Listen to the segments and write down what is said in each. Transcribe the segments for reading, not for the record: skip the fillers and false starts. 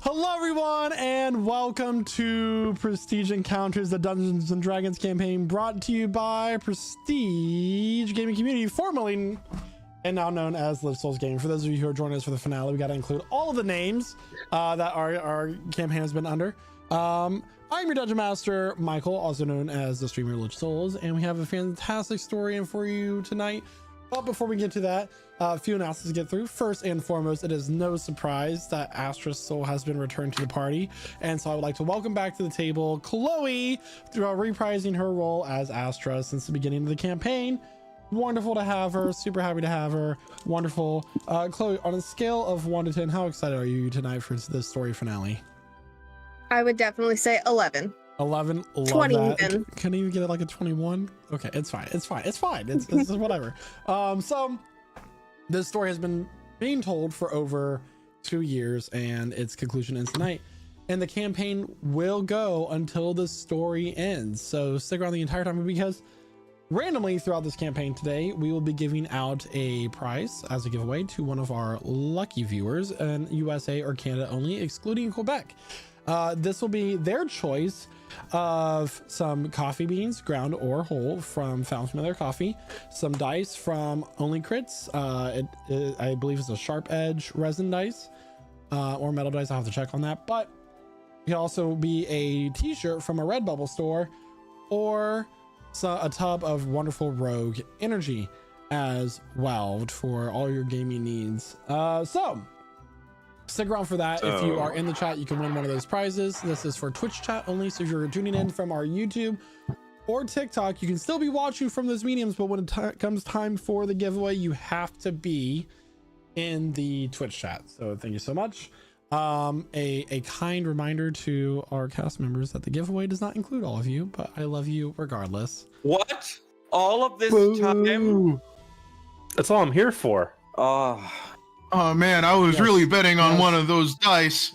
Hello everyone and welcome to Prestige Encounters, the Dungeons and Dragons campaign brought to you by Prestige Gaming Community, formerly and now known as Live Souls Gaming. For those of you who are joining us for the finale, we got to include all of the names that our campaign has been under. I'm your Dungeon Master, Michael, also known as the streamer Live Souls, and we have a fantastic story in for you tonight. But before we get to that, a few announcements to get through. First and foremost, it is no surprise that Astra's soul has been returned to the party. And so I would like to welcome back to the table Chloe, reprising her role as Astra since the beginning of the campaign. Wonderful to have her. Super happy to have her. Wonderful. Chloe, on a scale of 1 to 10, how excited are you tonight for this story finale? I would definitely say 11. 11. Love 20 that. even. Can you get it like a 21? Okay, it's fine. It's whatever. So this story has been being told for over 2 years and its conclusion ends tonight, and the campaign will go until the story ends. So stick around the entire time, because randomly throughout this campaign today, we will be giving out a prize as a giveaway to one of our lucky viewers in USA or Canada only, excluding Quebec. This will be their choice of some coffee beans, ground or whole, from Fountain Familiar Coffee, some dice from Only Crits. I believe it's a sharp edge resin dice, or metal dice. I'll have to check on that. But it can also be a t-shirt from a Redbubble store, or a tub of wonderful Rogue energy as well for all your gaming needs. So stick around for that. If you are in the chat, you can win one of those prizes. This is for Twitch chat only, so if you're tuning in from our YouTube or TikTok, you can still be watching from those mediums, but when it comes time for the giveaway, you have to be in the Twitch chat. So thank you so much. A kind reminder to our cast members that the giveaway does not include all of you, but I love you regardless. What? All of this time? That's all I'm here for. Oh man, I was really betting on one of those dice.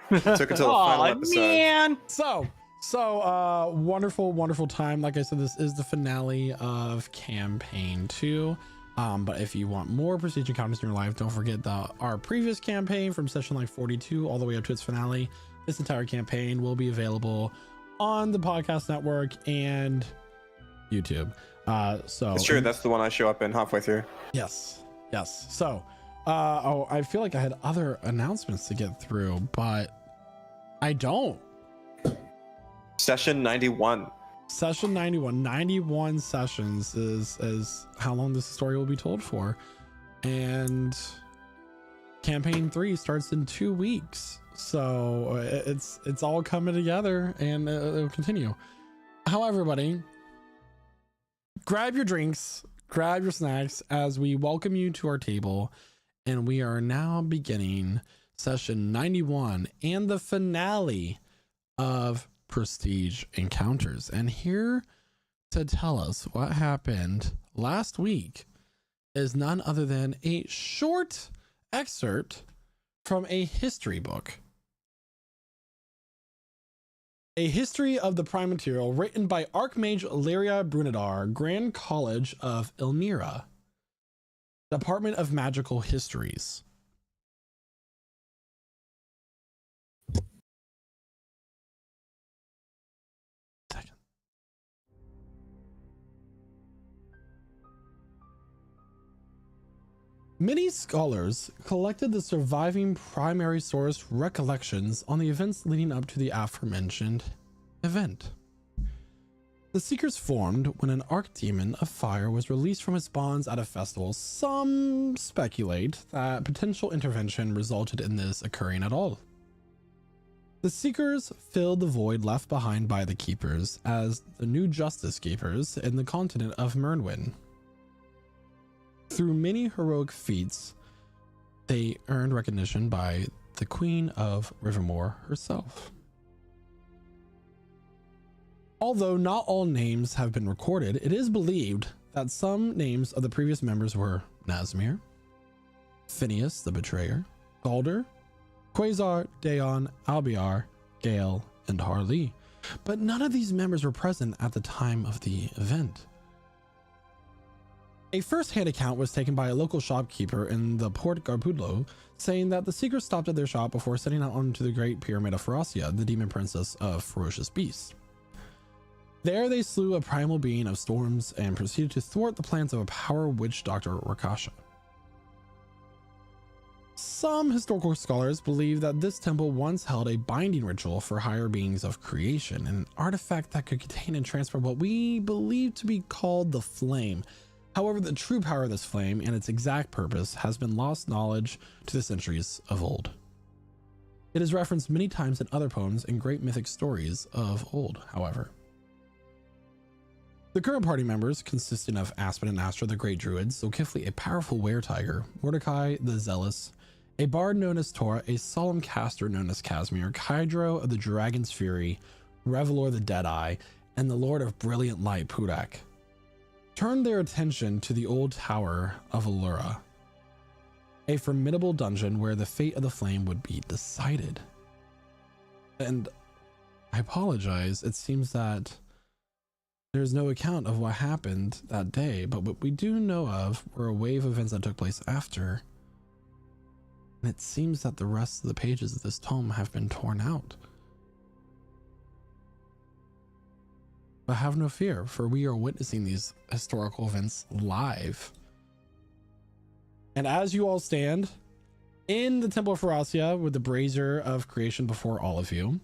Took until the final episode. Man. So wonderful time. Like I said, this is the finale of campaign 2. But if you want more Prestige Encounters in your life, don't forget our previous campaign from session like 42 all the way up to its finale. This entire campaign will be available on the podcast network and YouTube. So it's true. That's the one I show up in halfway through. Yes. So I feel like I had other announcements to get through, but I don't. Session 91. Session 91 sessions is how long this story will be told for, and campaign 3 starts in 2 weeks, so it's all coming together, and it'll continue. However, everybody, grab your drinks, grab your snacks, as we welcome you to our table. And we are now beginning session 91 and the finale of Prestige Encounters. And here to tell us what happened last week is none other than a short excerpt from a history book. A History of the Prime Material, written by Archmage Lyria Brunidar, Grand College of Elmira, Department of Magical Histories. Many scholars collected the surviving primary source recollections on the events leading up to the aforementioned event. The Seekers formed when an archdemon of fire was released from its bonds at a festival. Some speculate that potential intervention resulted in this occurring at all. The Seekers filled the void left behind by the Keepers as the new Justice Keepers in the continent of Mernwyn. Through many heroic feats, they earned recognition by the Queen of Rivermore herself. Although not all names have been recorded, it is believed that some names of the previous members were Nazmir, Phineas the Betrayer, Galder, Quasar, Daon, Albiar, Gale, and Harley, but none of these members were present at the time of the event. A first-hand account was taken by a local shopkeeper in the Port Garpudlo, saying that the seekers stopped at their shop before setting out onto the Great Pyramid of Feracia, the demon princess of ferocious beasts. There they slew a primal being of storms and proceeded to thwart the plans of a power witch doctor Rakasha. Some historical scholars believe that this temple once held a binding ritual for higher beings of creation, an artifact that could contain and transfer what we believe to be called the flame. However, the true power of this flame and its exact purpose has been lost knowledge to the centuries of old. It is referenced many times in other poems and great mythic stories of old, however. The current party members, consisting of Aspen and Astra, the Great Druids, Zolkifli, a powerful were-tiger, Mordecai the Zealous, a bard known as Tora, a solemn caster known as Casimir, Kydro of the Dragon's Fury, Revelor the Deadeye, and the Lord of Brilliant Light, Pudak, turned their attention to the old tower of Allura, a formidable dungeon where the fate of the flame would be decided. And I apologize, it seems that there's no account of what happened that day, but what we do know of were a wave of events that took place after. And it seems that the rest of the pages of this tome have been torn out. But have no fear, for we are witnessing these historical events live. And as you all stand in the Temple of Feracia with the brazier of creation before all of you,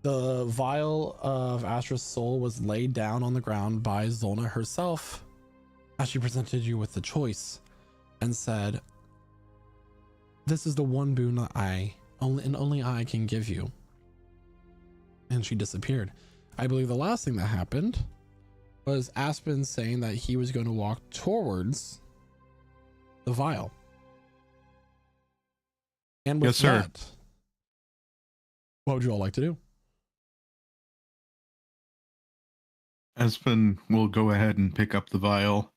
the vial of Astra's soul was laid down on the ground by Zolna herself as she presented you with the choice and said, "This is the one boon that only I can give you." And she disappeared. I believe the last thing that happened was Aspen saying that he was going to walk towards the vial. And with Yes, sir. that, what would you all like to do? Aspen will go ahead and pick up the vial,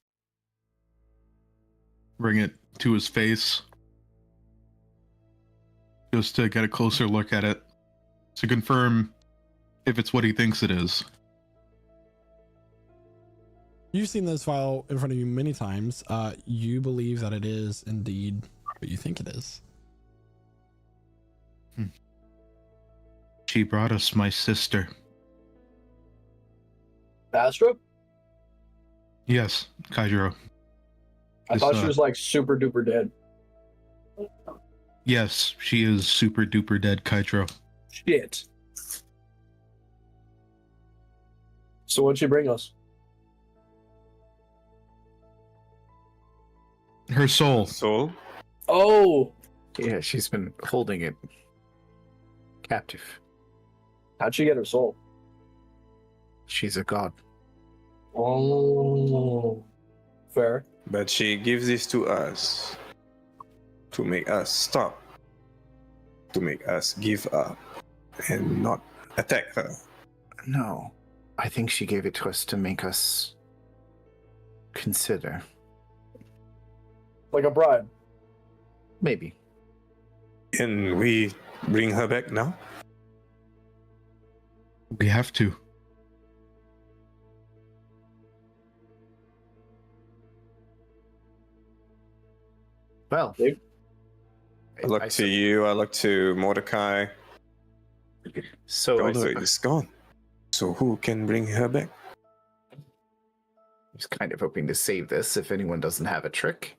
bring it to his face, just to get a closer look at it, to confirm if it's what he thinks it is. You've seen this vial in front of you many times. You believe that it is indeed what you think it is. She brought us my sister. Astra? Yes, Kydro. I thought she was like super duper dead. Yes, she is super duper dead, Kydro. Shit. So what'd she bring us? Her soul. Soul? Oh! Yeah, she's been holding it captive. How'd she get her soul? She's a god. Oh. Fair. But she gives this to us to make us stop, to make us give up and not attack her. No, I think she gave it to us to make us consider. Like a bribe. Maybe. Can we bring her back now? We have to. Well, Dude. I look to you, I look to Mordecai. So I Goldo is gone. So who can bring her back? was kind of hoping to save this if anyone doesn't have a trick.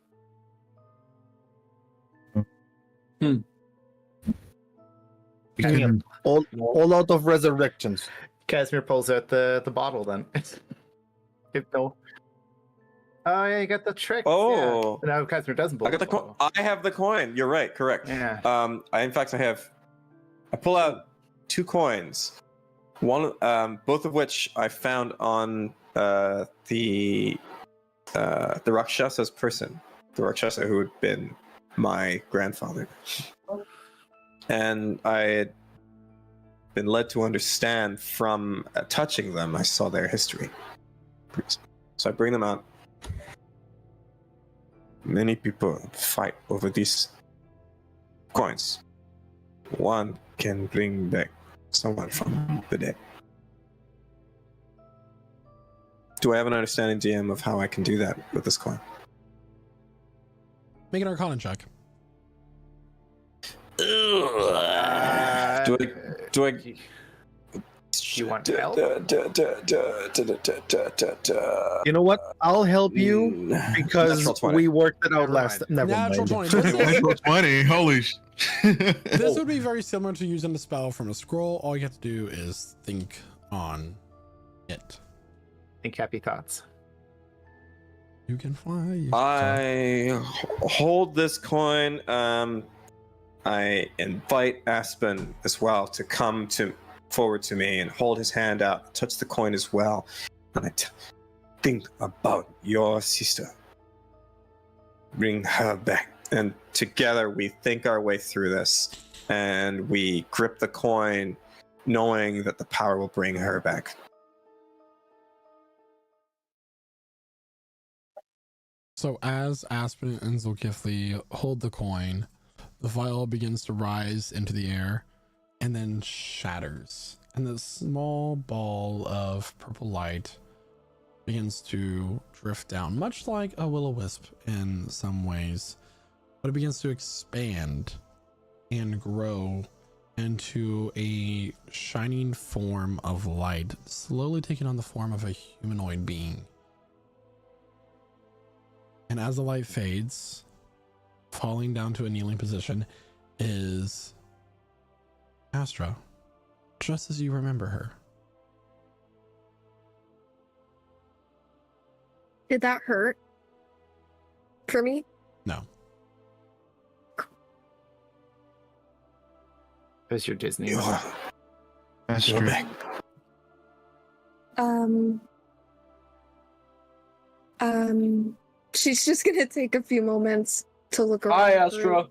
We Yeah. can, All out of resurrections. Casimir pulls out the bottle then. If no. Oh yeah, you got the trick. Oh. Yeah. No, Casimir doesn't pull I got the bottle. coin. I have the coin. You're right, correct. Yeah. I pull out 2 coins. One, both of which I found on the Rakshasa's person, the Rakshasa who had been my grandfather, and I had been led to understand from touching them. I saw their history, so I bring them out. Many people fight over these coins. One can bring back someone from the dead. Do I have an understanding, DM, of how I can do that with this coin? Make an Arcana check. Do I You want help? You know what? I'll help you because Natural 20. we worked it out Never last. mind. Never Natural mind. 20. Natural 20. Holy sh. This would be very similar to using the spell from a scroll. All you have to do is think on it. Think happy thoughts. You can fly. You can I hold this coin. I invite Aspen as well to come forward to me and hold his hand out, touch the coin as well, and I think about your sister. Bring her back, and together we think our way through this, and we grip the coin, knowing that the power will bring her back. So as Aspen and Zulkifli hold the coin, the vial begins to rise into the air and then shatters. And this small ball of purple light begins to drift down, much like a will-o-wisp in some ways. But it begins to expand and grow into a shining form of light, slowly taking on the form of a humanoid being. And as the light fades, falling down to a kneeling position is Astra, just as you remember her. Did that hurt? For me? No. Who's your Disney? That's You're true. back. She's just gonna take a few moments to look around. Hi, the Astra. room.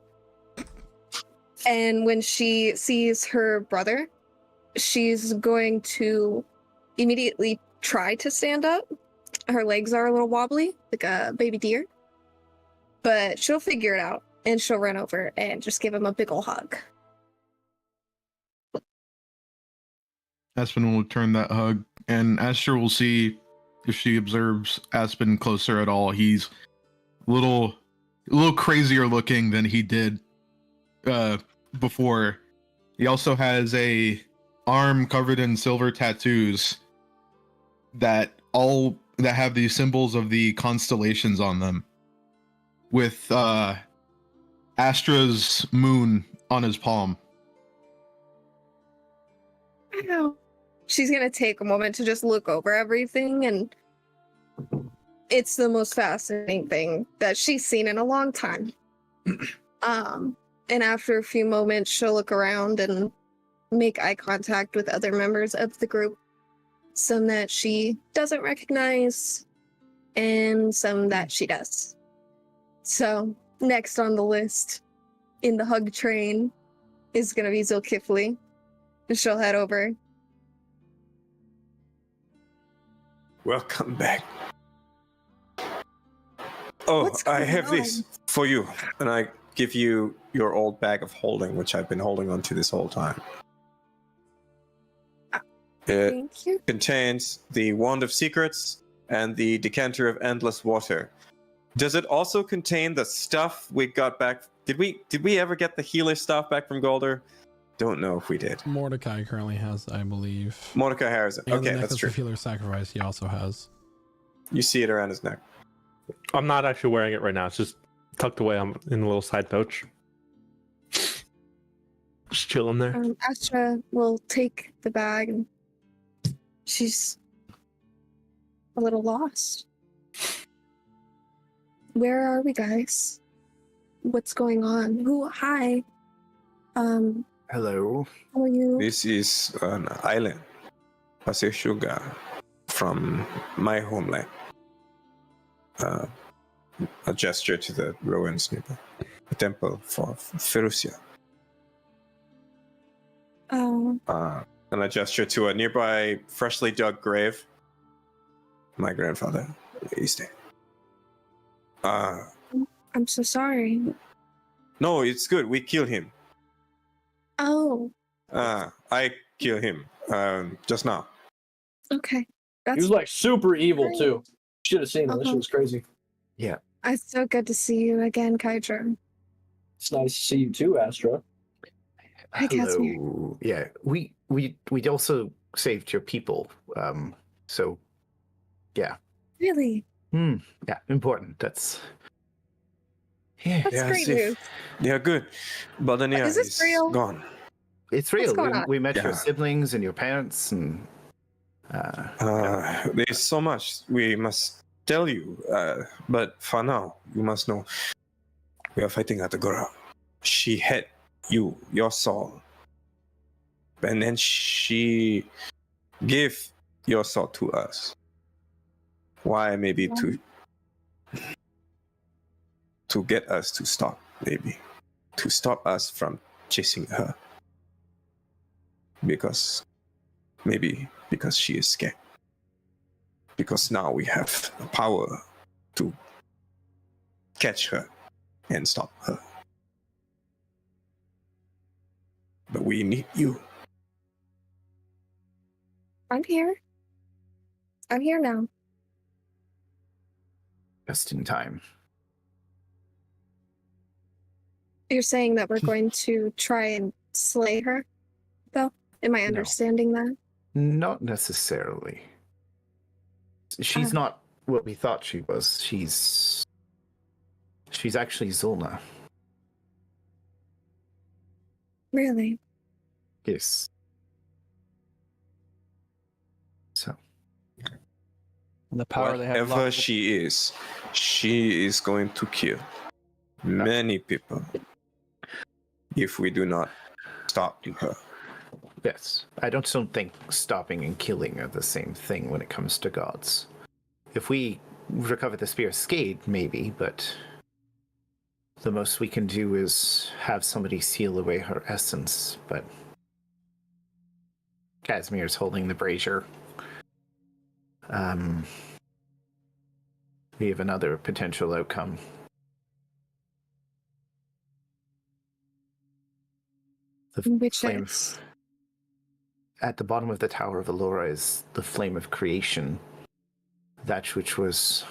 And when she sees her brother, she's going to immediately try to stand up. Her legs are a little wobbly, like a baby deer. But she'll figure it out, and she'll run over and just give him a big ol' hug. Aspen will return that hug, and Astra will see if she observes Aspen closer at all. He's a little crazier looking than he did before. He also has a arm covered in silver tattoos that have these symbols of the constellations on them, with Astra's moon on his palm. She's gonna take a moment to just look over everything, and it's the most fascinating thing that she's seen in a long time. And after a few moments, she'll look around and make eye contact with other members of the group. Some that she doesn't recognize, and some that she does. So, next on the list in the hug train is gonna be Zulkifli. And she'll head over. Welcome back. Oh, What's I going have this for you, and I give you your old bag of holding, which I've been holding on to this whole time. It Thank you. contains the Wand of Secrets and the Decanter of Endless Water. Does it also contain the stuff we got back? Did we ever get the healer stuff back from Golder? Don't know if we did. Mordecai currently has, I believe. Mordecai has it. And the Okay, that's necklace true. of healer sacrifice he also has. You see it around his neck. I'm not actually wearing it right now. It's just tucked away in a little side pouch. Just chilling there. Astra will take the bag, and she's a little lost. Where are we, guys? What's going on? Hi. Hello. How are you? This is an island, Paseshuga, from my homeland. A gesture to the ruins nearby. A temple for Ferusia. Oh, And a gesture to a nearby freshly dug grave. My grandfather is there. I'm so sorry. No, it's good. We kill him. Oh, I kill him just now. okay. He was like super evil great. too. Should have seen him. This Uh-huh. shit was crazy. It's so good to see you again, Kydra. It's nice to see you too, Astra. Hi, Casimir. Hello. Yeah, we also saved your people. So yeah. Really? Yeah, important. That's That's Yeah, great safe. news. Yeah, good. Baldania Is this real? gone. it's real. going on? We met Yeah. your siblings and your parents, and There's so much we must tell you, but for now, you must know we are fighting Atagora. She had your soul, and then she gave your soul to us. Why? Maybe to get us to stop, maybe to stop us from chasing her. Because she is scared. Because now we have the power to catch her and stop her. But we need you. I'm here. I'm here now. just in time. You're saying that we're going to try and slay her, though? Am I No. understanding that? Not necessarily. She's Ah. not what we thought she was. She's actually Zulna. Really? Yes. So The power they have. Whatever locked- she is going to kill many people if we do not stop her. yes, I don't think stopping and killing are the same thing when it comes to gods. If we recover the Spear of Skade, maybe, but the most we can do is have somebody seal away her essence. But Casimir's holding the brazier. We have another potential outcome. The Which flame is? at the bottom of the Tower of Allura is the flame of creation, that which was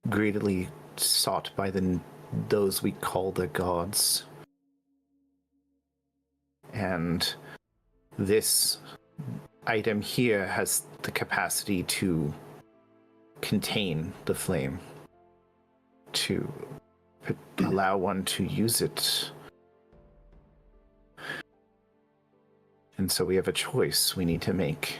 greedily sought by those we call the gods. And this item here has the capacity to contain the flame, to allow one to use it. And so we have a choice we need to make.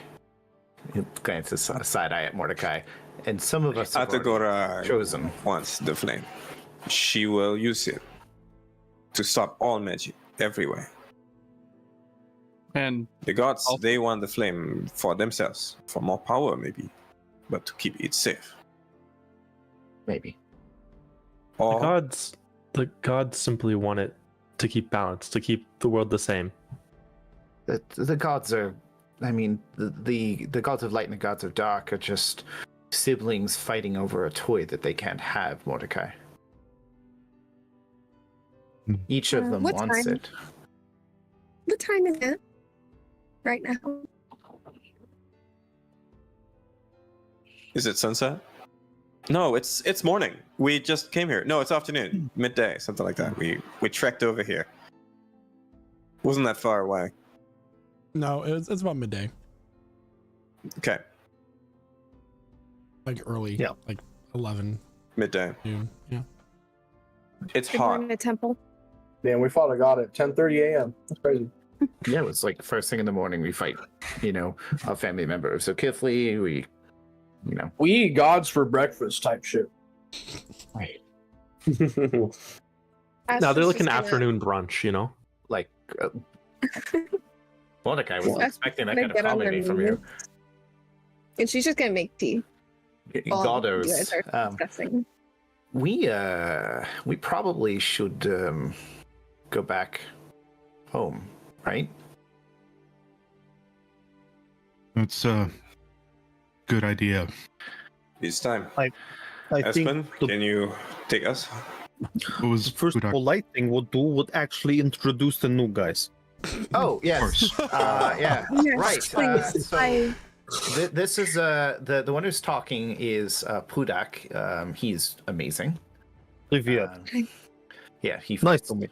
He glances side eye at Mordecai. And some of us have already Atagora chosen. wants the flame. She will use it to stop all magic everywhere. And The gods, Also- they want the flame for themselves, for more power maybe, but to keep it safe. Maybe. Or The gods simply want it to keep balance, to keep the world the same. The gods are, I mean, the gods of light and the gods of dark are just siblings fighting over a toy that they can't have, Mordecai. Each of them what wants time? it. What time is it? Right now? is it sunset? No, it's morning. We just came here. No, it's afternoon, midday, something like that. We trekked over here. Wasn't that far away. No, it's about midday, Okay, like early, Yeah. like 11 midday. noon. Yeah. It's We're going hot. to the temple. Damn, we fought a god at 10:30 a.m. That's crazy. Yeah, it was like first thing in the morning we fight, a family member. So Kifley, we. We eat gods for breakfast type shit. Now they're like an afternoon brunch, Like Mordecai was That's expecting that gonna kind of get on their comedy from you. nerves. And she's just going to make tea. while you guys Goddos. are discussing. We probably should go back home, right? That's a good idea. It's time. I Espen, think the can you take us? What was first Budak? polite thing would actually introduce the new guys. Oh yes, course. yeah, Yes, right. please. So This is the one who's talking is Pudak. He's amazing. Привет. Yeah, he Nice to meet.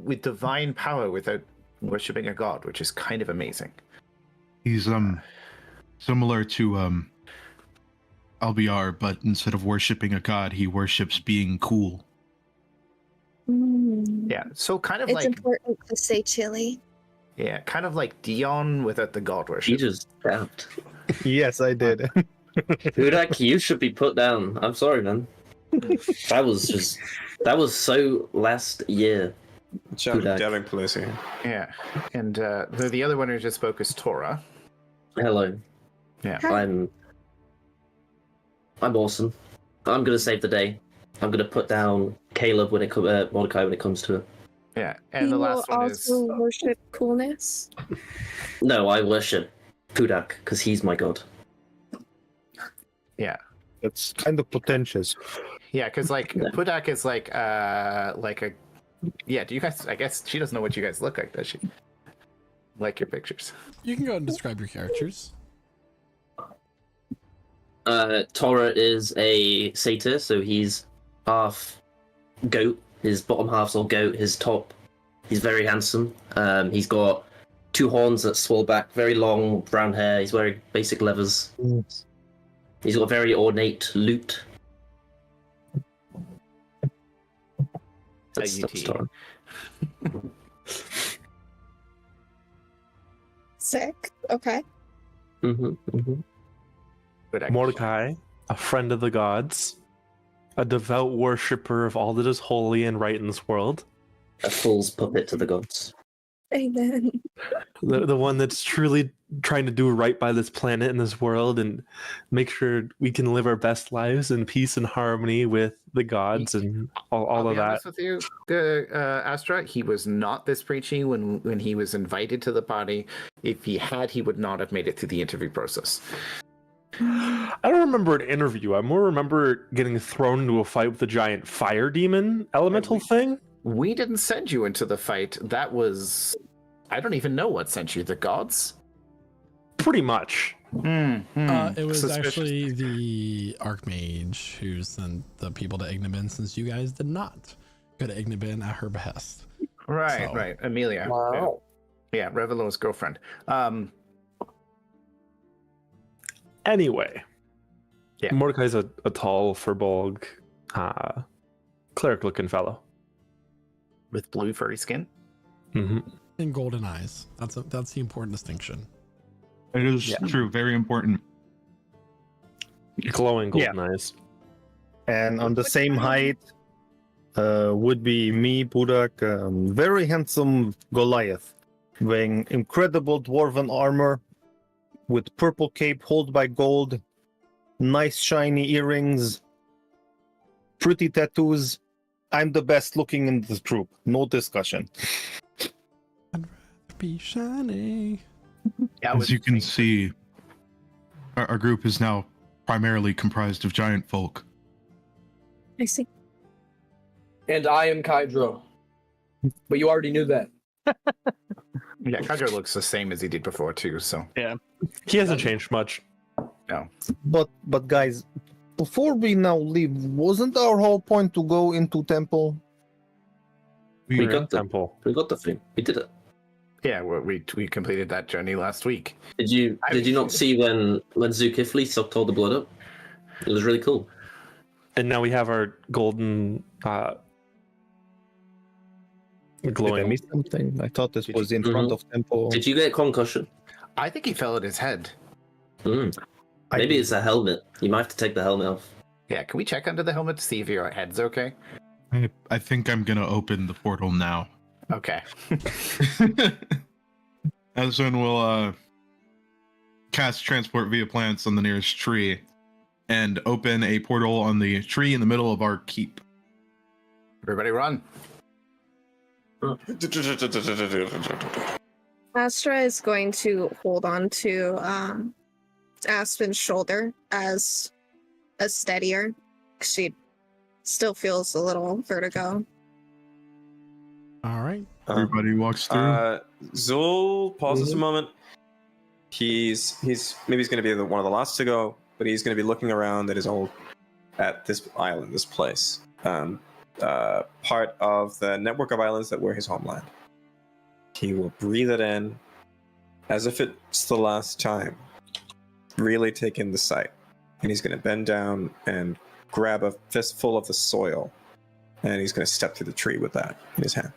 with divine power without worshipping a god, which is kind of amazing. He's similar to LBR, but instead of worshiping a god, he worships being cool. Yeah, so kind of It's like important to say chili. kind of like Dion without the god worship. You just dabbed. Yes, I did. Hudak, you should be put down. I'm sorry, man. That was so last year. Pudak. Dabbing Pelosi. Yeah, and the other one who just spoke is Tora. Hello. Yeah. I'm awesome. I'm gonna save the day. I'm gonna put down Caleb when it comes Mordecai when it comes to it. Yeah, and the You last one is also worship coolness. No, I worship Pudak because he's my god. It's kind of pretentious. yeah, because like Pudak is like a yeah. Do you guys? I guess she doesn't know what you guys look like, does she? Like your pictures. You can go and describe your characters. Tora is a satyr, so he's half goat. His bottom half's all goat. His top, he's very handsome. He's got 2 horns that swell back, very long brown hair. He's wearing basic leathers. He's got very ornate lute. That's Tora. Sick. Okay. Pudak. Mordecai, a friend of the gods, a devout worshipper of all that is holy and right in this world. A fool's puppet to the gods. Amen. The one that's truly trying to do right by this planet and this world and make sure we can live our best lives in peace and harmony with the gods and all I'll of be that. honest with you, Astra. He was not this preachy when he was invited to the party. If he had, he would not have made it through the interview process. I don't remember an interview. I more remember getting thrown into a fight with a giant fire demon elemental thing. We didn't send you into the fight. That was, I don't even know what sent you. The gods. Pretty much. It was Suspicious. actually the Archmage who sent the people to Ignobin, since you guys did not go to Ignobin at her behest. Right, So- right. Amelia. Wow. Yeah, Revelo's girlfriend. Anyway. Yeah. Mordecai's a tall, furbolg, cleric-looking fellow. With blue furry skin. Mm-hmm. And golden eyes. That's the important distinction. It is true, very important. Glowing golden eyes. And on the same height would be me, Pudak, very handsome Goliath, wearing incredible dwarven armor with purple cape held by gold, nice shiny earrings, pretty tattoos. I'm the best looking in this group, no discussion. Be shiny. Yeah, As you can see, our group is now primarily comprised of giant folk. I see. And I am Kydro. But you already knew that. Yeah, Kadra looks the same as he did before too. So He hasn't changed much. no. But guys, before we now leave, wasn't our whole point to go into temple? We We're in got the temple. We got the thing. We did it. Yeah, we completed that journey last week. Did you not see when Zulkifli sucked all the blood up? It was really cool. And now we have our golden Did I glowing. miss something? I thought this Did was in front of temple. Did you get concussion? I think he fell at his head. Maybe it's a helmet. You might have to take the helmet off. Yeah, can we check under the helmet to see if your head's okay? I think I'm gonna open the portal now. Okay. As soon we'll cast transport via plants on the nearest tree and open a portal on the tree in the middle of our keep. Everybody run. Astra is going to hold on to Aspen's shoulder as a steadier. She still feels a little vertigo. All right. Everybody walks through. Zul pauses a moment. he's going to be one of the last to go, but he's going to be looking around at this island, this place, part of the network of islands that were his homeland. He will breathe it in as if it's the last time, really take in the sight, and he's going to bend down and grab a fistful of the soil, and he's going to step through the tree with that in his hand.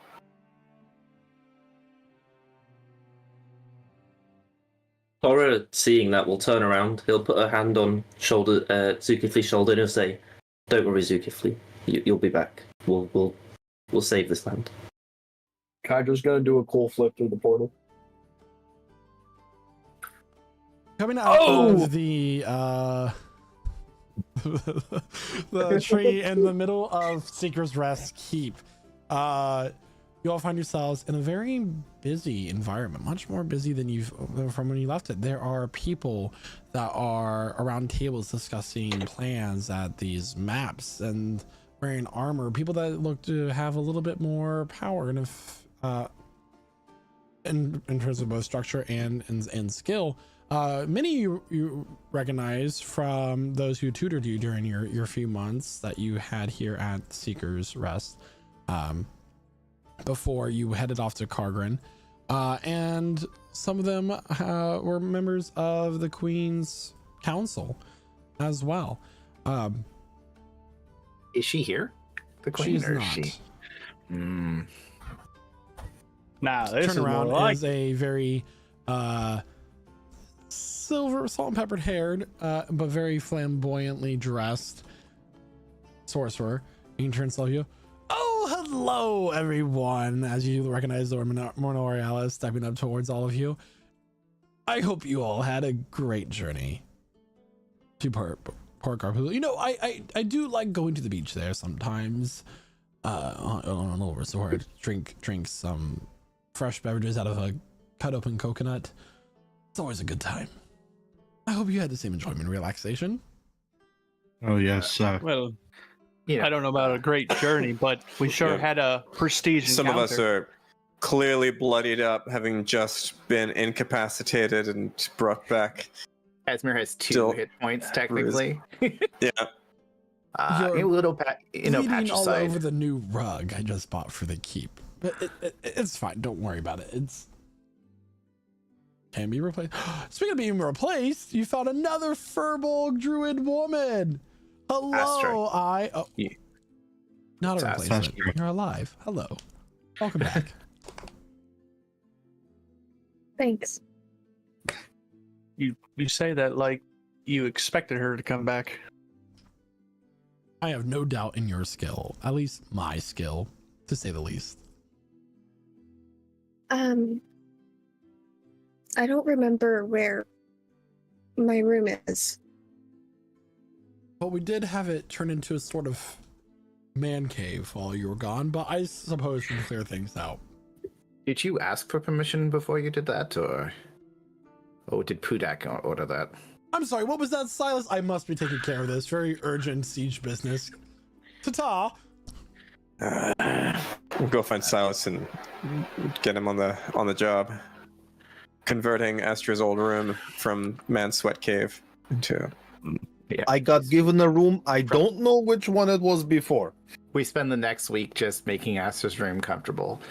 Tora, seeing that, will turn around. He'll put a hand on Zukifli's shoulder and he'll say, "Don't worry, Zukifli. You'll be back. We'll save this land." Kydra's gonna do a cool flip through the portal. Coming out of the the tree in the middle of Seeker's Rest Keep, you all find yourselves in a very busy environment, much more busy than from when you left it. There are people that are around tables discussing plans at these maps and wearing armor, people that look to have a little bit more power and in terms of both structure and skill. Many you recognize from those who tutored you during your few months that you had here at Seeker's Rest, before you headed off to Kargrin, and some of them were members of the Queen's Council as well. Is she here? The Queen, she's or not. is she? Nah, this is Turnaround more like is a very silver, salt and peppered haired, but very flamboyantly dressed sorcerer. He turns to you. Oh, hello, everyone. As you recognize Mornorealis stepping up towards all of you. I hope you all had a great journey to Port Garpul. You know, I do like going to the beach there sometimes. On a little resort, drink some fresh beverages out of a cut open coconut. It's always a good time. I hope you had the same enjoyment and relaxation. Oh yes. well, Yeah. I don't know about a great journey, but we sure had a prestige Some of encounter. us are clearly bloodied up, having just been incapacitated and brought back. Esmer has 2 Still hit points technically. Yeah. You're A little bleeding patch all aside. over the new rug I just bought for the keep. But it's fine. Don't worry about it. It's can be replaced. Speaking of being replaced, you found another Furbolg druid woman. Hello, Astra. Yeah. Not It's a Astra. replacement. You're alive. Hello. Welcome back. Thanks. You say that like you expected her to come back. I have no doubt in your skill, at least my skill, to say the least. I don't remember where my room is. But we did have it turn into a sort of man cave while you were gone, but I suppose we can clear things out. Did you ask for permission before you did that, or did Pudak order that? I'm sorry, what was that, Silas? I must be taking care of this. Very urgent siege business. Ta-ta! We'll go find Silas and get him on the job. Converting Astra's old room from man's sweat cave into... I got given a room. I don't know which one it was before. We spend the next week just making Astra's room comfortable.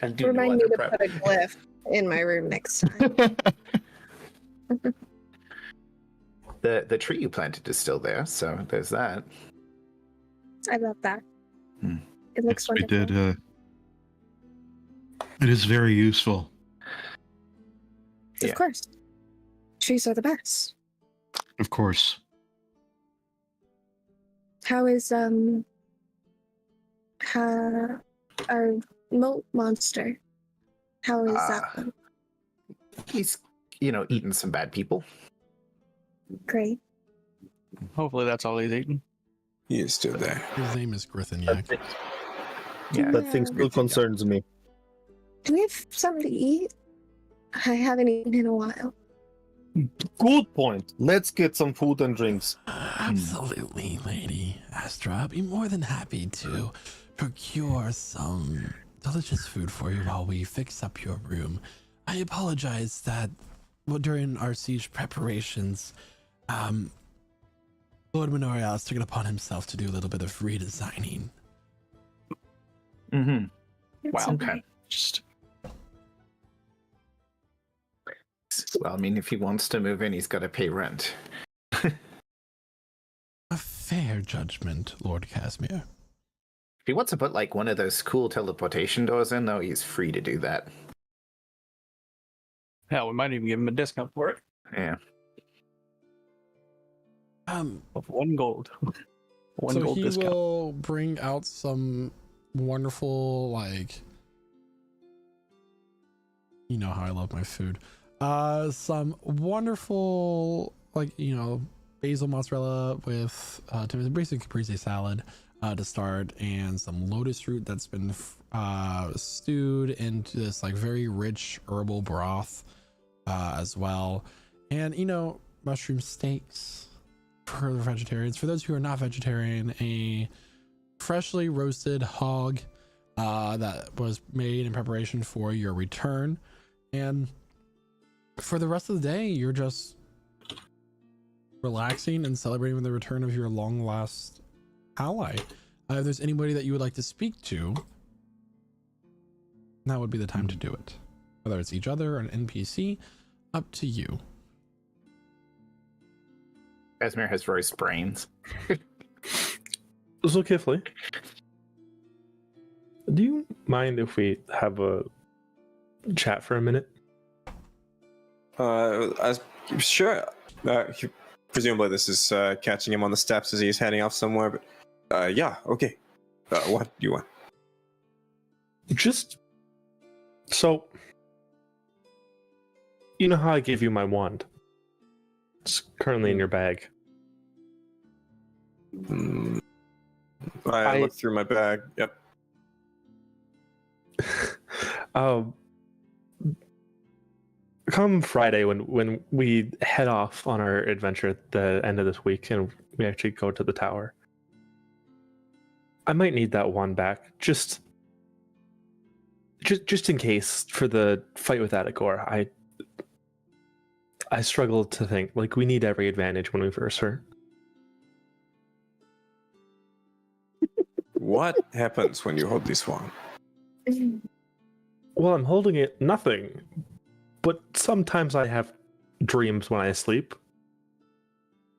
And do Remind no me other to prep. put a glyph in my room next time. The tree you planted is still there, so there's that. I love that. Hmm. It looks We wonderful. did. It is very useful. Of Yeah. course. Trees are the best. Of course. How is our moat monster? How is that one? He's, eating some bad people. Great. Hopefully that's all he's eating. He is still there. His name is Grithinyak. Yeah. That thing still concerns me. Do we have something to eat? I haven't eaten in a while. Good point. Let's get some food and drinks. Absolutely, Lady Astra. I'll be more than happy to procure some delicious food for you while we fix up your room. I apologize that well, during our siege preparations, Lord Minorias took it upon himself to do a little bit of redesigning. Mm-hmm. It's Wow. okay. Just Well, I mean, if he wants to move in, he's got to pay rent. A fair judgment, Lord Casimir. If he wants to put like one of those cool teleportation doors in, though, he's free to do that. hell, we might even give him a discount for it. Yeah. Of 1 gold. One So gold he discount. will bring out some wonderful, like, you know how I love my food. Some wonderful, like, you know, basil mozzarella with basically caprese salad to start, and some lotus root that's been stewed into this like very rich herbal broth as well, and you know, mushroom steaks for the vegetarians. For those who are not vegetarian, a freshly roasted hog that was made in preparation for your return. And for the rest of the day, you're just relaxing and celebrating the return of your long lost ally. If there's anybody that you would like to speak to, now would be the time to do it. Whether it's each other or an NPC, up to you. Casimir has roast brains. So, Kifley, do you mind if we have a chat for a minute? Sure. Presumably this is catching him on the steps as he's heading off somewhere, but yeah, okay. What do you want? Just so you know how I gave you my wand? It's currently in your bag. I looked through my bag. Yep. Come Friday when we head off on our adventure at the end of this week and we actually go to the tower, I might need that wand back just in case for the fight with Atagor. I struggle to think, like, we need every advantage when we first hurt. What happens when you hold this wand? Well, I'm holding it nothing, but sometimes I have dreams when I sleep.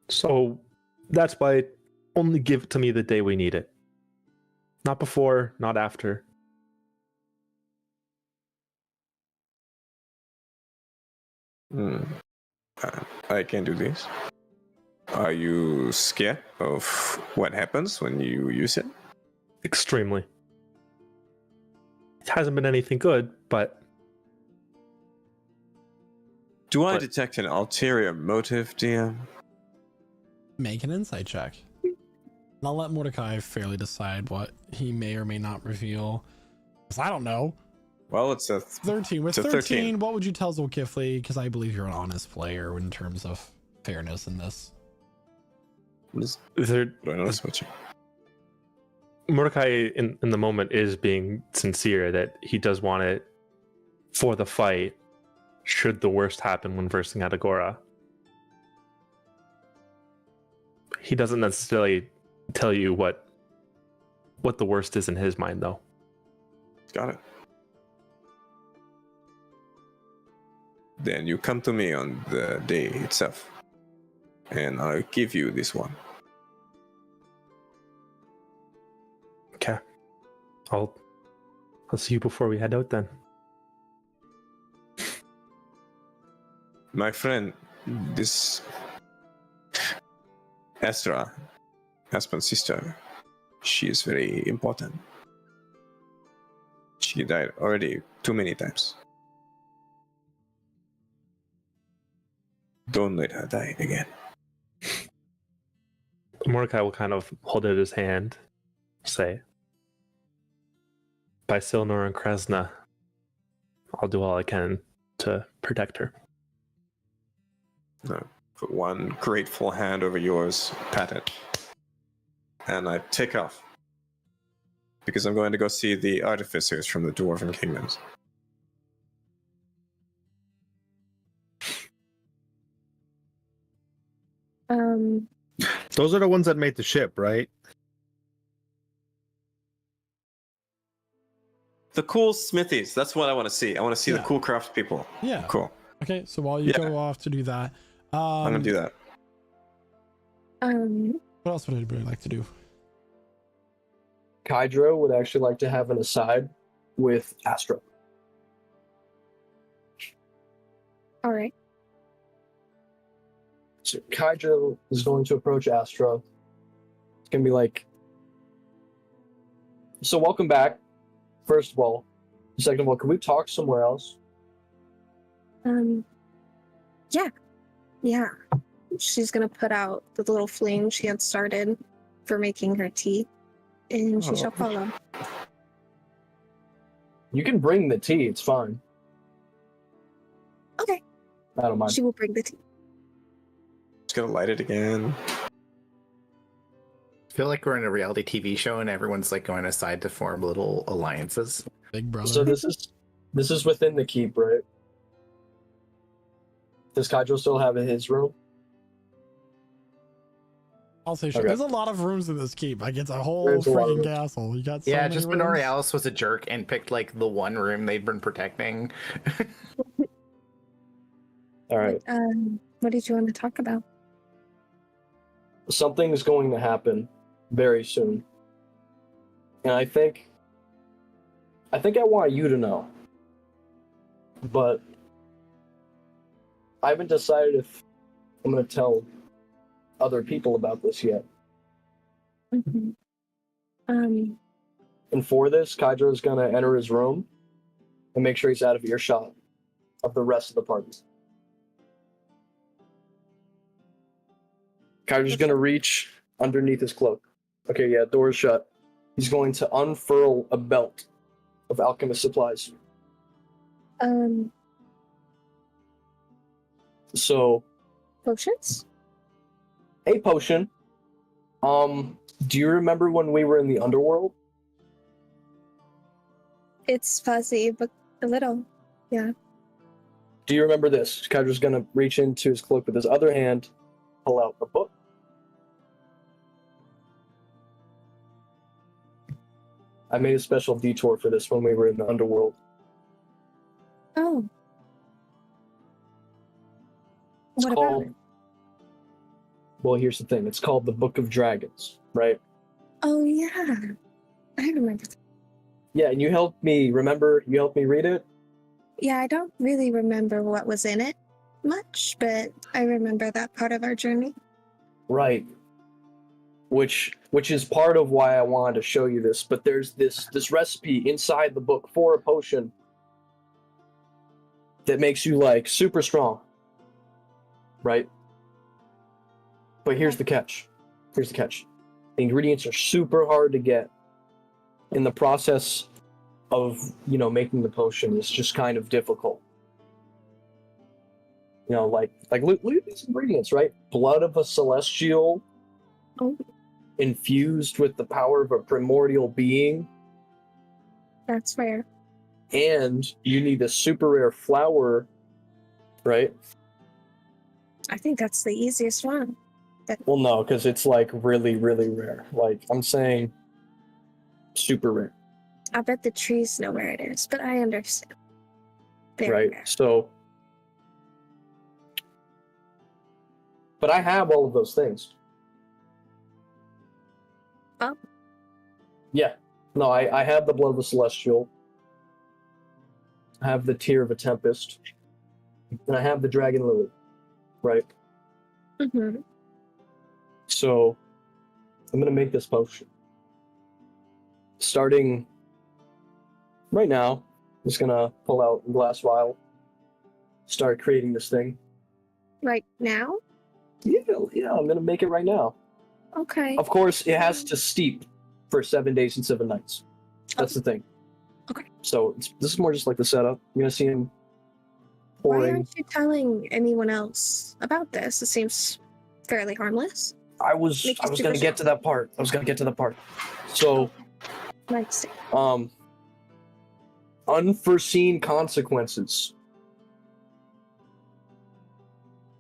So that's why only give it to me the day we need it. Not before, not after. I can do this. Are you scared of what happens when you use it? Extremely. It hasn't been anything good, but... Do I detect an ulterior motive, DM? Make an insight check. And I'll let Mordecai fairly decide what he may or may not reveal. Because I don't know. Well, it's a 13. With it's a 13, what would you tell Zulkifli? Because I believe you're an honest player in terms of fairness in this. Is there... Do I notice what you... Mordecai in the moment is being sincere that he does want it for the fight should the worst happen when versing Atagora. He doesn't necessarily tell you what the worst is in his mind, though. Got it. Then you come to me on the day itself, and I'll give you this one. Okay. I'll see you before we head out then. My friend, this Estra, Aspen's sister, she is very important. She died already too many times. Don't let her die again. Mordecai will kind of hold out his hand, say, by Silnor and Kresna, I'll do all I can to protect her. Put one grateful hand over yours, pat it, and I take off. Because I'm going to go see the artificers from the Dwarven Kingdoms. Those are the ones that made the ship, right? The cool smithies. That's what I want to see. I want to see the Yeah. cool craft people. Yeah. Cool. Okay, so while you Yeah. go off to do that, I'm gonna do that. what else would anybody like to do? Kydro would actually like to have an aside with Astra. All right. So Kydro is going to approach Astra. It's gonna be like, so welcome back. First of all, second of all, can we talk somewhere else? Yeah. She's gonna put out the little flame she had started for making her tea, and she shall follow. You can bring the tea. It's fine. Okay. I don't mind. She will bring the tea. Just gonna light it again. I feel like we're in a reality TV show and everyone's like going aside to form little alliances. Big brother. So this is within the keep, right? Does Kydro still have his room? I'll say sure. Okay. There's a lot of rooms in this keep. Like it's a whole There's a lot of freaking rooms. castle. You got so Yeah, many just rooms. Borealis was a jerk and picked like the one room they'd been protecting. All right. What did you want to talk about? Something is going to happen very soon. And I think I want you to know. But I haven't decided if I'm going to tell other people about this yet. Mm-hmm. And for this, Kydro is going to enter his room and make sure he's out of earshot of the rest of the party. Kydro's going to reach underneath his cloak. Okay, yeah, door's shut. He's going to unfurl a belt of alchemist supplies. So, Potions? a potion. Do you remember when we were in the underworld? It's fuzzy, but a little. Yeah. Do you remember this? Kydro's going to reach into his cloak with his other hand, pull out a book. I made a special detour for this when we were in the underworld. Oh. It's What called, about it? well, here's the thing. It's called the Book of Dragons, right? Oh, yeah. I remember that. Yeah, and you helped me, remember? You helped me read it? Yeah, I don't really remember what was in it much, but I remember that part of our journey. Right. Which is part of why I wanted to show you this, but there's this recipe inside the book for a potion that makes you like super strong. Right? But here's the catch. Here's the catch. The ingredients are super hard to get. In the process of, making the potion is just kind of difficult. Like look at these ingredients, right? Blood of a celestial. Oh. Infused with the power of a primordial being, That's rare. and you need a super rare flower, right? I think that's the easiest one. Well, no, because it's like really, really rare. Like I'm saying, super rare, I bet the trees know where it is, but I understand. Very right? rare. So, but I have all of those things. Oh. Yeah. No, I have the blood of a celestial. I have the tear of a tempest. And I have the dragon lily. Right? Mm-hmm. So I'm gonna make this potion. Starting right now, I'm just gonna pull out a glass vial. Start creating this thing. Right now? Yeah, I'm gonna make it right now. Okay. Of course, it has to steep for 7 days and 7 nights. That's the thing. Okay. So this is more just like the setup. You're gonna see him Why pouring. aren't you telling anyone else about this? It seems fairly harmless. I was Make it gonna super get to that part. So, Nice. unforeseen consequences.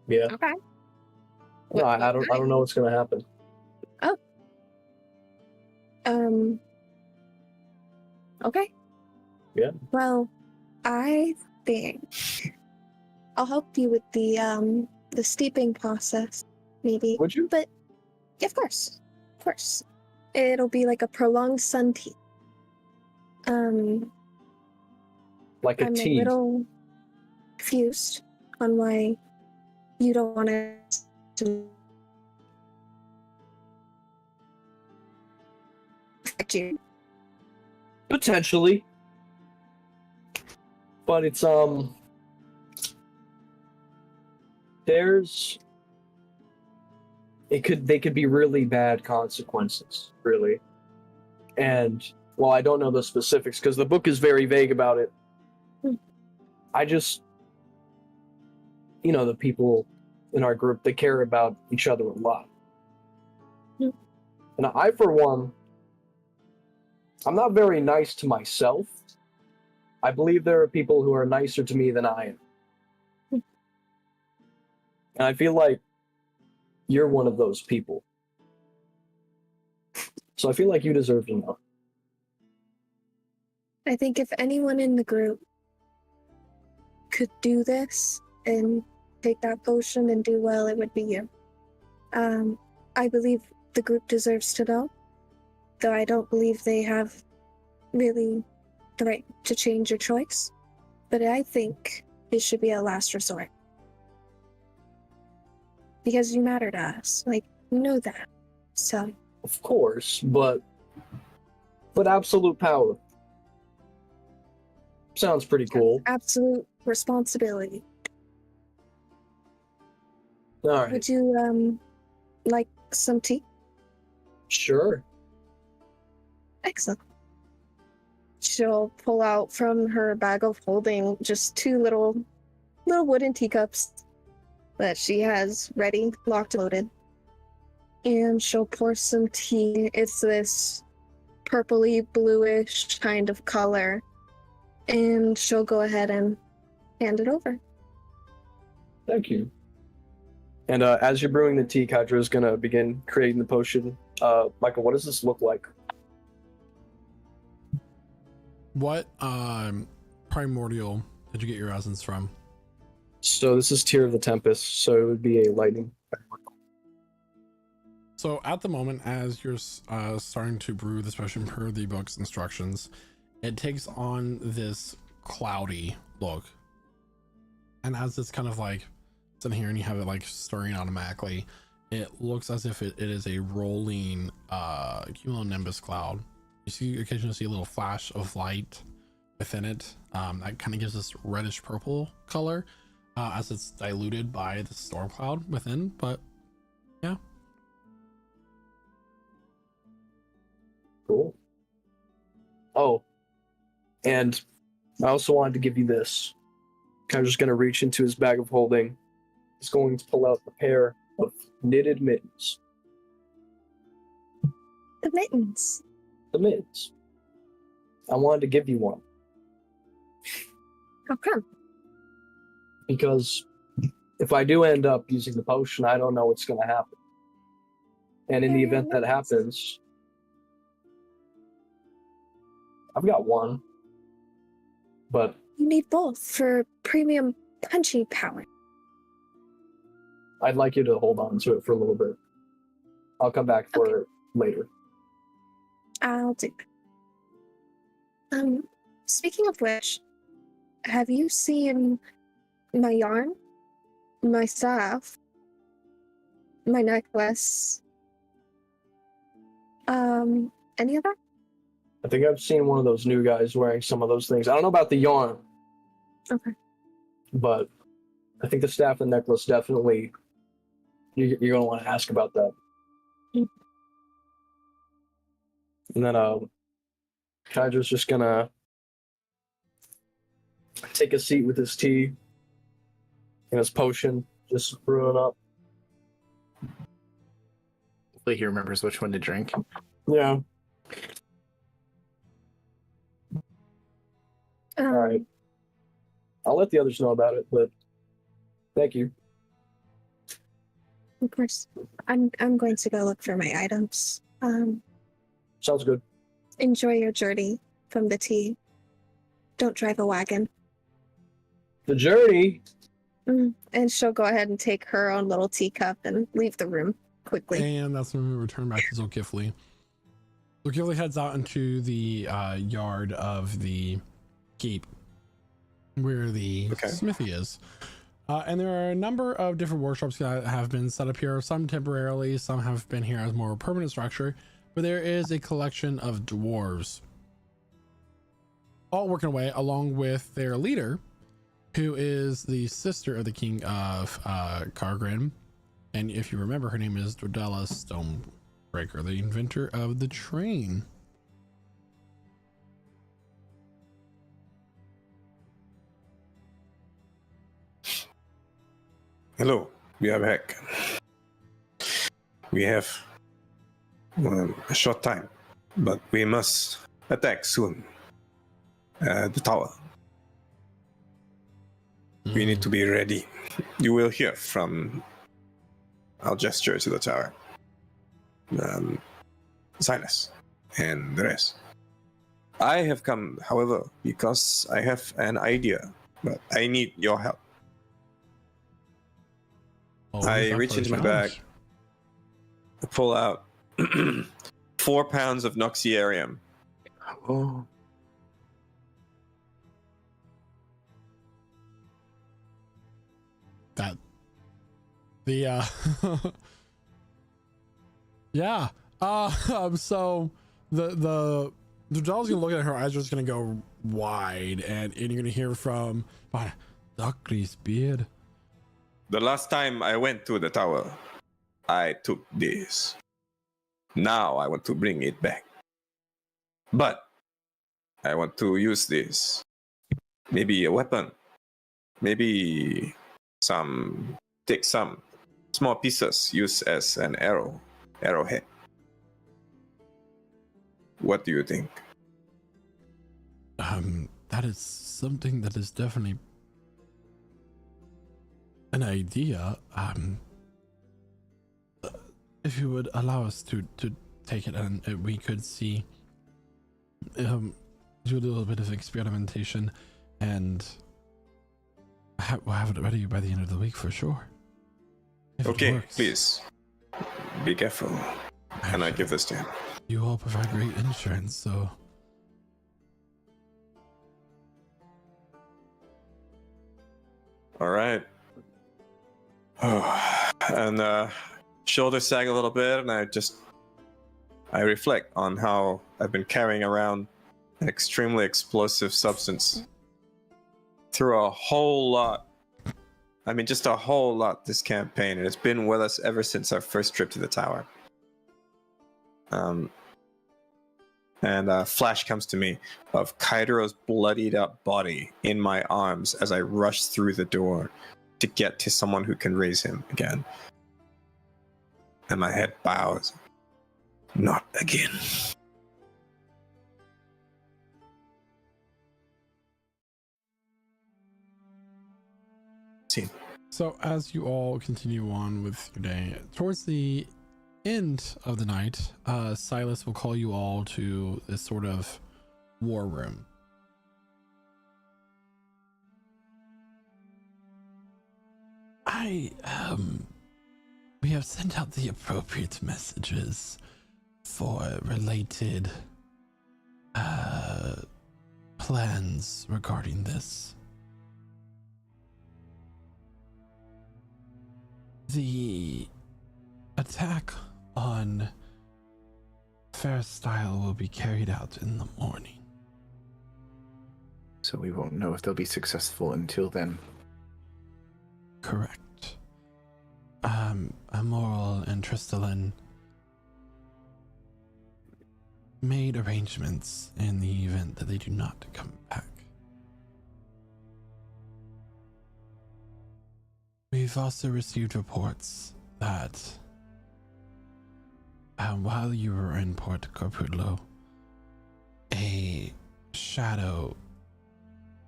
Yeah. Okay. No, I don't know what's gonna happen. Okay. Yeah. Well, I think I'll help you with the steeping process, maybe. Would you? But of course. Of course. It'll be like a prolonged sun tea. Like a I'm tea. a little confused on why you don't want to affect you. Potentially. But it's they could be really bad consequences, really. And well, I don't know the specifics because the book is very vague about it. I just, the people in our group, they care about each other a lot. And I, for one, I'm not very nice to myself. I believe there are people who are nicer to me than I am. And I feel like you're one of those people. So I feel like you deserve to know. I think if anyone in the group could do this and take that potion and do well, it would be you. I believe the group deserves to know, though I don't believe they have really the right to change your choice. But I think it should be a last resort. Because you matter to us. Like, you know that. So. Of course, but absolute power. Sounds pretty cool. Absolute responsibility. All right. Would you, like some tea? Sure. Excellent. She'll pull out from her bag of holding just two little wooden teacups that she has ready, locked and loaded. And she'll pour some tea. It's this purpley bluish kind of color. And she'll go ahead and hand it over. Thank you. And as you're brewing the tea, Kydra's gonna begin creating the potion. Michael, what does this look like? What primordial did you get your essence from? So this is Tear of the Tempest, so it would be a lightning. So at the moment, as you're starting to brew this potion per the book's instructions, it takes on this cloudy look. And as it's kind of like it's in here and you have it like stirring automatically, it looks as if it is a rolling cumulonimbus cloud. You occasionally see a little flash of light within it. That kind of gives this reddish purple color as it's diluted by the storm cloud within, but yeah. Cool. Oh, and I also wanted to give you this. I'm just going to reach into his bag of holding. He's going to pull out a pair of knitted mittens. The mittens. The mittens. I wanted to give you one. How come? Because if I do end up using the potion, I don't know what's going to happen. And in the event that happens, I've got one. But you need both for premium punching power. I'd like you to hold on to it for a little bit. I'll come back for it later. I'll do it. Speaking of which, have you seen my yarn, my staff, my necklace, any of that? I think I've seen one of those new guys wearing some of those things. I don't know about the yarn. Okay. But I think the staff and necklace definitely, you're going to want to ask about that. Mm. And then Kydra's just going to take a seat with his tea and his potion, just brewing up. Hopefully he remembers which one to drink. Yeah. All right. I'll let the others know about it, but thank you. Of course. I'm going to go look for my items. Sounds good. Enjoy your journey from the tea. Don't drive a wagon. The journey. And she'll go ahead and take her own little teacup and leave the room quickly. And that's when we return back to Zulkifli. Zulkifli heads out into the yard of the keep where the smithy is. And there are a number of different workshops that have been set up here, some temporarily, some have been here as more permanent structure, but there is a collection of dwarves all working away along with their leader, who is the sister of the king of Kargrin. And if you remember, her name is Dordella Stonebreaker, the inventor of the train. Hello, we are back. We have a short time, but we must attack soon. The tower. We need to be ready. You will hear from. I'll gesture to the tower. Silas and the rest. I have come, however, because I have an idea, but I need your help. I reach into my bag, pull out 4 pounds of Noxiarium. Oh. That the yeah. So the Doll's gonna look at her eyes, just gonna go wide, and you're gonna hear from Docry's beard. The last time I went to the tower, I took this. Now I want to bring it back. But I want to use this. Maybe a weapon. Maybe take some small pieces, use as an arrowhead. What do you think? That is something that is definitely an idea. If you would allow us to take it, and we could see, do a little bit of experimentation, and we'll have it ready by the end of the week for sure. Okay, please be careful. And I give this to him. You all provide great insurance, so. All right. And shoulders sag a little bit, and I reflect on how I've been carrying around an extremely explosive substance through a whole lot. I mean, just a whole lot this campaign, and it's been with us ever since our first trip to the tower. And a flash comes to me of Kaido's bloodied up body in my arms as I rush through the door to get to someone who can raise him again. And my head bows. Not again. Scene. So as you all continue on with your day, towards the end of the night, Silas will call you all to this sort of war room. We have sent out the appropriate messages for related plans regarding this. The attack on Fairstyle will be carried out in the morning. So we won't know if they'll be successful until then. Correct. Amoral and Tristalin made arrangements in the event that they do not come back. We've also received reports that while you were in Port Corpudlo, a shadow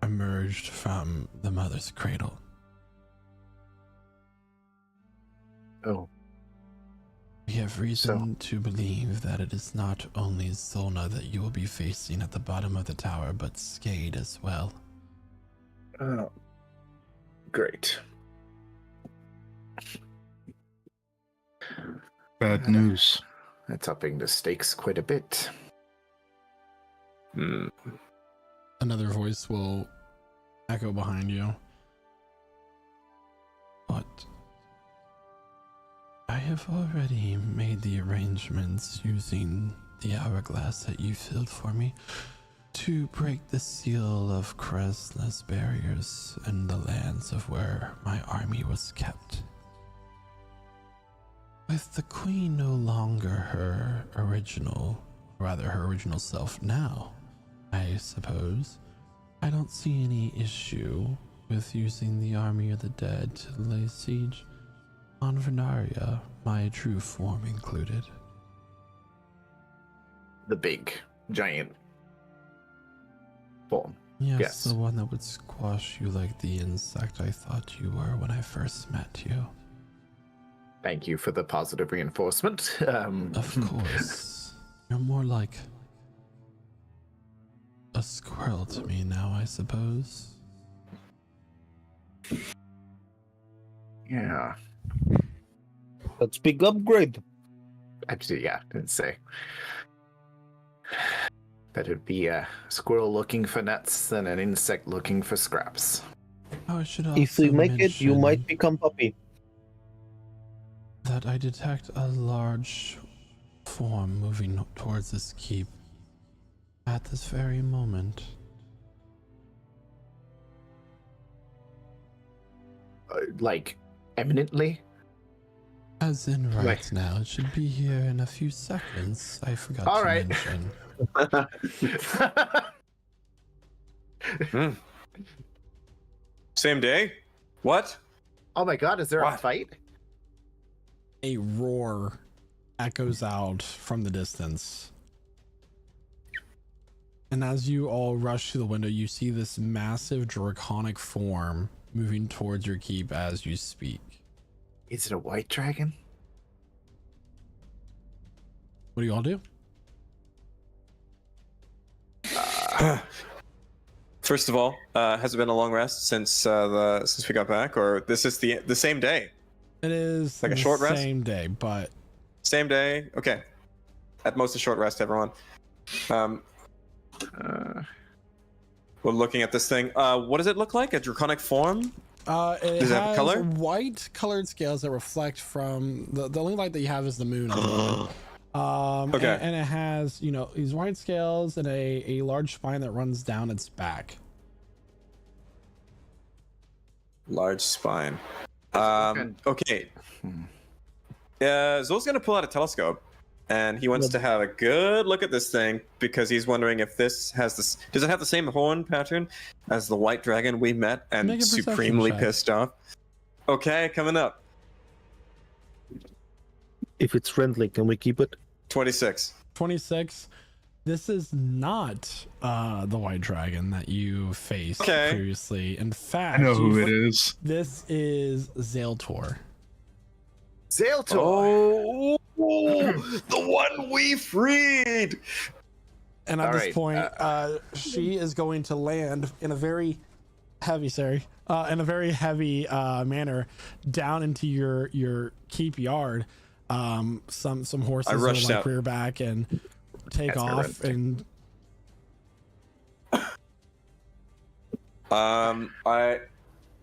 emerged from the mother's cradle. Oh. We have reason to believe that it is not only Zolna that you will be facing at the bottom of the tower, but Skade as well. Oh, great. Bad news. That's upping the stakes quite a bit. Hmm. Another voice will echo behind you. But I have already made the arrangements using the hourglass that you filled for me to break the seal of Kresla's barriers in the lands of where my army was kept. With the queen no longer her original self now, I suppose, I don't see any issue with using the army of the dead to lay siege on Venaria, my true form included. The big, giant form. Yes, the one that would squash you like the insect I thought you were when I first met you. Thank you for the positive reinforcement. Of course. You're more like a squirrel to me now, I suppose. Yeah. That's big upgrade. Actually, yeah, didn't say. That would be a squirrel looking for nuts and an insect looking for scraps. Oh, I should If we also make it, you mention might become puppy. that I detect a large form moving towards this keep at this very moment. Like, eminently? As in right Right. now. It should be here in a few seconds. I forgot All to right. mention. Same day? What? Oh my god, is there a What? fight? A roar echoes out from the distance. And as you all rush to the window, you see this massive draconic form moving towards your keep as you speak. Is it a white dragon? What do you all do? First of all, has it been a long rest since we got back, or this is the same day? It is Like a the short rest? same day, but Same day. Okay. At most a short rest, everyone. We're looking at this thing. What does it look like? A draconic form? it Does it have has color? white colored scales that reflect from the only light that you have is the moon. At the moment. Okay. And it has, you know, these white scales and a large spine that runs down its back. Large spine. Okay. Okay. Zol's gonna pull out a telescope, and he wants to have a good look at this thing because he's wondering if this has this. Does it have the same horn pattern as the white dragon we met and Make a perception supremely check. pissed off? Okay, coming up. If it's friendly, can we keep it? 26. 26. This is not the white dragon that you faced Okay. previously. In I fact, know who it is. this is Zaltor. Zaltor! Oh, the one we freed. And at All this right, point, she is going to land in a very heavy, manner down into your keep yard. Some horses I will rushed like out. rear back and take That's off, horrific. and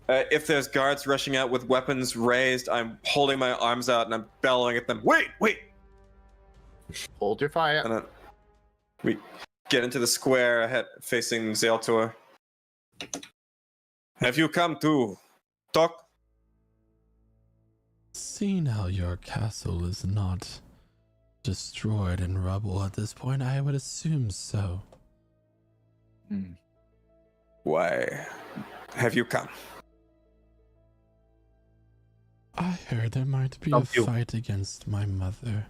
If there's guards rushing out with weapons raised, I'm holding my arms out and I'm bellowing at them. Wait! Hold your fire. And then we get into the square ahead, facing Zaltor. Have you come to talk? seeing how your castle is not destroyed in rubble at this point, I would assume so. Why have you come? I heard there might be a Help you. fight against my mother.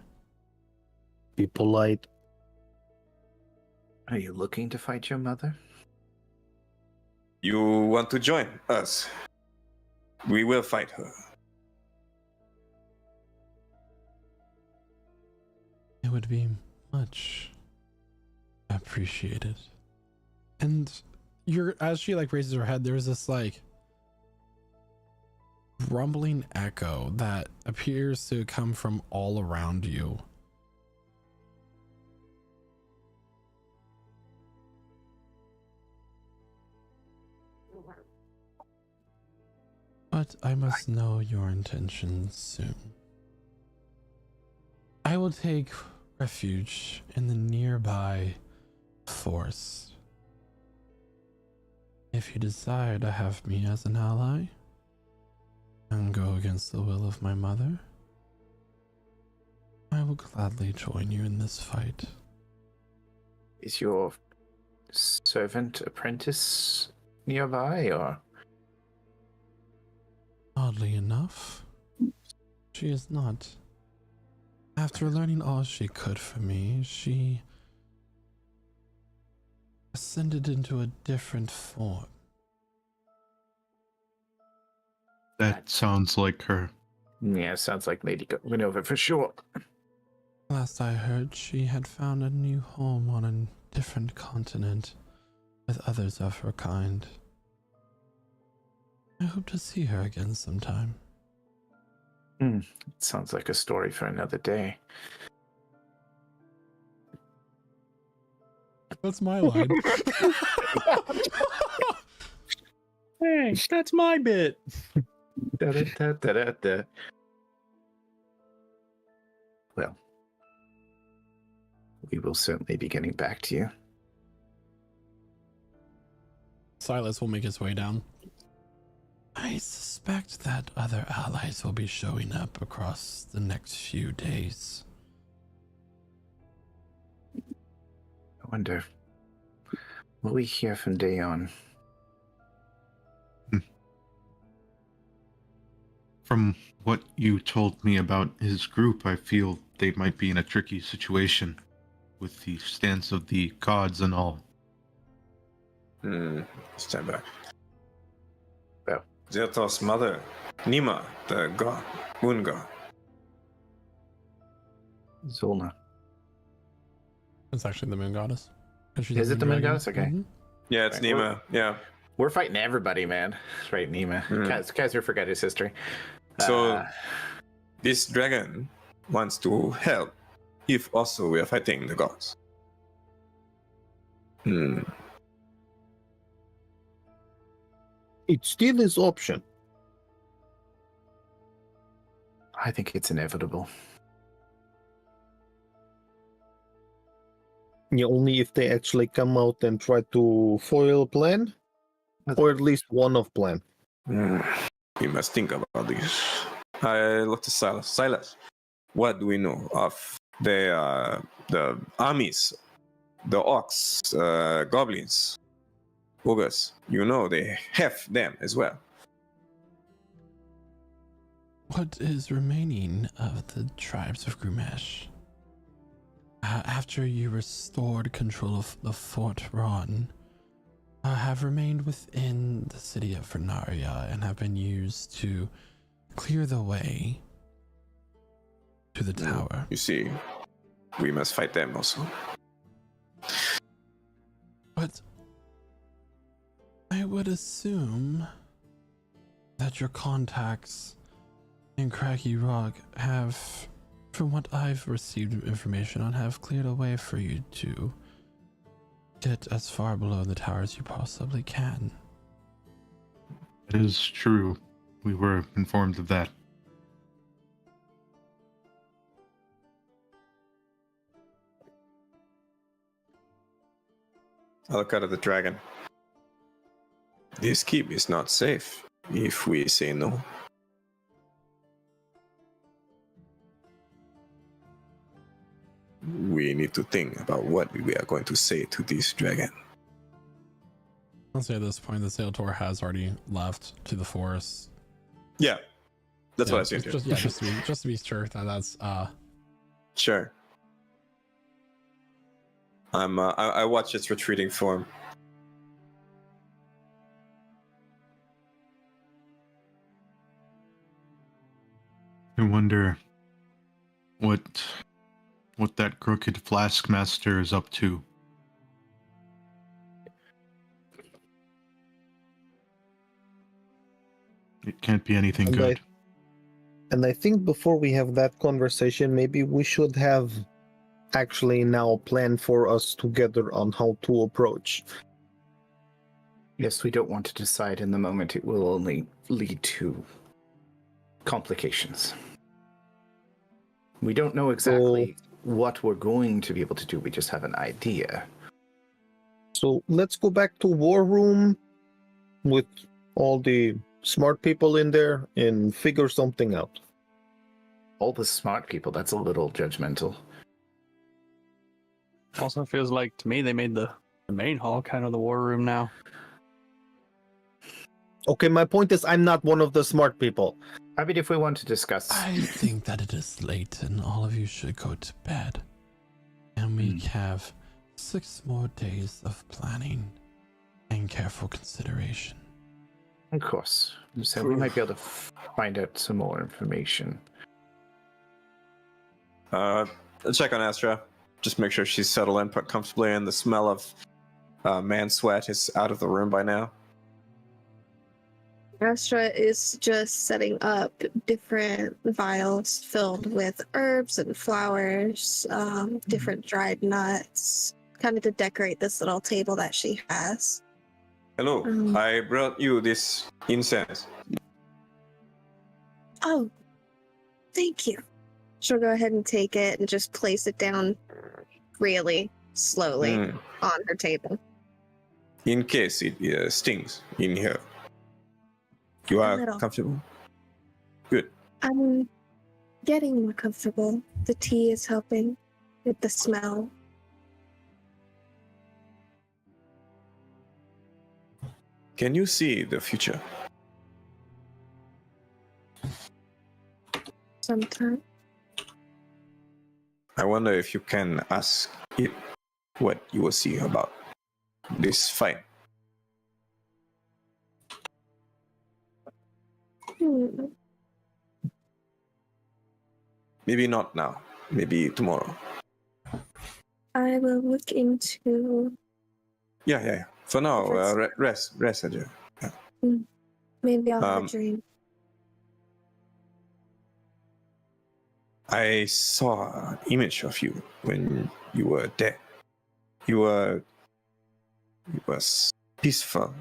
Be polite. Are you looking to fight your mother? You want to join us? We will fight her. It would be much appreciated. And as she like raises her head, there's this like rumbling echo that appears to come from all around you. But I must know your intentions soon. I will take refuge in the nearby forest. If you desire to have me as an ally and go against the will of my mother, I will gladly join you in this fight. Is your servant apprentice nearby, or? Oddly enough, she is not. After learning all she could for me, she ascended into a different form. That sounds like her. Yeah, sounds like Lady Winova for sure. Last I heard, she had found a new home on a different continent with others of her kind. I hope to see her again sometime. Sounds like a story for another day. That's my line. Hey, that's my bit. Da-da-da-da-da-da. Well, we will certainly be getting back to you. Silas will make his way down. I suspect that other allies will be showing up across the next few days. I wonder, will we hear from Dayon? From what you told me about his group, I feel they might be in a tricky situation with the stance of the gods and all. Stand back. Well. Zertos' mother, Nima, the god, moon god. Zolna. It's actually the moon goddess. Is it the moon goddess? Okay. Mm-hmm. Yeah, it's Right, Nima. Yeah. We're fighting everybody, man. That's right, Nima. Kaiser forgot his history. So, this dragon wants to help if also we are fighting the gods. It still is option. I think it's inevitable. Yeah, only if they actually come out and try to foil plan, or at least one of plan. We must think about this. I look to Silas. Silas, what do we know of the armies, the orcs, goblins, ogres? You know they have them as well. What is remaining of the tribes of Grumesh? After you restored control of the Fort Ron, have remained within the city of Fernaria and have been used to clear the way to the tower. You see, we must fight them also. But I would assume that your contacts in Craggy Rock have, from what I've received information on, have cleared a way for you to get as far below the tower as you possibly can. That is true. We were informed of that. I look out at the dragon. This keep is not safe if we say no. We need to think about what we are going to say to this dragon. I'll say at this point, the Sailtor has already left to the forest. Yeah, that's what I assumed. Just to be sure that that's Sure. I watch its retreating form. I wonder what what that crooked flask master is up to. It can't be anything And good. And I think before we have that conversation, maybe we should have actually now a plan for us together on how to approach. Yes, we don't want to decide in the moment. It will only lead to complications. We don't know exactly what we're going to be able to do. We just have an idea. So let's go back to War Room with all the smart people in there and figure something out. All the smart people, that's a little judgmental. Also feels like to me they made the main hall kind of the war room now. Okay, my point is I'm not one of the smart people. I mean, if we want to discuss... I think that it is late and all of you should go to bed. And we have 6 more days of planning and careful consideration. Of course. So we might be able to find out some more information. Check on Astra. Just make sure she's settled in comfortably, and the smell of man sweat is out of the room by now. Astra is just setting up different vials filled with herbs and flowers, different dried nuts, kind of to decorate this little table that she has. Hello, I brought you this incense. Oh, thank you. She'll go ahead and take it and just place it down really slowly on her table. In case it stings in here. You are little. comfortable? Good. I'm getting more comfortable. The tea is helping with the smell. Can you see the future? Sometimes. I wonder if you can ask it what you will see about this fight. Maybe not now. Maybe tomorrow. I will look into. Yeah. For now, rest, Ajay. Maybe I'll have a dream. I saw an image of you when you were dead. You were peaceful.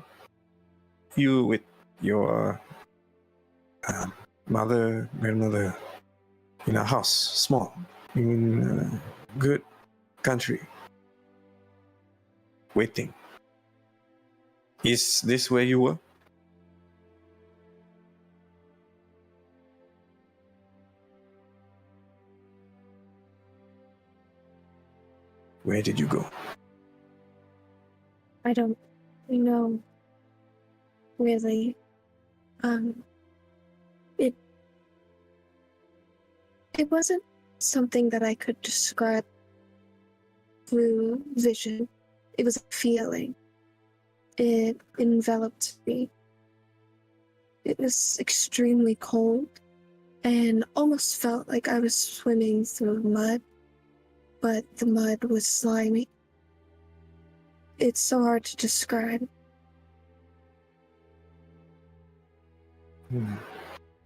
You with your mother, grandmother, in a house, small, in a good country, waiting. Is this where you were? Where did you go? I don't know. Really. It wasn't something that I could describe through vision. It was a feeling. It enveloped me. It was extremely cold and almost felt like I was swimming through mud, but the mud was slimy. It's so hard to describe.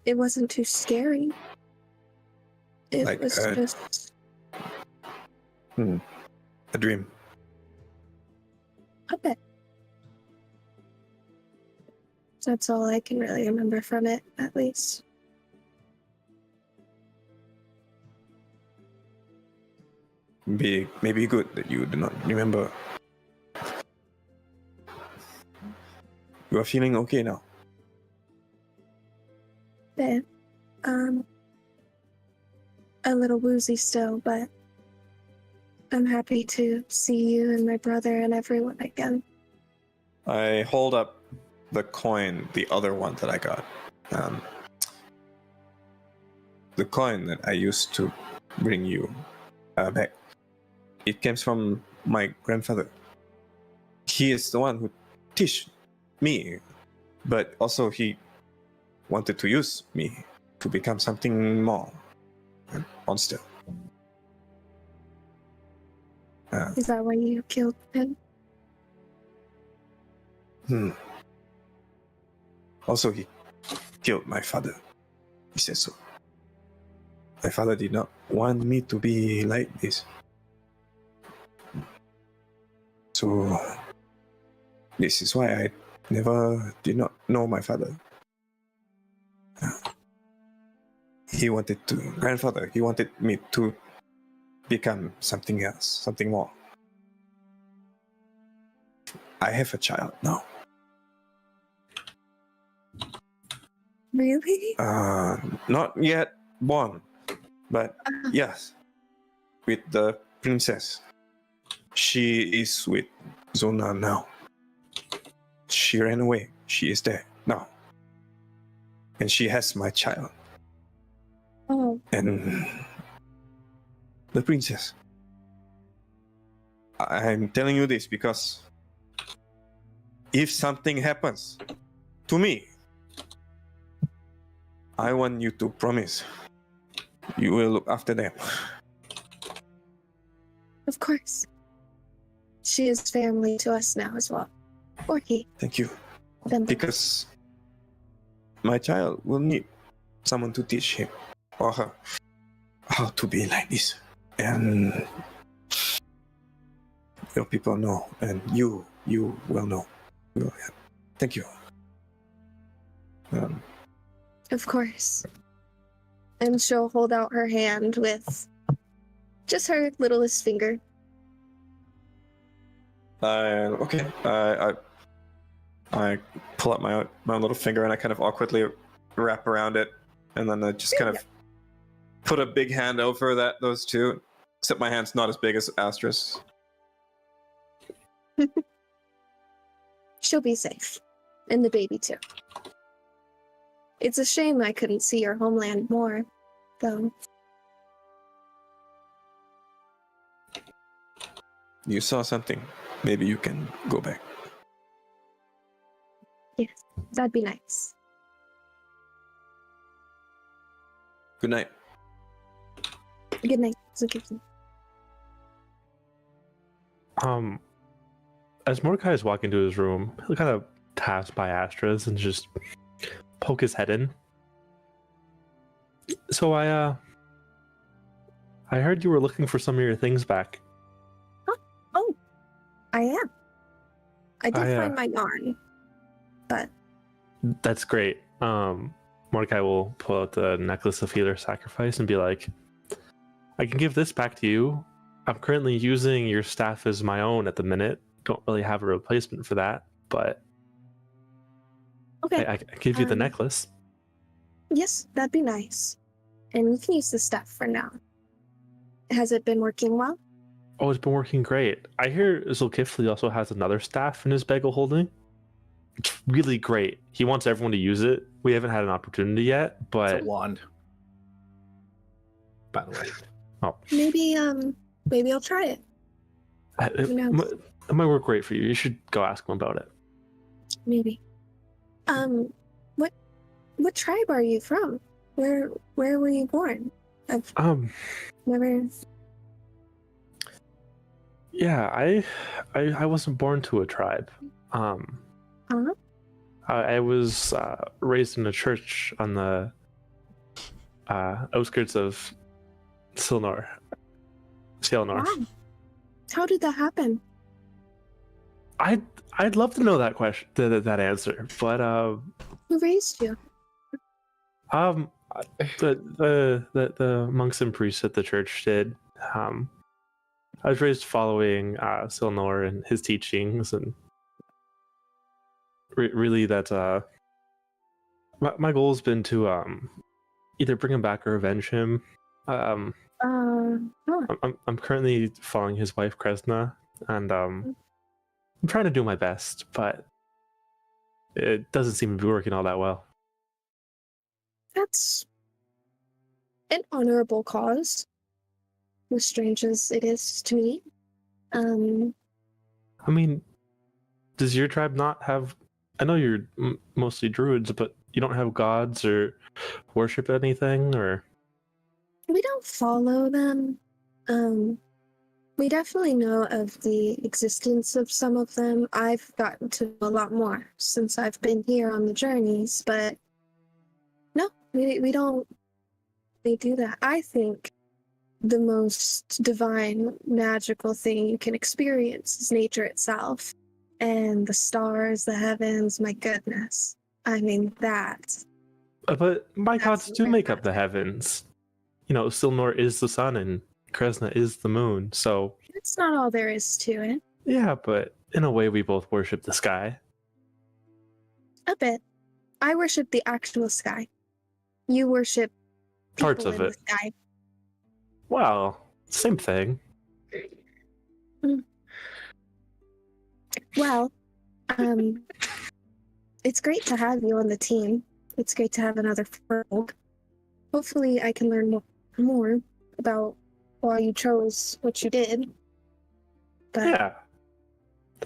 It wasn't too scary. It Like was just a dream. a bit. That's all I can really remember from it, at least. Maybe good that you do not remember. You are feeling okay now. Bit. A little woozy still, but I'm happy to see you and my brother and everyone again. I hold up the coin, the other one that I got. The coin that I used to bring you back. It comes from my grandfather. He is the one who teach me, but also he wanted to use me to become something more. A monster. Is that why you killed him? Also, he killed my father. He said so. My father did not want me to be like this. So, this is why I never did not know my father. He wanted to, grandfather, he wanted me to become something else, something more. I have a child now. Really? Not yet born, but yes, with the princess. She is with Zona now. She ran away. She is there now. And she has my child. Oh, And the princess. I'm telling you this because if something happens to me, I want you to promise you will look after them. of course. She is family to us now as well. Or he. Thank you. Them both. Because my child will need someone to teach him or her how to be like this. And your people know, and you will know. Thank you. Of course. And she'll hold out her hand with just her littlest finger. Okay. I pull up my little finger and I kind of awkwardly wrap around it, and then I just kind of put a big hand over those two. Except my hand's not as big as Astra's. She'll be safe. And the baby too. It's a shame I couldn't see your homeland more, though. You saw something. Maybe you can go back. Yes, that'd be nice. Good night. Good night, Zuki. As Mordecai is walking to his room, he'll kind of pass by Astra's and just poke his head in. So I heard you were looking for some of your things back. Oh, I am. I did find my yarn, but that's great. Mordecai will pull out the necklace of healer sacrifice and be like, I can give this back to you. I'm currently using your staff as my own at the minute. Don't really have a replacement for that, but okay. I give you the necklace. Yes, that'd be nice. And you can use the staff for now. Has it been working well? Oh, it's been working great. I hear Zulkifli also has another staff in his bagel holding. It's really great. He wants everyone to use it. We haven't had an opportunity yet, but It's a wand. By the way. Oh. Maybe I'll try it. It might work great for you. You should go ask him about it. Maybe. What tribe are you from? Where were you born? I've never. Yeah, I wasn't born to a tribe. I was raised in a church on the outskirts of Cielnor. Wow. How did that happen? I'd love to know that question, that answer, but Who raised you? the monks and priests at the church did. I was raised following Cielnor and his teachings, and really that's my goal has been to either bring him back or avenge him. I'm currently following his wife Kresna, and I'm trying to do my best, but it doesn't seem to be working all that well. That's an honorable cause, as strange as it is to me. I mean, does your tribe not have? I know you're mostly druids, but you don't have gods or worship anything, or? We don't follow them. We definitely know of the existence of some of them. I've gotten to know a lot more since I've been here on the journeys, but no, we don't they do that. I think the most divine, magical thing you can experience is nature itself. And the stars, the heavens, my goodness. I mean, that. But my gods That's do very make up the magic. heavens. You know, Silnor is the sun and Kresna is the moon. So, That's not all there is to it. yeah, but in a way, we both worship the sky. A bit. I worship the actual sky. You worship Parts people of in it. the sky. Well, same thing. Well, it's great to have you on the team. It's great to have another friend. Hopefully, I can learn more about why you chose what you did. But Yeah.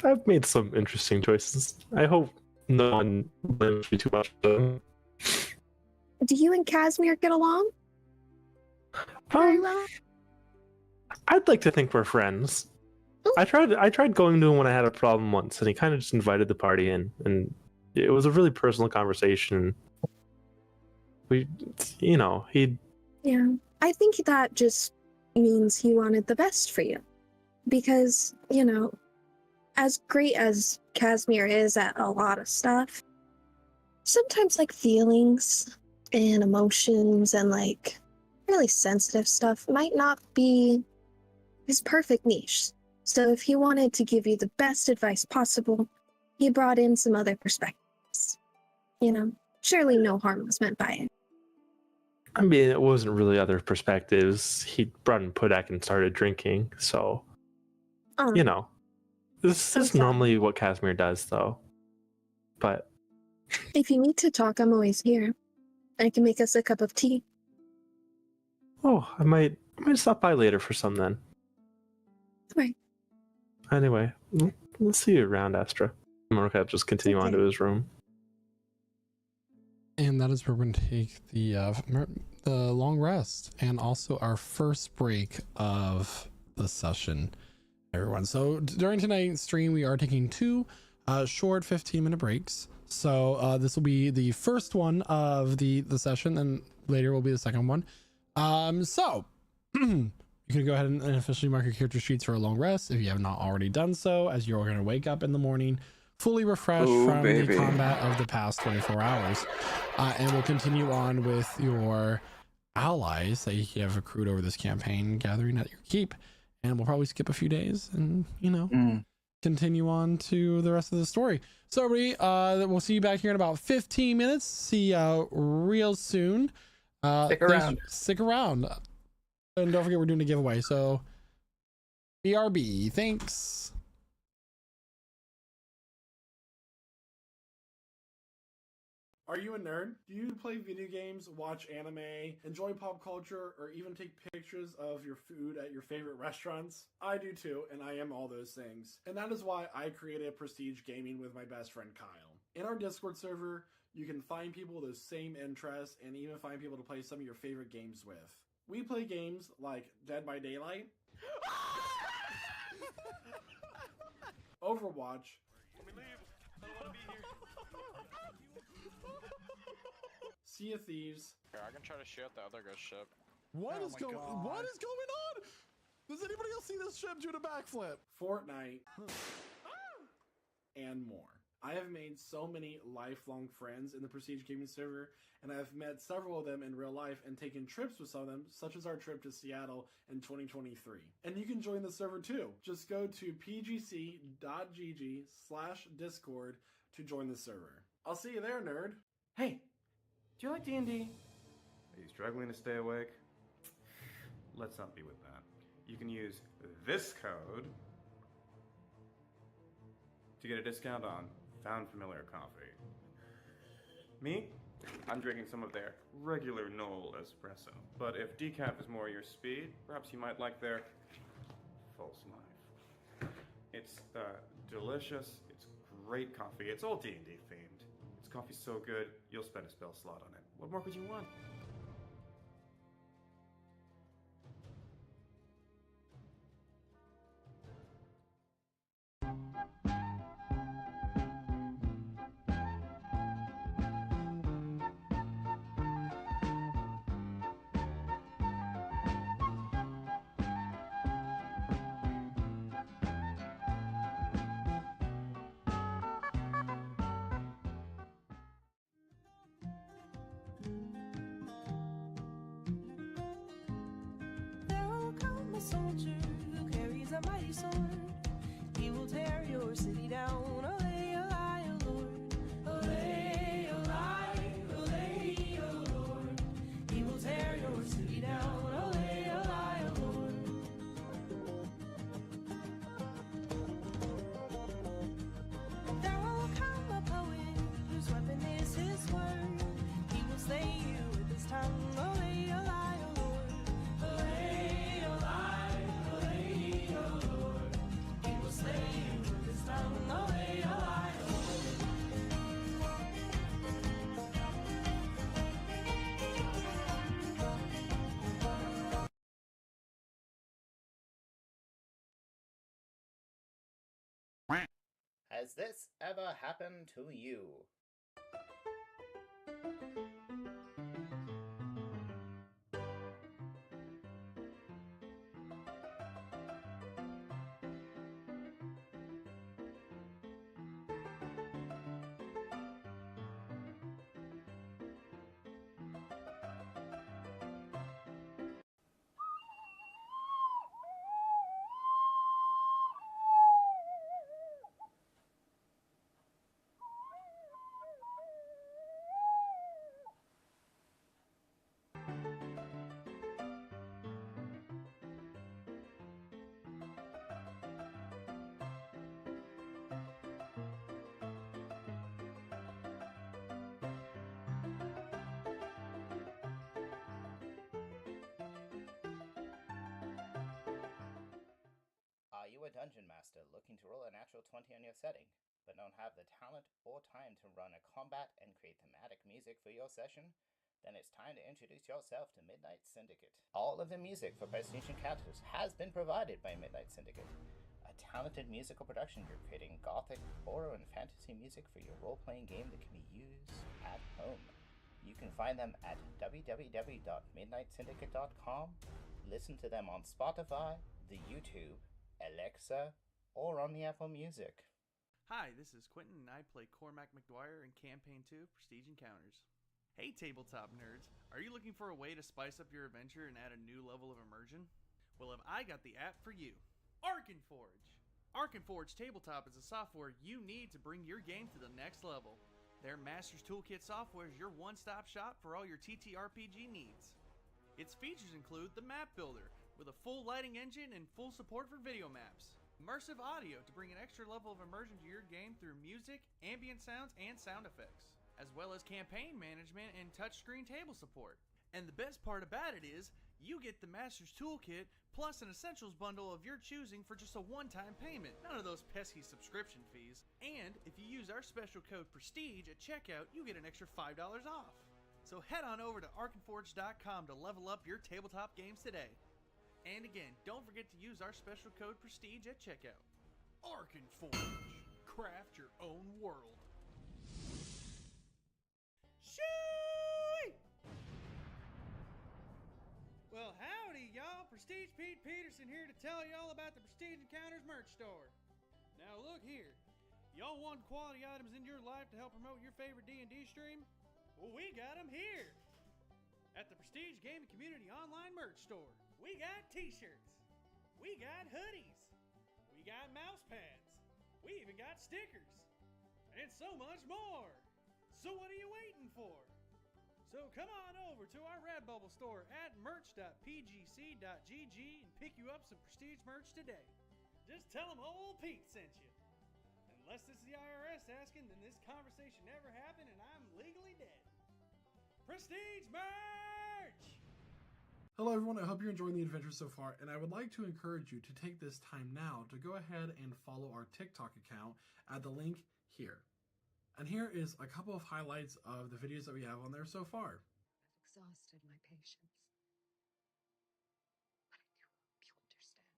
I've made some interesting choices. I hope no one blames me too much for them. do you and Casimir get along very well? I'd like to think we're friends. I tried going to him when I had a problem once, and he kind of just invited the party in, and it was a really personal conversation. He Yeah, I think that just means he wanted the best for you. Because, as great as Casimir is at a lot of stuff, sometimes like feelings and emotions and like really sensitive stuff might not be his perfect niche. So if he wanted to give you the best advice possible, he brought in some other perspectives. Surely no harm was meant by it. I mean, it wasn't really other perspectives. He brought in Pudak and started drinking, so this is Okay. normally what Casimir does, though. But If you need to talk, I'm always here. I can make us a cup of tea. I might stop by later for some then. Right. Anyway, let's see you around, Astra. Morcat just continue on to his room. And that is where we're going to take the long rest and also our first break of the session, everyone. So during tonight's stream, we are taking two short 15-minute breaks. So this will be the first one of the session, and later will be the second one. So you can go ahead and officially mark your character sheets for a long rest if you have not already done so, as you're going to wake up in the morning fully refreshed from the combat of the past 24 hours. And we'll continue on with your allies that you have accrued over this campaign gathering at your keep. And we'll probably skip a few days and, continue on to the rest of the story. So everybody, we'll see you back here in about 15 minutes. See you real soon. Stick around. And don't forget, we're doing a giveaway. So BRB, thanks. Are you a nerd? Do you play video games, watch anime, enjoy pop culture, or even take pictures of your food at your favorite restaurants? I do too, and I am all those things. And that is why I created Prestige Gaming with my best friend Kyle. In our Discord server, you can find people with those same interests and even find people to play some of your favorite games with. We play games like Dead by Daylight, Overwatch, Sea of Thieves. Here, I can try to shoot the other ghost ship. What is going on? Does anybody else see this ship doing a backflip? Fortnite. And more. I have made so many lifelong friends in the Prestige Gaming server, and I've met several of them in real life and taken trips with some of them, such as our trip to Seattle in 2023. And you can join the server too. Just go to pgc.gg/discord to join the server. I'll see you there, nerd. Hey, do you like D&D? Are you struggling to stay awake? Let's not be with that. You can use this code to get a discount on Found Familiar coffee. Me? I'm drinking some of their regular Knoll espresso. But if decaf is more your speed, perhaps you might like their False Life. It's delicious, it's great coffee, it's all D&D themed. This coffee's so good, you'll spend a spell slot on it. What more could you want? There will come a soldier who carries a mighty sword. He will tear your city down. Olay, olay, O Lord. Olay, olay, olay, O Lord. He will tear your city down. Olay, olay, O Lord. There will come a poet whose weapon is his word. He will slay you with his tongue. Olay, olay, O Lord. Olay, olay, olay, O Lord. He will slay you with his tongue. Olay, olay, O Has this ever happened to you? Are you a dungeon master looking to roll a natural 20 on your setting, but don't have the talent or time to run a combat and create thematic music for your session? Then it's time to introduce yourself to Midnight Syndicate. All of the music for Prestige Encounters has been provided by Midnight Syndicate, a talented musical production group creating gothic, horror, and fantasy music for your role-playing game that can be used at home. You can find them at www.midnightsyndicate.com, listen to them on Spotify, the YouTube, Alexa, or on the Apple Music. Hi, this is Quentin, and I play Cormac McDwyer in Campaign 2 of Prestige Encounters. Hey tabletop nerds, are you looking for a way to spice up your adventure and add a new level of immersion? Well, have I got the app for you, Arkenforge! Arkenforge Tabletop is the software you need to bring your game to the next level. Their Master's Toolkit software is your one-stop shop for all your TTRPG needs. Its features include the Map Builder, with a full lighting engine and full support for video maps. Immersive audio to bring an extra level of immersion to your game through music, ambient sounds, and sound effects, as well as campaign management and touchscreen table support. And the best part about it is, you get the Master's Toolkit plus an Essentials bundle of your choosing for just a one-time payment. None of those pesky subscription fees. And if you use our special code PRESTIGE at checkout, you get an extra $5 off. So head on over to Arkenforge.com to level up your tabletop games today. And again, don't forget to use our special code PRESTIGE at checkout. Arkenforge. Craft your own world. Shoo! Well, howdy, y'all. Prestige Pete Peterson here to tell y'all about the Prestige Encounters merch store. Now, look here. Y'all want quality items in your life to help promote your favorite D&D stream? Well, we got them here. At the Prestige Gaming Community Online merch store. We got t-shirts. We got hoodies. We got mouse pads. We even got stickers. And so much more. So what are you waiting for? So come on over to our Redbubble store at merch.pgc.gg and pick you up some Prestige merch today. Just tell them old Pete sent you. Unless this is the IRS asking, then this conversation never happened and I'm legally dead. Prestige merch! Hello everyone, I hope you're enjoying the adventure so far, and I would like to encourage you to take this time now to go ahead and follow our TikTok account at the link here. And here is a couple of highlights of the videos that we have on there so far. I've exhausted my patience. But I do hope you understand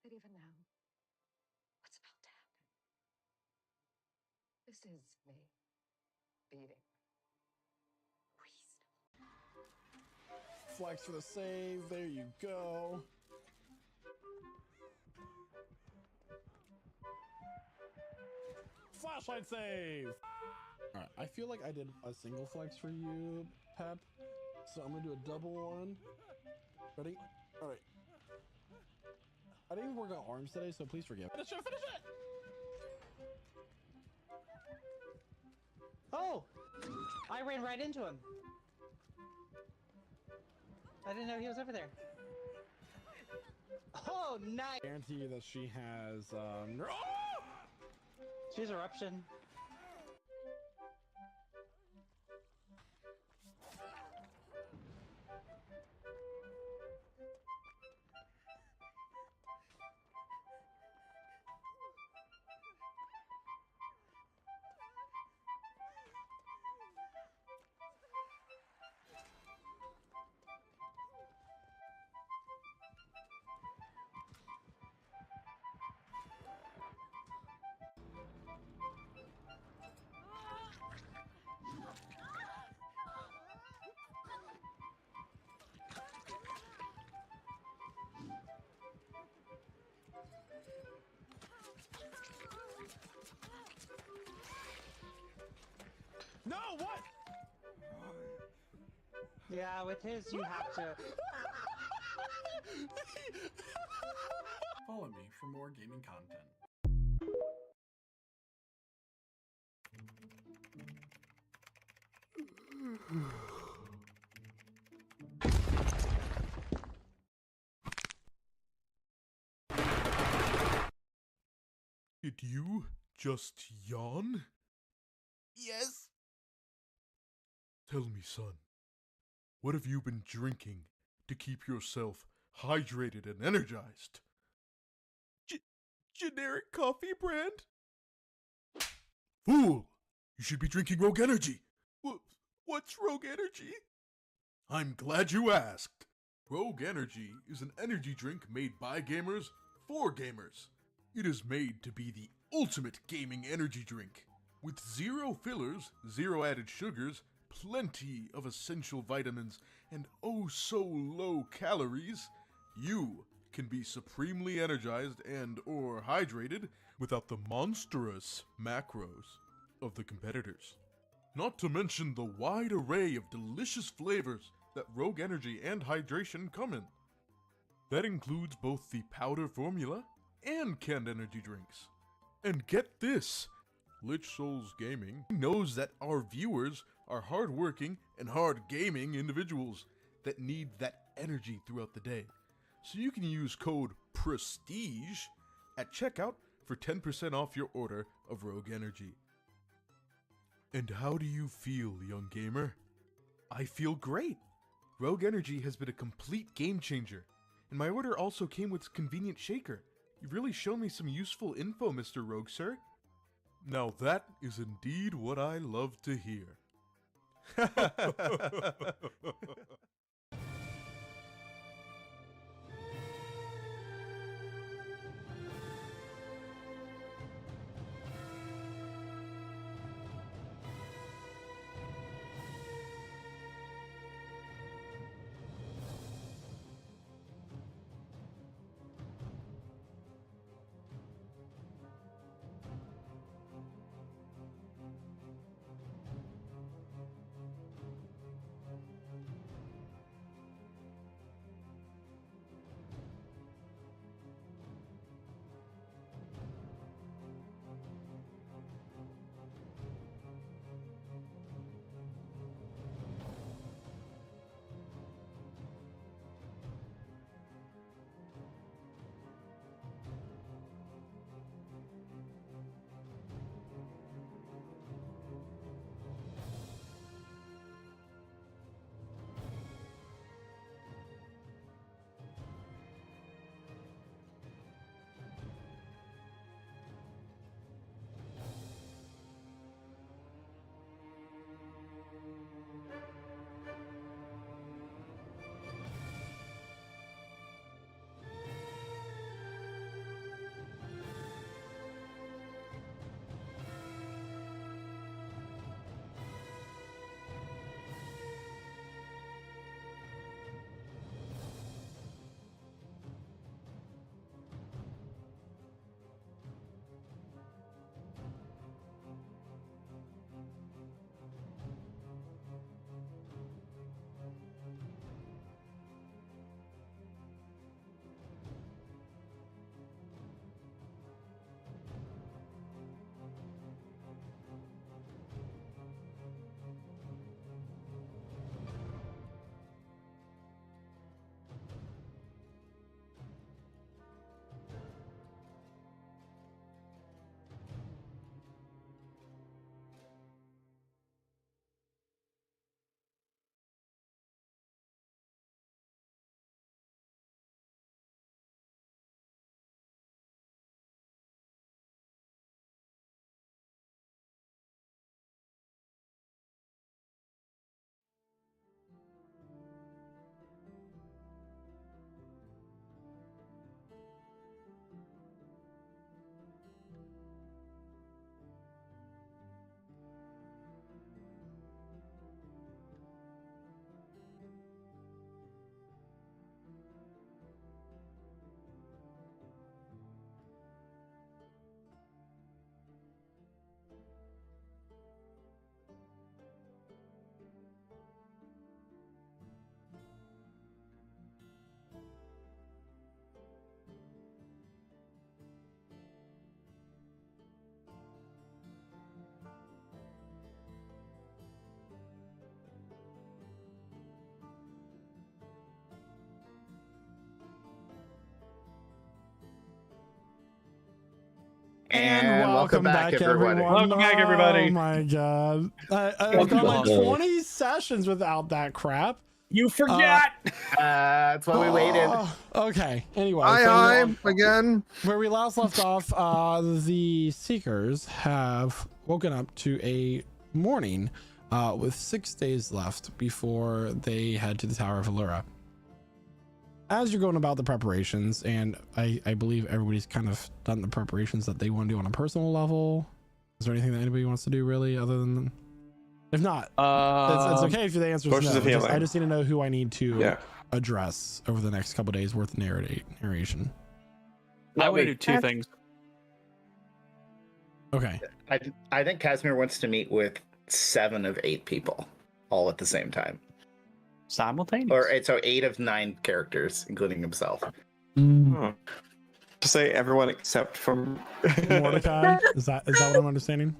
that even now, what's about to happen This is me beating reasonable. Flex for the save. There you go. Flashlight save. All right, I feel like I did a single flex for you, Pep. So I'm gonna do a double one. Ready? All right. I didn't work on arms today, so please forgive. Finish it! Finish it! Oh! I ran right into him. I didn't know he was over there. Oh, nice! Guarantee you that she has. She's eruption. No, what? Yeah, with his, you have to. Follow me for more gaming content. Did you just yawn? Yes. Tell me, son, what have you been drinking to keep yourself hydrated and energized? Generic coffee brand? Fool! You should be drinking Rogue Energy. What's Rogue Energy? I'm glad you asked. Rogue Energy is an energy drink made by gamers for gamers. It is made to be the ultimate gaming energy drink. With 0 fillers, 0 added sugars, plenty of essential vitamins, and oh so low calories, you can be supremely energized and or hydrated without the monstrous macros of the competitors. Not to mention the wide array of delicious flavors that Rogue Energy and Hydration come in. That includes both the powder formula and canned energy drinks. And get this, Lich Souls Gaming knows that our viewers are hardworking and hard gaming individuals that need that energy throughout the day. So you can use code PRESTIGE at checkout for 10% off your order of Rogue Energy. And how do you feel, young gamer? I feel great. Rogue Energy has been a complete game changer, and my order also came with convenient shaker. You've really shown me some useful info, Mr. Rogue, sir. Now that is indeed what I love to hear. Welcome back, everyone. Welcome back, everybody. Oh my god. I've Welcome gone like back. 20 sessions without that crap. You forgot. That's why we waited. Oh, okay. Anyway, Hi, so again. where we last left off, the Seekers have woken up to a morning with 6 days left before they head to the Tower of Allura. As you're going about the preparations, and I believe everybody's kind of done the preparations that they want to do on a personal level. Is there anything that anybody wants to do really other than... If not, it's okay if the answer is Potions no. of healing. I just need to know who I need to Yeah. address over the next couple days worth of narration. I want to do two things. Okay. I think Casimir wants to meet with 7 of 8 people all at the same time. Simultaneous. Or so 8 of 9 characters, including himself. Oh. Just say everyone except for Mordecai? Is that what I'm understanding?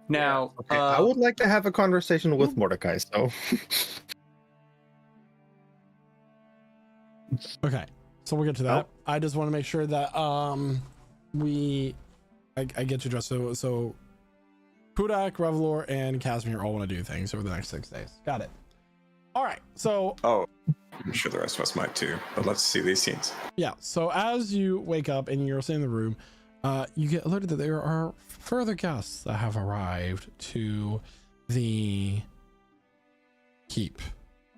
Now, Okay, I would like to have a conversation with Mordecai. So, Okay, so we'll get to that. I just want to make sure that I get you addressed. So Pudak, Revelor, and Casimir all want to do things over the next 6 days. Got it. All right. So I'm sure the rest of us might too, but let's see these scenes. yeah. So as you wake up and you're sitting in the room, you get alerted that there are further guests that have arrived to the keep,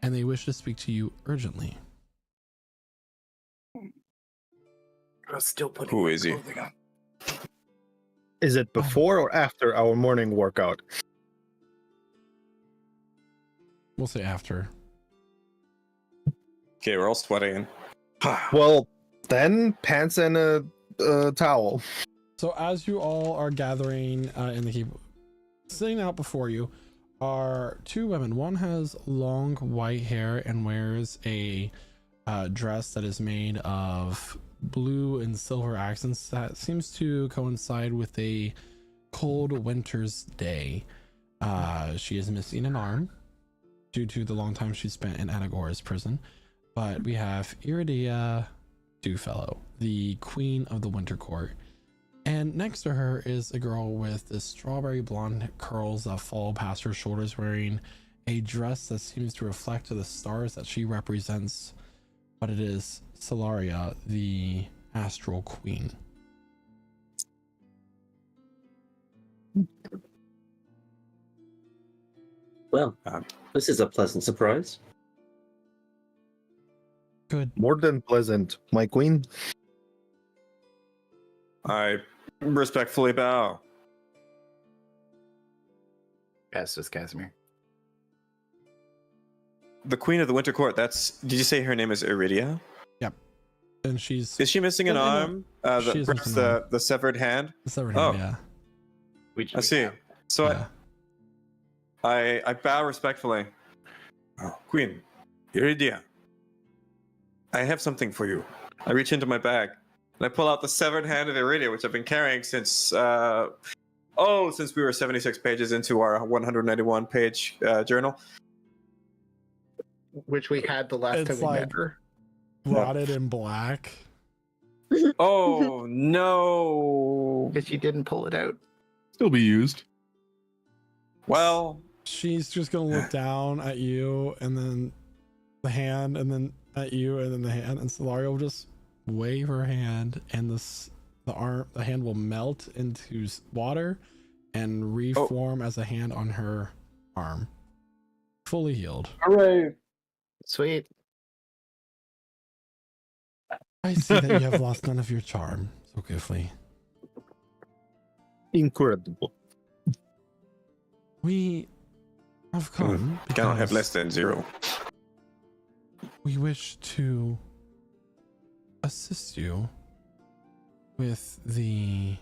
and they wish to speak to you urgently. Still putting Who is he? clothing on. is it before or after our morning workout? We'll say after. Okay, we're all sweating. Well, then pants and a towel. So as you all are gathering in the keep, sitting out before you are 2 women. One has long white hair and wears a dress that is made of blue and silver accents that seems to coincide with a cold winter's day. She is missing an arm due to the long time she spent in Anagora's prison. But we have Iridia Dewfellow, the queen of the Winter Court. And next to her is a girl with the strawberry blonde curls that fall past her shoulders, wearing a dress that seems to reflect to the stars that she represents, but it is Solaria, the astral queen. Well, this is a pleasant surprise. Good. More than pleasant, my queen. I respectfully bow. Yes, just Casimir. The Queen of the Winter Court, did you say her name is Iridia? Yep. And she's... Is she missing an No, no, no. arm? She is Perhaps missing an arm. the severed hand? The severed hand, yeah. I see. So Yeah. I bow respectfully. Oh, Queen, Iridia, I have something for you. I reach into my bag and I pull out the severed hand of Iridia, which I've been carrying since since we were 76 pages into our 191 page journal. Which we had the last It's time we like met her. rotted in black. Oh no! Because you didn't pull it out. Still be used. Well, she's just gonna look down at you, and then the hand, and then at you, and then the hand, and Solaria will just wave her hand, and the hand will melt into water and reform as a hand on her arm, fully healed. Hooray! Sweet. I see that you have lost none of your charm, so Gifley. Incredible. We have come. I cannot have because less than 0. we wish to assist you with the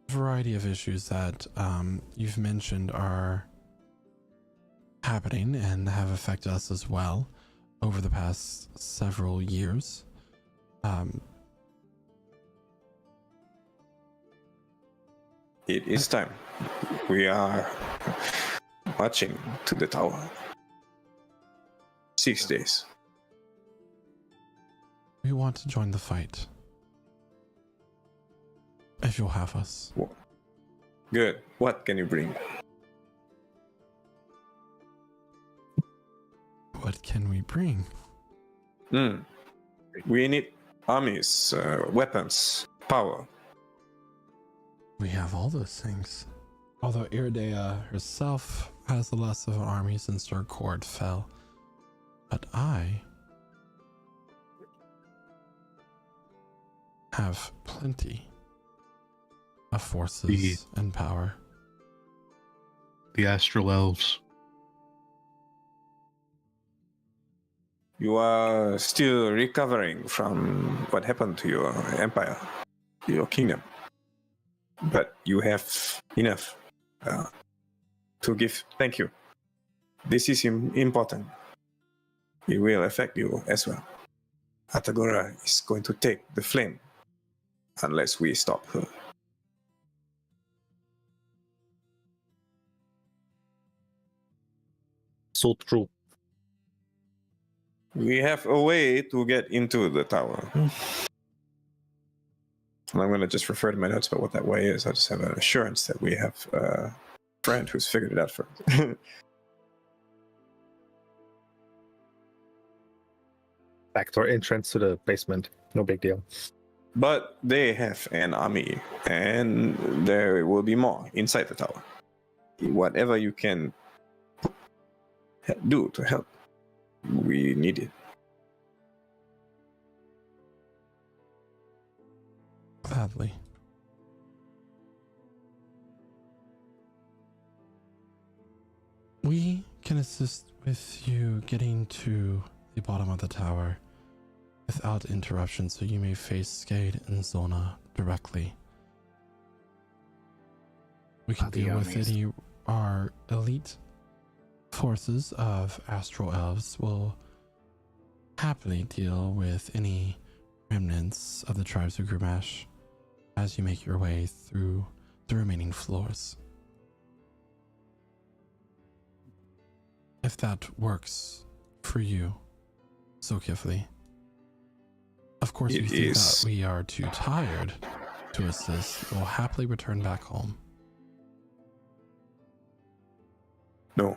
variety of issues that you've mentioned are happening and have affected us as well over the past several years. It is time. We are marching to the tower. 6 days. We want to join the fight. If you'll have us. Good. What can you bring? What can we bring? We need armies, weapons, power. We have all those things. Although Iridea herself has less of an army since her cord fell. But I have plenty of forces and power. The Astral Elves. You are still recovering from what happened to your empire, your kingdom. But you have enough to give. Thank you. This is important. It will affect you as well. Atagora is going to take the flame unless we stop her. So true. We have a way to get into the tower. And I'm going to just refer to my notes about what that way is. I just have an assurance that we have a friend who's figured it out for us. Backdoor entrance to the basement. No big deal. But they have an army, and there will be more inside the tower. Whatever you can do to help, we need it. Gladly. We can assist with you getting to the bottom of the tower without interruption, so you may face Skade and Zona directly. We can deal with it. Our elite forces of Astral Elves will happily deal with any remnants of the tribes of Grumash as you make your way through the remaining floors. If that works for you, Zokifli. Of course, if you think that we are too tired to assist, we'll happily return back home. No,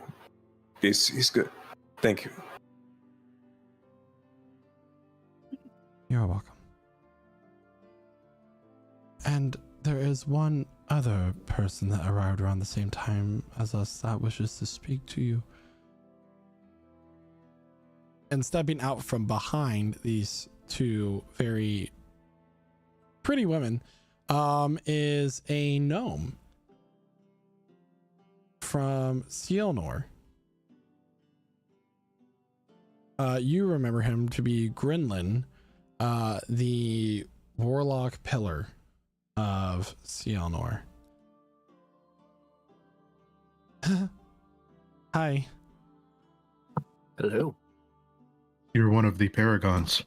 this is good. Thank you. You're welcome. And there is one other person that arrived around the same time as us that wishes to speak to you. And stepping out from behind these two very pretty women is a gnome from Cielnor. You remember him to be Grinlin, the warlock pillar of Cielnor. Hi. Hello. You're one of the paragons.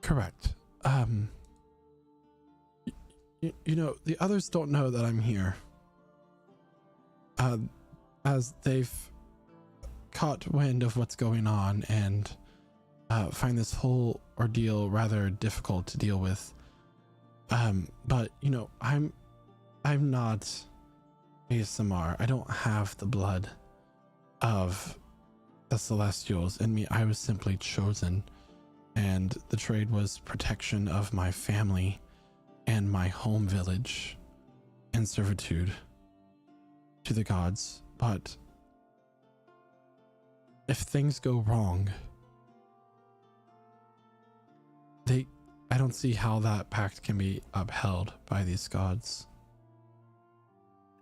Correct. You know, the others don't know that I'm here. As they've caught wind of what's going on and find this whole ordeal rather difficult to deal with. But you know, I'm not ASMR. I don't have the blood of the Celestials in me. I was simply chosen, and the trade was protection of my family and my home village and servitude to the gods. But if things go wrong, I don't see how that pact can be upheld by these gods.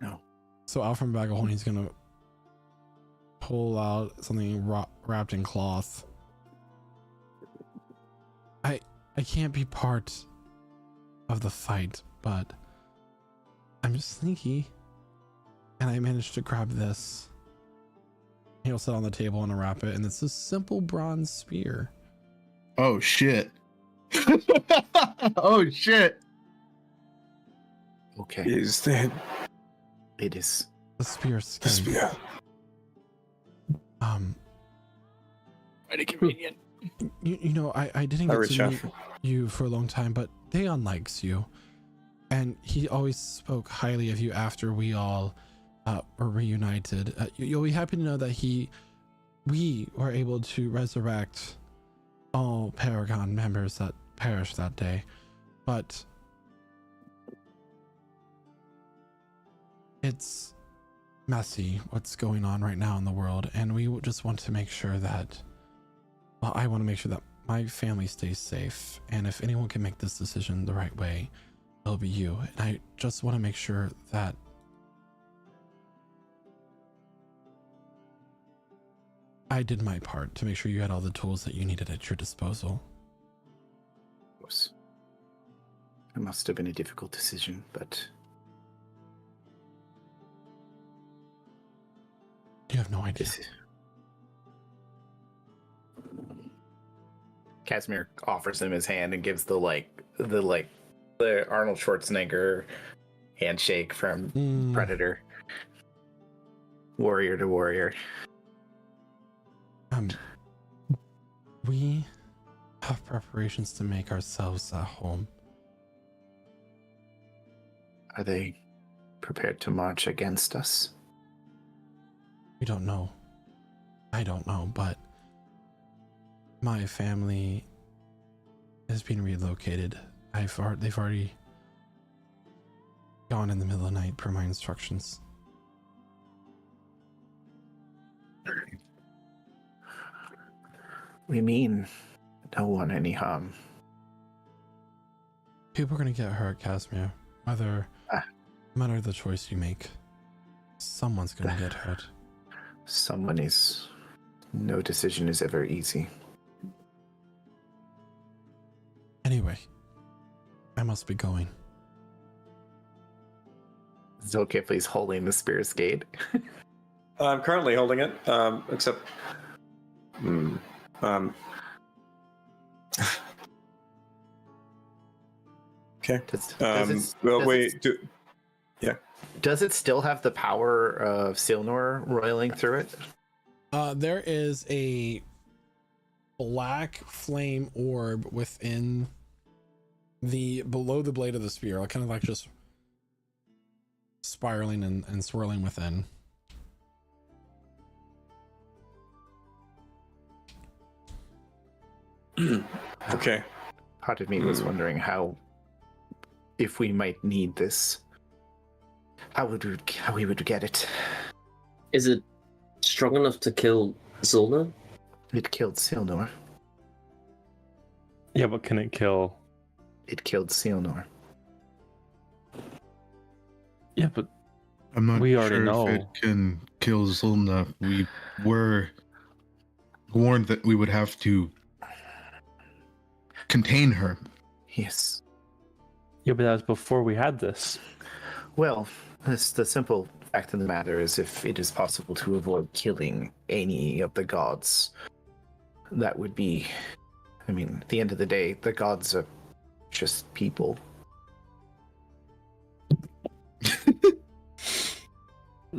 No. So Alfred Bagahorny's gonna pull out something wrapped in cloth. I can't be part of the fight, but I'm just sneaky, and I managed to grab this. He'll sit on the table and unwrap it, and it's a simple bronze spear. Oh shit. Oh shit. Okay. Is that? It is. The spear skin. The spear. Pretty convenient. You know, I didn't I get reach to out. meet you for a long time, but Theon likes you. And he always spoke highly of you after we all were reunited. You'll be happy to know that we were able to resurrect all Paragon members that perished that day. But it's messy what's going on right now in the world, and we just want to make sure that, well, I want to make sure that my family stays safe, and if anyone can make this decision the right way, it'll be you. And I just want to make sure that I did my part to make sure you had all the tools that you needed at your disposal. Of course. It must have been a difficult decision, but you have no idea. Casimir offers him his hand and gives the Arnold Schwarzenegger handshake from Predator. Warrior to warrior. We have preparations to make ourselves at home. Are they prepared to march against us? We don't know. I don't know, but my family is being relocated. They've already gone in the middle of the night per my instructions. We mean no one any harm. People are gonna get hurt, Casimir. No matter the choice you make, someone's gonna get hurt. Someone is. No decision is ever easy. Anyway, I must be going. Zolkifli's holding the spear's gate. I'm currently holding it, except. Okay. Yeah. Does it still have the power of Silnor roiling through it? There is a black flame orb within below the blade of the spear, kind of like just spiraling and swirling within. Okay. Part of me was wondering if we might need this, how we would get it. Is it strong enough to kill Zolna? It killed Silnor. Yeah, but can it kill? It killed Silnor. Yeah, but I'm not we already sure know. if it can kill Zulna. We were warned that we would have to contain her. Yes. Yeah, but that was before we had this. Well, the simple fact of the matter is, if it is possible to avoid killing any of the gods, that would be... I mean, at the end of the day, the gods are just people.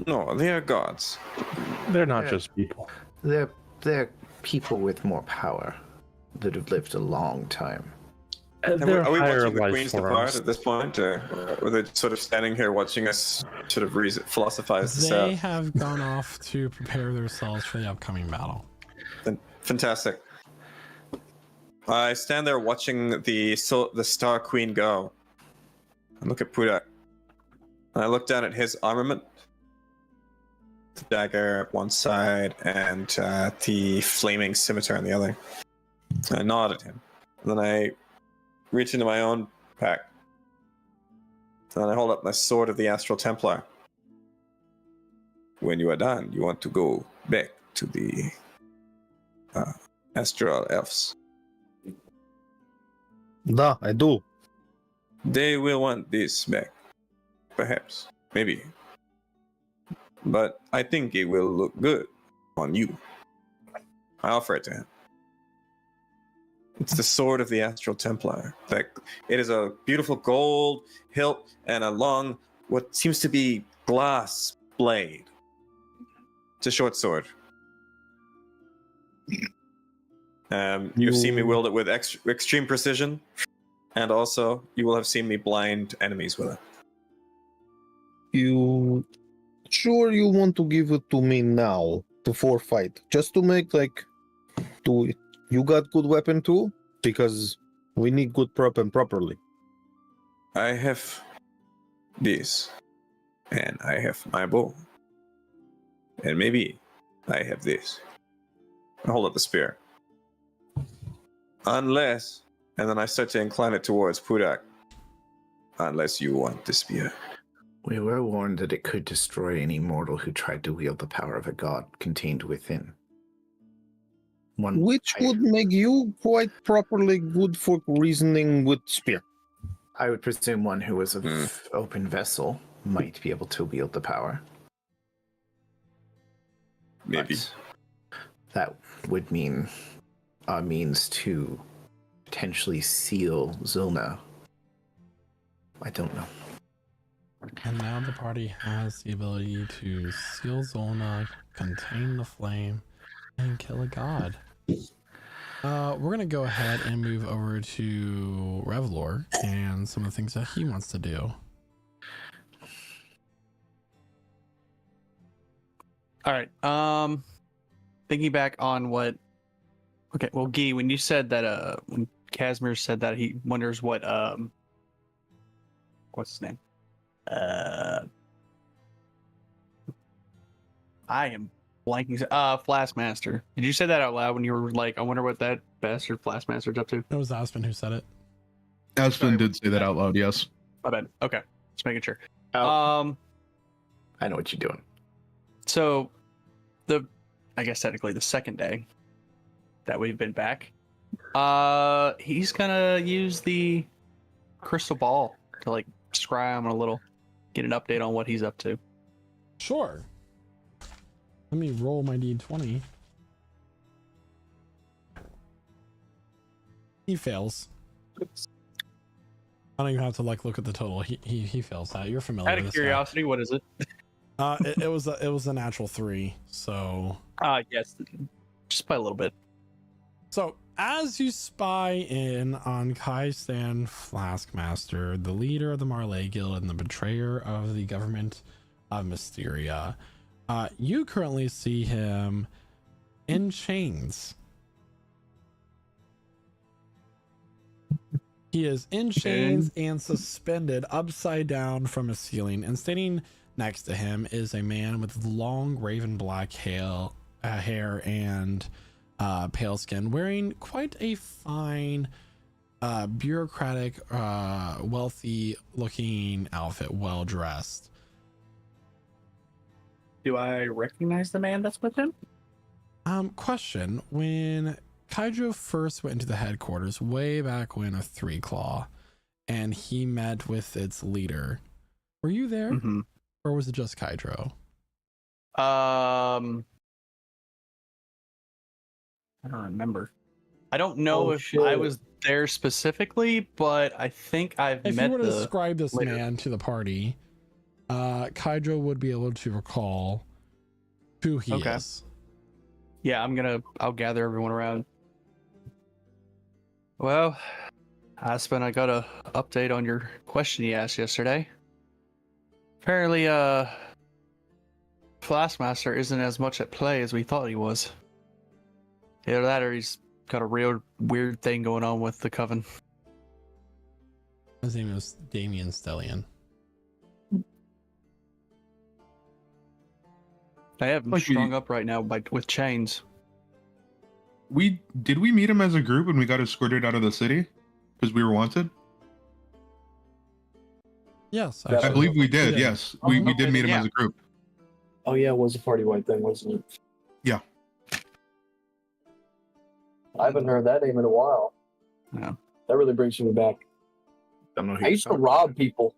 No, they are gods. They're not just people. They're people with more power that have lived a long time. Are we higher watching the life Queens forms. depart at this point, or are they sort of standing here watching us sort of philosophize this They out? have gone off to prepare themselves for the upcoming battle. Fantastic. I stand there watching the Star Queen go. I look at Pudak. And I look down at his armament. The dagger at one side and the flaming scimitar on the other. I nod at him. And then I reach into my own pack. And then I hold up my sword of the Astral Templar. When you are done, you want to go back to the Astral Elves. Da, I do. They will want this back. Perhaps. Maybe. But I think it will look good on you. I offer it to him. It's the sword of the Astral Templar. It is a beautiful gold hilt and a long, what seems to be glass blade. It's a short sword. You've seen me wield it with extreme precision, and also you will have seen me blind enemies with it. You sure you want to give it to me now to forfeit, just to make like, you got good weapon too? Because we need good prep and properly. I have this, and I have my bow, and maybe I have this. I hold up the spear. Unless, and then I start to incline it towards Pudak. Unless you want the spear. We were warned that it could destroy any mortal who tried to wield the power of a god contained within. Which would make you quite properly good for reasoning with spear. I would presume one who was an open vessel might be able to wield the power. Maybe. But that would mean a means to potentially seal Zulna. I don't know. And now the party has the ability to seal Zolna, contain the flame, and kill a god. We're gonna go ahead and move over to Revlor and some of the things that he wants to do. All right. Thinking back on what. Okay. Well, Guy, when you said that, when Casimir said that he wonders what, what's his name? I am blanking. Flashmaster. Did you say that out loud when you were like, I wonder what that bastard Flashmaster's up to? It was Aspen who said it. Aspen did say that out loud, yes. My bad. Okay. Just making sure. I know what you're doing. So, I guess technically the second day that we've been back, he's gonna use the crystal ball to like scry him a little, get an update on what he's up to. Sure. Let me roll my d20. He fails. I don't even have to like look at the total. He fails that. You're familiar Out with of this curiosity, what is it? It was a natural 3. So. Yes, just by a little bit. So as you spy in on Kai Stan Flaskmaster, the leader of the Marley Guild and the betrayer of the government of Mysteria, you currently see him in chains. He is in chains and suspended upside down from a ceiling, and standing next to him is a man with long raven black hair and pale skin, wearing quite a fine bureaucratic wealthy looking outfit, well dressed. Do I recognize the man that's with him? Question: when Kydro first went into the headquarters way back when of Three Claw, and he met with its leader, were you there? Mm-hmm. Or was it just Kydro? I don't remember. I don't know if I was there specifically, but I think I've If met you were to the describe this leader. man to the party, Kydro would be able to recall who he Okay. is. Yeah, I'll gather everyone around. Well, Aspen, I got a update on your question you asked yesterday. Apparently, Flashmaster isn't as much at play as we thought he was. Either that or he's got a real weird thing going on with the Coven. His name is Damien Stellian. I have him Like strung up right now with chains. Did we meet him as a group when we got escorted out of the city? Because we were wanted? Yes, I believe we did, yes. We did meet him as a group. Oh yeah, it was a party-wide thing, wasn't it? Yeah. I haven't heard that name in a while. Yeah. That really brings me back. Don't know who I you're used to talking rob people.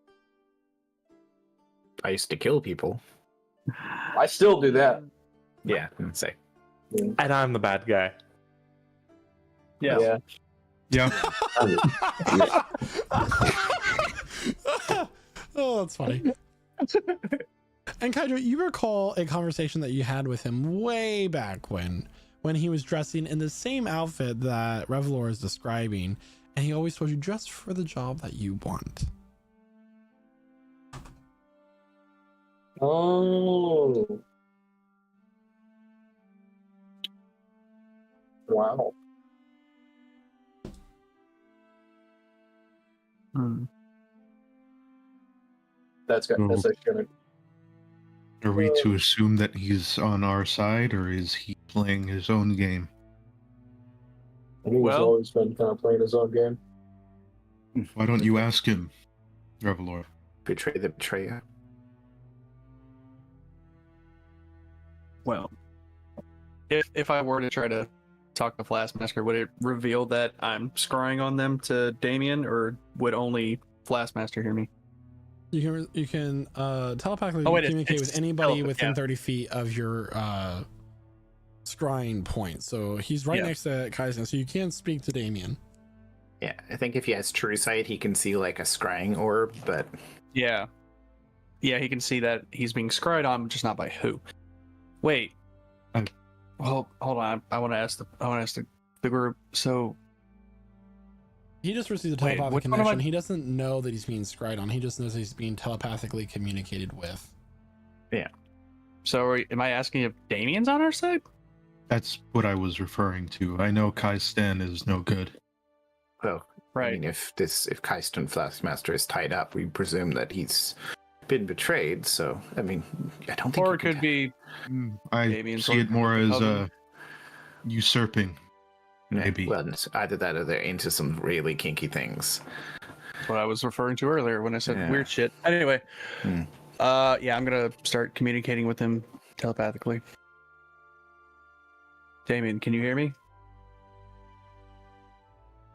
I used to kill people. I still do that. Yeah, I'd say. And I'm the bad guy. Yeah. Yeah. Oh, that's funny. And Kydro, you recall a conversation that you had with him way back when when he was dressing in the same outfit that Revelor is describing, and he always told you dress for the job that you want. Oh. Wow. That's good. That's actually good. Are we to assume that he's on our side, or is he playing his own game? And he's always been kind of playing his own game. Why don't you ask him, Revelor? Betray the betrayer. Well, if I were to try to talk to Flashmaster, would it reveal that I'm scrying on them to Damien, or would only Flashmaster hear me? You can telepathically Oh, wait, communicate it's with anybody telepathy, within yeah. 30 feet of your scrying point. So he's right Yeah. next to Kaizen, so you can speak to Damien. Yeah, I think if he has true sight, he can see like a scrying orb, but Yeah. Yeah, he can see that he's being scryed on, just not by who. Wait. Well, hold on. I want to ask the group. So He just received a Wait, telepathic which one am I- connection. He doesn't know that he's being scryed on. He just knows he's being telepathically communicated with. Yeah. So am I asking if Damien's on our side? That's what I was referring to. I know Kai Stan is no good. well, I mean, if Kaiston Flashmaster is tied up, we presume that he's been betrayed. So, I mean, I don't think. Or it could be. I Damien's see it more as Covenant. usurping. Maybe. Well, it's either that or they're into some really kinky things. That's what I was referring to earlier when I said Yeah. weird shit. Anyway, yeah, I'm gonna start communicating with him telepathically. Damien, can you hear me?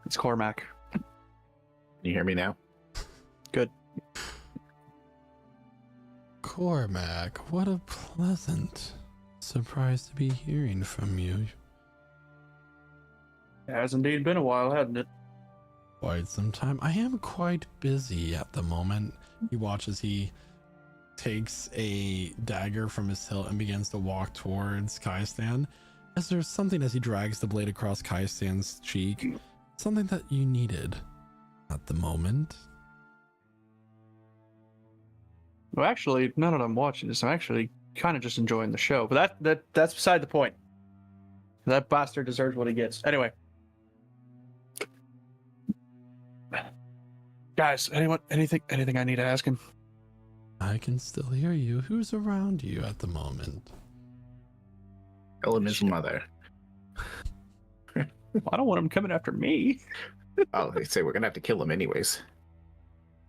It's Cormac. Can you hear me now? Good. Cormac, what a pleasant surprise to be hearing from you. It has indeed been a while, hasn't it? Quite some time. I am quite busy at the moment. You watch as he takes a dagger from his hilt and begins to walk towards Kaistan. As there's something as he drags the blade across Kaistan's cheek, something that you needed at the moment. Well, actually, now that I'm watching this, I'm actually kind of just enjoying the show. But that's beside the point. That bastard deserves what he gets. Anyway. Guys, anything I need to ask him? I can still hear you. Who's around you at the moment? Ellen, his mother. I don't want him coming after me. Oh, they say we're gonna have to kill him anyways.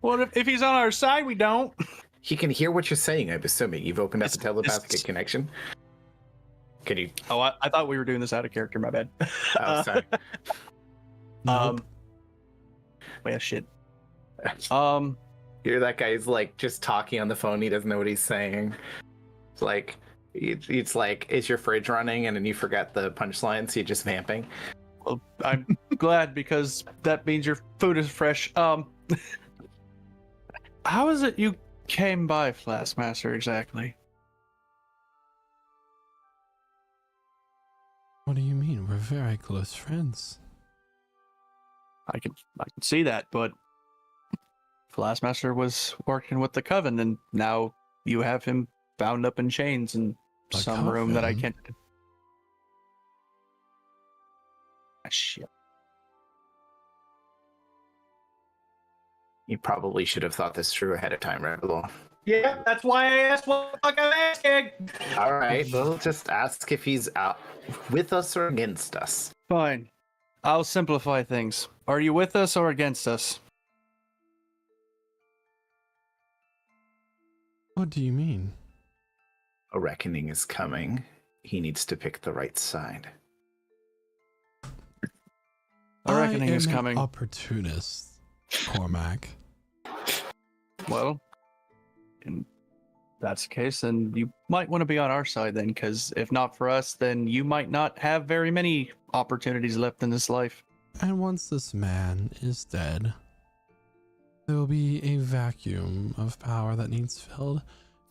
Well, if he's on our side, we don't. He can hear what you're saying, I'm assuming. You've opened up a telepathic connection. Can you? Oh, I thought we were doing this out of character. My bad. Oh, sorry. Well, shit. You're that guy's like just talking on the phone. He doesn't know what he's saying. It's like it's like, is your fridge running? And then you forgot the punchline, so you're just vamping. Well, I'm glad because that means your food is fresh. How is it you came by Flashmaster exactly? What do you mean? We're very close friends. I can see that, but Flashmaster was working with the Coven, and now you have him bound up in chains in The some room that I Coven? can't. Ah, shit. You probably should have thought this through ahead of time, Rebel. Yeah, that's why I asked what the fuck I'm asking. All right, we'll just ask if he's out with us or against us. Fine. I'll simplify things. Are you with us or against us? What do you mean? A reckoning is coming. He needs to pick the right side. A reckoning I am is an coming. opportunist, Cormac. Well, if that's the case, then you might want to be on our side then, because if not for us, then you might not have very many opportunities left in this life. And once this man is dead, there will be a vacuum of power that needs filled.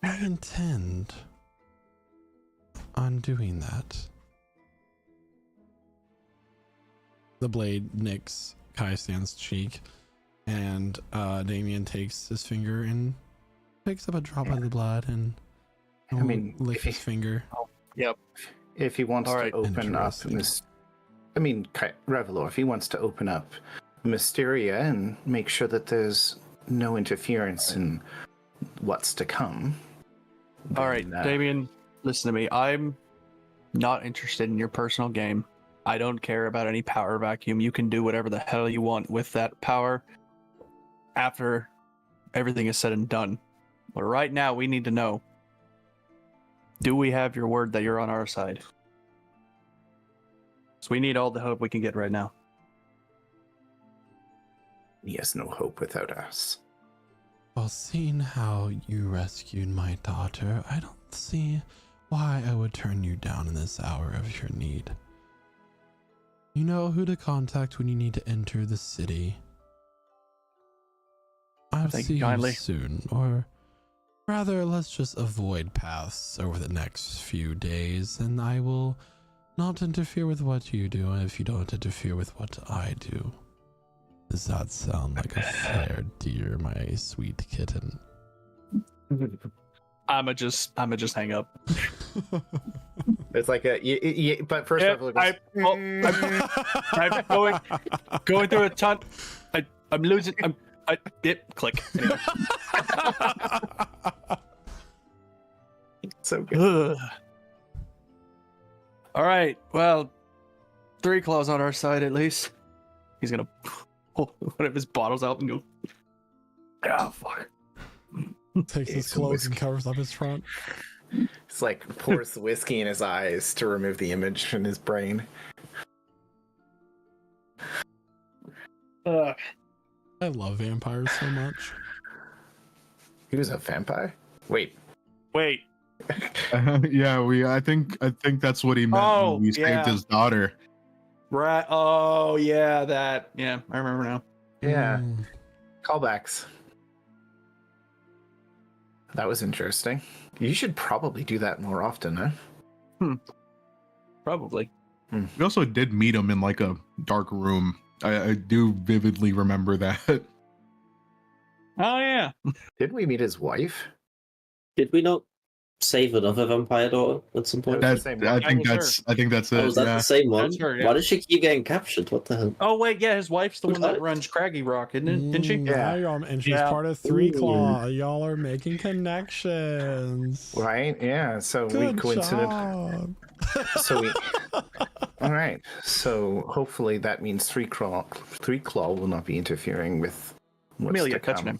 I intend on doing that. the blade nicks Kai Stan's cheek, and Damien takes his finger and picks up a drop of the blood and I mean, lift his finger. Yep. If he wants All to right. open up Revelor, if he wants to open up Mysteria and make sure that there's no interference in what's to come. All right, Damien, listen to me. I'm not interested in your personal game. I don't care about any power vacuum. You can do whatever the hell you want with that power after everything is said and done. But right now, we need to know, do we have your word that you're on our side? So we need all the help we can get right now. He has no hope without us. Well, seeing how you rescued my daughter, I don't see why I would turn you down in this hour of your need. You know who to contact when you need to enter the city. I'll Thank see you you kindly. soon, or rather, let's just avoid paths over the next few days, and I will not interfere with what you do if you don't interfere with what I do. Does that sound like a fair deal, my sweet kitten? I'ma just hang up. It's like but first Yeah, Revelor I'm going through a ton. I'm losing. Click. Anyway. So good. All right. Well, 3 claws on our side at least. He's gonna pull one of his bottles out and go. Ah, fuck. Takes his clothes and covers up his front. It's like pours whiskey in his eyes to remove the image in his brain. I love vampires so much. He was a vampire? Wait. Yeah, I think that's what he meant when we saved his daughter. Right. Oh yeah, that. Yeah, I remember now. Yeah. Callbacks. That was interesting. You should probably do that more often, huh? Probably. We also did meet him in like a dark room. I do vividly remember that. Oh yeah. Did we meet his wife? Did we not save another vampire daughter at some point? I think that's it. Oh, was that yeah. the same one? That's her, yeah. Why did she keep getting captured? What the hell? Oh wait, yeah, his wife's the one that runs Craggy Rock, isn't she? And she's part of 3 Claw. Y'all are making connections. Right? Yeah. So Good we coincided. job. So we. All right. So hopefully that means 3 Claw will not be interfering with what's Amelia, to come. touching him.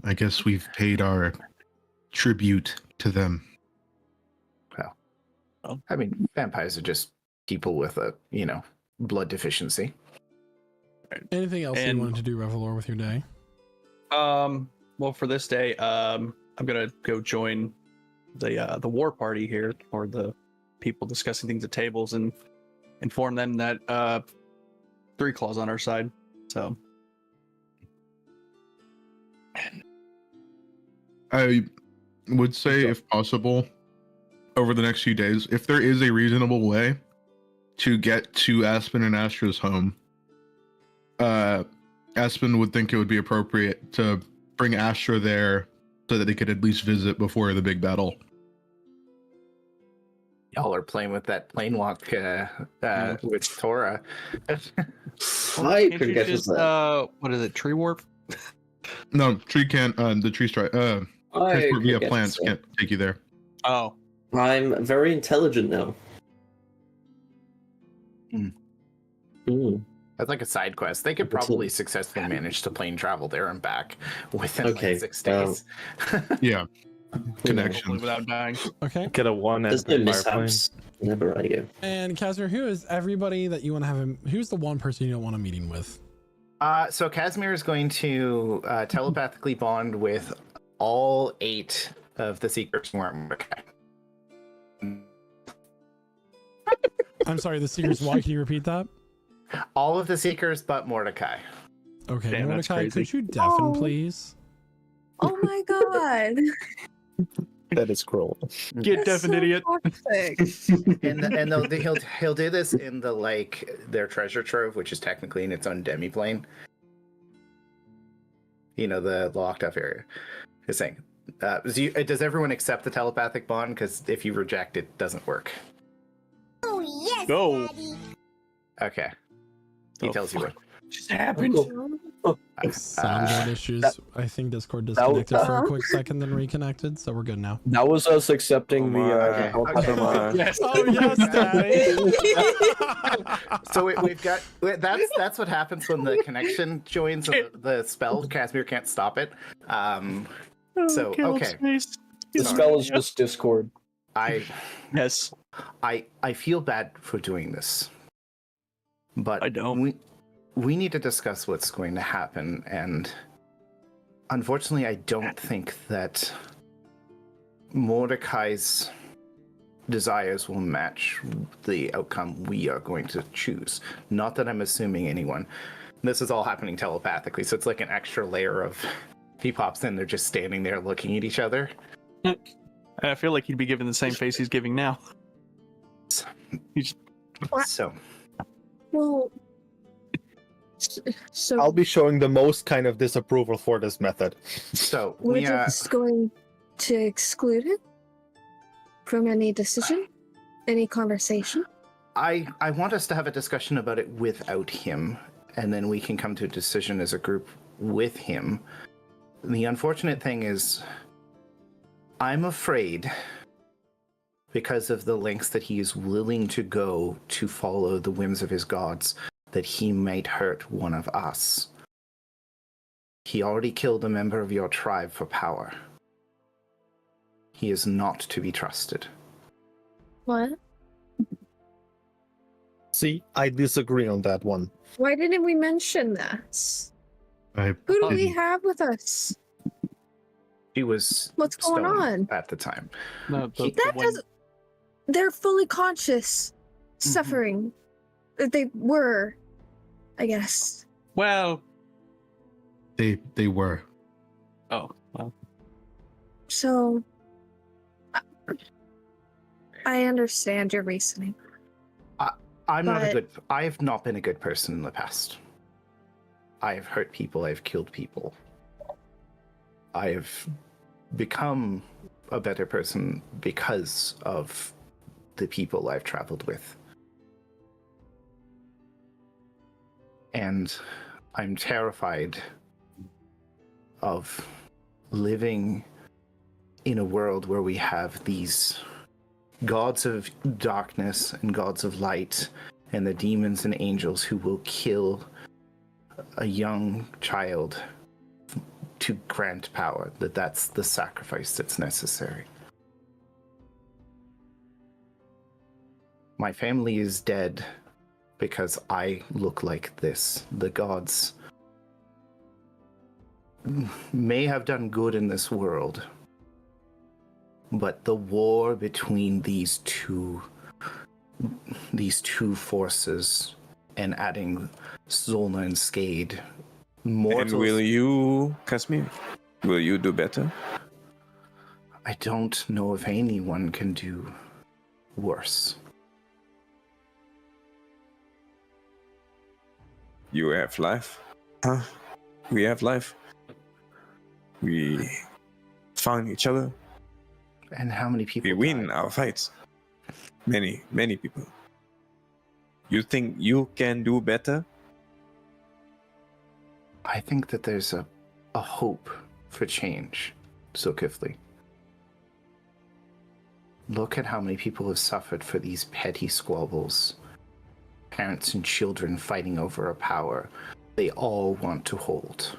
I guess we've paid our tribute to them. Well, I mean, vampires are just people with a, blood deficiency. Anything else And- you wanted to do, Revelor, with your day? Well, for this day, I'm gonna go join the war party here, or the people discussing things at tables, and inform them that 3 Claws on our side. So I would say, if possible, over the next few days, if there is a reasonable way to get to Aspen and Astra's home, Aspen would think it would be appropriate to bring Astra there so that they could at least visit before the big battle. Y'all are playing with that plane walk with Tora. I can't you just what is it, tree warp? No, tree can't. The tree strike. Transport via could plants get can't take you there. Oh, I'm very intelligent now. That's like a side quest. They could probably successfully manage to plane travel there and back within like 6 days. Yeah. Connections. Without dying. Okay. Get a 1 There's no and fire plane. mishaps. Never I go. And Casimir, who is everybody that you want to have him? Who's the one person you don't want a meeting with? So Casimir is going to telepathically bond with all 8 of the Seekers who aren't Mordecai. I'm sorry, the Seekers. Why? Can you repeat that? All of the Seekers but Mordecai. Okay, Damn, that's Mordecai, crazy. could you deafen, please? Oh my god. That is cruel. Get deaf and idiot. And he'll do this in the their treasure trove, which is technically in its own demiplane. You know, the locked up area. He's saying, does everyone accept the telepathic bond? Because if you reject it, it doesn't work. Oh yes, Go. Daddy. Okay. He tells you what just happened. Soundboard issues. I think Discord disconnected for a quick second, then reconnected, so we're good now. That was us accepting the. Yes. Oh yes, Daddy. So we've got that's what happens when the connection joins and the spell. Casimir can't stop it. So okay. The spell is just Discord. I feel bad for doing this, but I don't. We need to discuss what's going to happen, and unfortunately, I don't think that Mordecai's desires will match the outcome we are going to choose. Not that I'm assuming anyone. This is all happening telepathically, so it's like an extra layer of. He pops in, they're just standing there looking at each other. I feel like he'd be giving the same face he's giving now. So. Well. So I'll be showing the most kind of disapproval for this method. So we're just going to exclude it from any decision, any conversation. I want us to have a discussion about it without him, and then we can come to a decision as a group with him. The unfortunate thing is, I'm afraid, because of the lengths that he is willing to go to follow the whims of his gods, that he might hurt one of us. He already killed a member of your tribe for power. He is not to be trusted. What? See, I disagree on that one. Why didn't we mention that? Who do we have with us? He was What's going stoned on? at the time. No, That doesn't. They're fully conscious, suffering. They were, I guess. Well, They were. oh, well. So, I understand your reasoning. I'm not a But- good. I have not been a good person in the past. I have hurt people. I have killed people. I have become a better person because of the people I've traveled with. And I'm terrified of living in a world where we have these gods of darkness and gods of light and the demons and angels who will kill a young child to grant power, that's the sacrifice that's necessary. My family is dead because I look like this. The gods may have done good in this world, but the war between these two forces and adding Zolna and Skade, mortals. And will you, Casimir? Will you do better? I don't know if anyone can do worse. You have life. Huh? We have life. We found each other. And how many people We win our fights. Many, many people. You think you can do better? I think that there's a hope for change, Zulkifli. Look at how many people have suffered for these petty squabbles. Parents and children fighting over a power they all want to hold.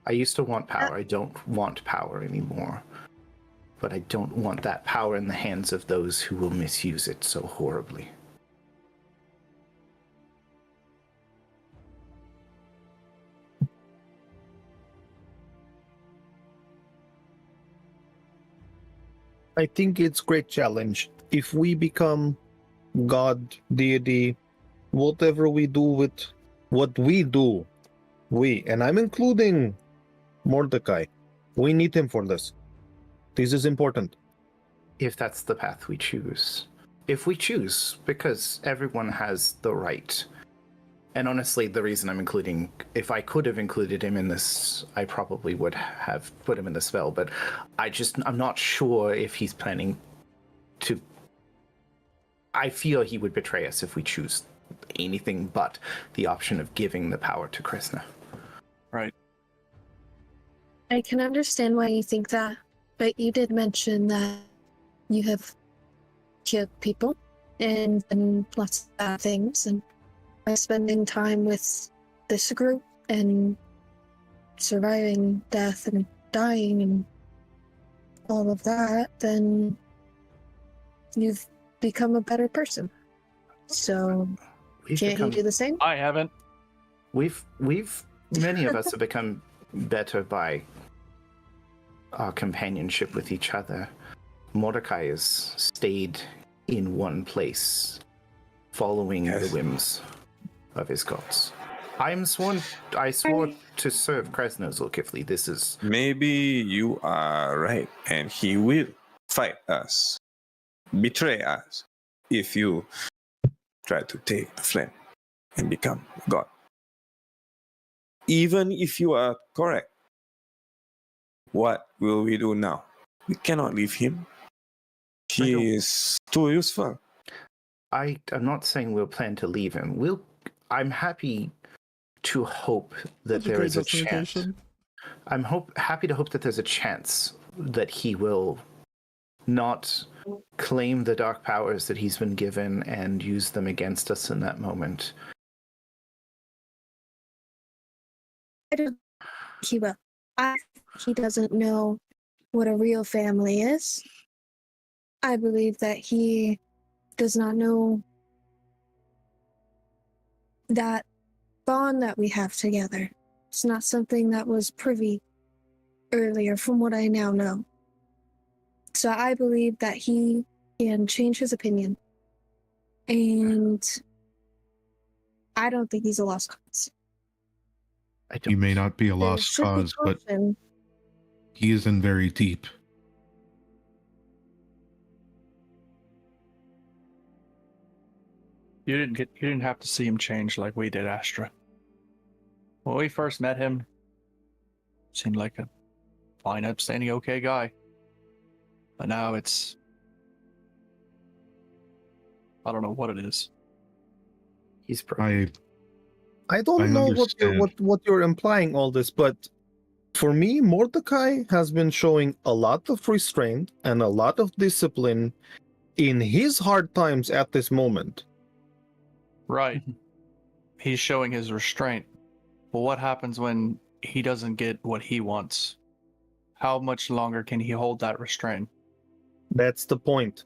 I used to want power. I don't want power anymore. But I don't want that power in the hands of those who will misuse it so horribly. I think it's great challenge. If we become God, deity, whatever we do with what we do, and I'm including Mordecai, We need him for this. This is important. If that's the path we choose. If we choose, because everyone has the right. And honestly, the reason I'm including, if I could have included him in this, I probably would have put him in the spell, but I'm not sure if he's planning to. I feel he would betray us if we choose anything but the option of giving the power to Krishna. Right. I can understand why you think that, but you did mention that you have killed people and done lots of bad things, and by spending time with this group and surviving death and dying and all of that, then you've become a better person. So can't you do the same? I haven't. Many of us have become better by our companionship with each other. Mordecai has stayed in one place, following the whims of his gods. I swore to serve Krasno Zulkifli. This is... Maybe you are right, and he will fight us, betray us, if you try to take the flame and become God. Even if you are correct, what will we do now? We cannot leave him. He is too useful. I'm not saying we'll plan to leave him. I'm happy to hope that there is a chance. I'm happy to hope that there's a chance that he will not claim the dark powers that he's been given and use them against us in that moment. I don't think he will. He doesn't know what a real family is. I believe that he does not know that bond that we have together. It's not something that was privy earlier from what I now know. So I believe that he can change his opinion. And I don't think he's a lost cause. He may not be a There lost should be cause, but caution. he is in very deep. You didn't have to see him change like we did, Astra. When we first met him, seemed like a fine, upstanding, okay guy. But now it's... I don't know what it is. He's I don't know what you're implying all this, but for me, Mordecai has been showing a lot of restraint and a lot of discipline in his hard times at this moment. Right. He's showing his restraint. But what happens when he doesn't get what he wants? How much longer can he hold that restraint? That's the point.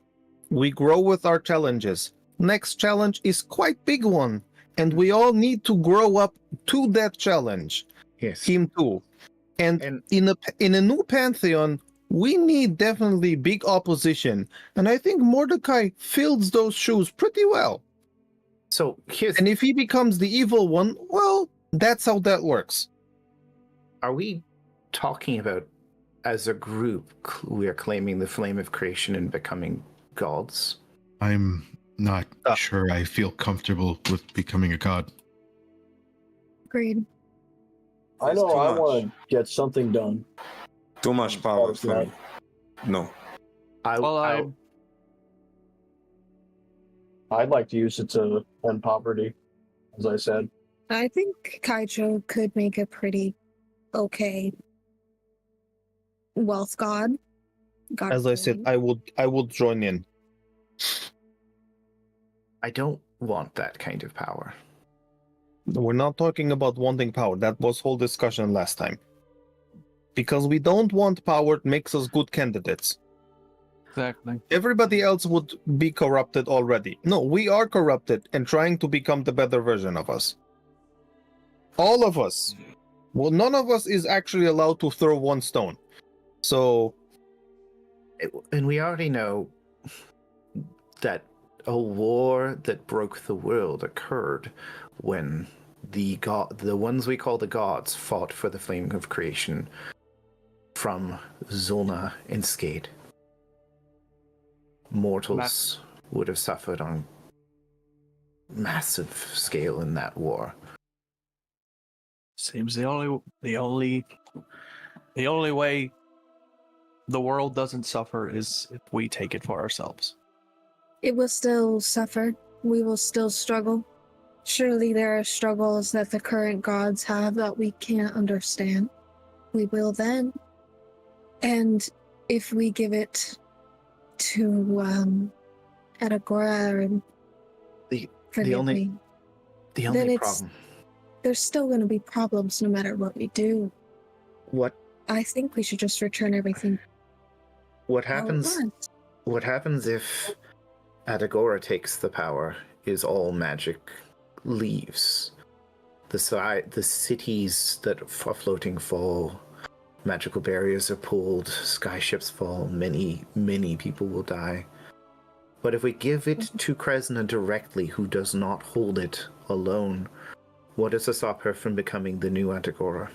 We grow with our challenges. Next challenge is quite big one, and we all need to grow up to that challenge. Yes. Him too. And in a new pantheon, we need definitely big opposition, and I think Mordecai fills those shoes pretty well. So and if he becomes the evil one, well, that's how that works. Are we talking about, as a group, we are claiming the flame of creation and becoming gods? I'm not sure I feel comfortable with becoming a god. Agreed. I know I want to get something done. Too much power for me. No. I'd like to use it to end poverty, as I said. I think Kaijo could make a pretty okay wealth god. As I said, I would join in. I don't want that kind of power. We're not talking about wanting power. That was whole discussion last time. Because we don't want power makes us good candidates. Exactly. Everybody else would be corrupted already. No, we are corrupted and trying to become the better version of us. All of us. Well, none of us is actually allowed to throw one stone. So... And we already know that a war that broke the world occurred when the ones we call the gods fought for the flame of creation from Zulna and Skade. Mortals would have suffered on massive scale in that war. Seems the only way the world doesn't suffer is if we take it for ourselves. It will still suffer. We will still struggle. Surely there are struggles that the current gods have that we can't understand. We will then. And if we give it to Atagora and the forgive only me, the then only it's- problem. there's still going to be problems no matter what we do. What I think we should just return everything. what all at happens? once. What happens if Atagora takes the power? Is all magic leaves. The cities that are floating fall. Magical barriers are pulled. Skyships fall. Many people will die. But if we give it to Kresna directly, who does not hold it alone, what is to stop her from becoming the new Atagora?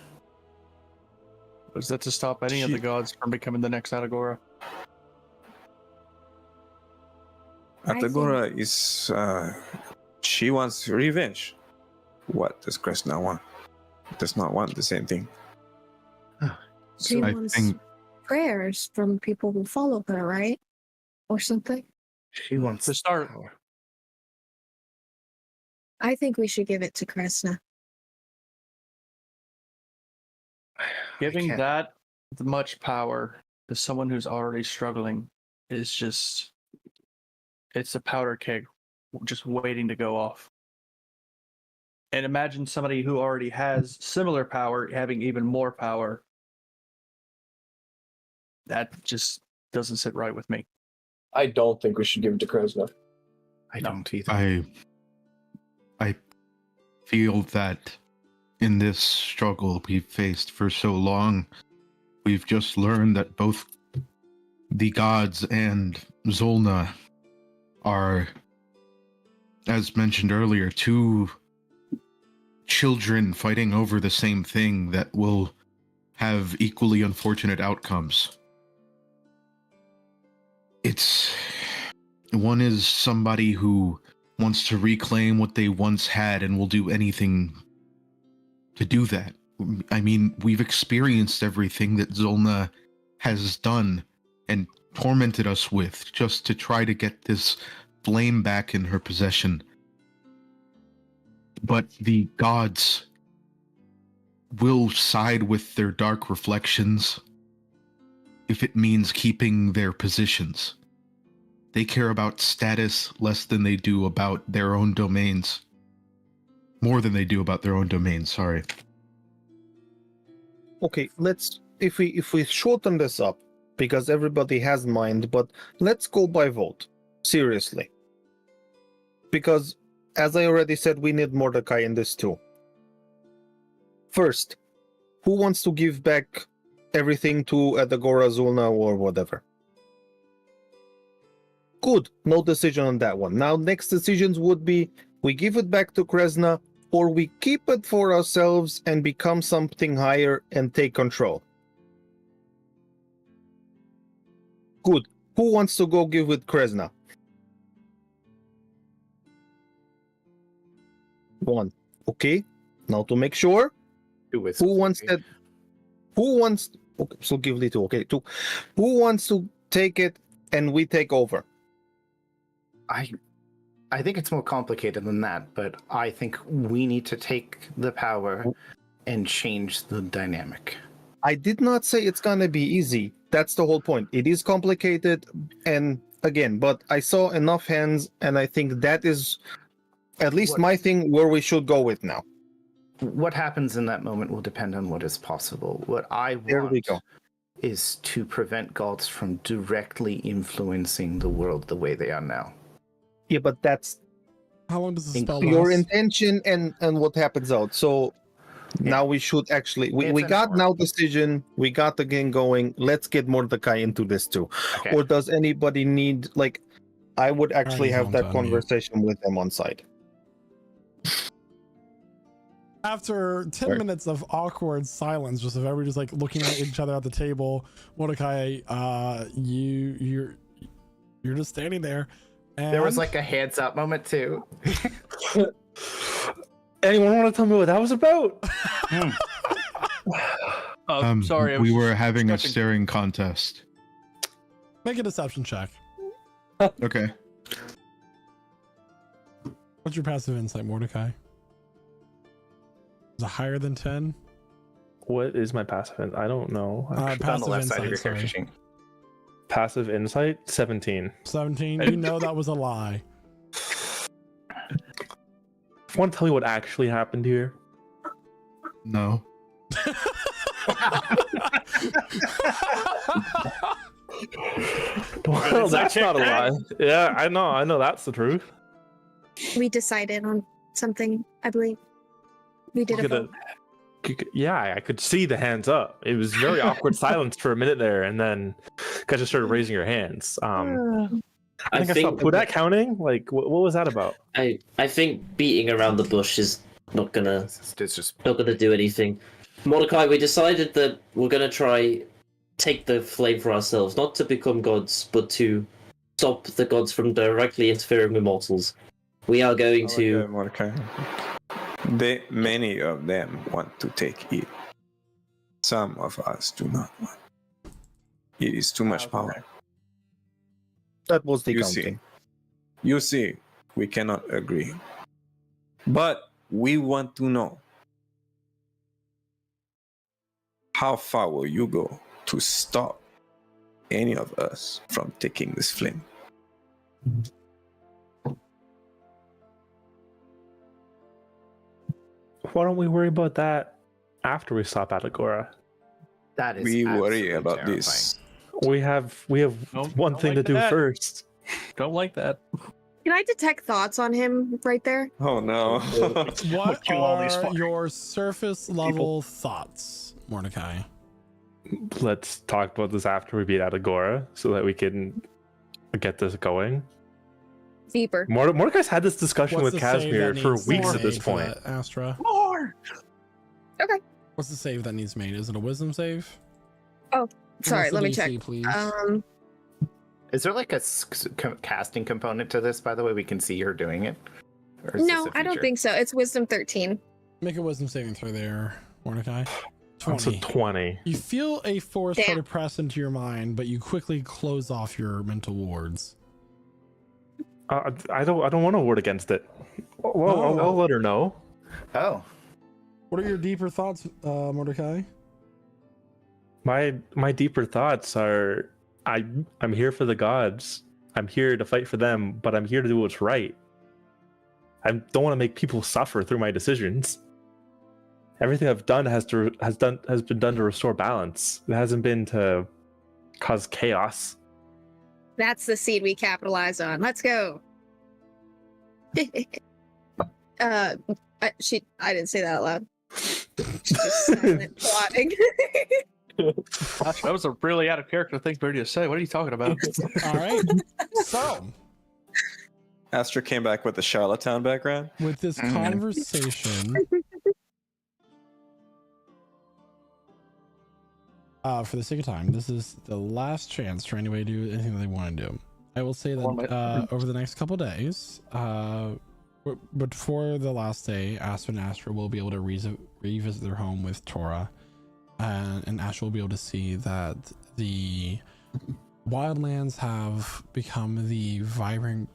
Was that to stop any of the gods from becoming the next Atagora? Atagora is she wants revenge. What does Kresna want? Does not want the same thing. She I wants think prayers from people who follow her, right? Or something. She wants to start. Power. I think we should give it to Kresna. Giving can't- that much power to someone who's already struggling is just, it's a powder keg just waiting to go off. And imagine somebody who already has similar power having even more power. That just doesn't sit right with me. I don't think we should give it to Kresna. I don't either. I feel that in this struggle we've faced for so long, we've just learned that both the gods and Zulna are, as mentioned earlier, two children fighting over the same thing that will have equally unfortunate outcomes. One is somebody who wants to reclaim what they once had and will do anything to do that. I mean, we've experienced everything that Zulna has done and tormented us with just to try to get this flame back in her possession. But the gods will side with their dark reflections if it means keeping their positions. They care about status less than they do about their own domains. More than they do about their own domains, sorry. Okay, if we shorten this up, because everybody has mind, but let's go by vote. Seriously. Because, as I already said, we need Mordecai in this too. First, who wants to give back everything to Atagora, Zulna, or whatever? Good, no decision on that one. Now, next decisions would be, we give it back to Kresna, or we keep it for ourselves and become something higher and take control. Good. Who wants to go give it Kresna? One. Okay. Now to make sure, who wants that? Who wants? Okay, so give it to. Okay, two. Who wants to take it and we take over? I think it's more complicated than that, but I think we need to take the power and change the dynamic. I did not say it's gonna be easy. That's the whole point. It is complicated, and again, but I saw enough hands, and I think that is at least my thing where we should go with now. What happens in that moment will depend on what is possible. What I There we want go. is to prevent gods from directly influencing the world the way they are now. Yeah, but that's how long does the spell your last? intention and what happens out. So now we should actually we got now decision, we got the game going. Let's get Mordecai into this too. Okay. Or does anybody need, like, I would actually he's have on that to unmute. conversation with them on site. After 10 minutes of awkward silence, just of everybody just like looking at each other at the table, Mordecai, you're just standing there. And There was like a hands up moment too. Anyone want to tell me what that was about? Sorry, I we was were having a discussing- staring contest. make a deception check. Okay. What's your passive insight, Mordecai? Is it higher than 10? What is my passive? I don't know. Passive on the left side of your insight, character sorry. sheet. Passive insight 17. 17. You know that was a lie. Want to tell me what actually happened here? No. Well, that's not a lie. Yeah, I know that's the truth. We decided on something, I believe. We did a Look at vote. Yeah, I could see the hands up. It was very awkward silence for a minute there, and then you guys just started raising your hands. I think I saw Pudak counting. Like, what was that about? I think beating around the bush is not gonna do anything. Mordecai, we decided that we're gonna try take the flame for ourselves, not to become gods, but to stop the gods from directly interfering with mortals. We are going to. Mordecai. Many of them want to take it. Some of us do not want. It is too much power. That was the You counting. You see, we cannot agree. But we want to know, how far will you go to stop any of us from taking this flame? Why don't we worry about that after we stop at Agora? That is. We worry absolutely about terrifying. this. We have one thing to do first. Don't like that. Can I detect thoughts on him right there? Oh no. What do all these are fucking your surface level thoughts, Mordecai? Let's talk about this after we beat Agora so that we can get this going. Deeper. Mordecai's had this discussion What's with the save Casimir that for needs weeks to at this be for point. that, Astra? More. Okay. What's the save that needs made? Is it a wisdom save? Oh, sorry. What's the Let me DC, check. please? Is there like a casting component to this? By the way, we can see her doing it. Or is No, this a I don't feature? think so. It's wisdom 13. Make a wisdom saving throw there, Mordecai. That's a 20. You feel a force try Damn. to press into your mind, but you quickly close off your mental wards. I don't want to ward against it. Well, I'll let her know. Oh. What are your deeper thoughts, Mordecai? My deeper thoughts are I'm here for the gods. I'm here to fight for them, but I'm here to do what's right. I don't want to make people suffer through my decisions. Everything I've done has been done to restore balance. It hasn't been to cause chaos. That's the seed we capitalize on. Let's go. I didn't say that out loud. She's just silent, plotting. Gosh, that was a really out of character thing for you to say. What are you talking about? All right. So, Astra came back with the Charlottetown background. with this conversation, for the sake of time, this is the last chance for anybody to do anything that they want to do. I will say that over the next couple days, but for the last day, Astra and Astra will be able to revisit their home with Tora, and Astra will be able to see that the Wildlands have become the vibrant,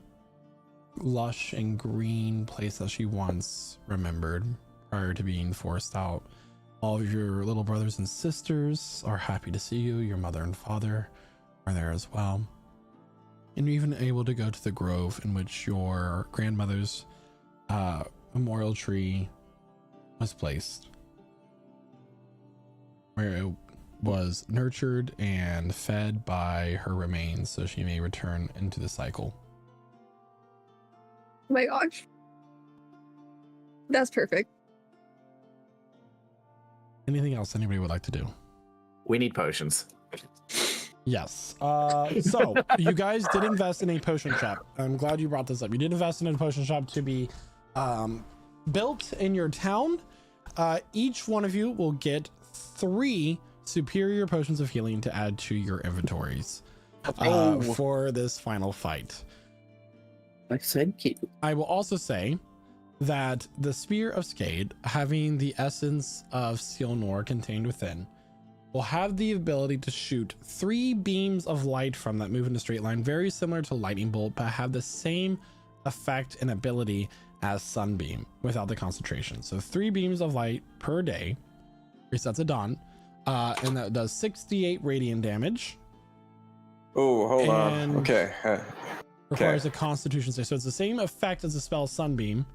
lush, and green place that she once remembered prior to being forced out. All of your little brothers and sisters are happy to see you. Your mother and father are there as well. And you're even able to go to the grove in which your grandmother's memorial tree was placed, where it was nurtured and fed by her remains so she may return into the cycle. Oh my gosh. That's perfect. Anything else anybody would like to do? We need potions. Yes. So you guys did invest in a potion shop. I'm glad you brought this up. You did invest in a potion shop to be built in your town. each one of you will get 3 superior potions of healing to add to your inventories for this final fight. Thank you. I will also say that the Spear of Skade, having the essence of Sealnor contained within, will have the ability to shoot 3 beams of light from that move in a straight line, very similar to Lightning Bolt, but have the same effect and ability as Sunbeam without the concentration. So 3 beams of light per day, resets at dawn, and that does 68 radiant damage. Oh, hold on. And Okay. requires a Constitution save. So it's the same effect as the spell Sunbeam.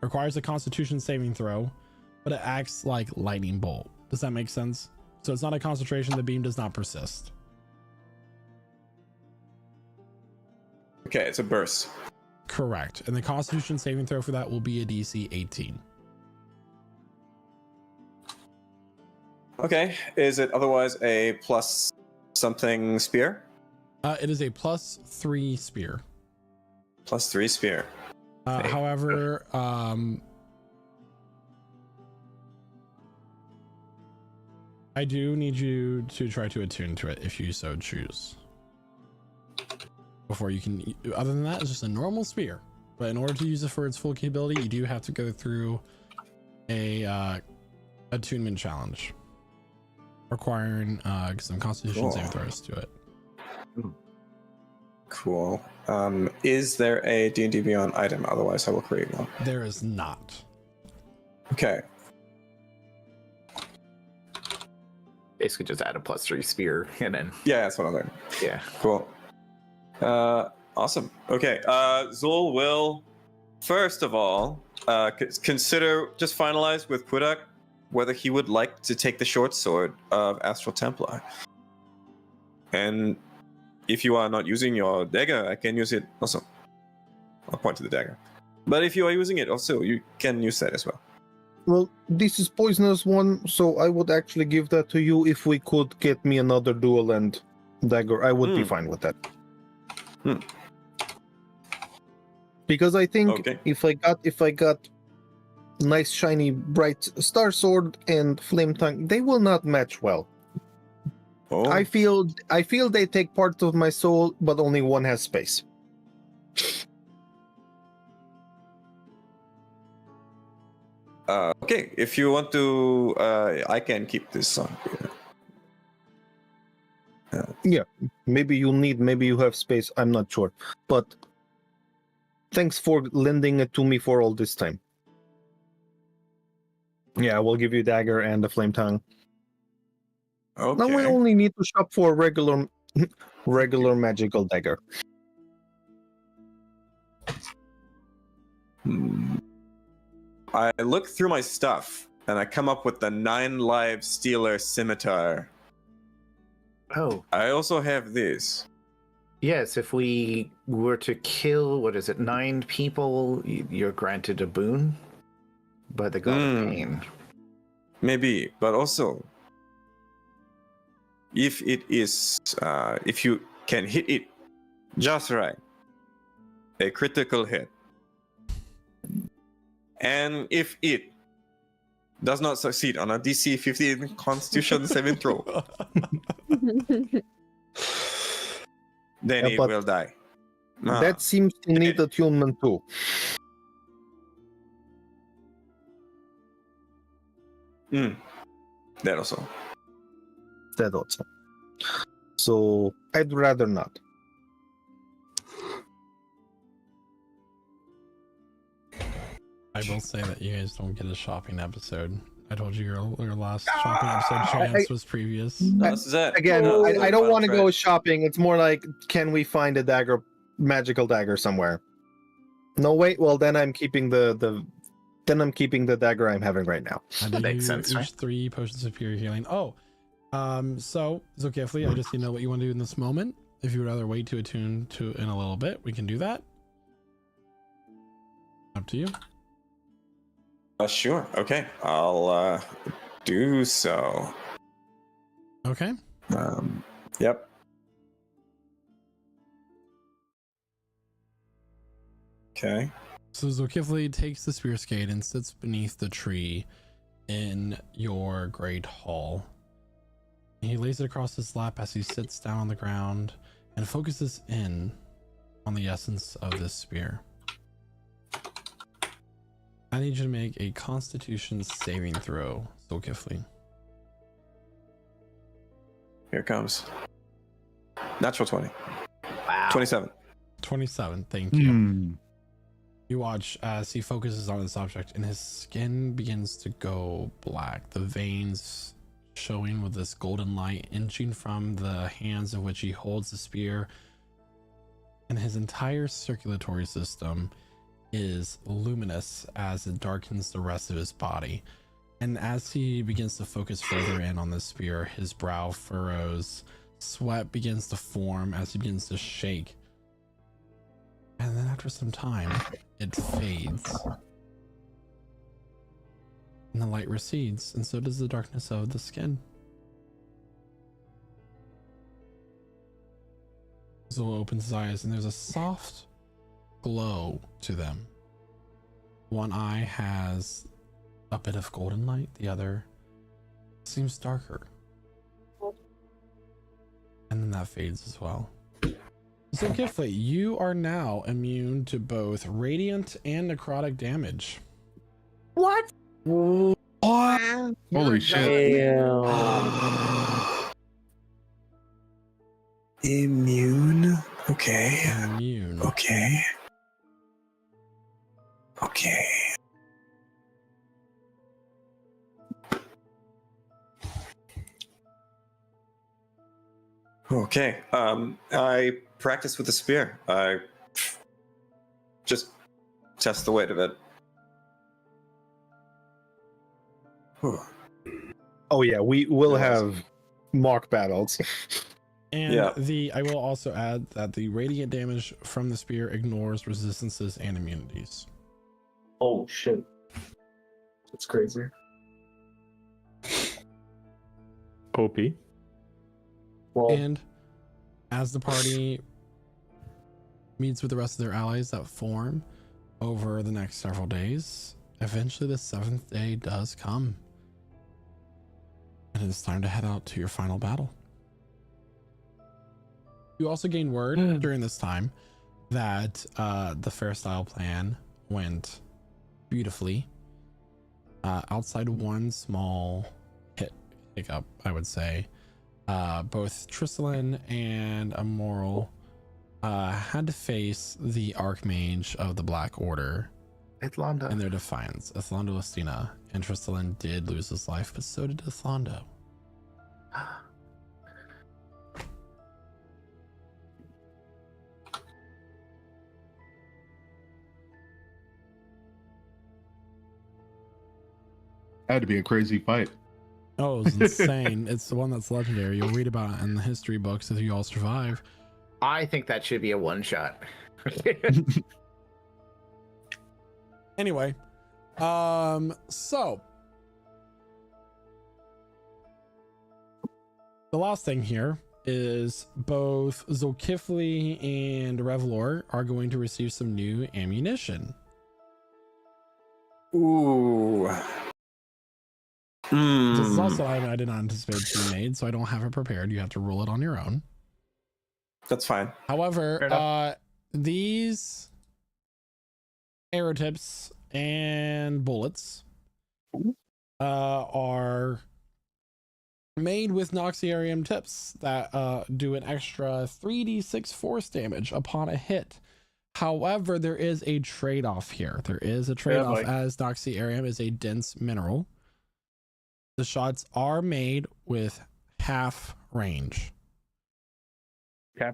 Requires a Constitution saving throw, but it acts like Lightning Bolt. Does that make sense? So it's not a concentration. The beam does not persist. Okay, it's a burst. Correct. And the Constitution saving throw for that will be a DC 18. Okay, is it otherwise a plus something spear? It is a +3 spear. +3 spear. However, I do need you to try to attune to it if you so choose. Before you can, other than that, it's just a normal spear. But in order to use it for its full capability, you do have to go through a attunement challenge, requiring some Constitution saving throws to it. Cool. Is there a D&D Beyond item? Otherwise, I will create one. There is not. Okay. Basically, just add a +3 spear and then. Yeah, that's what I'm doing. Yeah. Cool. Awesome. Okay. Zul will, first of all, consider, just finalize with Pudak whether he would like to take the short sword of Astral Templar. And if you are not using your dagger, I can use it also. I'll point to the dagger. But if you are using it also, you can use that as well. Well, this is poisonous one, so I would actually give that to you. If we could get me another dual end dagger, I would be fine with that. Because I think if I got nice shiny bright star sword and flame tongue, they will not match well. I feel they take part of my soul, but only one has space. Okay, if you want to, I can keep this on. Yeah, maybe you maybe you have space. I'm not sure, but thanks for lending it to me for all this time. Yeah, we'll give you dagger and the flame tongue. Okay. Now we only need to shop for a regular magical dagger. I look through my stuff and I come up with the 9 live stealer scimitar. Oh. I also have this. Yes, if we were to kill, 9 people, you're granted a boon by the god of pain. Maybe, but also, if it is, if you can hit it just right, a critical hit, and if it does not succeed on a DC 15 Constitution 7 throw, then it will die. That seems to need attunement too. That also. That also. So I'd rather not. I will say that you guys don't get a shopping episode. I told you your last shopping episode chance was previous. Again, I don't want to go shopping. It's more like, can we find a dagger, magical dagger somewhere? No, wait. Well, then I'm keeping the dagger I'm having right now. That makes sense. Each 3 potions of pure healing. Oh, so Zokefli, I just need to know what you want to do in this moment. If you would rather wait to attune to in a little bit, we can do that. Up to you. Sure. Okay. I'll do so. Okay. Yep. Okay. So Zokefli takes the spear skate and sits beneath the tree in your great hall. He lays it across his lap as he sits down on the ground and focuses in on the essence of this spear. I need you to make a Constitution saving throw, Zulkifli. Here it comes. Natural 20. Wow. 27. 27, thank you. You watch as he focuses on this object and his skin begins to go black. The veins showing with this golden light inching from the hands of which he holds the spear, and his entire circulatory system is luminous as it darkens the rest of his body. And as he begins to focus further in on the spear, his brow furrows, sweat begins to form as he begins to shake. And then after some time, it fades. And the light recedes, and so does the darkness of the skin. Zul opens his eyes, and there's a soft glow to them. One eye has a bit of golden light, the other seems darker. And then that fades as well. So Kifli, you are now immune to both radiant and necrotic damage. What? Holy shit. Immune? Okay. Immune. Okay. Okay. Okay. I practice with the spear. I just test the weight of it. Whew. Oh yeah, we will have mock battles. And Yeah. I will also add that the radiant damage from the spear ignores resistances and immunities. Oh shit. That's crazy. OP. Well, And as the party meets with the rest of their allies that form over the next several days, eventually the 7th day does come. And it's time to head out to your final battle. You also gain word during this time that the Fairstyle plan went beautifully. Outside one small hiccup, I would say. Both Tristan and Amoral had to face the Archmage of the Black Order Ithlanda. in their defiance. Ithlando Estina, and Tristan did lose his life, but so did Ithlando. Had to be a crazy fight. Oh, it's insane. It's the one that's legendary. You'll read about it in the history books if you all survive. I think that should be a one shot. Anyway, so the last thing here is both Zulkifli and Revlor are going to receive some new ammunition. Ooh. This is also an item I did not anticipate to be made, so I don't have it prepared. You have to roll it on your own. That's fine. However, these arrow tips and bullets are made with Noxiarium tips that do an extra 3d6 force damage upon a hit. However, there is a trade-off here. There is a trade-off as Noxiarium is a dense mineral. The shots are made with half range. Okay.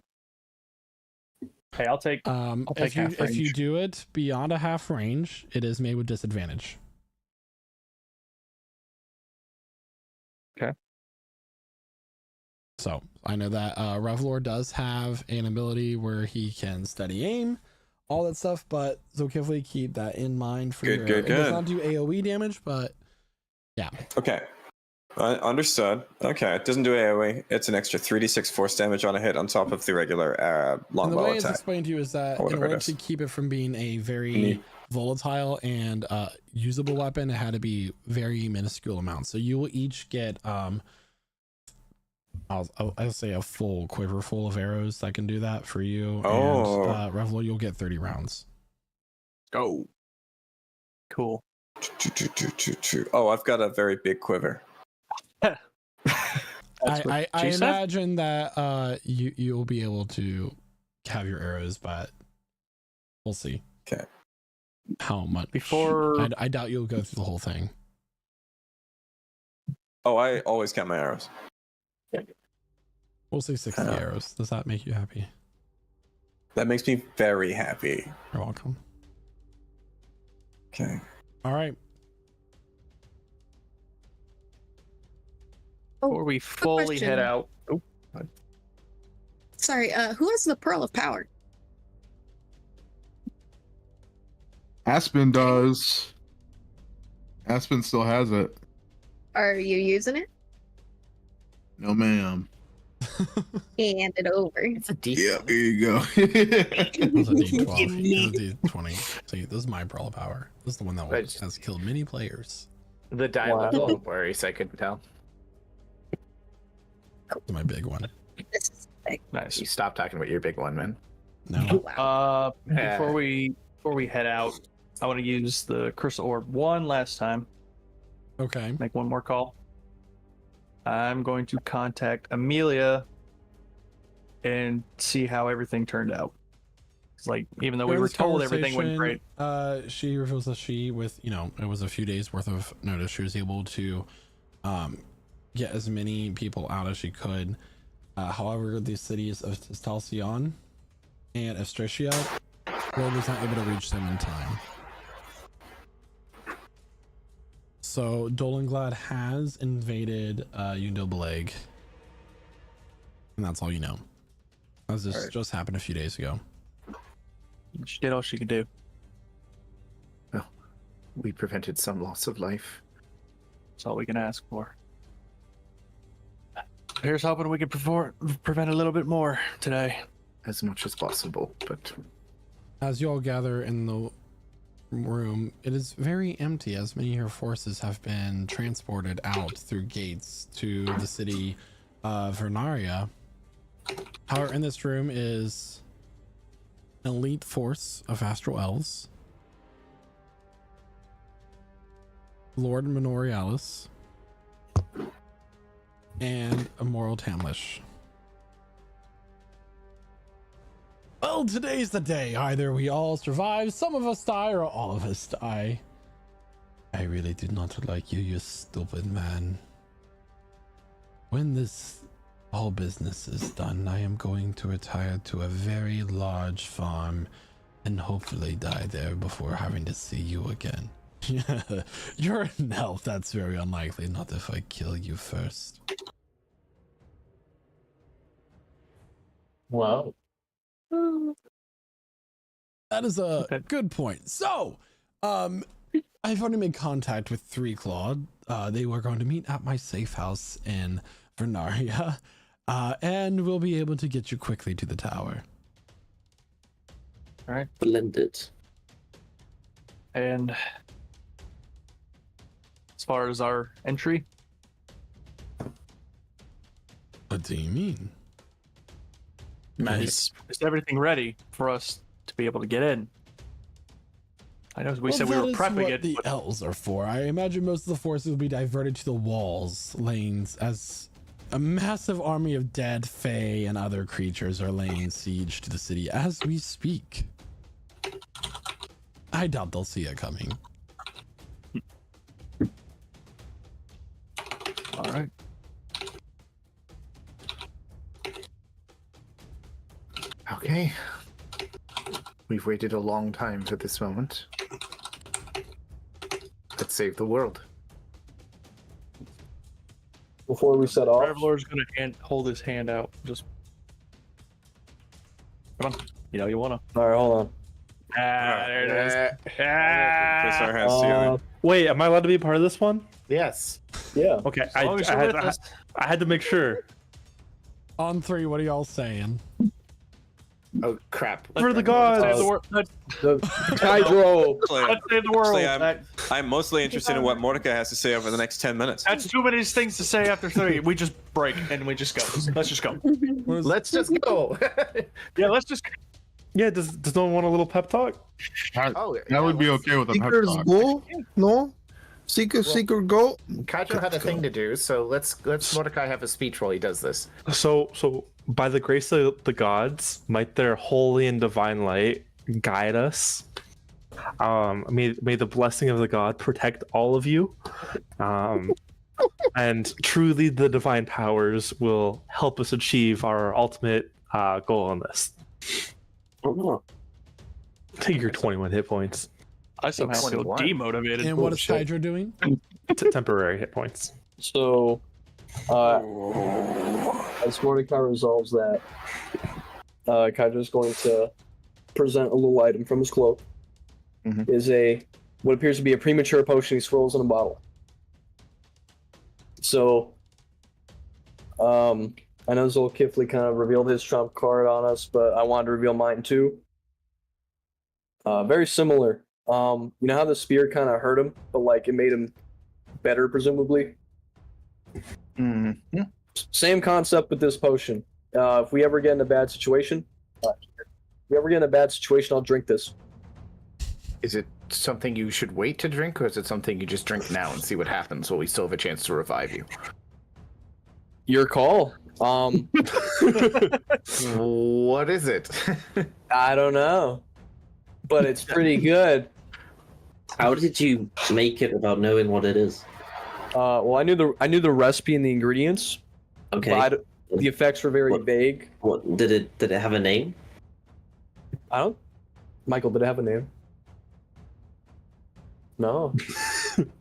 Hey, I'll take If you half range. if you do it beyond a half range, it is made with disadvantage. Okay. So I know that Revlor does have an ability where he can steady aim, all that stuff, but Zulkifli, keep that in mind for Good, your. good, It does good. not do AOE damage, but yeah. Okay. Understood. Okay, it doesn't do AoE. It's an extra 3d6 force damage on a hit on top of the regular And the longbow way it's attack. explained to you is that Or in whatever it order is. to keep it from being a very Neat. volatile and usable weapon, it had to be very minuscule amounts. So you will each get I'll say a full quiver full of arrows that can do that for you. Oh. And Revlo, you'll get 30 rounds. Go. Cool. Oh, I've got a very big quiver. I imagine that you'll be able to have your arrows, but we'll see. Okay. How much? Before I doubt you'll go through the whole thing. Oh, I always count my arrows. We'll say 60 arrows. Does that make you happy? That makes me very happy. You're welcome. Okay. All right. Before we fully question. head out. Oh, Sorry, who has the Pearl of Power? Aspen does. Aspen still has it. Are you using it? No, ma'am. Hand it over. It's a D. Yeah, there you go. It was a D12. It was a D20. See, this is my Pearl of Power. This is the one that has killed many players. The dialogue wow. Worries, I couldn't tell. This is my big one. This is big. Nice. You stop talking about your big one, man. No. Before we head out, I want to use the Crystal Orb one last time. Okay. Make one more call. I'm going to contact Amelia and see how everything turned out. It's like, even though we were told everything went great. She reveals that she, with, it was a few days worth of notice, she was able to get as many people out as she could. However, the cities of Stalcion and Estratia, Lord was not able to reach them in time. So Dolenglad has invaded Undobeleg, and that's all you know. As this just happened a few days ago. She did all she could do. Well, we prevented some loss of life. That's all we can ask for. Here's hoping we can prevent a little bit more today. As much as possible, but... As you all gather in the room, it is very empty, as many of your forces have been transported out through gates to the city of Vernaria. However, in this room is an elite force of Astral Elves, Lord Minorialis, and Immoral Tamlish. Well, today's the day. Either we all survive, some of us die, or all of us die. I really do not like you, you stupid man. When this whole business is done, I am going to retire to a very large farm and hopefully die there before having to see you again. You're an elf. That's very unlikely. Not if I kill you first. Wow. That is a good point. So, I've already made contact with 3Claw. They were going to meet at my safe house in Vernaria, and we'll be able to get you quickly to the tower. All right. Blended. And as far as our entry, what do you mean? Is everything ready for us to be able to get in? I know we said we were prepping it. The elves are for. I imagine most of the forces will be diverted to the walls, lanes, as a massive army of dead fae and other creatures are laying siege to the city as we speak. I doubt they'll see it coming. All right. Okay. We've waited a long time for this moment. Let's save the world. Before we set off, Traveler's gonna hold his hand out. Just come on. You wanna. All right, hold on. There it is. Kiss our hands together. Wait, am I allowed to be part of this one? Yes. Yeah. Okay, As long as you're with us. I had to make sure. On 3, what are y'all saying? Oh crap! For the gods! Save the world. The Hydro. Let's save the world. Actually, I'm mostly interested in what Mordecai has to say over the next 10 minutes. That's too many things to say after 3. We just break and we just go. Let's just go. Let's just go. Yeah, let's just. Yeah, does no one want a little pep talk? That would be okay with a pep Seekers talk. go? No? Seeker go? Kaito had a thing to do, so let's Mordecai have a speech while he does this. So by the grace of the gods, might their holy and divine light guide us. May the blessing of the god protect all of you. And truly the divine powers will help us achieve our ultimate goal in this. Take your 21 hit points. I somehow feel demotivated. And what is Hydra doing? Temporary hit points. So, as Mordecai resolves that, Kydra is going to present a little item from his cloak. Is what appears to be a premature potion he swirls in a bottle. So, I know Zol Kifley kind of revealed his trump card on us, but I wanted to reveal mine too. Very similar. You know how the spear kind of hurt him, but like it made him better, presumably? Same concept with this potion. If we ever get in a bad situation, I'll drink this. Is it something you should wait to drink, or is it something you just drink now and see what happens while we still have a chance to revive you? Your call. What is it? I don't know, but it's pretty good. How did you make it without knowing what it is? Well, I knew the recipe and the ingredients. Okay. But the effects were very vague. What did it have a name? Michael, did it have a name? No.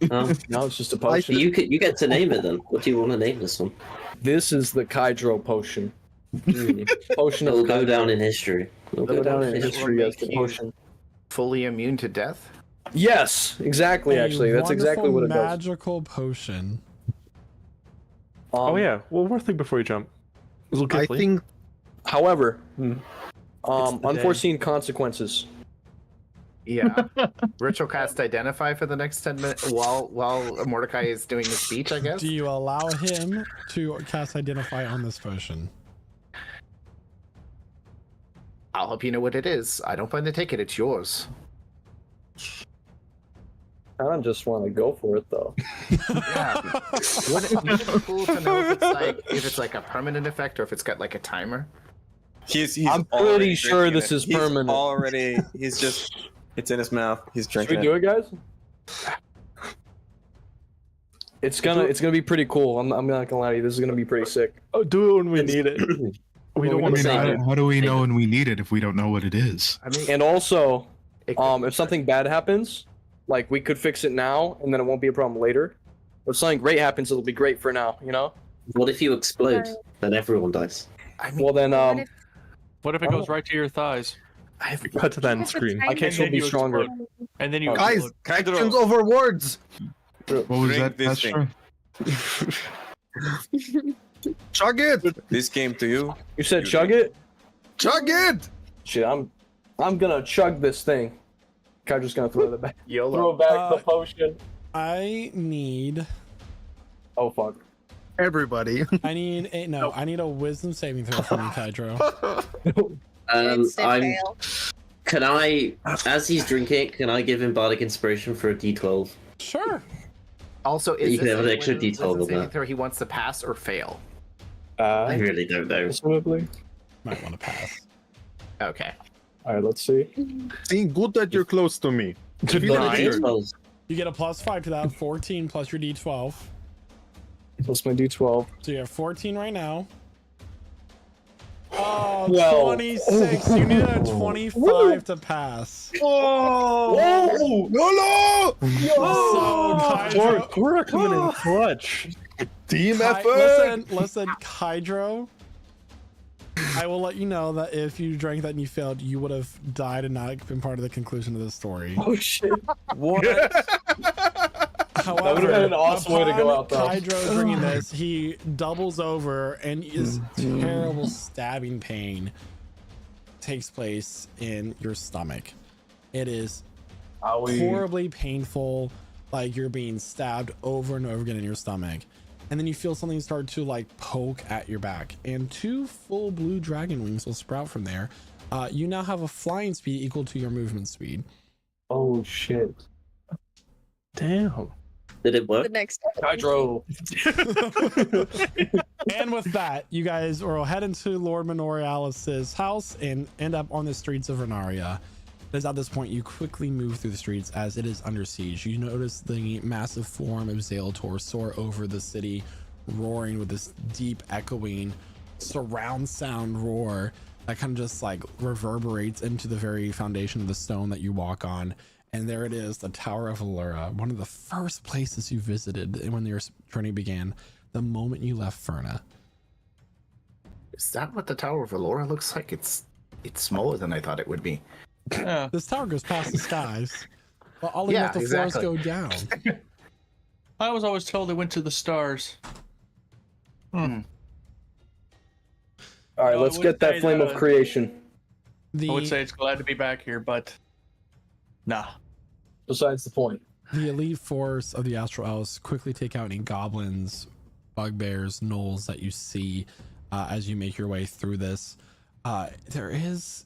No, it's just a potion. You get to name it then. What do you want to name this one? This is the Kydro potion. Potion It'll of go Kydro. down in history. It'll go down in history as the potion. Fully immune to death? Yes, exactly. Actually, that's exactly what it does. Magical potion. Oh yeah. Well, one thing before you jump. I think, however, the unforeseen consequences. Yeah. Ritual cast Identify for the next 10 minutes while Mordecai is doing his speech, I guess. Do you allow him to cast Identify on this potion? I'll help you know what it is. I don't plan to take it. It's yours. I don't just want to go for it though. Yeah. Wouldn't it be cool to know if it's like a permanent effect or if it's got like a timer? I'm pretty sure this is permanent. It's in his mouth. He's Should drinking we do it, guys? It's gonna be pretty cool. I'm not gonna lie to you. This is gonna be pretty sick. Oh, do it when we need it. We don't want to say How do we know when we need it if we don't know what it is? And also, if something bad happens, like we could fix it now, and then it won't be a problem later. If something great happens, it'll be great for now. You know? What if you explode? Then everyone dies. Well then, What if it goes right to your thighs? Cut to that end screen. I can't still be stronger. Explode. And then you guys, explode. actions over words. What was Drink that? this thing. Chug it. This came to you. You said chug it? Chug it. Shit, I'm gonna chug this thing. Kydra's gonna throw it back. YOLO. Throw back the potion. I need. Oh fuck. Everybody. I need a wisdom saving throw from you, Kydro. Can I, as he's drinking, can I give him bardic inspiration for a D12? Sure. Also, is You can this have an extra when- D12 of does this that. either he wants to pass or fail? I really don't know. Presumably. Might want to pass. Okay. All right, let's see. See, good that you're close to me. You get, a Nine. D12. You get a +5 to that. 14 plus your D12. Plus my D12. So you have 14 right now. Oh, 12. 26. You need a 25 to pass. Oh! No! So, Kydro, We're coming in clutch. Team effort. Listen, Kydro. I will let you know that if you drank that and you failed, you would have died and not been part of the conclusion of the story. Oh shit! What? However, That would've been an awesome way to go out, though. Kydro drinking this, he doubles over and is terrible stabbing pain. takes place in your stomach. It is Owie. horribly painful, like you're being stabbed over and over again in your stomach. And then you feel something start to like poke at your back, and 2 full blue dragon wings will sprout from there. You now have a flying speed equal to your movement speed. Oh shit. Damn. Did it work? The next Hydro. And with that, you guys will head into Lord Minorialis's house and end up on the streets of Renaria. As at this point, you quickly move through the streets as it is under siege. You notice the massive form of Zalator soar over the city, roaring with this deep echoing surround sound roar that kind of just like reverberates into the very foundation of the stone that you walk on. And there it is, the Tower of Allura, one of the first places you visited when your journey began, the moment you left Ferna. Is that what the Tower of Allura looks like? It's smaller than I thought it would be. Yeah. This tower goes past the skies, but all Yeah, the exactly. floors go down. I was always told it went to the stars. All right, No, I let's wouldn't get that say flame that. of creation. The, I would say it's glad to be back here, but nah. Besides the point. the elite force of the Astral Elves quickly take out any goblins, bugbears, gnolls that you see as you make your way through this. There is,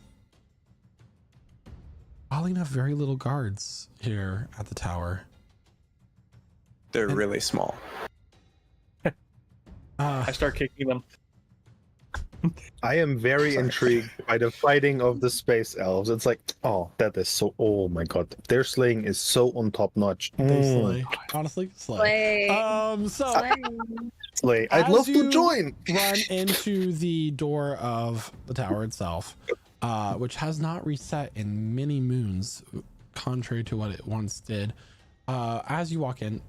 oddly enough, very little guards here at the tower. They're really small. I start kicking them. I am very intrigued by the fighting of the space elves. It's like, oh, that is so. Oh my god, their slaying is so on top notch. They slay. Honestly, slay. Slay. Slay. I'd as love to you join. Run into the door of the tower itself, which has not reset in many moons, contrary to what it once did. As you walk in,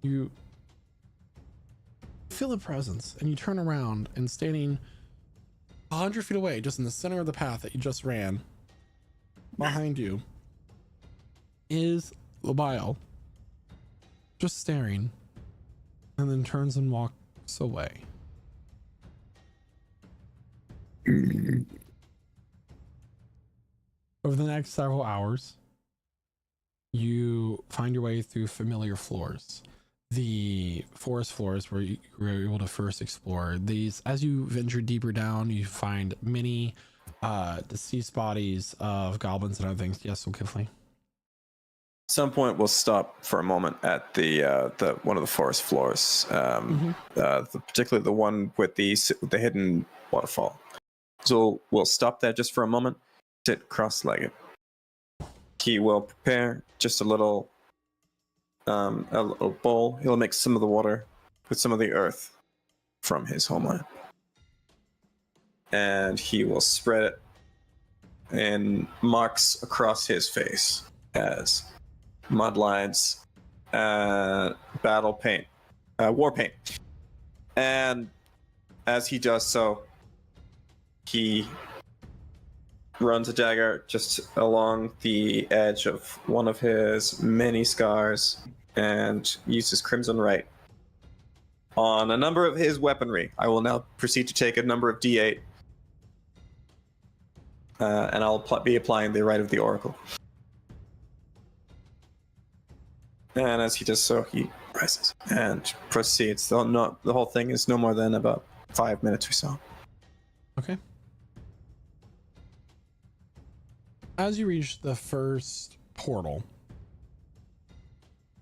you feel a presence, and you turn around, and standing 100 feet away, just in the center of the path that you just ran, behind you, is Lobile, just staring, and then turns and walks away. Over the next several hours, you find your way through familiar floors. The forest floors where you were able to first explore. These, as you venture deeper down, you find many deceased bodies of goblins and other things. Yes, Kifley. At some point, we'll stop for a moment at the one of the forest floors, particularly the one with the hidden waterfall. So we'll stop there just for a moment, sit cross-legged. He will prepare just a little bowl. He'll mix some of the water with some of the earth from his homeland, and he will spread it in marks across his face as mud lines, battle paint, war paint. And as he does so, he runs a dagger just along the edge of one of his many scars and uses Crimson Right on a number of his weaponry. I will now proceed to take a number of D8, and I'll be applying the Rite of the Oracle. And as he does so, he rises and proceeds. The whole thing is no more than about 5 minutes or so. Okay. As you reach the first portal,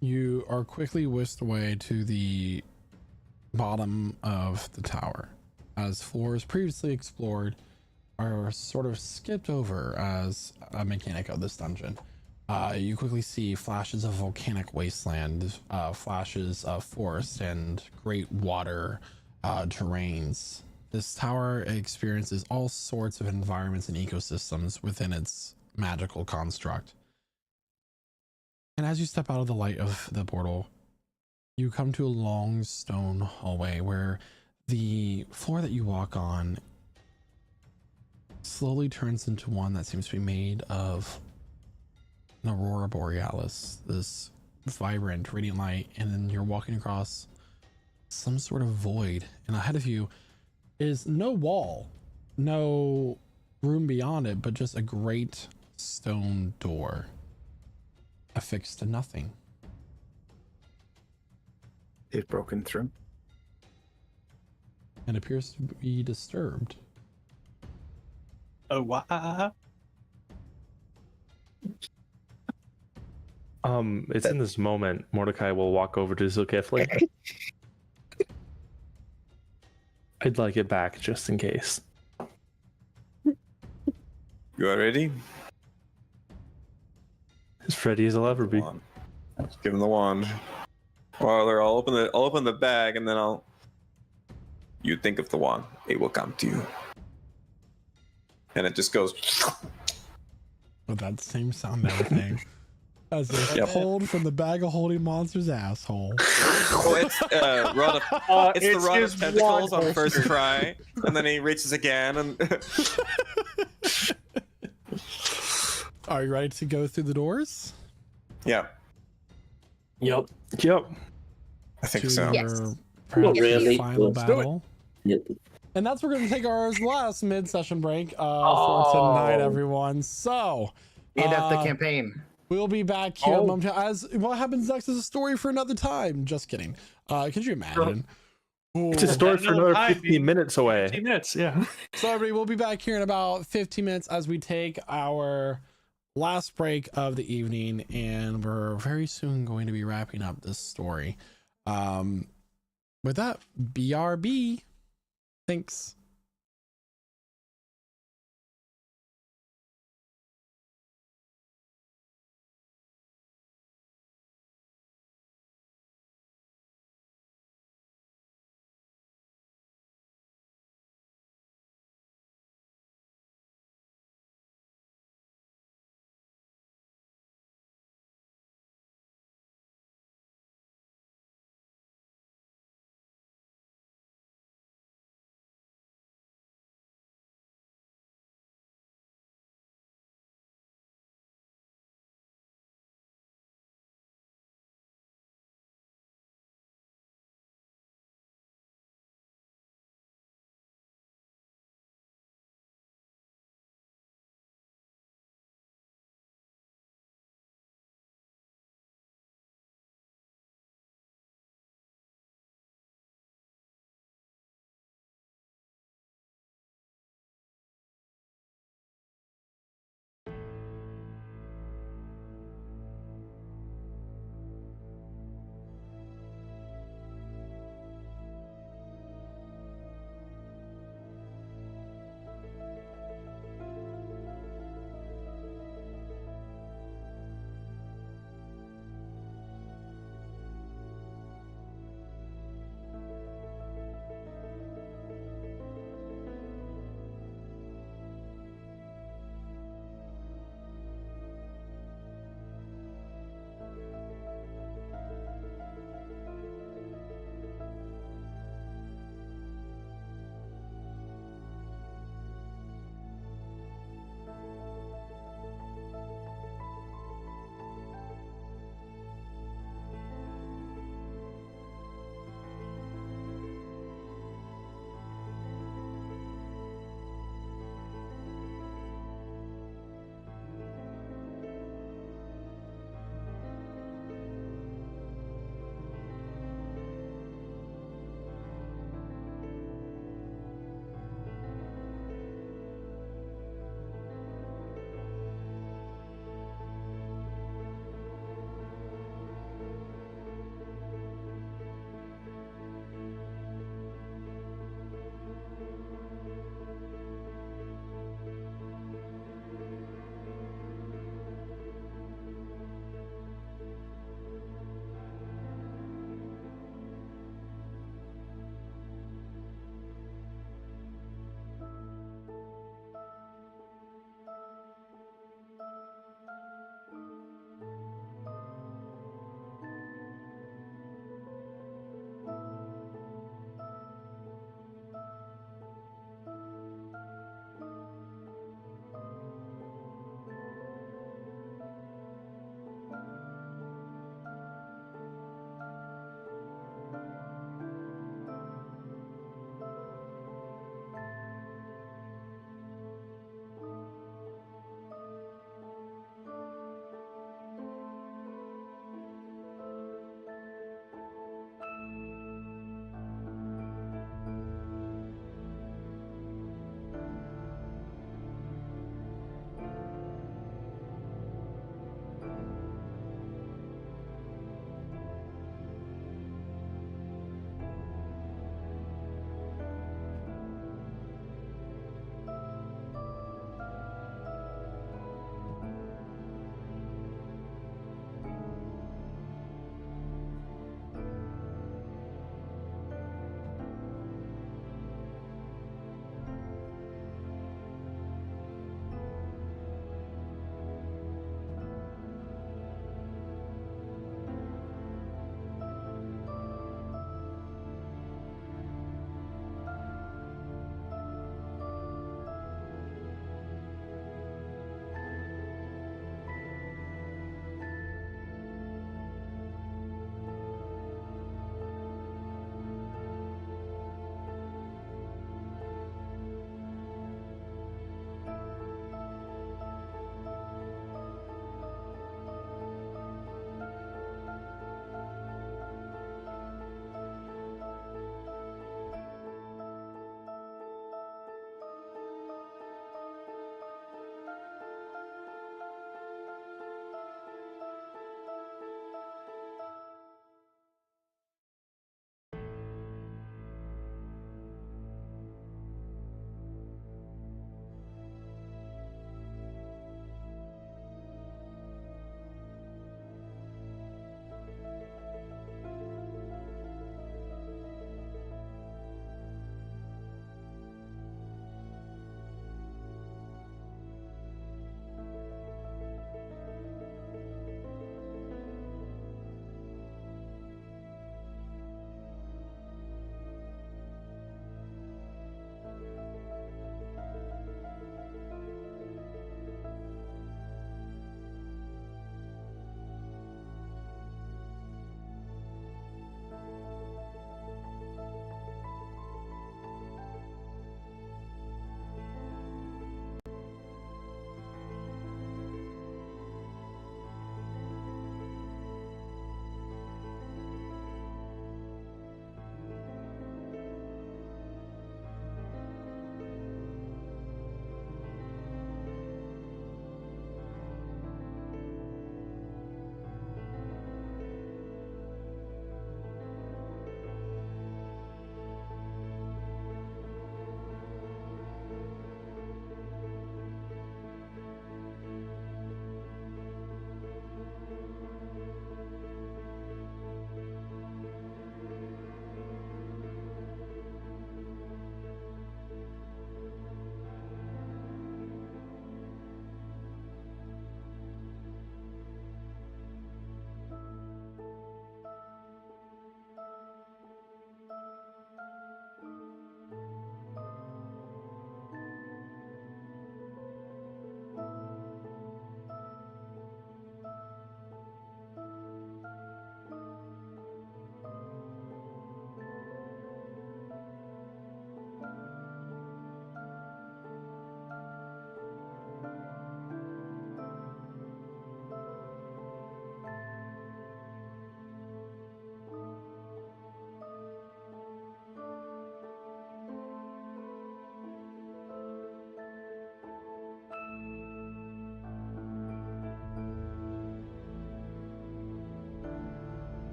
you are quickly whisked away to the bottom of the tower, as floors previously explored are sort of skipped over as a mechanic of this dungeon. You quickly see flashes of volcanic wasteland, flashes of forest, and great water terrains. This tower experiences all sorts of environments and ecosystems within its magical construct. And as you step out of the light of the portal, you come to a long stone hallway where the floor that you walk on slowly turns into one that seems to be made of an aurora borealis, this vibrant, radiant light, and then you're walking across some sort of void, and ahead of you is no wall, no room beyond it, but just a great stone door affixed to nothing. They've broken through. And appears to be disturbed. Oh, wow. It's in this moment Mordecai will walk over to Zulkifli. I'd like it back just in case. You are ready? As ready as I'll ever be. Give him the wand. Well, I'll open the bag and then I'll. You think of the wand. It will come to you. And it just goes. With that same sound and everything. As they pulled from the bag of holding monster's asshole. Well, it's rod of, it's the rod of tentacles on first try, and then he reaches again. And are you ready to go through the doors? Yeah. Yep. I think to so. your perhaps really. final Let's do it. battle. Yep. And that's where we're going to take our last mid-session break for tonight, everyone. So, End of the campaign. We'll be back here as what happens next is a story for another time. Just kidding. Could you imagine? It's a story for another 15 minutes away. 15 minutes, yeah. So everybody, we'll be back here in about 15 minutes as we take our last break of the evening, and we're very soon going to be wrapping up this story. With that, BRB. Thanks.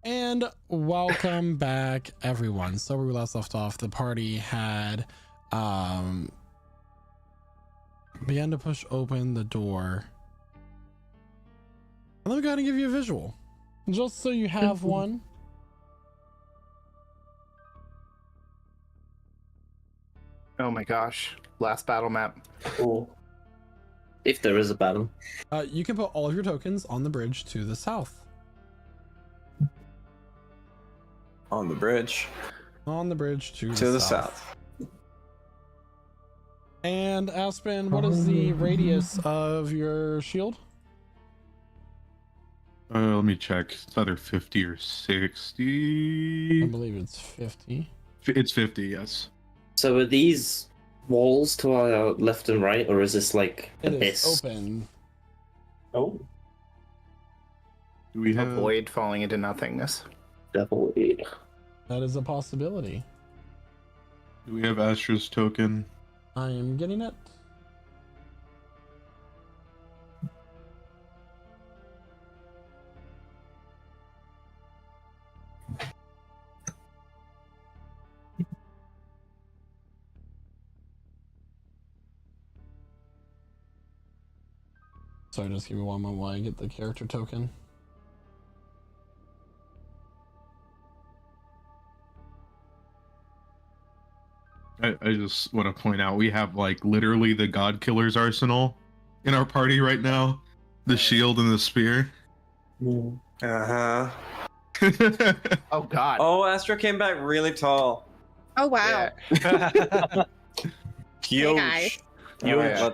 And welcome back, everyone. So where we last left off, the party had began to push open the door. And let me go ahead and give you a visual, just so you have one. Oh my gosh. Last battle map. Cool. If there is a battle. You can put all of your tokens on the bridge to the south. On the bridge. On the bridge to the the south. And Aspen, what is the radius of your shield? Let me check. It's either 50 or 60. I believe it's 50. It's 50, yes. So are these walls to our left and right, or is this like It abyss? is open. Oh. Do we have Avoid falling into nothingness. Definitely. That is a possibility. Do we have Astra's token? I am getting it. Sorry, just give me one moment while I get the character token. I just want to point out we have like literally the God Killer's arsenal in our party right now. The shield and the spear. Uh-huh. Oh god. Oh, Astra came back really tall. Oh wow. Huge. guys. Huge. Yeah.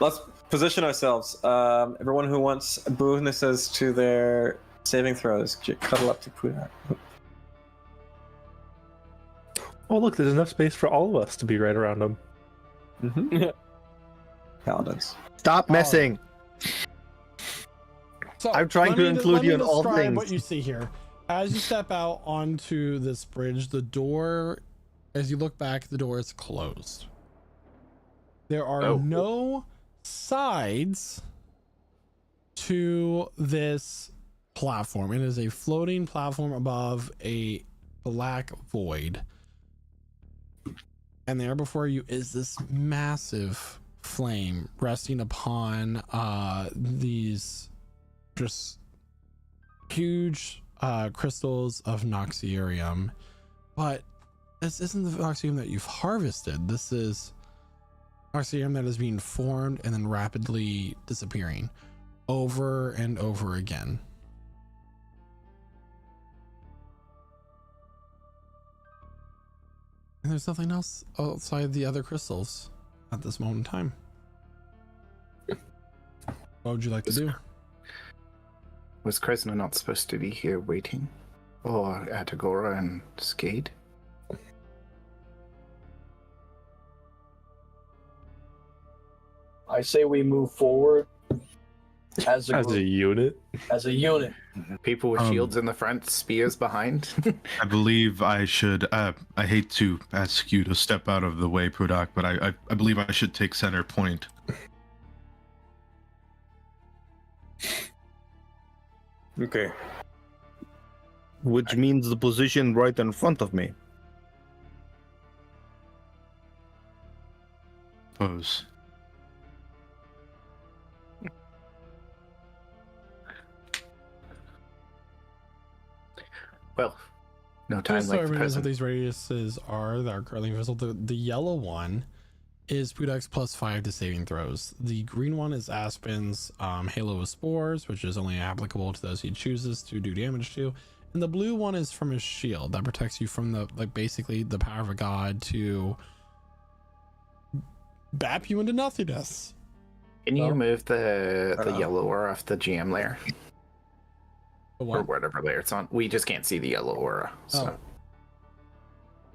Let's position ourselves. Everyone who wants bonuses to their saving throws, cuddle up to Pudak. Oh, look, there's enough space for all of us to be right around him. Mm-hmm. Paladins. Stop messing. So I'm trying to include you in all describe things. What you see here, as you step out onto this bridge, the door, as you look back, the door is closed. There are no sides to this platform. It is a floating platform above a black void. And there before you is this massive flame resting upon these just huge crystals of Noxerium. But this isn't the Noxerium that you've harvested. This is Noxerium that is being formed and then rapidly disappearing over and over again. And there's nothing else outside the other crystals at this moment in time. What would you like to do? Was Kresna not supposed to be here waiting? Or at Agora and Skade? I say we move forward as a As a group, unit? as a unit. People with shields in the front, spears behind. I believe I should. I hate to ask you to step out of the way, Pudak, but I believe I should take center point. Okay. Which means the position right in front of me. Pose. Well, no time Just so like the everyone knows what present. these radiuses are that are currently visible. The yellow one is Pudak's +5 to saving throws. The green one is Aspen's Halo of Spores, which is only applicable to those he chooses to do damage to. And the blue one is from his shield that protects you from the, like, basically the power of a god to bap you into nothingness. Can you Well, move the yellow aura off the GM layer? The Or what? whatever layer it's on. We just can't see the yellow aura. So. Oh.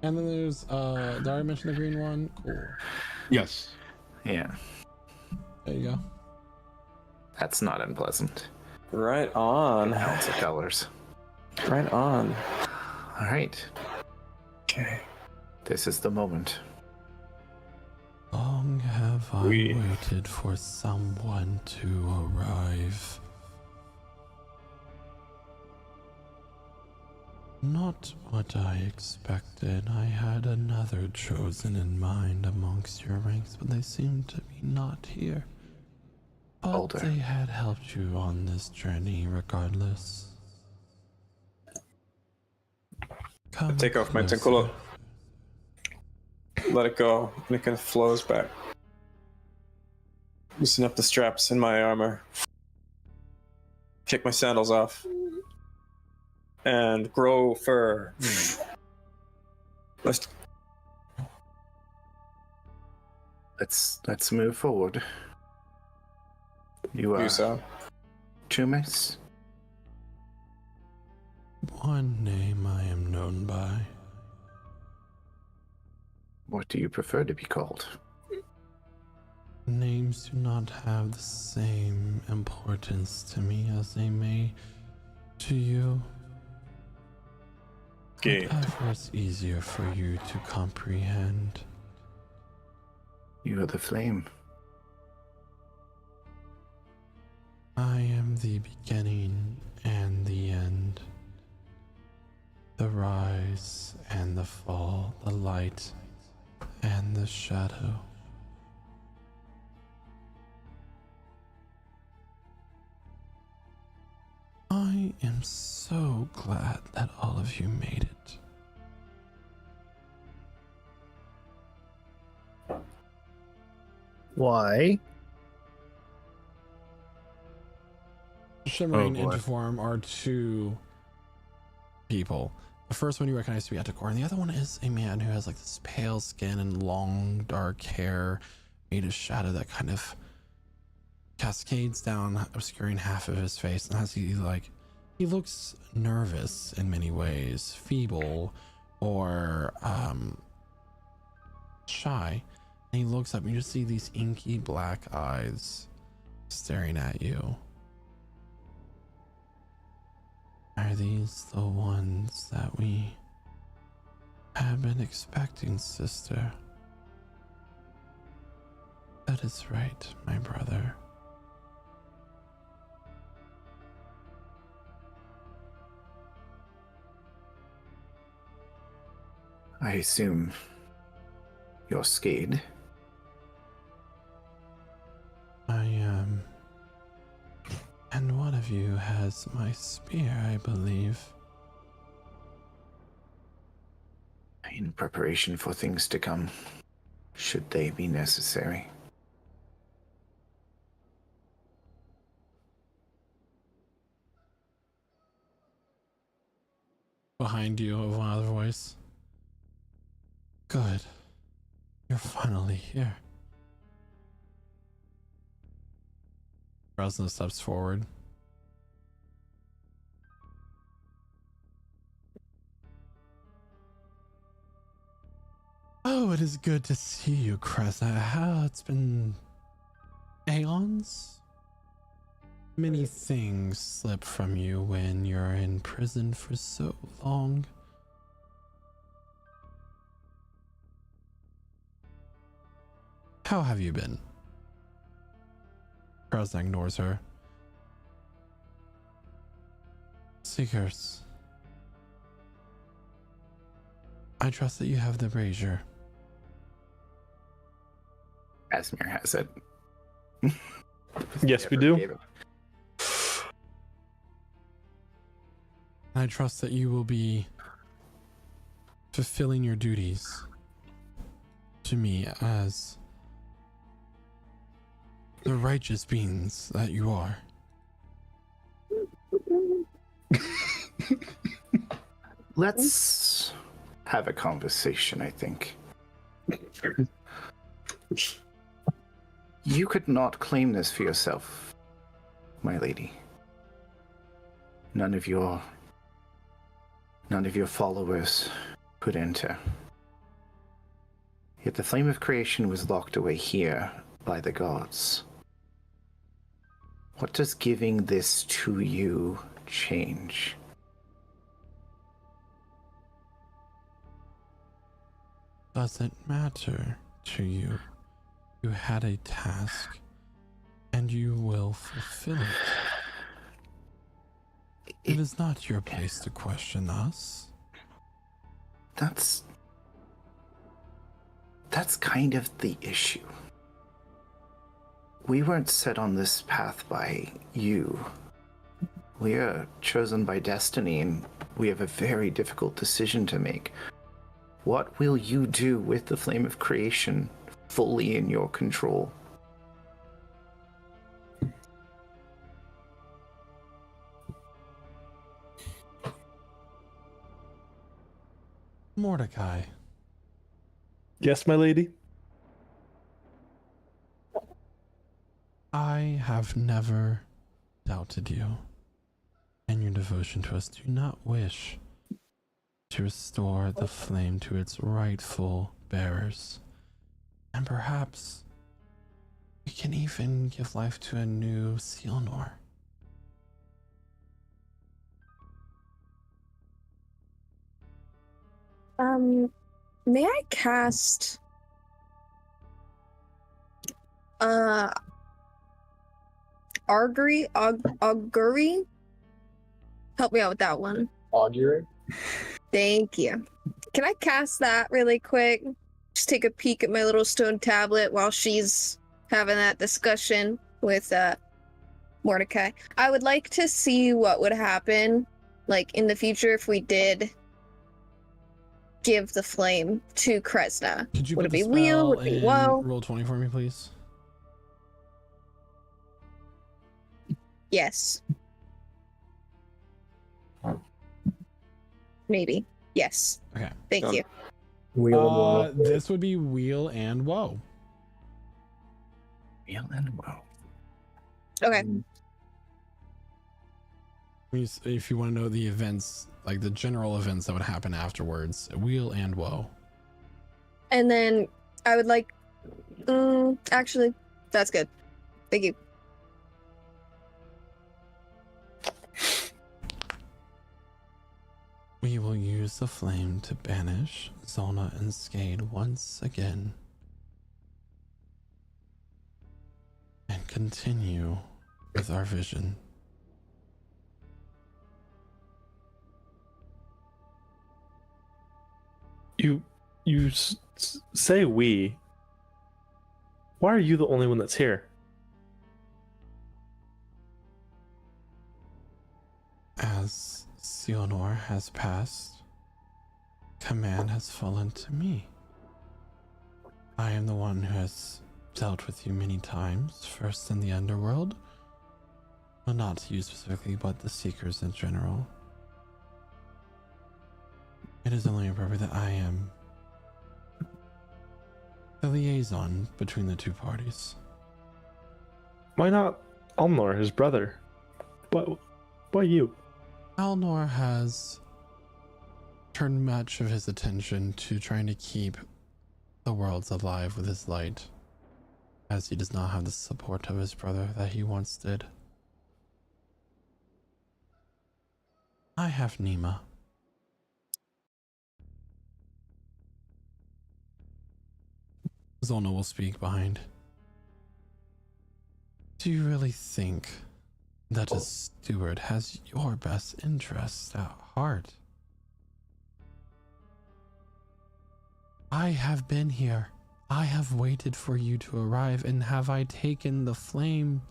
And then there's did I already mention the green one? Cool. Yes. Yeah. There you go. That's not unpleasant. Right on. Lots of colors. Right on. All right. Okay. This is the moment. Long have I waited for someone to arrive. Not what I expected. I had another chosen in mind amongst your ranks, but they seem to be not here. But Older. they had helped you on this journey regardless. I take off my Tenkulo. Let it go, and it kind of flows back. Loosen up the straps in my armor. Kick my sandals off. And grow fur. Let's move forward. You are Yusa. Chumis? One name I am known by. What do you prefer to be called? Names do not have the same importance to me as they may to you. Whatever is easier for you to comprehend. You are the flame. I am the beginning and the end. The rise and the fall, the light and the shadow. I am so glad that all of you made it. Why? Shimmering Oh, boy. into form are two people. The first one you recognize to be Atakor, and the other one is a man who has like this pale skin and long dark hair made of shadow that kind of cascades down, obscuring half of his face. And as he looks nervous in many ways, feeble or shy. And he looks up and you just see these inky black eyes staring at you. Are these the ones that we have been expecting, sister? That is right, my brother. I assume you're Skade. I am. And one of you has my spear, I believe. In preparation for things to come, should they be necessary. Behind you, another voice. Good. You're finally here. Resna steps forward. Oh, it is good to see you, Kresa. How it's been aeons? Many things slip from you when you're in prison for so long. How have you been? Kresa ignores her. Seekers. I trust that you have the brazier. Asmir has it. Yes, we do. I trust that you will be fulfilling your duties to me as the righteous beings that you are. Let's have a conversation, I think. You could not claim this for yourself, my lady. None of your followers could enter. Yet the flame of creation was locked away here by the gods. What does giving this to you change? Does it matter to you? You had a task, and you will fulfill it. It is not your place to question us. That's kind of the issue. We weren't set on this path by you. We are chosen by destiny, and we have a very difficult decision to make. What will you do with the flame of creation fully in your control? Mordecai. Yes, my lady? I have never doubted you and your devotion to us. Do not wish to restore the flame to its rightful bearers. And perhaps we can even give life to a new Sealnor. May I cast augury? Help me out with that one. Augury? Thank you. Can I cast that really quick? Just take a peek at my little stone tablet while she's having that discussion with Mordecai. I would like to see what would happen, like in the future, if we did give the flame to Kresna. Could you would put it be the wheel? Would spell it be in woe? roll 20 for me, please? Yes. Maybe. Yes. Okay. Thank you. This would be wheel and woe. Wheel and woe. Okay. If you want to know the events, like the general events that would happen afterwards, wheel and woe. And then I would like. Actually, that's good. Thank you. We will use the flame to banish Zona and Skade once again. And continue with our vision. You say we. Why are you the only one that's here? As Sealnor has passed, command has fallen to me. I am the one who has dealt with you many times, first in the underworld. Well, not you specifically, but the Seekers in general. It is only appropriate that I am the liaison between the two parties. Why not Alnor, his brother? Why you? Alnor has turned much of his attention to trying to keep the worlds alive with his light, as he does not have the support of his brother that he once did. I have Nima. Zona will speak behind. Do you really think that a steward has your best interests at heart? I have been here. I have waited for you to arrive, and have I taken the flame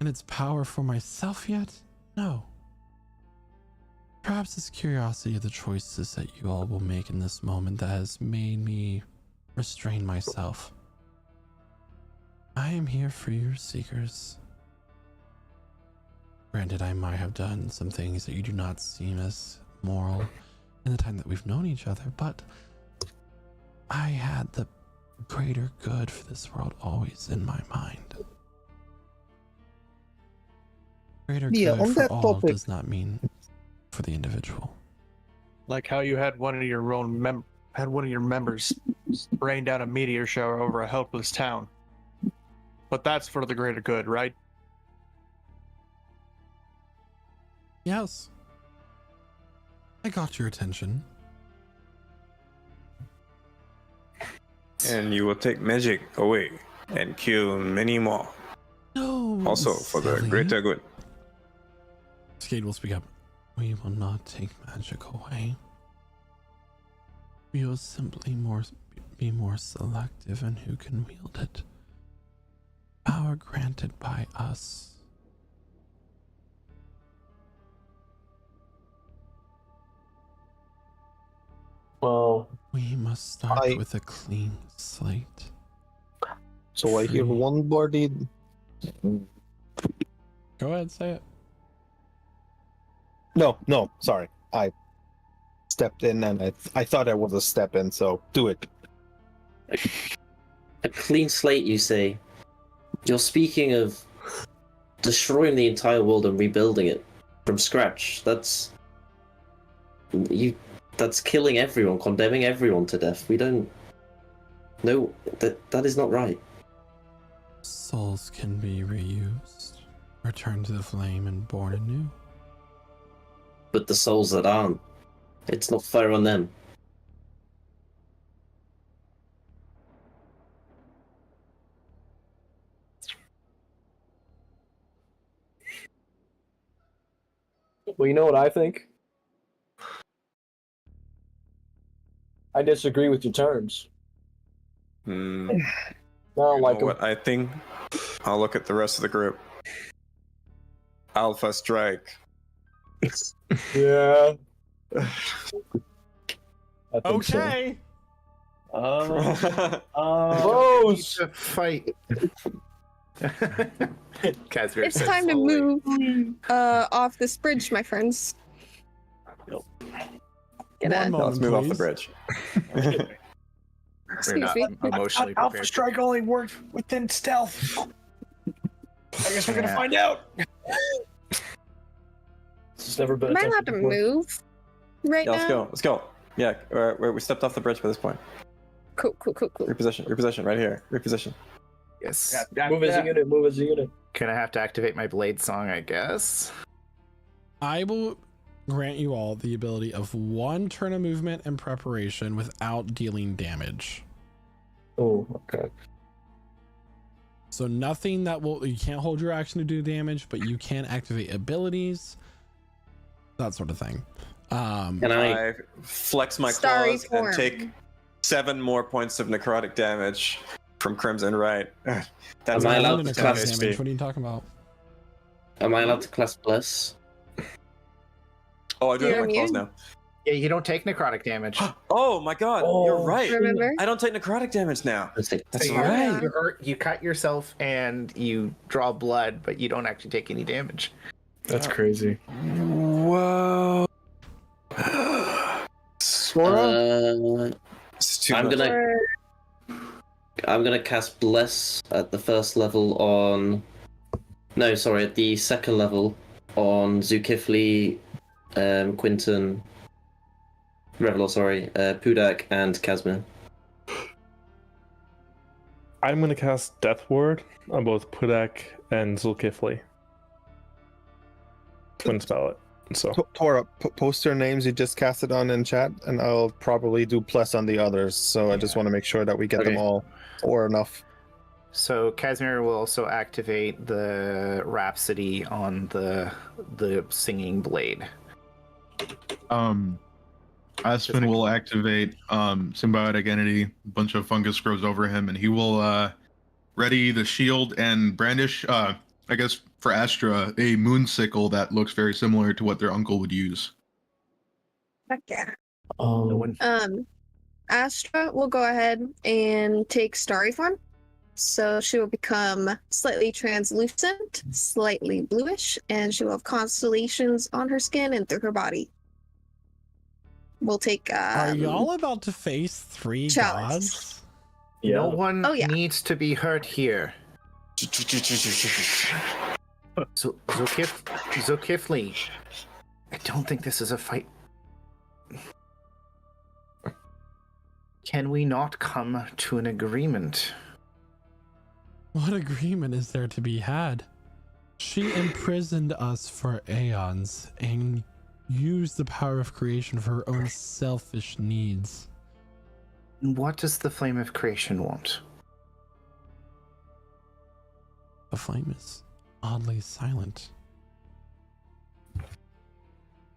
and its power for myself yet? No. Perhaps it's curiosity of the choices that you all will make in this moment that has made me restrain myself. I am here for your Seekers. Granted, I might have done some things that you do not seem as moral in the time that we've known each other, but I had the greater good for this world always in my mind. Greater good on for that all topic, does not mean for the individual. Like how you had one of your own members rain down a meteor shower over a helpless town. But that's for the greater good, right? Yes. I got your attention. And you will take magic away and kill many more. No. Also for the silly. greater good. Skade will speak up. We will not take magic away. We will simply be more selective in who can wield it. Power granted by us. Well, we must start with a clean slate. So I hear one body. Go ahead, say it. No, sorry. I stepped in and I thought I was a step in, so do it. A clean slate, you say? You're speaking of destroying the entire world and rebuilding it from scratch. That's killing everyone, condemning everyone to death. We don't. No, that is not right. Souls can be reused, returned to the flame, and born anew. But the souls that aren't, it's not fair on them. Well, you know what I think? I disagree with your terms. I don't like them. What I think. I'll look at the rest of the group. Alpha Strike. Yeah. Okay. Rose. To fight. Casimir It's says time to slowly. move off this bridge, my friends. Gonna- Let's move off the bridge. We're Excuse not me. emotionally Alpha prepared. Strike only worked within stealth. I guess we're gonna Yeah. find out. It's never been Am I allowed to attempted before. move right Yeah, let's now? go. Let's go. Yeah, we stepped off the bridge by this point. Cool. Reposition, right here. Reposition. Yes. Move as a unit. Move as a unit. Gonna have to activate my blade song, I guess. I will grant you all the ability of 1 turn of movement and preparation without dealing damage. Oh, okay. So nothing that you can't hold your action to do damage, but you can activate abilities, that sort of thing. Can I flex my Starry claws form. and take 7 more points of necrotic damage from Crimson Right. That's Am I allowed my to Necrotic class damage. damage. What are you talking about? Am I allowed to class Bless? Oh, I do You're have my claws immune? now. Yeah, you don't take necrotic damage. Oh my god, you're right. Remember? I don't take necrotic damage now. That's So right. you hurt, you cut yourself and you draw blood, but you don't actually take any damage. That's crazy. Whoa. Sora? It's too I'm much. gonna cast Bless at the first level on. No, sorry, at the second level on Zulkifli, Quinton, Revelor, Pudak, and Casimir. I'm going to cast Death Ward on both Pudak and Zulkifli. Twin spell it. So Tora, post their names you just casted on in chat, and I'll probably do plus on the others. So I just want to make sure that we get them Okay. all, or enough. So Casimir will also activate the Rhapsody on the singing blade. Aspen will activate symbiotic entity. A bunch of fungus grows over him, and he will ready the shield and brandish. I guess for Astra, a moon sickle that looks very similar to what their uncle would use. Heck yeah. Um, Astra will go ahead and take Starry form. So she will become slightly translucent, slightly bluish, and she will have constellations on her skin and through her body. We'll take Are y'all about to face 3 chalice. gods? No one Oh, yeah. needs to be hurt here. So Zulkifli, I don't think this is a fight. Can we not come to an agreement? What agreement is there to be had? She imprisoned us for aeons and used the power of creation for her own selfish needs. What does the Flame of Creation want? The flame is oddly silent.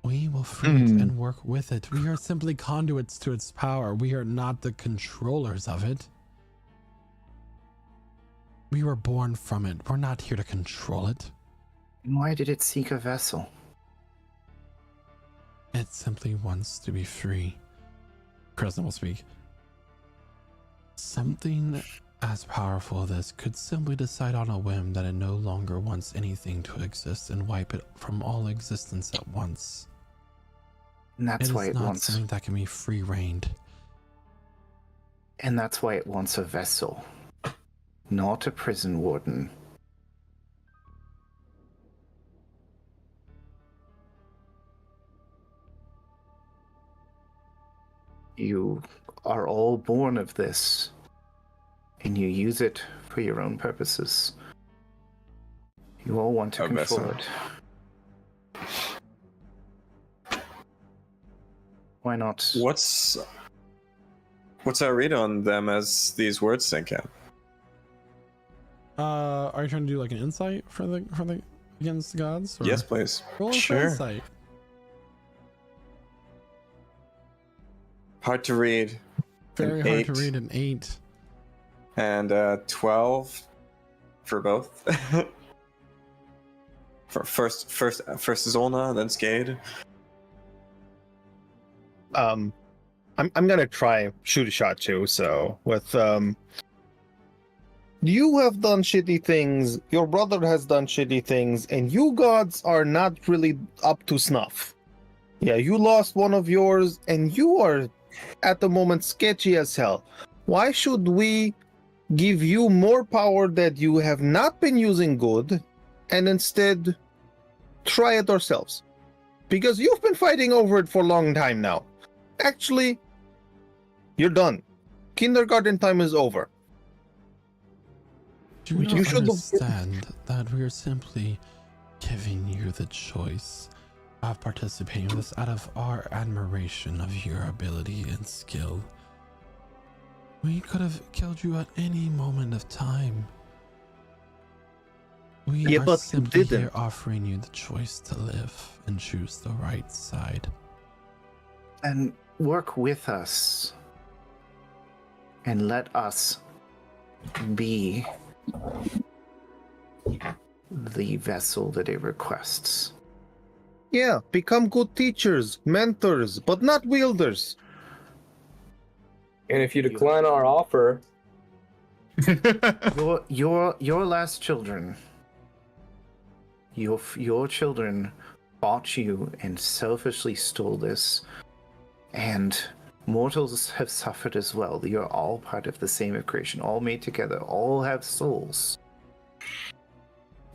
We will free it and work with it. We are simply conduits to its power. We are not the controllers of it. We were born from it. We're not here to control it. And why did it seek a vessel? It simply wants to be free. Kristen will speak. Something as powerful as this could simply decide on a whim that it no longer wants anything to exist and wipe it from all existence at once. And that's why is it not wants. something that can be free-reigned. And that's why it wants a vessel, not a prison warden. You are all born of this, and you use it for your own purposes. You all want to control it. Why not? What's our read on them as these words sink in? Are you trying to do like an insight for the against the gods? Or? Yes, please. Roll for insight. Hard to read. Very An hard to 8. read. An 8. And 12 for both. For first Zolna, then Skade. I'm gonna try shoot a shot too. So with you have done shitty things, your brother has done shitty things, and you gods are not really up to snuff. Yeah, you lost one of yours, and you are at the moment sketchy as hell. Why should we give you more power that you have not been using good, and instead try it ourselves? Because you've been fighting over it for a long time now. Actually, you're done. Kindergarten time is over. Do you understand that we are simply giving you the choice of participating in this out of our admiration of your ability and skill? We could have killed you at any moment of time. We are but simply didn't. here offering you the choice to live and choose the right side. And work with us. And let us be the vessel that it requests. Yeah, become good teachers, mentors, but not wielders. And if you decline our offer, your last children, your children bought you and selfishly stole this, and mortals have suffered as well. You're all part of the same creation, all made together, all have souls.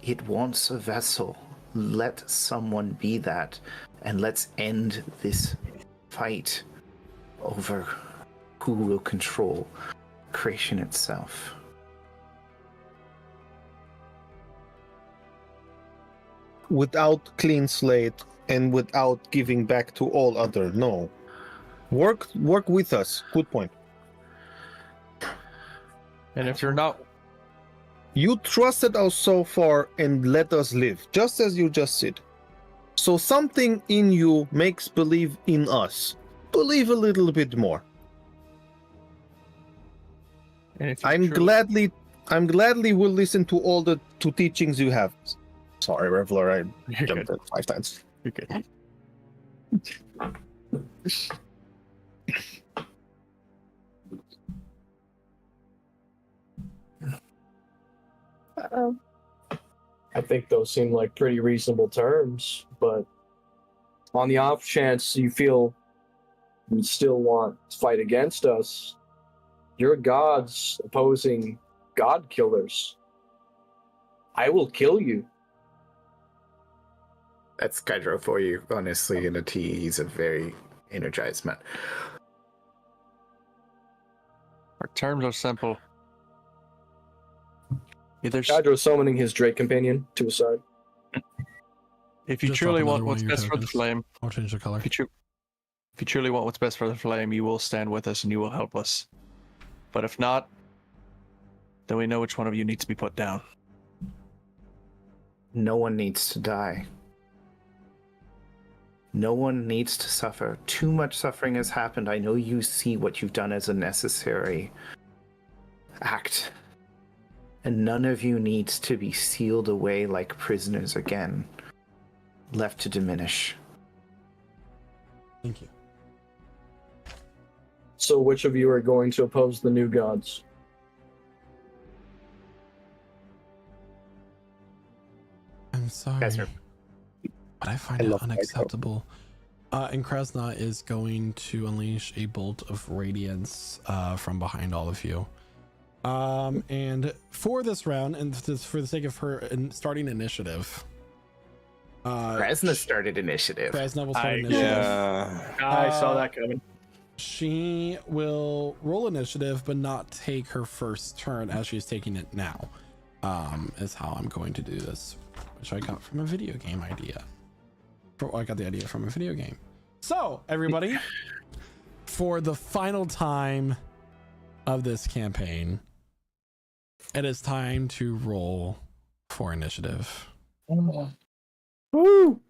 It wants a vessel. Let someone be that, and let's end this fight over who will control creation itself. Without clean slate and without giving back to all other. No. Work with us. Good point. And if you're not, you trusted us so far and let us live, just as you just said. So something in you makes believe in us. Believe a little bit more. and if you I'm truly- gladly will listen to all the teachings you have. Sorry, Reveler, I You're jumped good. it 5 times. You're good. Uh-oh. I think those seem like pretty reasonable terms, but on the off chance you feel you still want to fight against us, you're gods opposing god killers. I will kill you. That's Kydro for you, honestly, in a T. He's a very energized man. Our terms are simple. Either Hydro summoning his Drake companion to his side. if you Just truly drop want another what's one of your best for the tokens. flame, I'll change the color. if you truly want what's best for the flame, you will stand with us and you will help us. But if not, then we know which one of you needs to be put down. No one needs to die. No one needs to suffer. Too much suffering has happened. I know you see what you've done as a necessary act. And none of you needs to be sealed away like prisoners again, left to diminish. Thank you. So which of you are going to oppose the new gods? I'm sorry, Kaiser. but I find it unacceptable. And Krasna is going to unleash a bolt of radiance from behind all of you. And for this round, and for the sake of her starting initiative, Krasna started initiative. Krasna will start initiative. Yeah. I saw that coming. She will roll initiative, but not take her first turn as she's taking it now. Is how I'm going to do this, which I got from a video game idea. I got the idea from a video game. So, everybody, for the final time of this campaign, it is time to roll for initiative. Woo! Here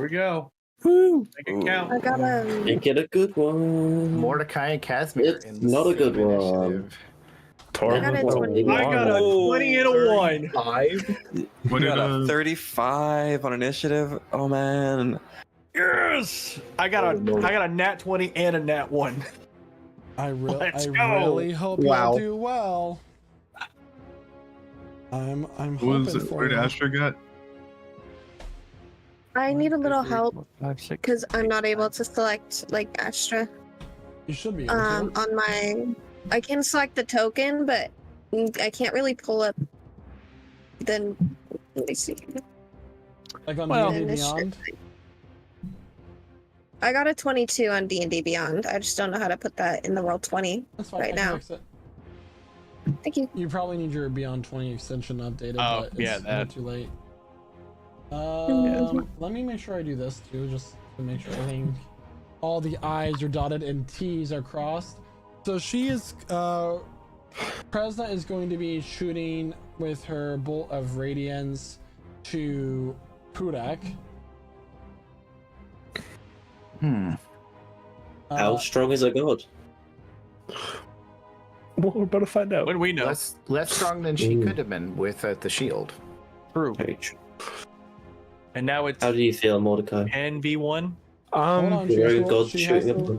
we go. Woo! Make it count. I got a. Make it a good one. Mordecai and Casimir. It's not a good one. I got a 20. I got a 20 and a 1. 5. What got a 35 on initiative? Oh man. Yes! I got a nat 20 and a nat 1. I Let's go. really hope Wow. you do well. I'm What hoping was it? for Where did you. Astra get? I need a little help 5, 6. because I'm not able to select like Astra. You should be able to. On my, I can select the token, but I can't really pull up. Then let me see. Like on Well, D&D Initiative. Beyond. I got a 22 on D&D Beyond. I just don't know how to put that in the roll 20 That's fine. right I can now. fix it. Thank you. You probably need your Beyond 20 extension updated, Oh, but it's yeah, not that. too late. Yeah. Let me make sure I do this too, just to make sure everything, all the I's are dotted and T's are crossed. So she is, Krasna is going to be shooting with her bolt of radiance to Pudak. How strong is a god? Well, we're about to find out. What do we know? Less strong than she could have been without the shield. True. Page. And now it's How do you feel, Mordecai? 10v1. Hold on, Your she own has god to- she has shooting to- up.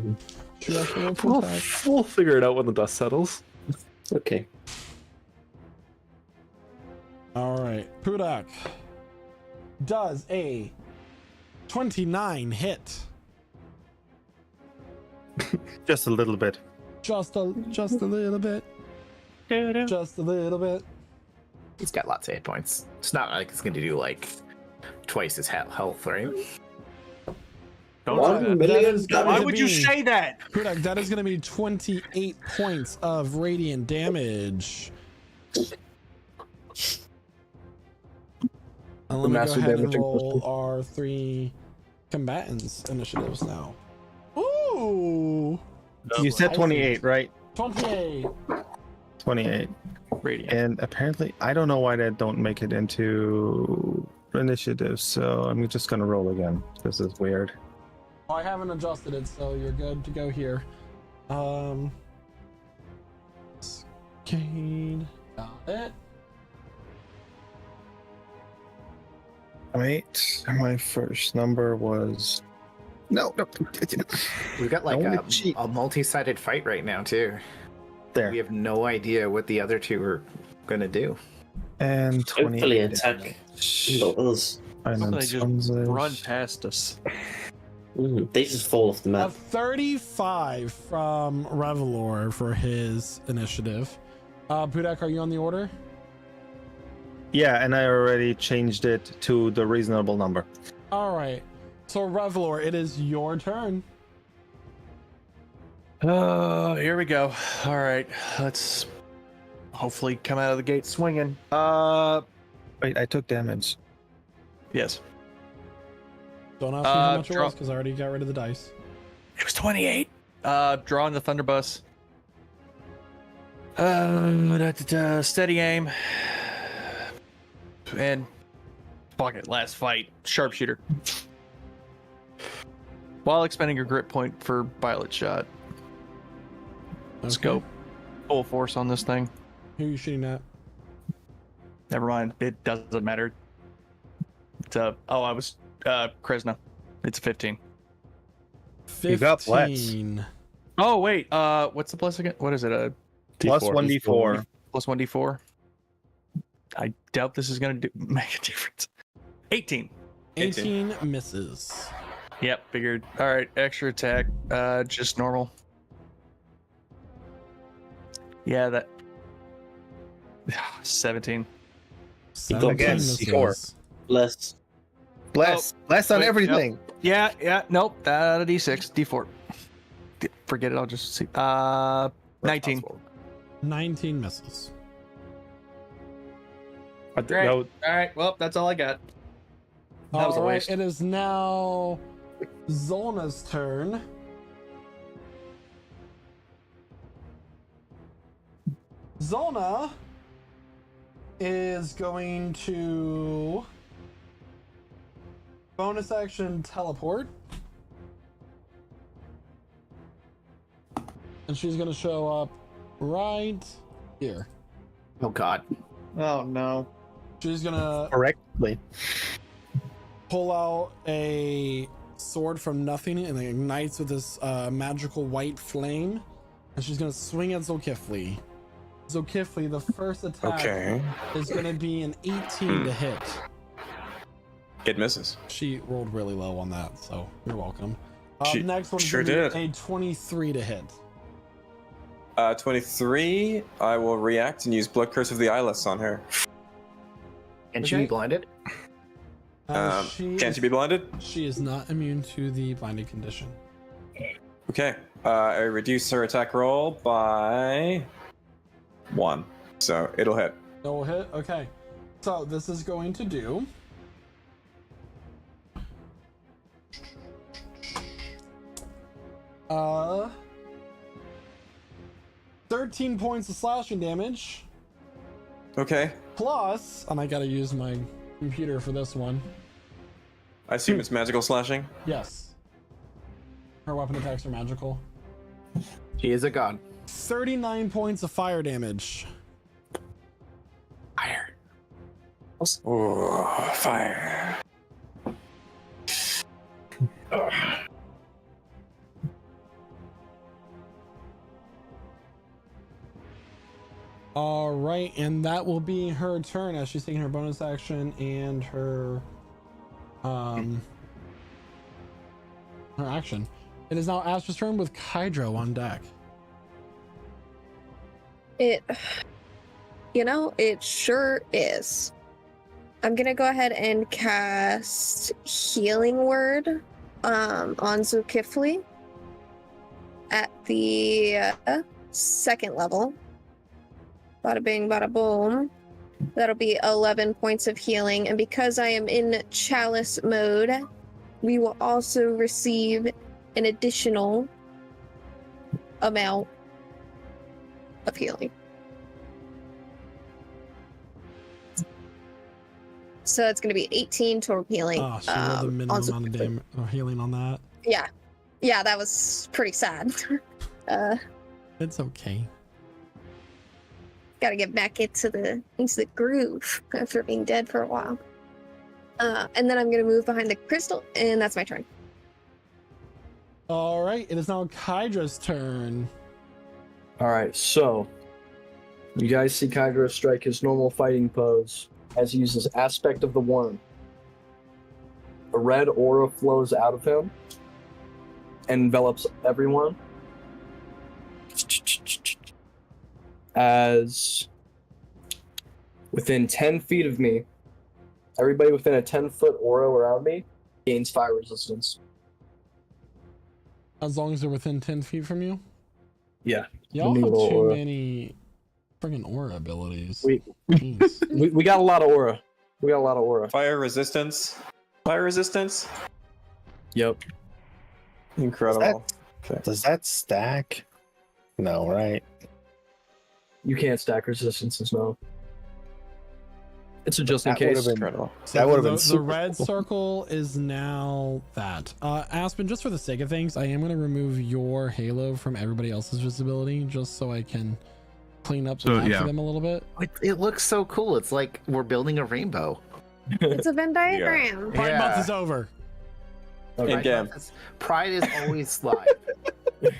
she has to roll to We'll, attack. we'll figure it out when the dust settles. Okay. All right, Pudak does a 29 hit. Just a little bit. Just a little bit. Just a little bit. He's got lots of hit points. It's not like it's going to do like twice his health, right? Don't One say that. million That is damage. Why going to would you be- say that? Pudak, that is going to be 28 points of radiant damage. And let me go massive ahead and damage roll our 3 combatants initiatives now. Ooh! You said 28, right? 28. 28. Radiant. And apparently, I don't know why that don't make it into initiative. So I'm just gonna roll again. This is weird. I haven't adjusted it, so you're good to go here. Cascade. Got it. Wait, my first number was no. We've got like Don't wanna cheat. a multi-sided fight right now too. There. We have no idea what the other two are going to do. And 28. Hopefully attack. Not us. And then They just Sunses. run past us. They just fall off the A map. 35 from Revelor for his initiative. Pudak, are you on the order? Yeah, and I already changed it to the reasonable number. All right. So Revelor, it is your turn. Here we go. All right, let's hopefully come out of the gate swinging. Wait, I took damage. Yes. Don't ask me how much it draw- was because I already got rid of the dice. It was 28. Drawing the Thunderbuss. Steady aim. And fuck it, last fight. Sharpshooter. while expending your grit point for Violet Shot. Let's go full force on this thing. Who are you shooting at? Never mind. It doesn't matter. It's I was Krishna. It's a 15. 15. You got bless. Oh wait, what's the plus again? What is it? A Plus 1d4. Plus 1d4. I doubt this is gonna make a difference. 18. 18 misses. Yep, figured. All right, extra attack. Just normal. Yeah, that. 17. Again, misses. Bless. Bless on wait, everything. Yep. Yeah, nope. A d6, d4. Forget it. I'll just see. 19. 19 misses. Great. All right. Well, that's all I got. That was a waste. It is now Zolna's turn. Zolna is going to bonus action teleport. And she's going to show up right here. Oh god. Oh no. She's going to Correctly. pull out a sword from nothing and it ignites with this magical white flame. And she's going to swing at Zolkifli. Zolkifli, the first attack is going to be an 18 to hit. It misses. She rolled really low on that, so you're welcome. She Next one sure is did. a 23 to hit. 23. I will react and use Blood Curse of the Eyeless on her. Can she be blinded? Can she be blinded? She is not immune to the blinded condition. Okay. I reduce her attack roll by 1, so it'll hit. It'll hit. Okay. So this is going to do 13 points of slashing damage. Okay. Plus, and I gotta use my computer for this one. I assume it's magical slashing. Yes. Her weapon attacks are magical. She is a god. 39 points of fire damage. Fire. Oh, fire. All right, and that will be her turn as she's taking her bonus action and her action. It is now Astra's turn with Kydro on deck. It sure is. I'm gonna go ahead and cast Healing Word on Zolkifli at the second level. Bada bing, bada boom. That'll be 11 points of healing, and because I am in Chalice mode, we will also receive an additional amount of healing. So it's going to be 18 total healing. Oh, she rolled the minimum amount of healing on that. Yeah, that was pretty sad. It's okay. Gotta get back into the groove after being dead for a while. And then I'm gonna move behind the crystal, and that's my turn. All right, it is now Kydra's turn. All right, so you guys see Kydra strike his normal fighting pose as he uses Aspect of the Worm. A red aura flows out of him and envelops everyone. As within 10 feet of me, everybody within a 10-foot aura around me gains fire resistance. As long as they're within 10 feet from you? Yeah. Y'all The have new too aura. many friggin' aura abilities. We got a lot of aura. We got a lot of aura. Fire resistance. Fire resistance. Yep. Incredible. Does that stack? No, right? You can't stack resistances, no. It's a just in That would've case. been- Incredible. So That would've the, been the super red cool. circle is now that. Aspen, just for the sake of things, I am going to remove your halo from everybody else's visibility, just so I can clean up the So, map yeah. for them a little bit. It looks so cool. It's like we're building a rainbow. It's a Venn diagram. Pride Month is over. Pride is always live.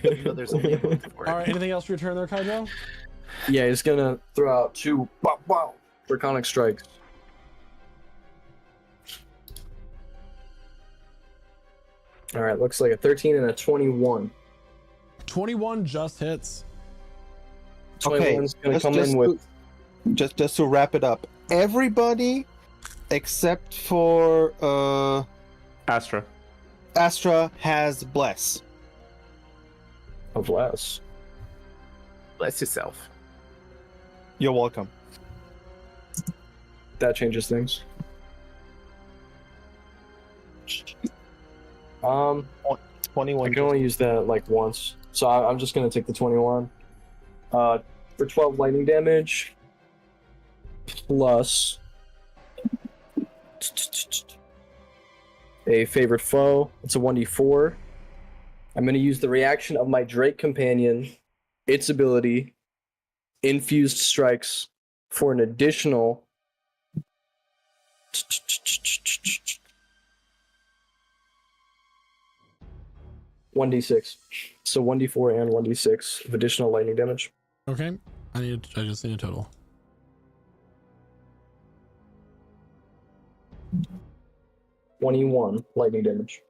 Even though there's only a month for it. All right, anything else for your turn there, Kaijo? Yeah, he's gonna throw out 2 draconic strikes. All right, looks like a 13 and a 21. 21 just hits. 21's gonna come in with. Just to wrap it up, everybody except for Astra has bless. A bless. Bless yourself. You're welcome. That changes things. 21. I can only use that like once, so I'm just gonna take the 21. For 12 lightning damage, plus a favorite foe. It's a 1d4. I'm gonna use the reaction of my Drake companion, its ability, infused strikes, for an additional 1d6. So 1d4 and 1d6 of additional lightning damage. Okay, I just need a total. $21 lightning damage.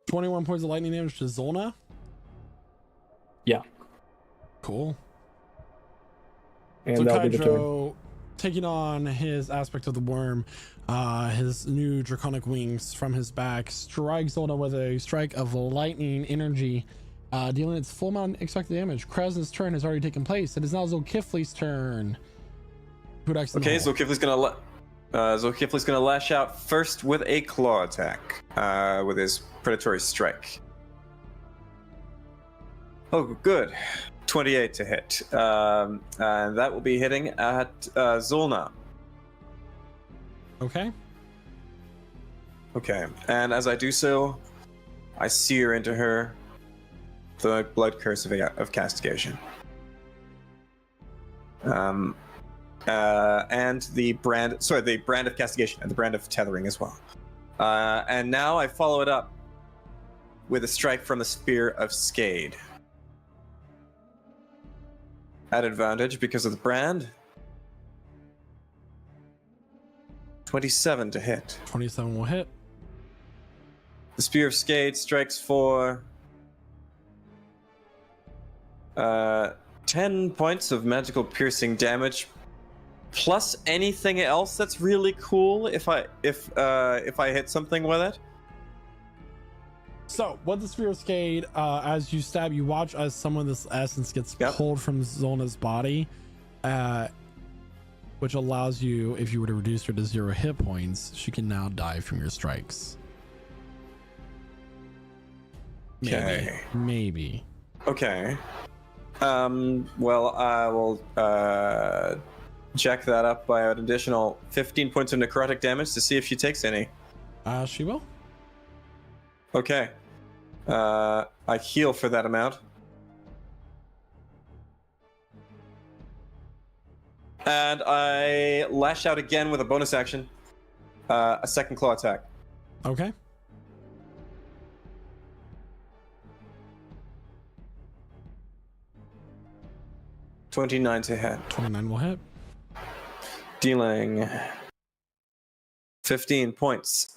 21 points of lightning damage to Zolna. Yeah. Cool. And so that'll be the turn. Kaijo, taking on his aspect of the worm, his new draconic wings from his back, strikes Zolna with a strike of lightning energy, dealing its full amount of expected damage. Kresna's turn has already taken place. It is now Zolkifli's turn. Okay, Zolkifli's gonna lash out first with a claw attack, with his predatory strike. Oh, good. 28 to hit. And that will be hitting at Zolna. Okay. Okay, and as I do so, I sear into her the blood curse of castigation. And the brand of castigation and the brand of tethering as well. And now I follow it up with a strike from the Spear of Skade. At advantage because of the brand. 27 to hit. 27 will hit. The Spear of Skade strikes for 10 points of magical piercing damage, plus anything else that's really cool if I hit something with it. So, what the Sphere of Skade, as you stab, you watch as some of this essence gets pulled from Zolna's body, which allows you, if you were to reduce her to 0 hit points, she can now die from your strikes. Maybe. Okay. Well, I will check that up by an additional 15 points of necrotic damage to see if she takes any. She will. Okay. I heal for that amount. And I lash out again with a bonus action. A second claw attack. Okay. $29 to hit. 29 will hit. Dealing 15 points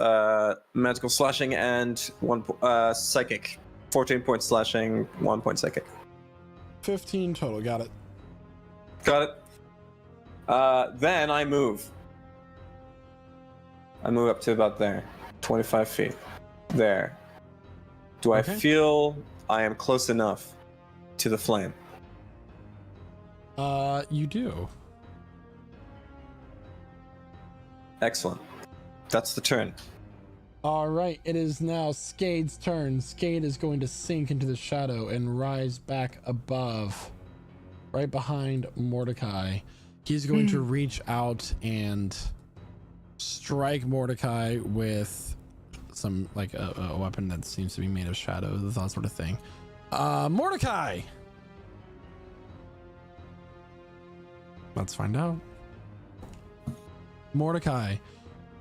magical slashing and 1 psychic. 14 points slashing, 1 point psychic. 15 total. Got it. Got it. Then I move. I move up to about there. 25 feet. There. Do I feel I am close enough to the flame? You do. Excellent. That's the turn. All right, it is now Skade's turn. Skade is going to sink into the shadow and rise back above, right behind Mordecai. He's going to reach out and strike Mordecai with some like a weapon that seems to be made of shadow, that sort of thing. Mordecai. Let's find out. Mordecai,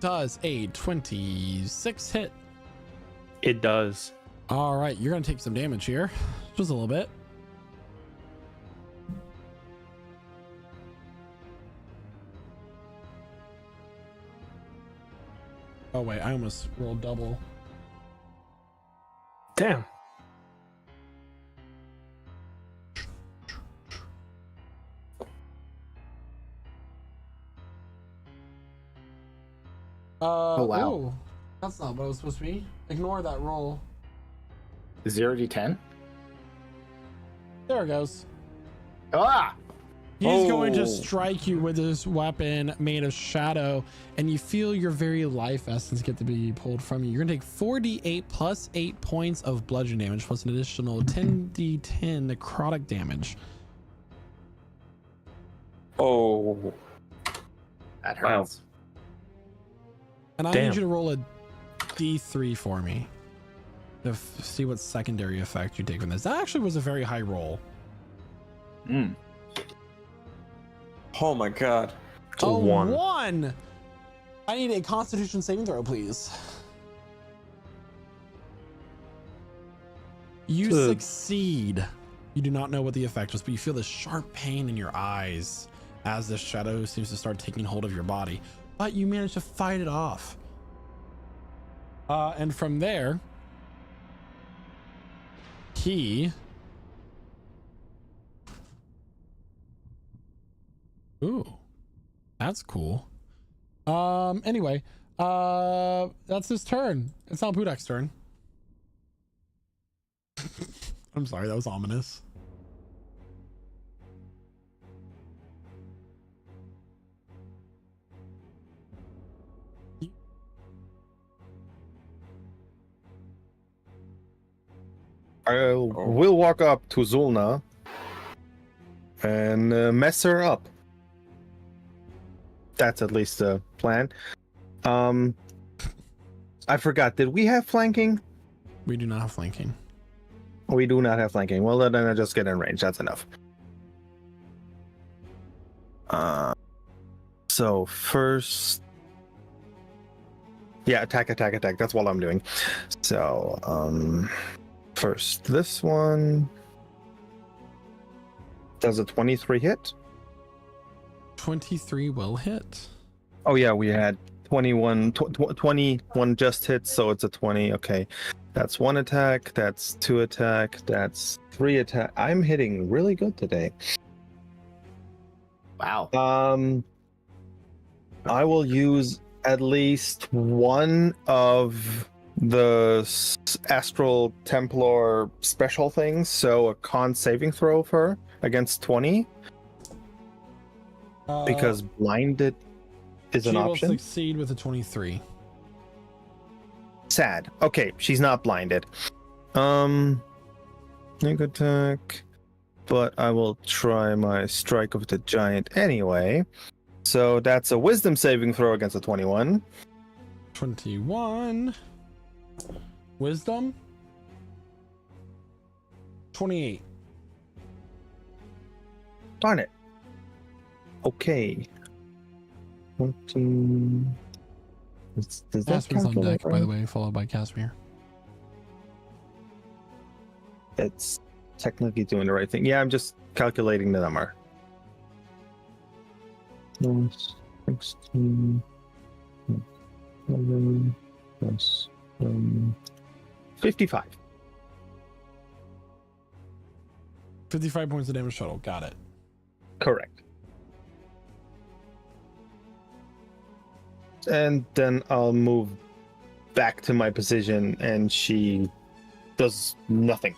does a 26 hit? It does. All right, you're gonna take some damage here, just a little bit. Oh wait, I almost rolled double. Damn. Oh wow. ooh, that's not what it was supposed to be. Ignore that roll. 0d10. There it goes. Ah! He's going to Oh. strike you with this weapon made of shadow, and you feel your very life essence get to be pulled from you. You're gonna take 4d8 plus 8 points of bludgeon damage, plus an additional 10d10 necrotic damage. Oh. That hurts. And I Damn. need you to roll a d3 for me to see what secondary effect you take from this. That actually was a very high roll. Oh my god. It's a one. One. I need a Constitution saving throw, please. You Good. succeed. You do not know what the effect was, but you feel this sharp pain in your eyes as the shadow seems to start taking hold of your body. But you manage to fight it off. And from there, he... Ooh, that's cool. Anyway, that's his turn. It's not Budak's turn. I'm sorry, that was ominous. We'll walk up to Zulna and mess her up. That's at least the plan. I forgot. Did we have flanking? We do not have flanking. We do not have flanking. Well, then I just get in range. That's enough. So first, yeah, attack. That's what I'm doing. So, first this one does a 23 hit. 23 will hit. Oh yeah, we had 21 just hits, so it's a 20. Okay, that's one attack, that's two attack, that's three attack. I'm hitting really good today. Wow. I will use at least one of the Astral Templar special things, so a con saving throw of her against 20. Because blinded is an she option. will succeed with a 23. Sad. Okay, she's not blinded. Sneak attack. But I will try my strike of the giant anyway. So that's a wisdom saving throw against a 21. 21. Wisdom. 28. Darn it. Okay. What, does that Casper's on calculate deck, by right? the way, followed by Casimir. It's technically doing the right thing. Yeah, I'm just calculating the number. 16, 11, plus, 55. 55 points of damage total. Got it. Correct. And then I'll move back to my position, and she does nothing.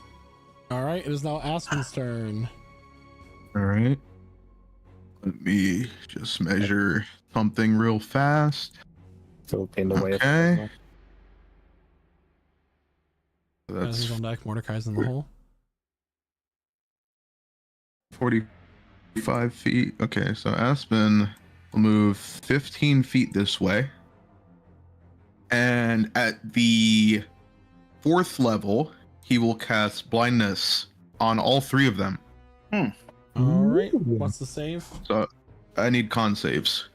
All right, it is now Aspen's turn. All right. Let me just measure something real fast. So in the way of Okay. Aspen's on deck. Mordecai's in the hole. 45 feet. Okay, so Aspen will move 15 feet this way. And at the 4th level, he will cast blindness on all 3 of them. All right. What's the save? So I need con saves.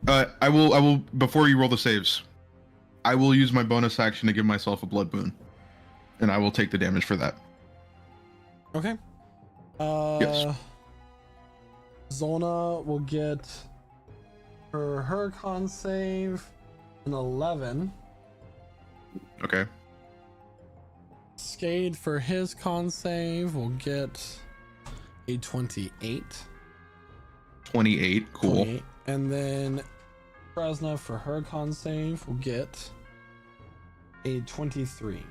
I will before you roll the saves, I will use my bonus action to give myself a blood boon, and I will take the damage for that. Okay. Yes. Zolna will get her con save an 11. Okay. Skade for his con save will get a 28. 28. Cool. 28. And then Krasna for her con save will get a 23.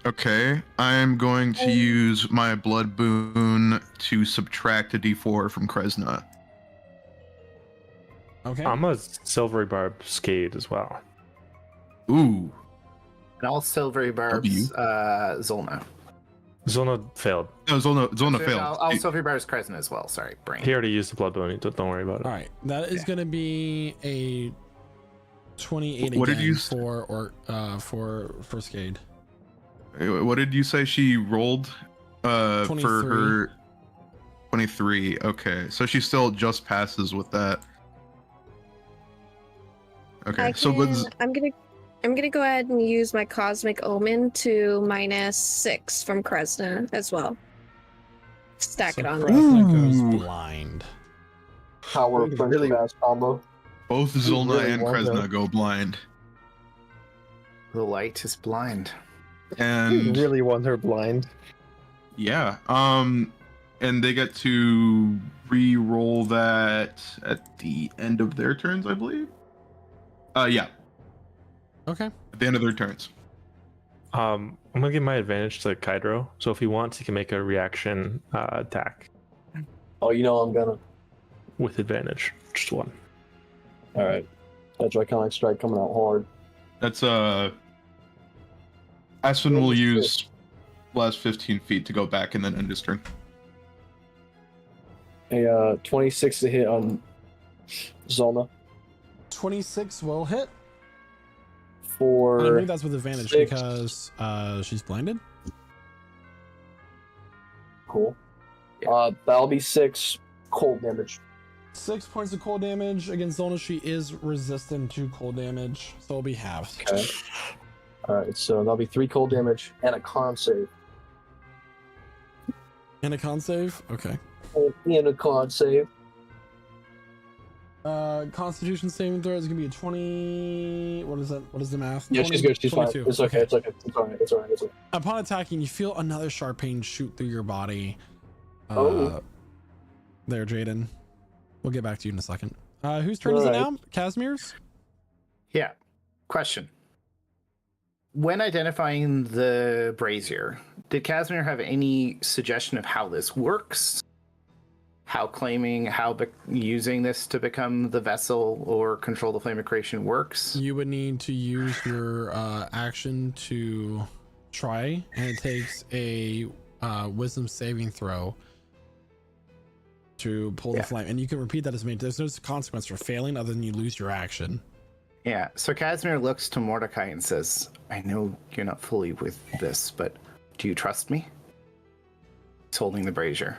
Okay. I'm going to use my blood boon to subtract a d4 from Kresna. Okay. I'm a silvery barb Skade as well. Ooh. And all silvery barbs, Zolna. Zolna failed. No, Zolna failed. All silvery barbs, Kresna as well. Sorry, brain. He already used the blood boon. Don't worry about it. All right. That is going to be a 28 What again did you for Skade. What did you say she rolled for 23. her 23? Okay, so she still just passes with that. Okay, so I'm gonna go ahead and use my Cosmic Omen to -6 from Kresna as well. Stack it on there. Kresna goes blind. Power of really fast combo. both Zolna really and want Kresna that. go blind. The light is blind. And really want her blind. yeah, and they get to re-roll that at the end of their turns, I believe. Yeah, Okay. at the end of their turns. I'm gonna give my advantage to Kydro. So if he wants, he can make a reaction attack Oh, you know I'm gonna. with advantage. Just one. All right. That Draconic Strike coming out hard. That's Aspen will use last 15 feet to go back and then end his turn. A 26 to hit on Zolna 26 will hit. for. I believe that's with advantage 6. because she's blinded. Cool. That'll be 6 cold damage. 6 points of cold damage against Zolna. She is resistant to cold damage, so it'll be halved. Okay. All right, so that'll be 3 cold damage and a con save. And a con save? Okay. And a con save. Constitution saving throw is gonna be a 20. What is that? What is the math? Yeah, 20, she's good. She's fine. 22. It's okay. It's okay. It's alright. It's alright. It's alright. Upon attacking, you feel another sharp pain shoot through your body. Oh. There, Jaden. We'll get back to you in a second. Whose turn is it now? Alright. Casimir's? Yeah. Question. When identifying the brazier, did Casimir have any suggestion of how this works? How using this to become the vessel or control the flame of creation works? You would need to use your action to try, and it takes a wisdom saving throw to pull the flame. And you can repeat that as many. There's no consequence for failing other than you lose your action. Yeah, so Casimir looks to Mordecai and says, I know you're not fully with this, but do you trust me? He's holding the brazier.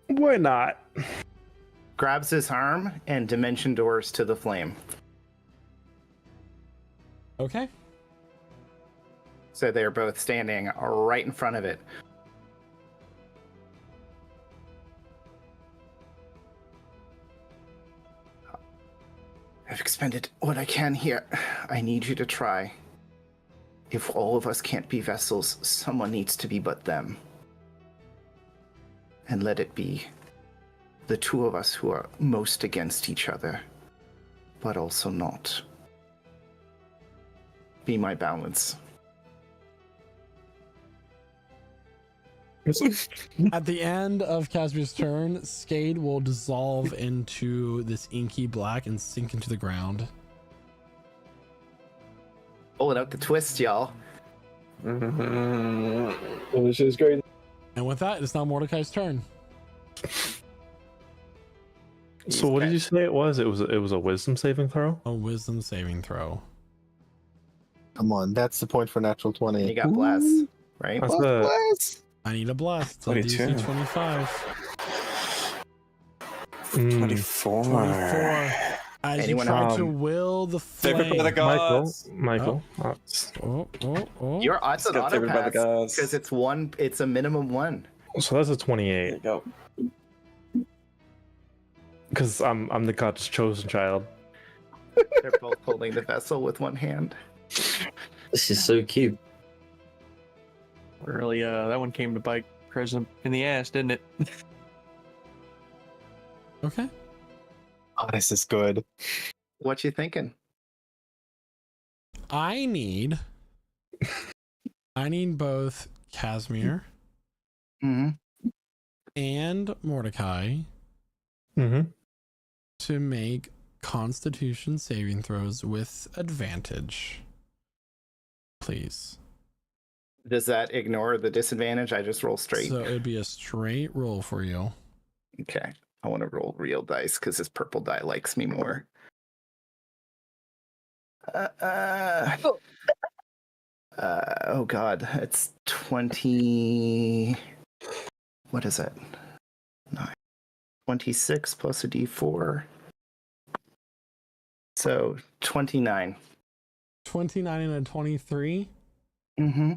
Why not? Grabs his arm and dimension doors to the flame. Okay. So they're both standing right in front of it. I've expended what I can here. I need you to try. If all of us can't be vessels, someone needs to be but them. And let it be the two of us who are most against each other, but also not. Be my balance. At the end of Casimir's turn, Skade will dissolve into this inky black and sink into the ground. Pulling out the twist, y'all. This is great. And with that, it's now Mordecai's turn. So what did you say it was? It was a wisdom saving throw? A wisdom saving throw. Come on, that's the point for natural 20. You got bless, right? That's Bless. I need a bless. It's on 22. DC 25. 24. 24. As Anyone you try else? to will the flame. Favored by the gods. Michael. Oh. Your odds on Got favored by the autopass gods. because it's one. It's a minimum one. So that's a There 28. you go. Because I'm the god's chosen child. They're both holding the vessel with one hand. This is so cute. Really, that one came to bite Chris in the ass, didn't it? Okay. Oh, this is good. What you thinking? I need both Casimir Mm-hmm. and Mordecai Mm-hmm. to make Constitution saving throws with advantage. Please. Does that ignore the disadvantage? I just roll straight. So it'd be a straight roll for you. Okay. I want to roll real dice because this purple die likes me more. Oh god, it's 20. What is it? 9. 26 plus a d4. So 29. 29 and a 23. Mm-hmm.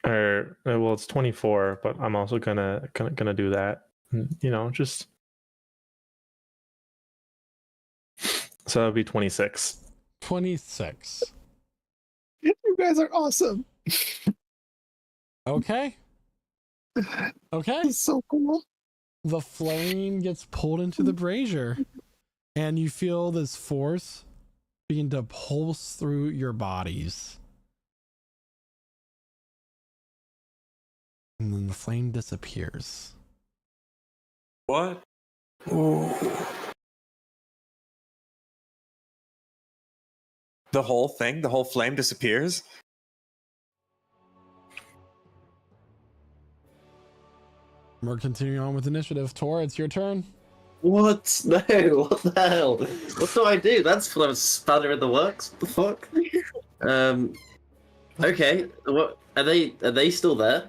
Or well, it's 24, but I'm also gonna do that. You know, just so that would be 26. 26. You guys are awesome. Okay. Okay. It's so cool. The flame gets pulled into the brazier, and you feel this force begin to pulse through your bodies. And then the flame disappears. What? Ooh. The whole thing, the whole flame disappears? We're continuing on with initiative. Tor, it's your turn. What? No, what the hell? What do I do? That's a spanner in the works. What the fuck? Okay. What are they still there?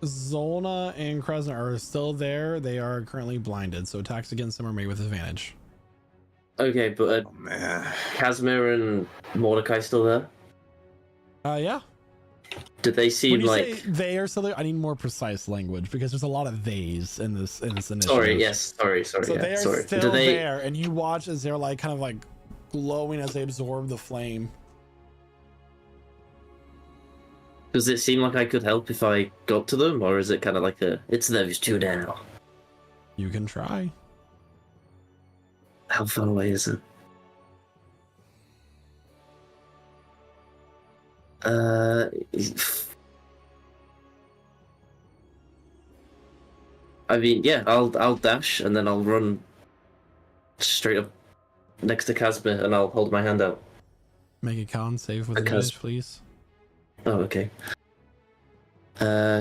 Zolna and Kresna are still there. They are currently blinded, so attacks against them are made with advantage. Okay, but Oh man. Casimir and Mordecai still there? Yeah. Did they When seem you like? say they are still there, I need more precise language because there's a lot of theys in this initiative. Sorry. Yes. Sorry. So yeah, they are sorry. still Do they? there, and you watch as they're like kind of like glowing as they absorb the flame. Does it seem like I could help if I got to them, or is it kind of like it's those two now? You can try. How far away is it? I mean, yeah, I'll dash and then I'll run straight up next to Casimir and I'll hold my hand out. Make a con save with Because- advantage, please. Oh, okay.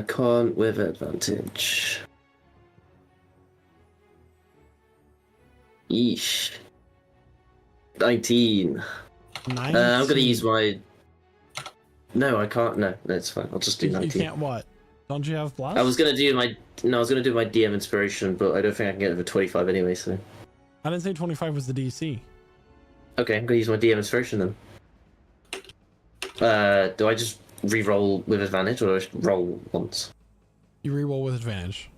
Con with advantage. Yeesh. 19. I'm gonna use my. No, I can't. No, it's fine. I'll just do You 19. can't what? Don't you have blast? I was gonna do my. No, I was gonna do my DM inspiration, but I don't think I can get over 25 anyway. So. I didn't say 25 was the DC. Okay, I'm gonna use my DM inspiration then. Do I just re-roll with advantage, or do I just roll once? You reroll with advantage.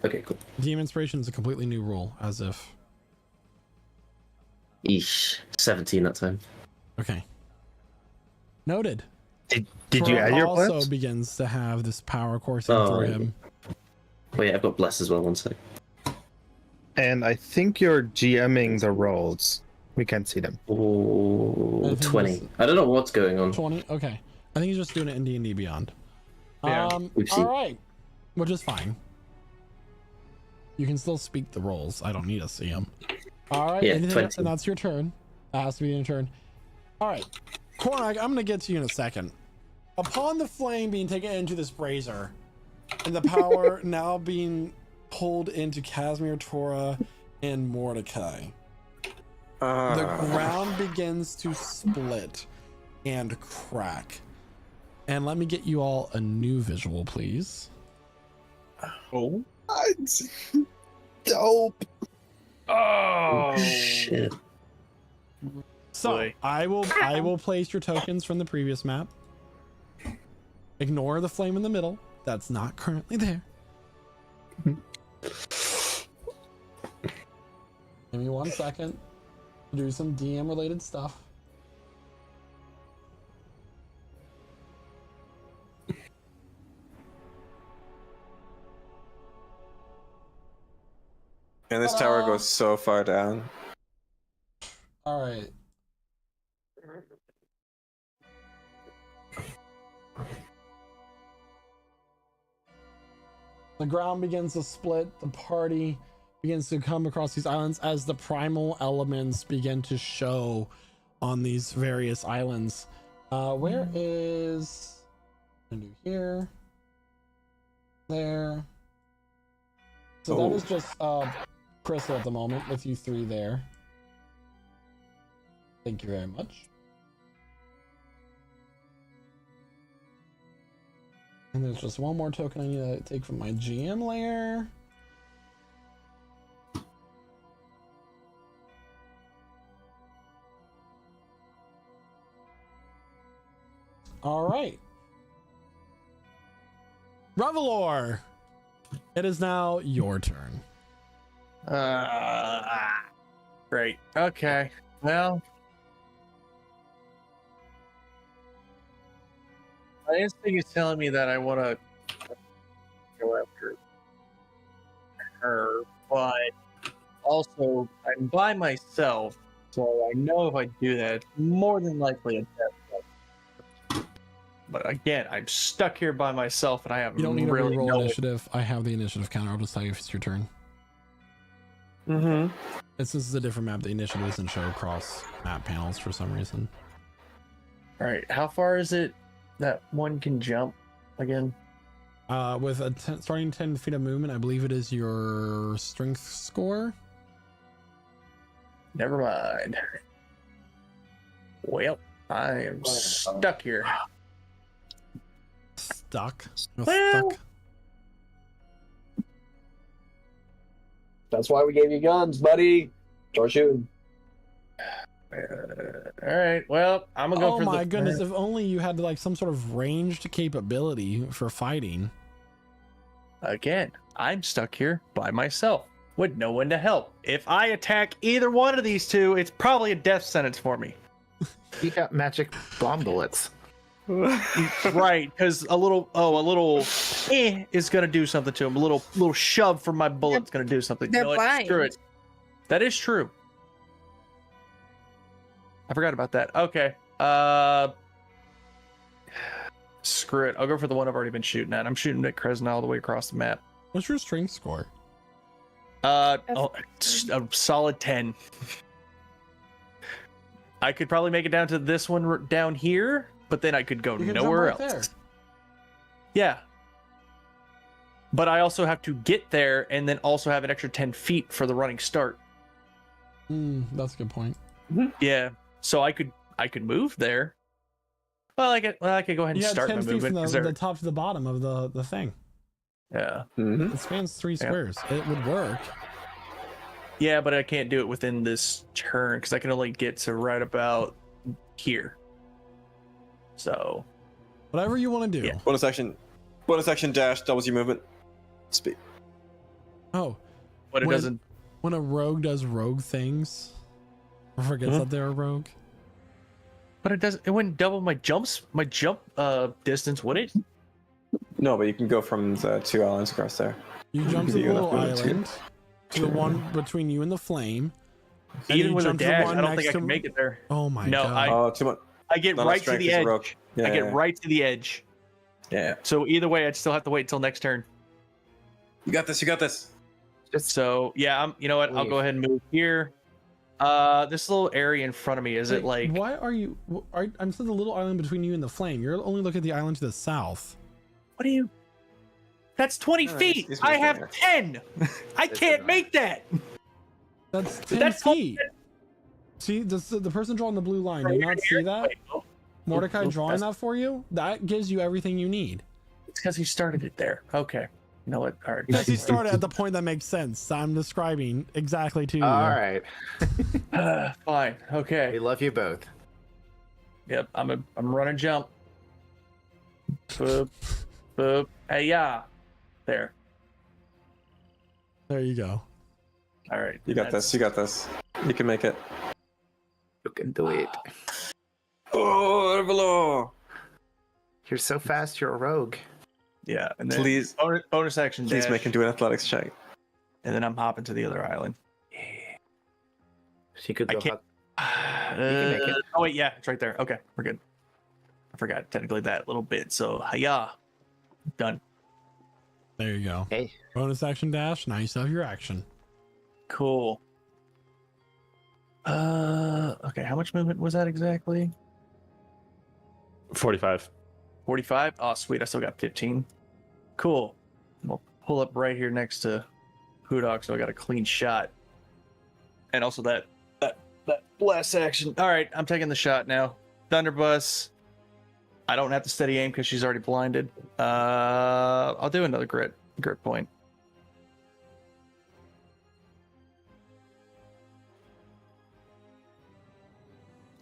Okay, cool. DM inspiration is a completely new rule, as if. Eesh, 17 that time. Okay. Noted. Did you Tor add your also bless? begins to have this power coursing Oh, through yeah. him. Oh yeah, I've got bless as well. One sec. And I think you're GMing the rolls. We can't see them. Oh, I think 20. it's- I don't know what's going on. 20. Okay. I think he's just doing it in D&D Beyond. Yeah. Oopsie. All right, which is fine. You can still speak the rolls. I don't need to see them. All right, Yeah, anything 20. else? And that's your turn. That has to be your turn. All right, Cormac, I'm gonna get to you in a second. Upon the flame being taken into this brazier, and the power now being pulled into Casimir, Tora, and Mordecai. The Ah. ground begins to split and crack. And let me get you all a new visual, please. Oh. Dope. Oh shit. So Boy. I will place your tokens from the previous map. Ignore the flame in the middle. That's not currently there. Give me 1 second to do some DM related stuff. And this tower goes so far down. All right. The ground begins to split. The party begins to come across these islands as the primal elements begin to show on these various islands. Where is... I'm gonna do here. There. So that is just Crystal at the moment with you three there. Thank you very much. And there's just one more token I need to take from my GM layer. All right. Revelor, it is now your turn. Great. Okay. Well, my instinct is telling me that I want to go after her, but also I'm by myself, so I know if I do that, it's more than likely a death. But again, I'm stuck here by myself, and I have You don't need really to reroll no initiative. I have the initiative counter. I'll just tell you if it's your turn. Mm-hmm. This is a different map. The initiative doesn't show across map panels for some reason. All right, how far is it that one can jump again? With a starting 10 feet of movement, I believe it is your strength score. Never mind. Well, I am stuck here. Stuck. You're Well- stuck. That's why we gave you guns, buddy. Start shooting. All right. Well, I'm gonna go Oh for my the. goodness! If only you had like some sort of ranged capability for fighting. Again, I'm stuck here by myself with no one to help. If I attack either one of these two, it's probably a death sentence for me. You got magic bomb bullets. Right, because a little is gonna do something to him. A little shove from my bullet's gonna do something. They're You know what? blind. Screw it. That is true. I forgot about that. Okay. Screw it. I'll go for the one I've already been shooting at. I'm shooting at Kresna all the way across the map. What's your strength score? A solid 10. I could probably make it down to this one down here, but then I could go You can jump nowhere right else. there. Yeah. But I also have to get there and then also have an extra 10 feet for the running start. That's a good point. Yeah. So I could move there. Well, I could go ahead and You had start 10 my feet movement. from 'cause the they're- top to the bottom of the thing. Yeah. Mm-hmm. It spans 3 Yeah. squares. It would work. Yeah, but I can't do it within this turn because I can only get to right about here. So Whatever you want to do. Yeah. Bonus action dash doubles your movement speed. Oh. But it when- doesn't. When a rogue does rogue things, or forgets Mhm. that they're a rogue. But it doesn't. It wouldn't double my jump distance, would it? No, but you can go from the 2 islands across there. You jump to the You little enough movement island, to the one between you and the flame. and Even you with a jump to the dash, one I don't next think I to- can make it there. Oh my No, god. Oh, too much. I get Not enough right to strength the as a edge. rogue. Yeah, I get yeah. right to the edge. Yeah. So either way, I'd still have to wait till next turn. You got this. You got this. So yeah, you know what? I'll go ahead and move here. This little area in front of me, is it Wait, like? why are you? I'm still the little island between you and the flame. You're only looking at the island to the south. What do you? That's 20 No, feet. he's I moving have there. 10. I can't make that. That's 10 feet. See, the person drawing the blue line, do you not see that? Mordecai drawing that for you? That gives you everything you need. It's because he started it there. Okay. You know what? All right. Because he started at the point that makes sense. I'm describing exactly to you. All right. Fine. Okay. We love you both. Yep. I'm running jump. Boop. Boop. Hey, yeah. There. There you go. All right. You got this. You got this. You can make it. You can do it. Oh, below. You're so fast. You're a rogue. Yeah. And then Please, bonus action. please dash, make him do an athletics check. And then I'm hopping to the other island. She could I go. can't. can make it. Oh wait, yeah, it's right there. Okay, we're good. I forgot technically that little bit. So hiya, done. There you go. Hey. Bonus action dash. Now you still have your action. Cool. Okay, how much movement was that exactly? 45. 45. Oh, sweet. I still got 15. Cool. We'll pull up right here next to Hoodok, so I got a clean shot. And also that blast action. All right, I'm taking the shot now. Thunderbuss. I don't have to steady aim because she's already blinded. I'll do another grit point.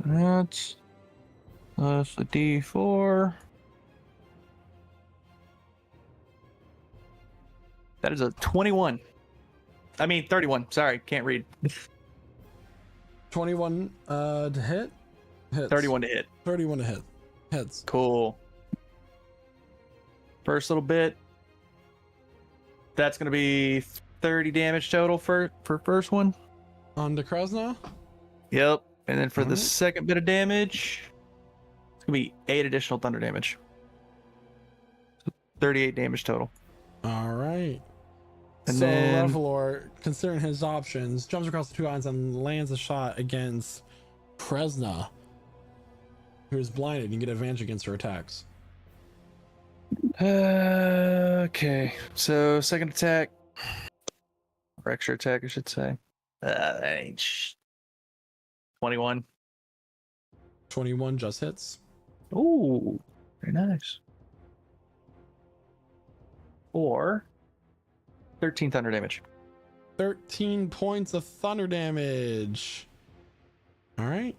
That's a D4. That is a 21. I mean 31. Sorry, can't read. 21 to hit. Hits. 31 to hit. 31 to hit. Hits. Cool. First little bit. That's gonna be 30 damage total for first one. On to Krasna. Yep. And then for the Alright. second bit of damage, it's gonna be 8 additional thunder damage. 38 damage total. All right. And so then- Revelor, considering his options, jumps across the two islands and lands a shot against Kresna, who is blinded. You can get advantage against her attacks. Okay. So second attack, or extra attack, I should say. That ain't 21. 21 just hits. Ooh, very nice. Or 13 thunder damage. 13 points of thunder damage. All right.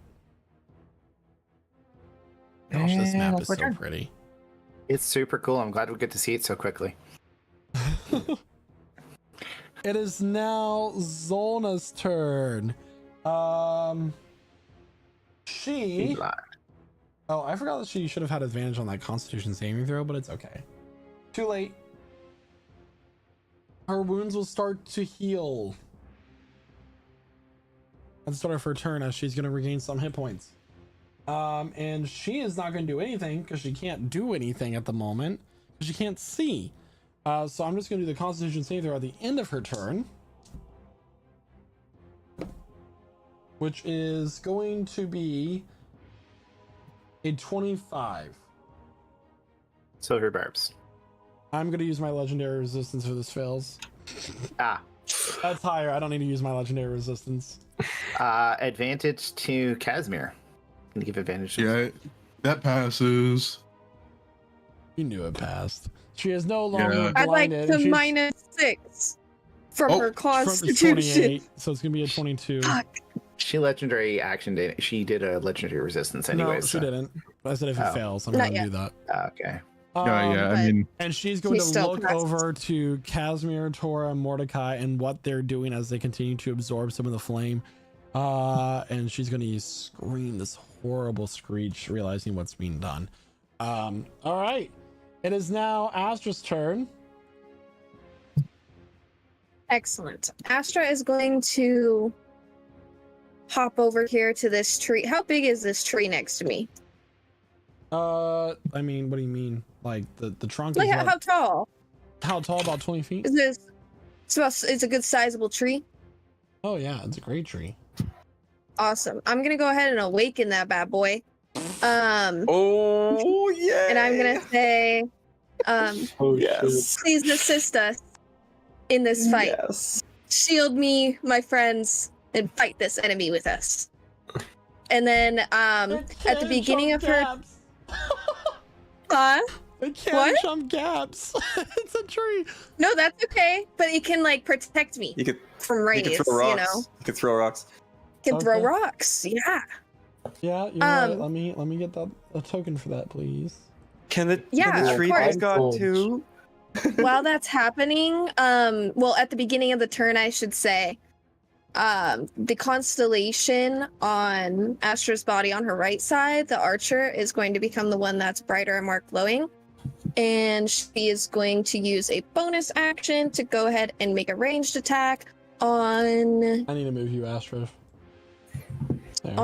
Gosh, this And map I'll is so return. pretty. It's super cool. I'm glad we get to see it so quickly. It is now Zolna's turn. She. Oh, I forgot that she should have had advantage on that Constitution saving throw, but it's okay. Too late. Her wounds will start to heal at the start of her turn, as she's going to regain some hit points. And she is not going to do anything because she can't do anything at the moment because she can't see. So I'm just going to do the Constitution saving throw at the end of her turn, which is going to be a 25. Silver barbs. I'm going to use my legendary resistance if this fails. Ah. That's higher. I don't need to use my legendary resistance. Advantage to Casimir. Can you give advantage? Yeah, that passes. You knew it passed. She is no longer Yeah. I'd like blinded. to and she's- -6 from her from- it's constitution. 28, so it's going to be a 22. She legendary action did. She did a legendary resistance anyway. No, she didn't. I said if it Oh. fails, I'm Not going to yet. do that. Okay. Yeah, I mean, and she's going She to still look passes. over to Casimir, Tora, and Mordecai and what they're doing as they continue to absorb some of the flame. And she's going to scream this horrible screech, realizing what's being done. All right. It is now Astra's turn. Excellent. Astra is going to hop over here to this tree. How big is this tree next to me? I mean, what do you mean? Like the trunk Like is how what- tall? how tall? About 20 feet? Is this? It's a good sizable tree. Oh yeah, it's a great tree. Awesome. I'm gonna go ahead and awaken that bad boy. Oh yeah. And I'm gonna say, Oh yes. please assist us in this fight. Yes. Shield me, my friends. and fight this enemy with us. And then at the beginning of her It can't What? jump gaps. It's a tree. No, that's okay. But it can like protect me You could from you radius, could throw you rocks. know. You could throw rocks. Can throw Okay. rocks. Yeah. Yeah, you're right. Let me get that a token for that, please. Can the Yeah, of tree course. be God too? While that's happening, well, at the beginning of the turn, I should say, the constellation on Astra's body on her right side, the archer, is going to become the one that's brighter and more glowing. And she is going to use a bonus action to go ahead and make a ranged attack on I need to move you, Astra. There.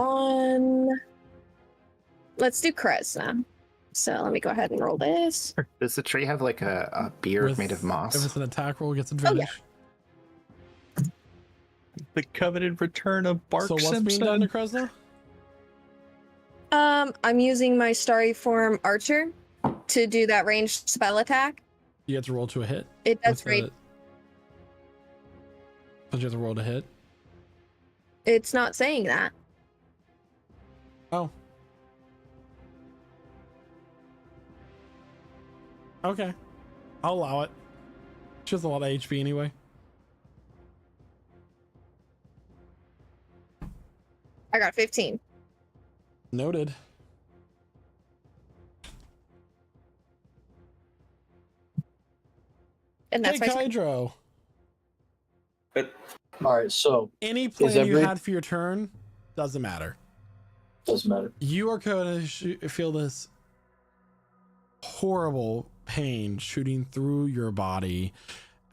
let's do Kresna. So let me go ahead and roll this. Does the tree have like a beard With- made of moss? If it's an attack roll, it gets Oh, advantage. The coveted return of Bark So what's being Simpson. done to Kresna? I'm using my Starry Form Archer to do that ranged spell attack. You have to roll to a hit. It does with rate. the- Don't you have to roll to hit? It's not saying that. Oh. Okay. I'll allow it. She has a lot of HP anyway. I got 15. Noted. And Hey, that's my turn. Kydro. All right, so Any plan you every- had for your turn doesn't matter. doesn't matter. You are going to feel this horrible pain shooting through your body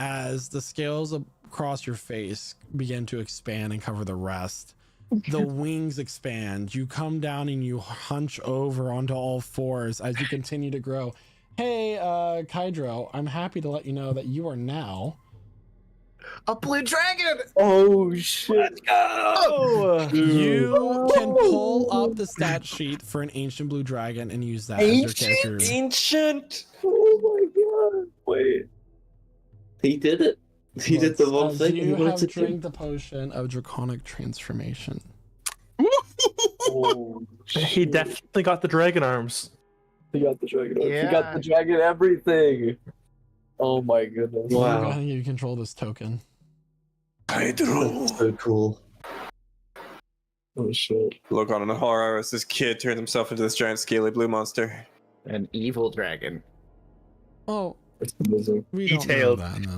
as the scales across your face begin to expand and cover the rest. The wings expand. You come down and you hunch over onto all fours as you continue to grow. Hey, Kydro, I'm happy to let you know that you are now A blue dragon! Oh shit! Let's go! You can pull up the stat sheet for an ancient blue dragon and use that as your character. Ancient. Oh my god! Wait. He did it. He did the one thing he You wanted have to do. drank the potion of draconic transformation. Oh, He definitely got the dragon arms. He got the dragon. He Yeah. got the dragon. Everything. Oh my goodness! Wow. I'm gonna give you control this token. Hydro. So cool. Oh shit! Look on in horror as this kid turns himself into this giant scaly blue monster. An evil dragon. Oh, It's amazing. we don't know Detailed. that in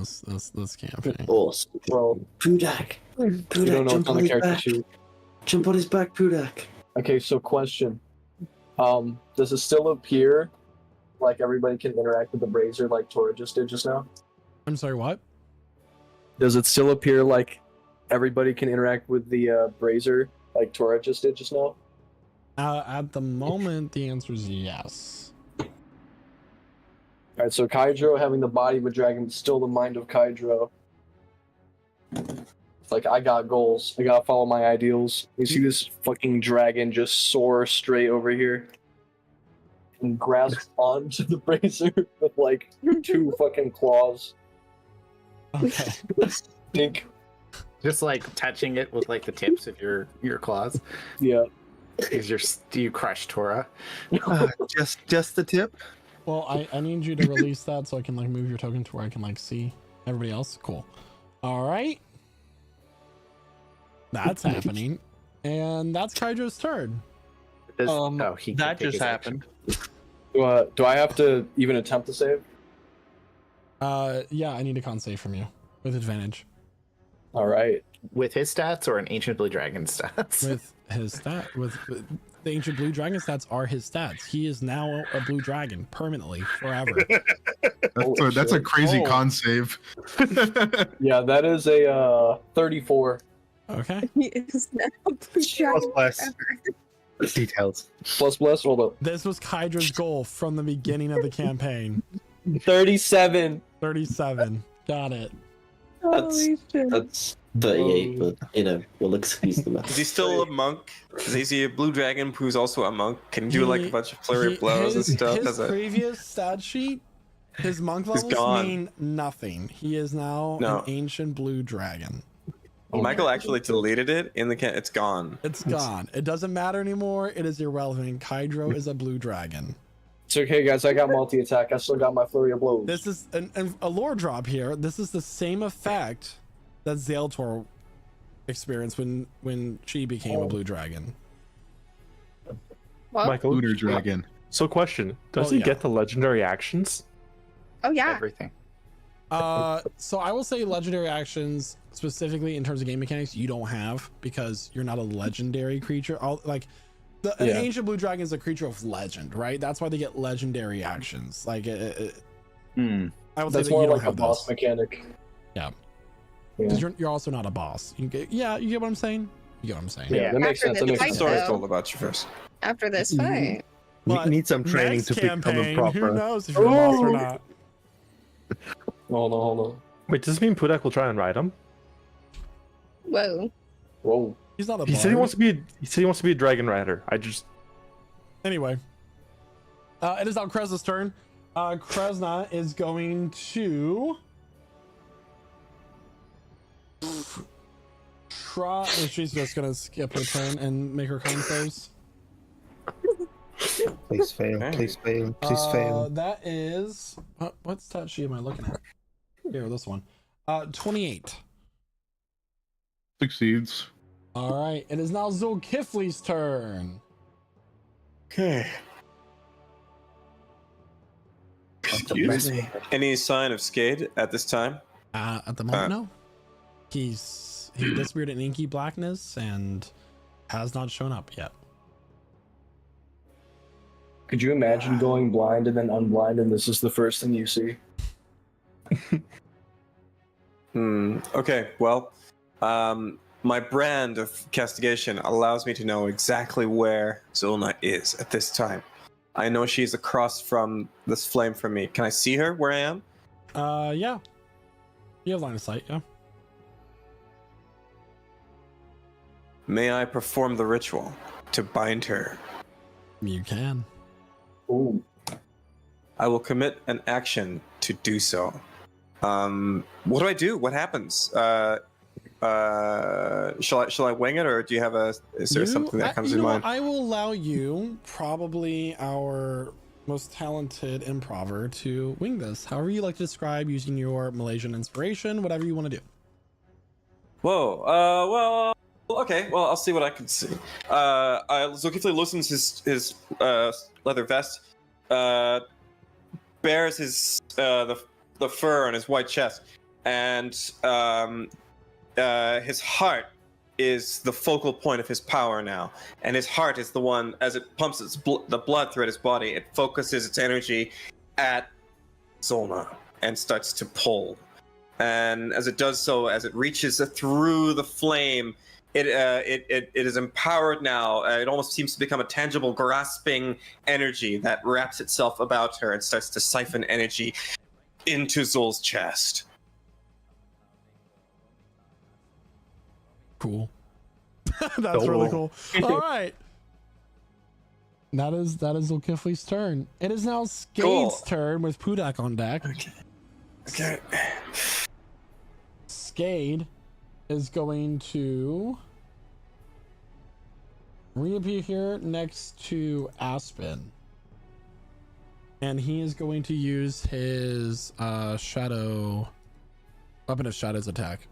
this campaign. Awesome. Well, Pudak. you don't Pudak, know jump what's on on the his character back. sheet. Jump on his back, Pudak. Okay, so question. Does it still appear like everybody can interact with the brazier like Tora just did just now? I'm sorry, what? Does it still appear like everybody can interact with the brazier like Tora just did just now? At the moment, the answer is yes. Alright, so Kydro having the body of a dragon, but still the mind of Kydro. It's like, I got goals. I gotta follow my ideals. You see this fucking dragon just soar straight over here and grasp onto the brazier with like two fucking claws. Okay. Dink. Just like touching it with like the tips of your claws. Yeah. Is you crush Tora? Just the tip. Well, I need you to release that so I can like move your token to where I can like see everybody else. Cool. All right. That's happening, and that's Kydro's turn. Does, that he can take just his action. happened. Do I have to even attempt to save? Yeah, I need a con save from you with advantage. All right. With his stats or an ancient blue dragon stats? With his stat, with the ancient blue dragon stats are his stats. He is now a blue dragon permanently, forever. That's a crazy Oh. con save. Yeah, that is a 34. Okay. He is now Plus bless. Details. Plus bless, hold up. This was Kydro's goal from the beginning of the campaign. 37. 37. Got it. That's 38, but you know, we'll excuse the Is math. he still a monk? Is he a blue dragon who's also a monk? Can he do like a bunch of flurry of blows and stuff? His As a... previous stat sheet, his monk He's levels gone. mean nothing. He is now No. an ancient blue dragon. Michael actually deleted it in the It's gone. It's gone. It doesn't matter anymore. It is irrelevant. Kydro is a blue dragon. It's okay, guys. I got multi-attack. I still got my flurry of blows. This is a lore drop here. This is the same effect that Zaltor experienced when she became a blue dragon. Well, Michael, Lunar dragon. So, question: does Oh, he yeah. get the legendary actions? oh yeah. Everything. So I will say legendary actions specifically in terms of game mechanics you don't have because you're not a legendary creature. An Yeah. ancient blue dragon is a creature of legend, right? That's why they get legendary actions. Like I would That's say that more you don't like a have boss those. mechanic. Yeah. Yeah. Because you're also not a boss. You get you get what I'm saying? You get what I'm saying? Yeah, that makes After sense. That the makes fight, sense. Story though. told about you first. After this fight. But Need some training next to become a campaign, proper. Who knows if you're a boss or not? Hold on. Wait, does this mean Pudak will try and ride him? Whoa. Whoa. He's not a He said he bard. wants to be. He said he wants to be a dragon rider. I just. Anyway, it is now Krezna's turn. Krezna is going to try. She's just gonna skip her turn and make her con saves. Please fail. Please fail. Please fail. That is what stat sheet am I looking at? Here, this one. 28. Succeeds. All right, it is now Zulkifli's turn. Okay. Excuse me. Any sign of Skade at this time? At the moment, no. He disappeared in inky blackness and has not shown up yet. Could you imagine going blind and then unblind, and this is the first thing you see? Okay. Well, my brand of castigation allows me to know exactly where Zulna is at this time. I know she's across from this flame from me. Can I see her where I am? Yeah. You have line of sight, yeah. May I perform the ritual to bind her? You can. Ooh. I will commit an action to do so. What do I do? What happens? Shall I wing it, or do you have is there something that comes you in know mind? what? I will allow you, probably our most talented improver, to wing this. However you like to describe, using your Malaysian inspiration, whatever you want to do. Whoa. Well. Okay. Well, I'll see what I can see. Zulkifli loosens his leather vest, bears his the fur on his white chest, and his heart is the focal point of his power now. And his heart is the one, as it pumps the blood throughout his body, it focuses its energy at Zulna and starts to pull. And as it does so, as it reaches through the flame, it is empowered now. It almost seems to become a tangible, grasping energy that wraps itself about her and starts to siphon energy into Zul's chest. Cool. That's really cool. All right. That is Zulkifli's turn. It is now Skade's turn with Pudak on deck. Okay. Skade is going to reappear here next to Aspen. And he is going to use his shadow weapon of shadows attack.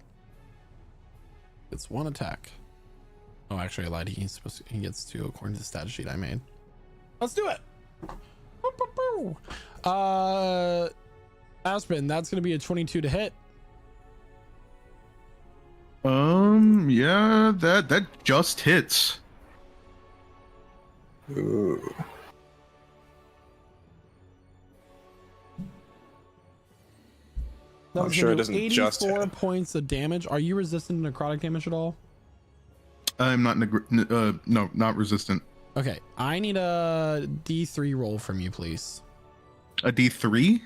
It's one attack. Oh, actually I lied. He gets two according to the stat sheet I made. Let's do it. Aspen, that's gonna be a 22 to hit. Yeah, that just hits. Ooh. That I'm was sure gonna it do doesn't just 84 hit. points of damage. Are you resistant to necrotic damage at all? I'm not no, not resistant. Okay, I need a D3 roll from you, please. A D3?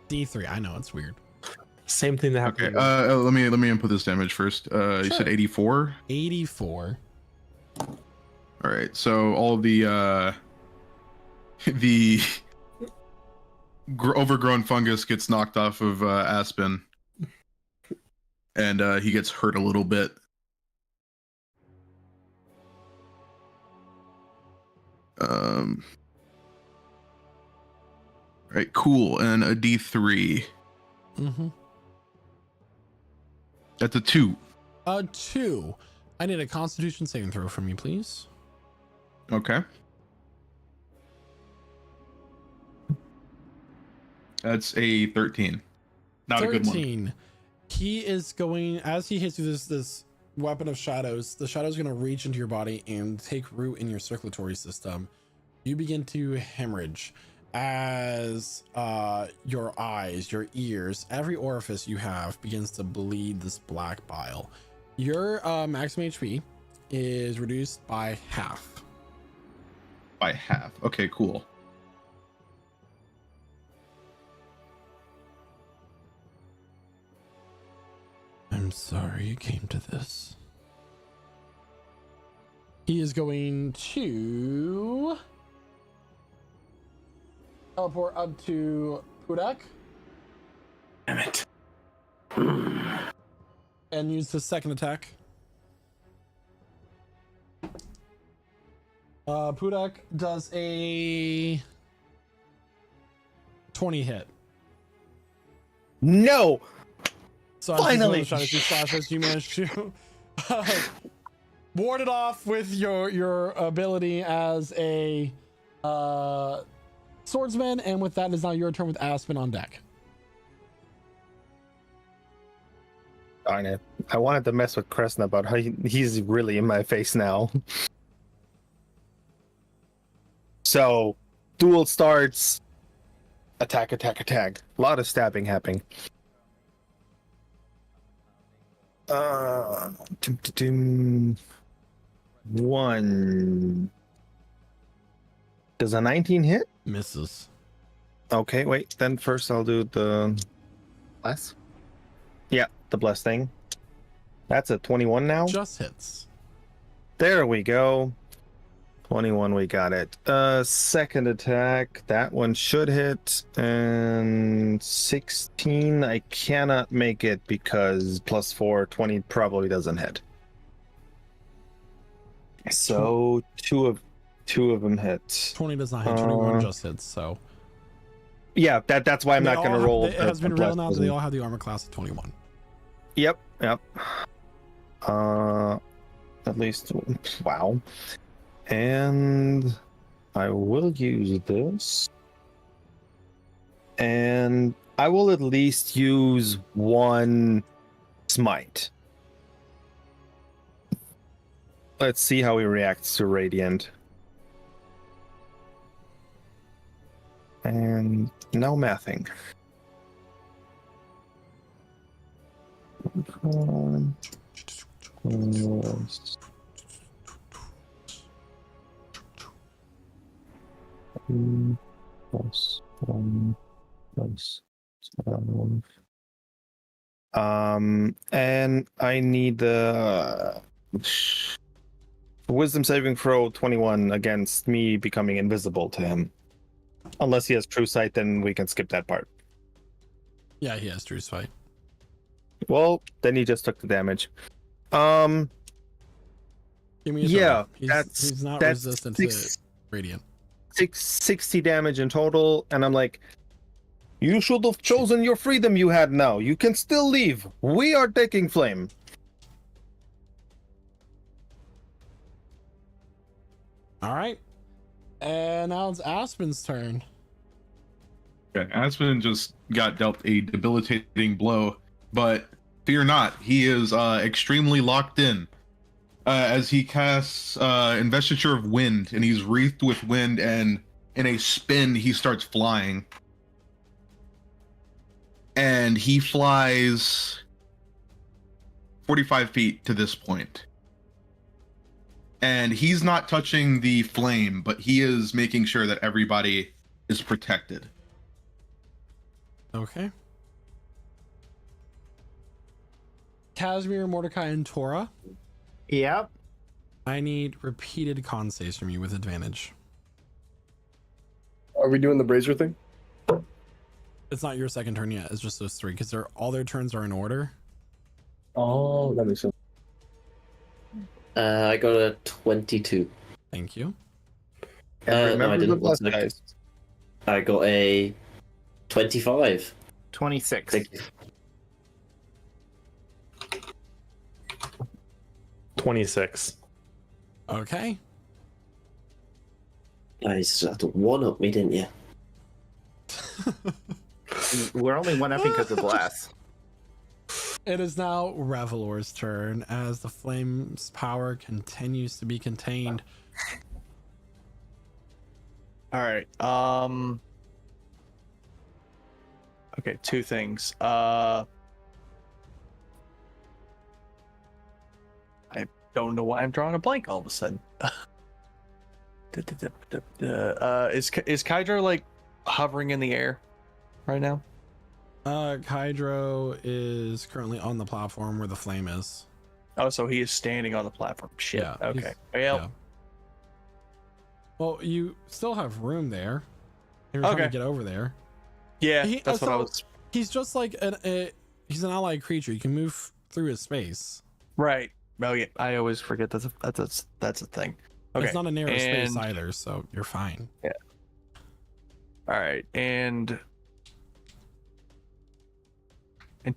D3. I know it's weird. Same thing that Okay. happened. Let me input this damage first. You said 84. 84. All right. So all the overgrown fungus gets knocked off of Aspen, and he gets hurt a little bit. Right, cool. And a D3. Mm-hmm. That's a 2. A 2. I need a Constitution saving throw from you, please. Okay. That's a 13. Not a good one. He is going, as he hits you this weapon of shadows, the shadow is going to reach into your body and take root in your circulatory system. You begin to hemorrhage as your eyes, your ears, every orifice you have begins to bleed this black bile. Your maximum HP is reduced by half. By half. Okay, cool. I'm sorry you came to this. He is going to teleport up to Pudak. Damn it. And use his second attack. Pudak does a 20 hit. No! So Finally! You managed to ward it off with your ability as a swordsman, and with that, it is now your turn with Aspen on deck. Darn it. I wanted to mess with Kresna, but he's really in my face now. So, duel starts. Attack, attack, attack. A lot of stabbing happening. One. Does a 19 hit? Misses. Okay, wait. Then first I'll do the bless. Yeah, the bless thing. That's a 21 now. Just hits. There we go. 21, we got it. Second attack, that one should hit. And 16, I cannot make it because +4, 20 probably doesn't hit. So two of them hit. 20 does not hit. 21 just hits. So yeah, that's why I'm not going to roll. It has been revealed now that they all have the armor class of 21. Yep. At least, wow. And I will use this. And I will at least use one smite. Let's see how he reacts to Radiant. And no mathing. And I need the wisdom saving throw 21 against me becoming invisible to him. Unless he has true sight, then we can skip that part. Yeah, he has true sight. Well, then he just took the damage. Give me a yeah, total. He's not resistant to Radiant. 60 damage in total, and I'm like, you should have chosen your freedom you had now. You can still leave. We are taking flame. All right. And now it's Aspen's turn. Okay, Aspen just got dealt a debilitating blow, but fear not, he is extremely locked in. As he casts Investiture of Wind, and he's wreathed with wind, and in a spin, he starts flying. And he flies 45 feet to this point. And he's not touching the flame, but he is making sure that everybody is protected. Okay. Casimir, Mordecai, and Tora. Yep. I need repeated con saves from you with advantage. Are we doing the brazier thing? It's not your second turn yet. It's just those three because all their turns are in order. Oh, that makes sense. I got a 22. Thank you. And No, I remember the didn't. blast One sec. dice. I got a 25. 26. Thank you. 26. Okay. Nice. You had to one up me, didn't you? We're only one up because of blast. It is now Revelor's turn as the flame's power continues to be contained. All right. Okay, two things. I don't know why I'm drawing a blank all of a sudden. Is Kydro like hovering in the air right now? Kydro is currently on the platform where the flame is. Oh, so he is standing on the platform. Shit. Yeah, Okay. he's- Well, yeah. Well, you still have room there. You're trying to Okay. get over there. yeah, He- that's what I so- was. He's just like he's an allied creature. You can move through his space. Right. Oh yeah, I always forget that's a thing. Okay. It's not a narrow space and- either, so you're fine. Yeah. All right, and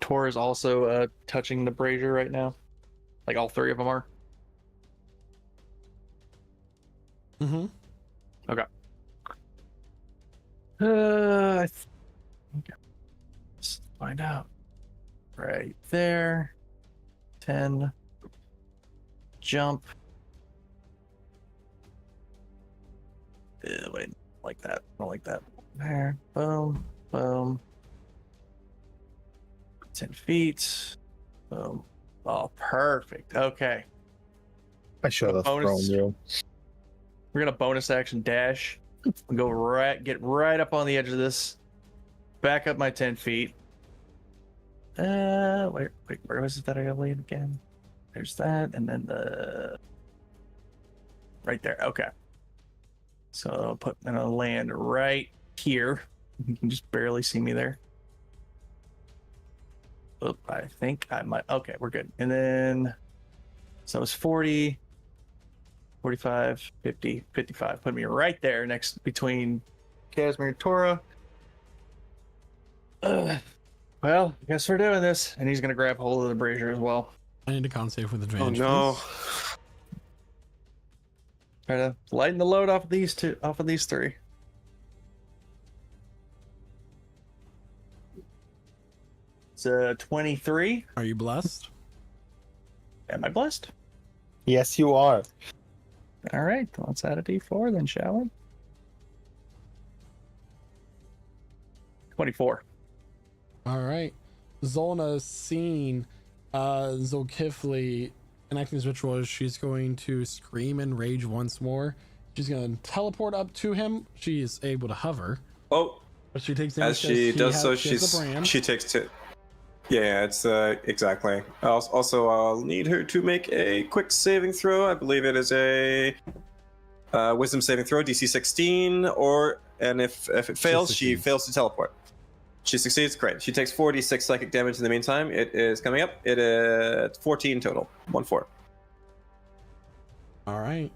Tor is also touching the brazier right now. Like all three of them are. Mm-hmm. Okay. Let's find out. Right there. 10. Jump. Wait, like that. Not like that. There. Boom. Boom. 10 feet. Boom. Oh, perfect. Okay. I should have thrown you. We're gonna bonus action dash. Go get right up on the edge of this. Back up my 10 feet. Wait, where was it that I got laid again? There's that, and then the right there. Okay. So I'm gonna land right here. You can just barely see me there. Oop, I think I might. Okay, we're good. And then, so it's 40, 45, 50, 55. Put me right there next between Casimir and Tora. Well, I guess we're doing this. And he's going to grab hold of the brazier as well. I need to con save with Oh advantage. no. please. Try to lighten the load off of these three. It's 23. Are you blessed? Am I blessed? Yes, you are. All right, let's add a d4 then, shall we? 24. All right. Zolna's seen Zolkifli enacting this ritual. She's going to scream in rage once more. She's going to teleport up to him. She is able to hover. Oh, But she takes as damage she because does so, she has a brand. she takes two. Yeah, it's exactly. Also, I'll need her to make a quick saving throw. I believe it is a wisdom saving throw, DC 16, and if it fails, she fails to teleport. She succeeds, great. She takes 46 psychic damage in the meantime. It is coming up. It is 14 total. 1-4. All right.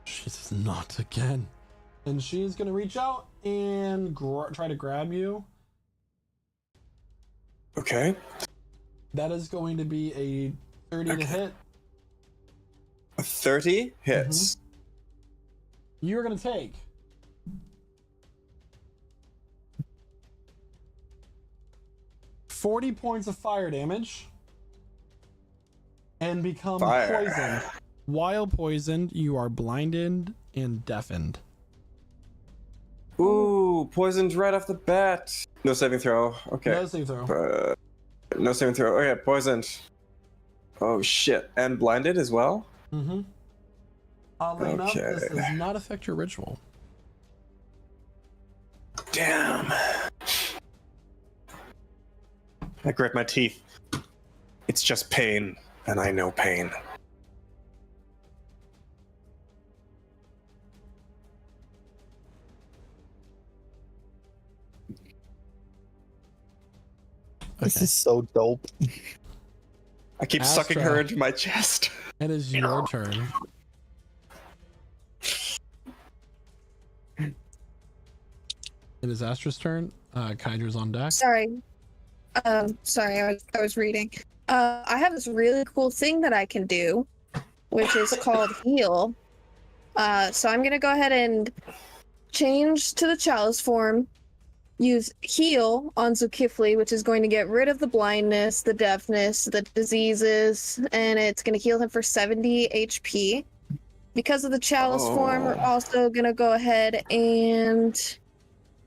She says not again. And she's going to reach out and try to grab you. Okay. That is going to be a 30 to hit. A 30 hits. You're going to take 40 points of fire damage and become Fire. poisoned. While poisoned, you are blinded and deafened. Ooh, poisoned right off the bat. No saving throw. Okay. No saving throw. No saving throw. Okay, poisoned. Oh shit. And blinded as well? Mm-hmm. Oddly enough, this Okay. does not affect your ritual. Damn. I grit my teeth. It's just pain, and I know pain. This is so dope. I keep sucking her Astra. into my chest. It is your turn. It is Astra's turn. Kydra's on deck. Sorry. Sorry, I was reading. I have this really cool thing that I can do, which is called heal. So I'm gonna go ahead and change to the chalice form, use heal on Zulkifli, which is going to get rid of the blindness, the deafness, the diseases, and it's gonna heal him for 70 HP. Because of the chalice form, we're also gonna go ahead and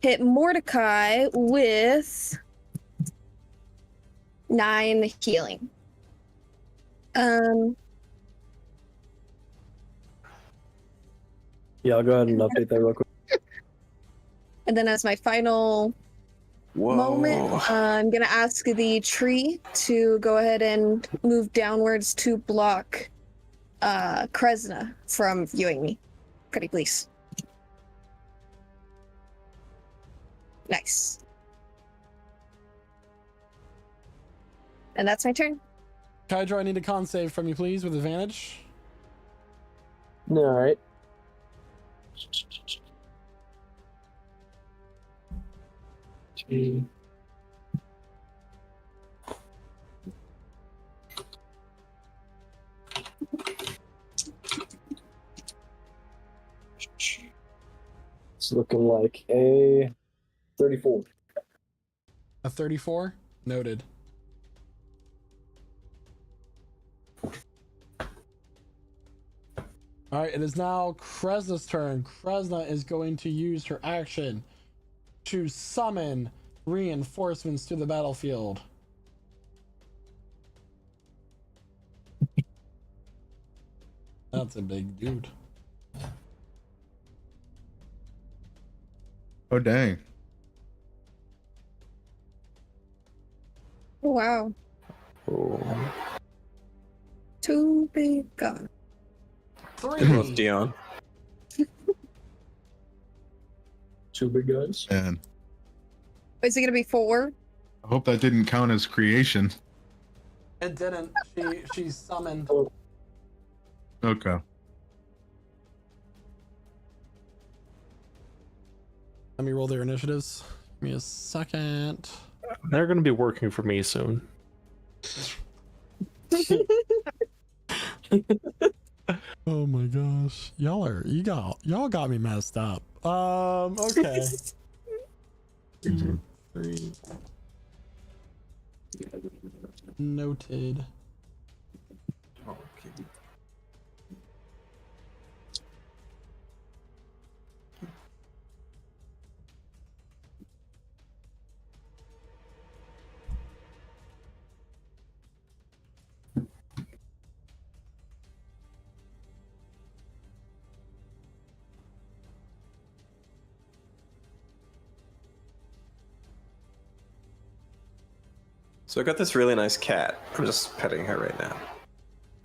hit Mordecai with 9 healing. Yeah, I'll go ahead and update that real quick. And then as my final moment, I'm gonna ask the tree to go ahead and move downwards to block Kresna from viewing me. Pretty please. Nice. And that's my turn. Kydra, I need a con save from you, please, with advantage. All right. It's looking like a 34. A 34? Noted. All right, it is now Kresna's turn. Kresna is going to use her action to summon reinforcements to the battlefield. That's a big dude. Oh, dang. Wow. Too big gun. Both Dion. 2 big guys. Man, Is it gonna be 4? I hope that didn't count as creation. It didn't. She summoned. Okay. Let me roll their initiatives. Give me a second. They're going to be working for me soon. Oh my gosh. Y'all got me messed up. Okay. 2, 3. Noted. So I got this really nice cat. I'm just petting her right now.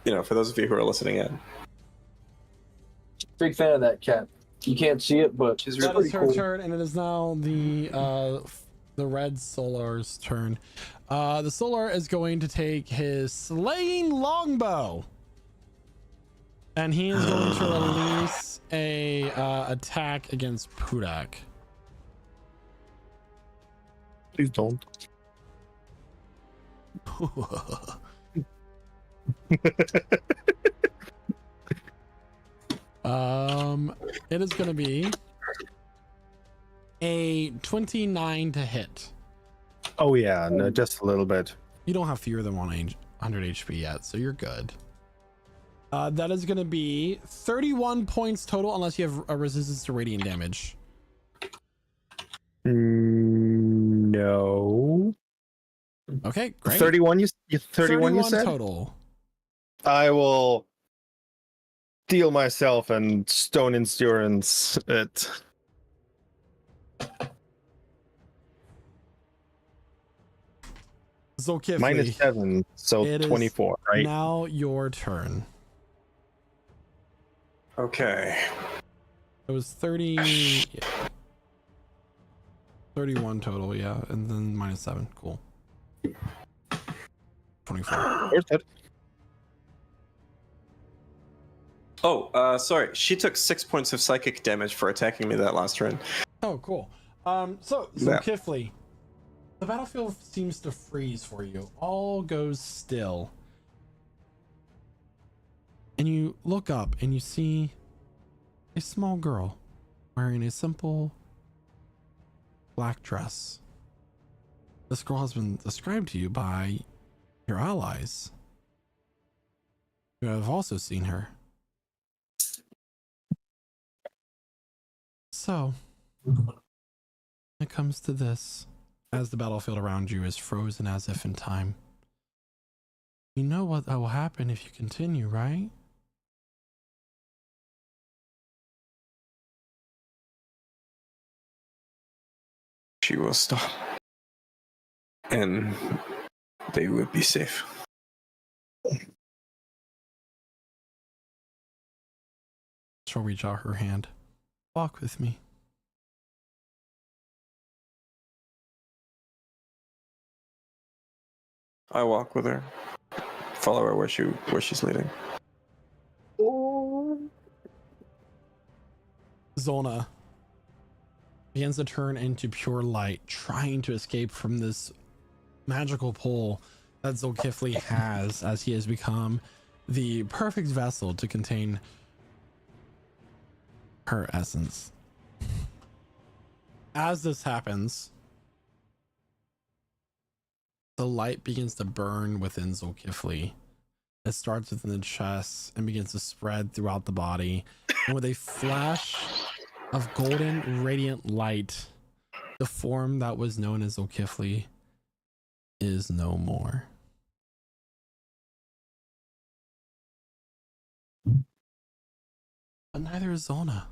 You know, for those of you who are listening in. Big fan of that cat. You can't see it, but she's That pretty is her cool. turn, and it is now the red Solar's turn. The Solar is going to take his slaying longbow, and he is going to release a attack against Pudak. Please don't. It is going to be a 29 to hit. Oh yeah, no, just a little bit. You don't have fewer than 100 HP yet, so you're good. That is going to be 31 points total, unless you have a resistance to radiant damage. No. Okay, great. 31. You 31. You 31 said total. I will deal myself and stone endurance it. Zulkifli, -7, so it is 24, right? Now your turn. Okay. It was 30. Yeah. 31 total, yeah, and then -7. Cool. 24. Worth it. Oh, sorry. She took 6 points of psychic damage for attacking me that last turn. Oh, cool. So Yeah. Kifli, the battlefield seems to freeze for you. All goes still. And you look up and you see a small girl wearing a simple black dress. This girl has been described to you by your allies, who have also seen her. So, when it comes to this, as the battlefield around you is frozen as if in time, you know what will happen if you continue, right? She will stop. And they will be safe. She'll reach out her hand. Walk with me. I walk with her. Follow her where she's leading. Zolna begins to turn into pure light, trying to escape from this magical pull that Zulkifli has, as he has become the perfect vessel to contain her essence. As this happens, the light begins to burn within Zulkifli. It starts within the chest and begins to spread throughout the body. And with a flash of golden radiant light, the form that was known as Zulkifli is no more. But neither is Zolna.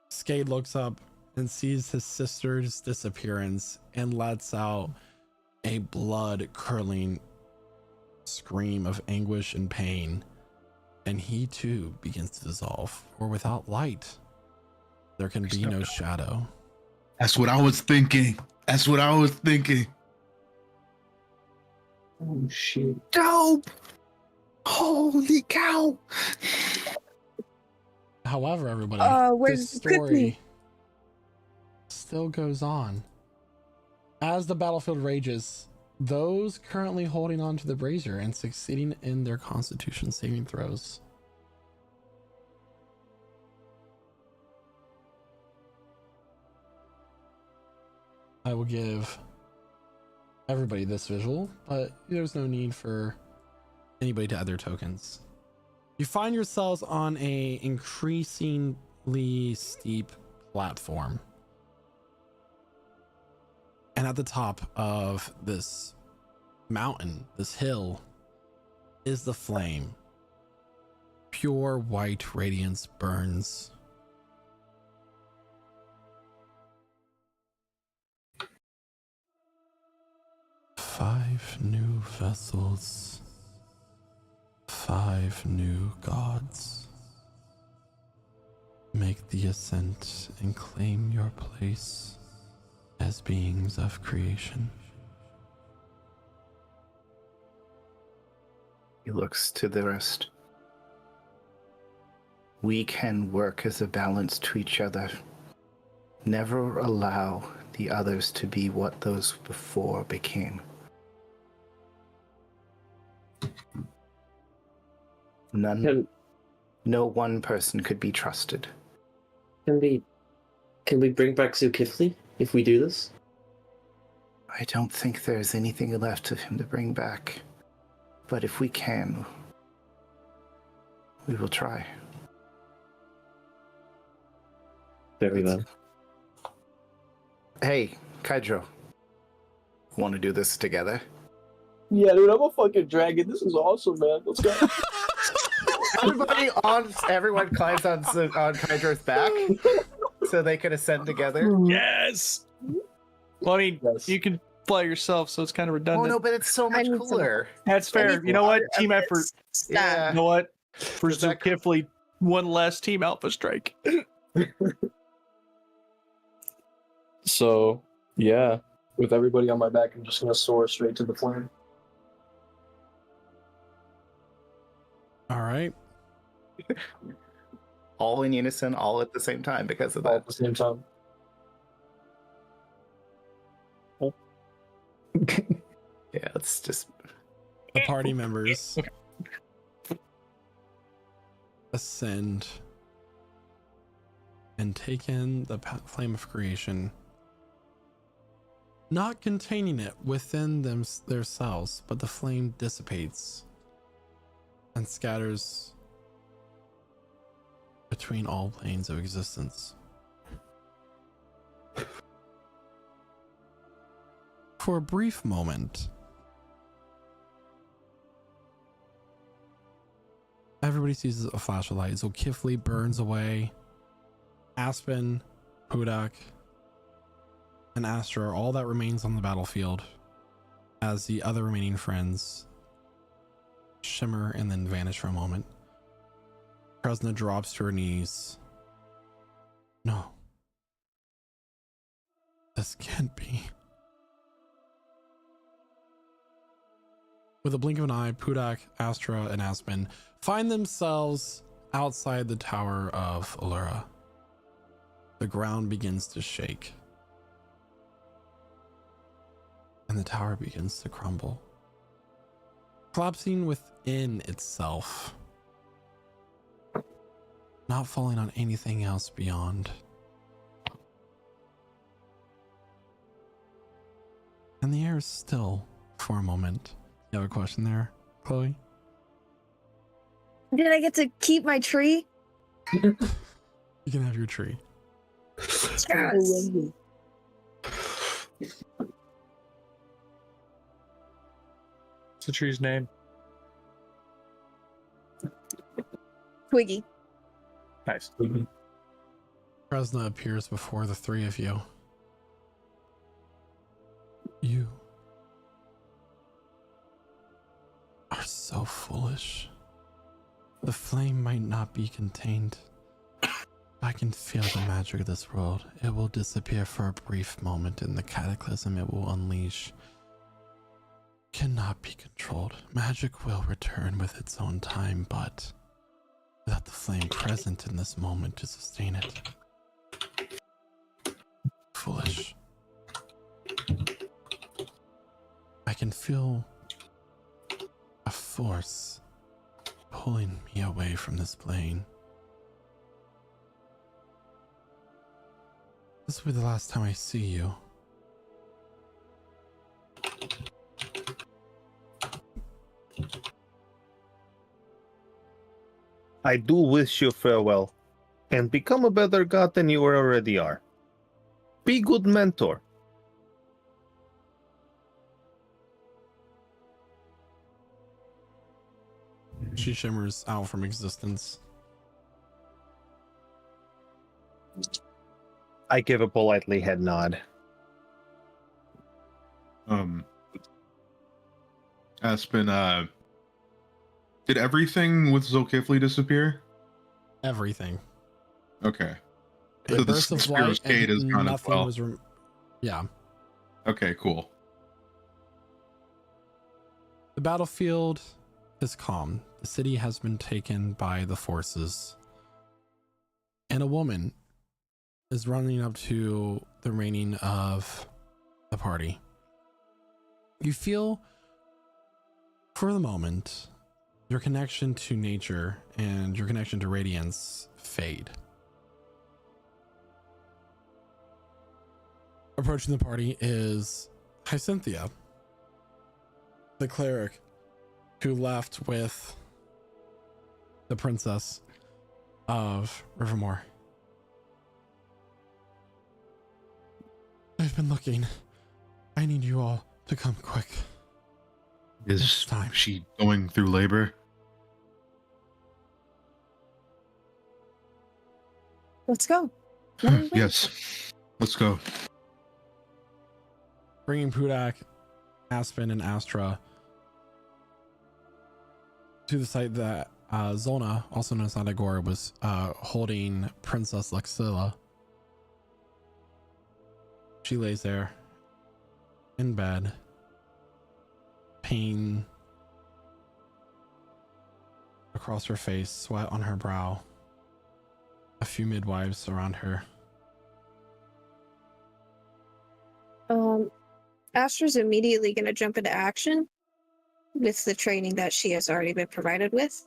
Skade looks up and sees his sister's disappearance and lets out a blood-curdling scream of anguish and pain. And he too begins to dissolve, for without light, there can be no shadow. That's what I was thinking. That's what I was thinking. Oh shit. Dope! Holy cow! However, everybody, where's this story Kifli? still goes on. As the battlefield rages, those currently holding on to the brazier and succeeding in their Constitution saving throws. I will give everybody this visual, but there's no need for anybody to add their tokens. You find yourselves on a increasingly steep platform. And at the top of this mountain, this hill, is the flame. Pure white radiance burns. Five new vessels. 5 new gods. Make the ascent and claim your place as beings of creation. He looks to the rest. We can work as a balance to each other. Never allow the others to be what those before became. No one person could be trusted. Can we bring back Zulkifli if we do this? I don't think there's anything left of him to bring back. But if we can, we will try. Very well. Hey, Kaidro. Want to do this together? Yeah, dude, I'm a fucking dragon. This is awesome, man. Let's go. Everyone climbs on Kaidro's back so they can ascend together. Yes. Well, I mean, you can fly yourself, so it's kind of redundant. Oh no, but it's so much cooler. That's fair. You know what? Team effort. Yeah. You know what? For Zulkifli, one last Team Alpha strike. So, yeah, with everybody on my back, I'm just gonna soar straight to the flame. All right. All in unison, all at the same time because of All that. at the same time. Yeah, it's just The party members ascend and take in the flame of creation, not containing it within their cells, but the flame dissipates and scatters between all planes of existence. For a brief moment, everybody sees a flash of light. Zulkifli burns away. Aspen, Pudak, and Astra are all that remains on the battlefield, as the other remaining friends shimmer and then vanish for a moment. Kresna drops to her knees. No. This can't be. With a blink of an eye, Pudak, Astra, and Aspen find themselves outside the Tower of Allura. The ground begins to shake, and the tower begins to crumble, collapsing within itself, not falling on anything else beyond. And the air is still for a moment. You have a question there, Chloe? Did I get to keep my tree? You can have your tree. Yes. What's the tree's name? Twiggy. Nice. Kresna appears before the three of you. You are so foolish. The flame might not be contained. I can feel the magic of this world. It will disappear for a brief moment, and the cataclysm it will unleash cannot be controlled. Magic will return with its own time, but without the flame present in this moment to sustain it. Foolish. I can feel a force pulling me away from this plane. This will be the last time I see you. I do wish you farewell, and become a better god than you already are. Be good mentor. She shimmers out from existence. I give a politely head nod. Aspen, did everything with Zulkifli disappear? Everything. Okay. A So the burst of Spear of light Skate is and gone as nothing well. was yeah. Okay, cool. The battlefield is calm. The city has been taken by the forces. And a woman is running up to the remaining of the party. You feel, for the moment, your connection to nature and your connection to radiance fade. Approaching the party is Hyacinthia, the cleric who left with the princess of Rivermore. I've been looking. I need you all to come quick. Is she going through labor? Let's go. Yes. Let's go. Bringing Pudak, Aspen, and Astra to the site that Zona, also known as Nadagora, was holding Princess Luxilla. She lays there in bed, pain across her face, sweat on her brow, a few midwives around her. Astra's immediately going to jump into action with the training that she has already been provided with.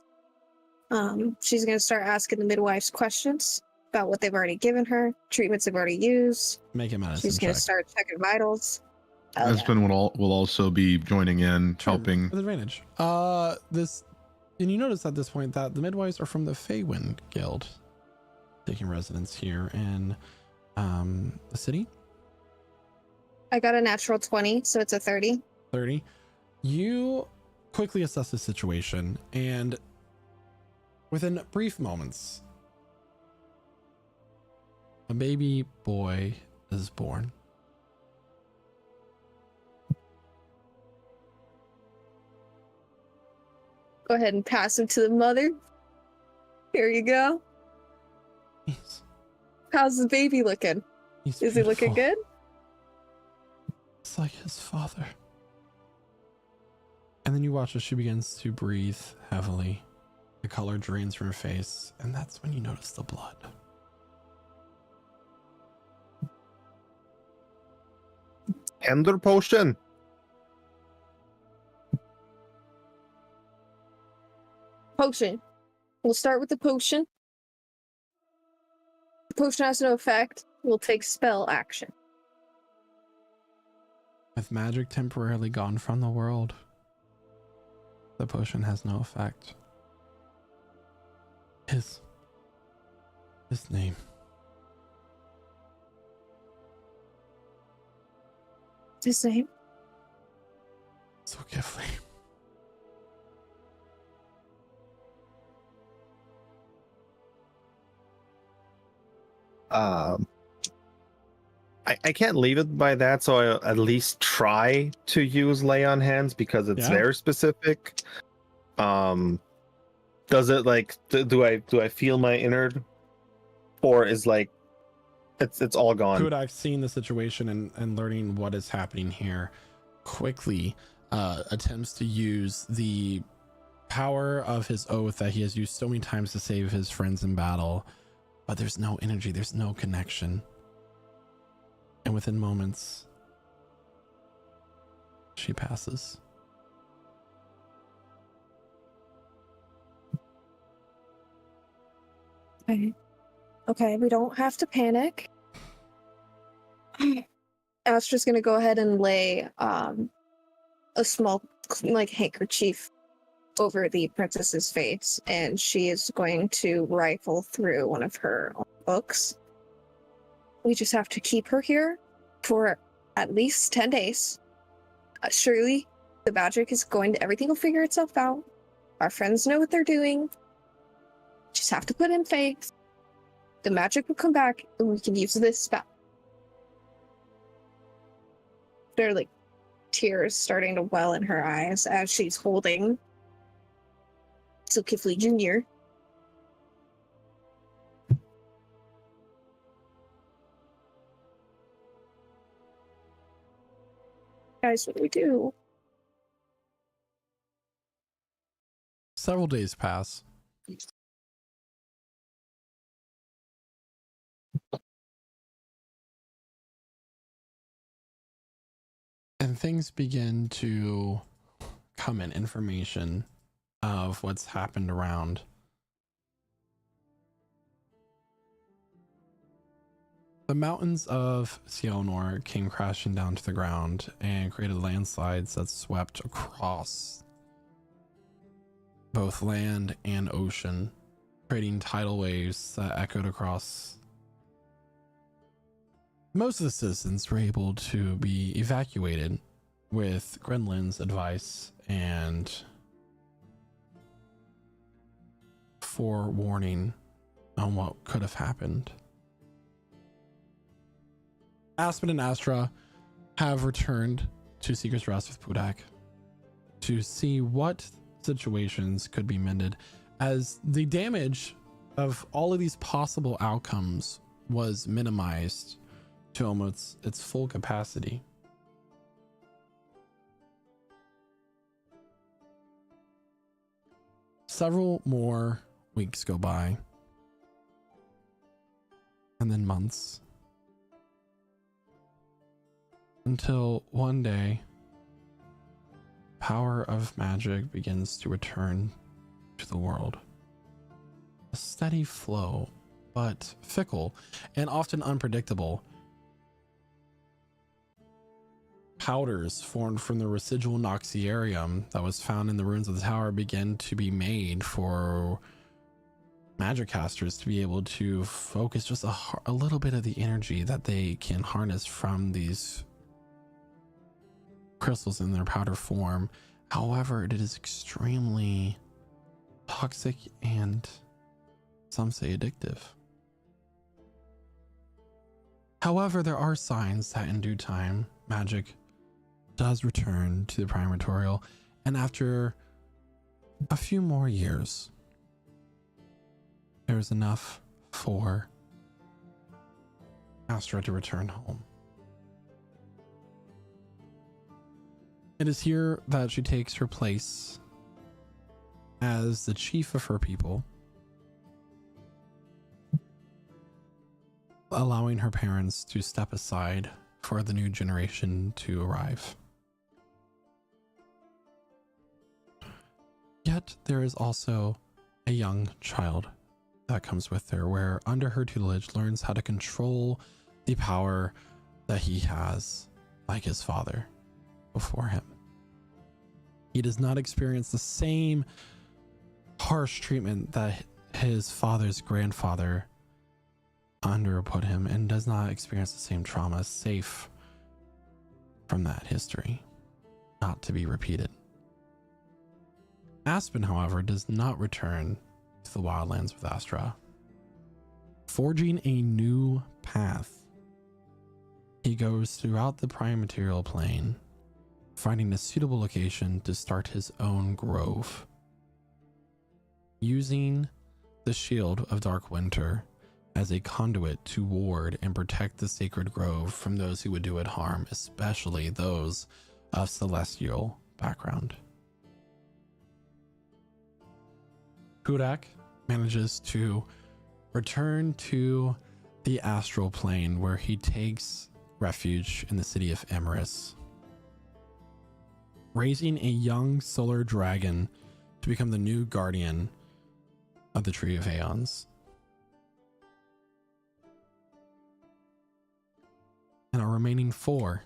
She's going to start asking the midwives questions about what they've already given her, treatments they've already used. Make a medicine She's going to check. start checking vitals. Espen will also be joining in, helping. With advantage. And you notice at this point that the midwives are from the Feywind Guild, taking residence here in the city. I got a natural 20, so it's a 30. 30. You quickly assess the situation, and within brief moments, a baby boy is born. Go ahead and pass him to the mother. Here you go. How's the baby looking? Is he looking good? It's like his father. And then you watch as she begins to breathe heavily. The color drains from her face, and that's when you notice the blood. Ender potion. Potion. We'll start with the potion. The potion has no effect. We'll take spell action. With magic temporarily gone from the world, the potion has no effect. His name. His name? So carefully. I can't leave it by that, so I at least try to use lay on hands because it's very specific. Does it like do I feel my innard, or is like it's all gone? Good. I've seen the situation and learning what is happening here quickly attempts to use the power of his oath that he has used so many times to save his friends in battle, but there's no energy, there's no connection. And within moments, she passes. Okay, we don't have to panic. Astra's gonna go ahead and lay a small like handkerchief over the princess's face, and she is going to rifle through one of her own books. We just have to keep her here for at least 10 days. Surely the magic is everything will figure itself out. Our friends know what they're doing. Just have to put in faith. The magic will come back and we can use this spell. There are like tears starting to well in her eyes as she's holding Zulkifli Jr. Guys, what do we do? Several days pass. And things begin to come in, information of what's happened around. The mountains of Sielnor came crashing down to the ground and created landslides that swept across both land and ocean, creating tidal waves that echoed across. Most of the citizens were able to be evacuated with Grenlin's advice and forewarning on what could have happened. Aspen and Astra have returned to Seeker's Rest with Pudak to see what situations could be mended as the damage of all of these possible outcomes was minimized to almost its full capacity. Several more weeks go by, and then months, until one day, power of magic begins to return to the world. A steady flow, but fickle and often unpredictable. Powders formed from the residual Noxiarium that was found in the ruins of the tower begin to be made for magic casters to be able to focus just a little bit of the energy that they can harness from these crystals in their powder form. However, it is extremely toxic and some say addictive. However, there are signs that in due time, magic does return to the Primatorial, and after a few more years, there's enough for Astra to return home. It is here that she takes her place as the chief of her people, allowing her parents to step aside for the new generation to arrive. Yet there is also a young child that comes with her, where under her tutelage learns how to control the power that he has, like his father before him. He does not experience the same harsh treatment that his father's grandfather underput him, and does not experience the same trauma, safe from that history, not to be repeated. Aspen, however, does not return to the Wildlands with Astra, forging a new path. He goes throughout the prime material plane, finding a suitable location to start his own grove, using the Shield of Dark Winter as a conduit to ward and protect the sacred grove from those who would do it harm, especially those of celestial background. Budak manages to return to the astral plane, where he takes refuge in the city of Emeris, raising a young solar dragon to become the new guardian of the Tree of Aeons. And our remaining four,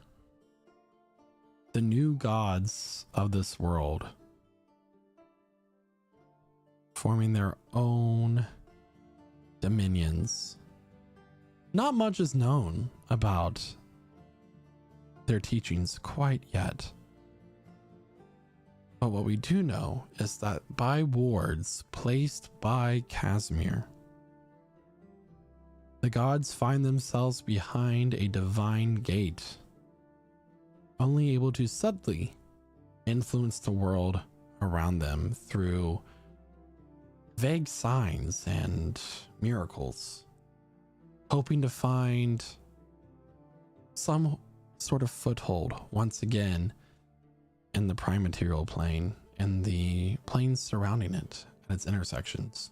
the new gods of this world, forming their own dominions. Not much is known about their teachings quite yet. But what we do know is that by wards placed by Casimir, the gods find themselves behind a divine gate, only able to subtly influence the world around them through vague signs and miracles, hoping to find some sort of foothold once again in the prime material plane and the planes surrounding it at its intersections.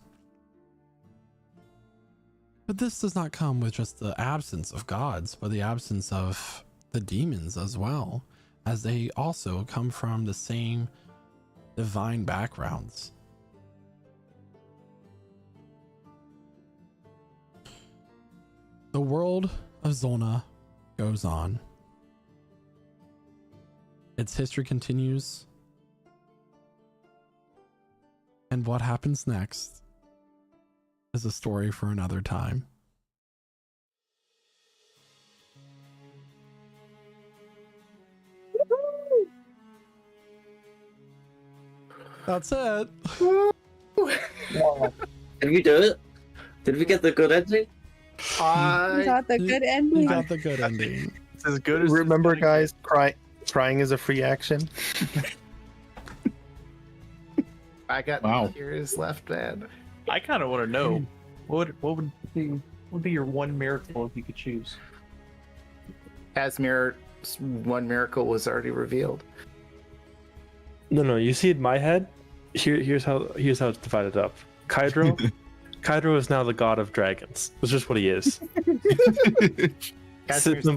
But this does not come with just the absence of gods, but the absence of the demons as well, as they also come from the same divine backgrounds. The world of Zolna goes on. Its history continues. And what happens next is a story for another time. That's it. Did we do it? Did we get the good ending? You got the good ending. You got the good ending. It's as good as. Remember, guys, crying is a free action. I got Wow. years left, man. I kind of want to know what would be your one miracle if you could choose. Asmir's one miracle was already revealed. No. You see, in my head, here's how it's divided up. Kydro is now the god of dragons. That's just what he is. Casimir's,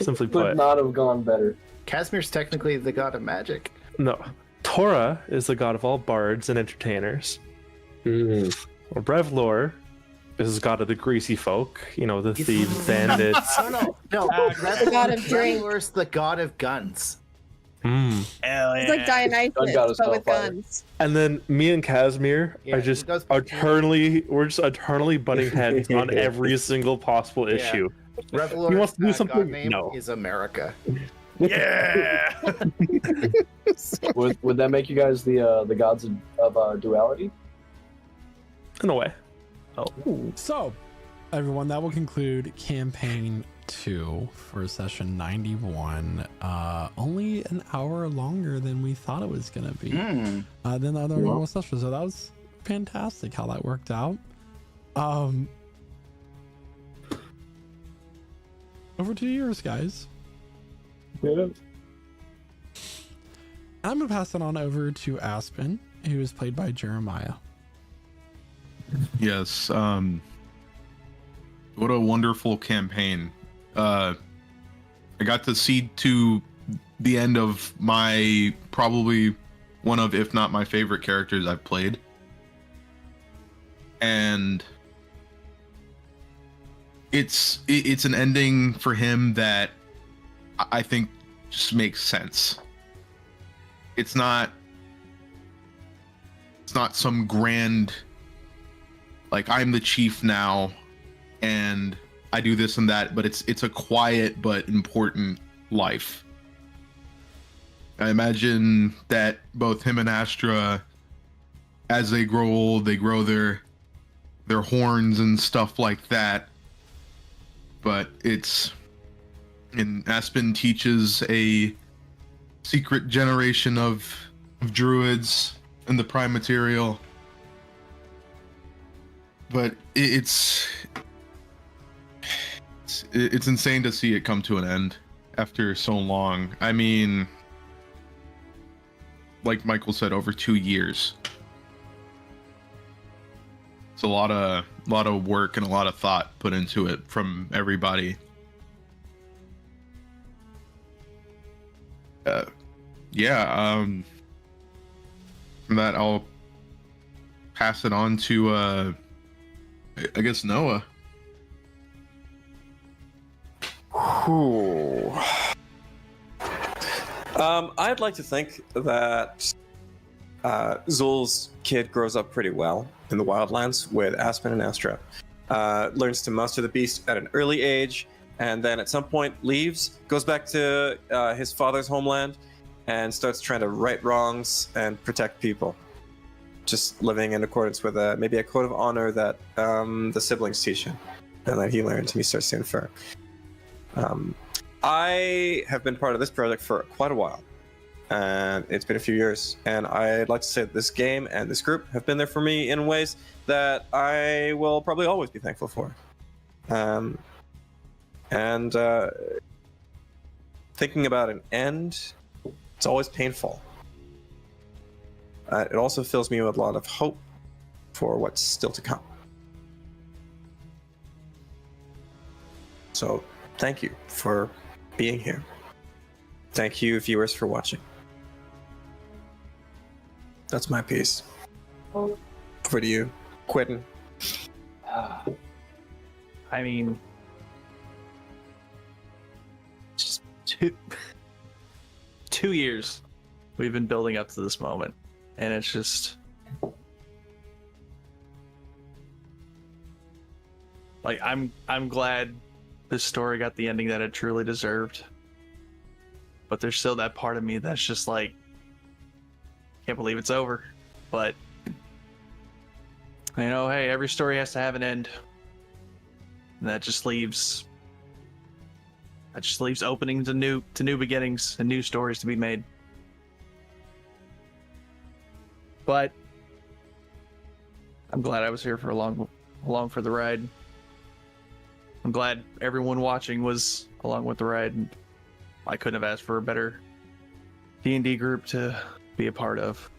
Simply Could put. not have gone better. Casimir's technically the god of magic. No. Tora is the god of all bards and entertainers. Brevlor is the god of the greasy folk. The thieves, bandits. No. The god of drink. Revelor's the god of guns. Hell It's like Dionysus, but with guns. And then me and Casimir are just eternally butting heads on every single possible issue. Revelor's He wants to do god something? name No. is America. Yeah. Would that make you guys the gods of duality? In a way. So, everyone, that will conclude campaign 2 for session 91. Only an hour longer than we thought it was gonna be. Than the other normal session. So that was fantastic how that worked out. Over 2 years, guys. Yeah. I'm gonna pass it on over to Aspen, who is played by Jeremiah. Yes. What a wonderful campaign. I got to see to the end of my probably one of, if not my favorite characters I've played. And it's an ending for him that I think just makes sense. It's not some grand, like, I'm the chief now and I do this and that, but it's a quiet but important life. I imagine that both him and Astra, as they grow old, they grow their horns and stuff like that. But Aspen teaches a secret generation of druids in the prime material. But it's insane to see it come to an end after so long. I mean, like Michael said, over 2 years. It's a lot of work and a lot of thought put into it from everybody. From that, I'll pass it on to I guess Noah. I'd like to think that Zul's kid grows up pretty well in the Wildlands with Aspen and Astra. Learns to master the beast at an early age, and then at some point leaves, goes back to his father's homeland, and starts trying to right wrongs and protect people. Just living in accordance with maybe a code of honor that the siblings teach him, and that he learns and he starts to infer. I have been part of this project for quite a while, and it's been a few years, and I'd like to say that this game and this group have been there for me in ways that I will probably always be thankful for. Thinking about an end, it's always painful. It also fills me with a lot of hope for what's still to come. So, thank you for being here. Thank you, viewers, for watching. That's my piece. Over to you, Quentin. I mean, just 2 years we've been building up to this moment, and it's just like I'm glad this story got the ending that it truly deserved, but there's still that part of me that's just like, can't believe it's over. But hey, every story has to have an end, and that just leaves openings to new beginnings and new stories to be made. But I'm glad I was here for along for the ride. I'm glad everyone watching was along with the ride. I couldn't have asked for a better D&D group to be a part of.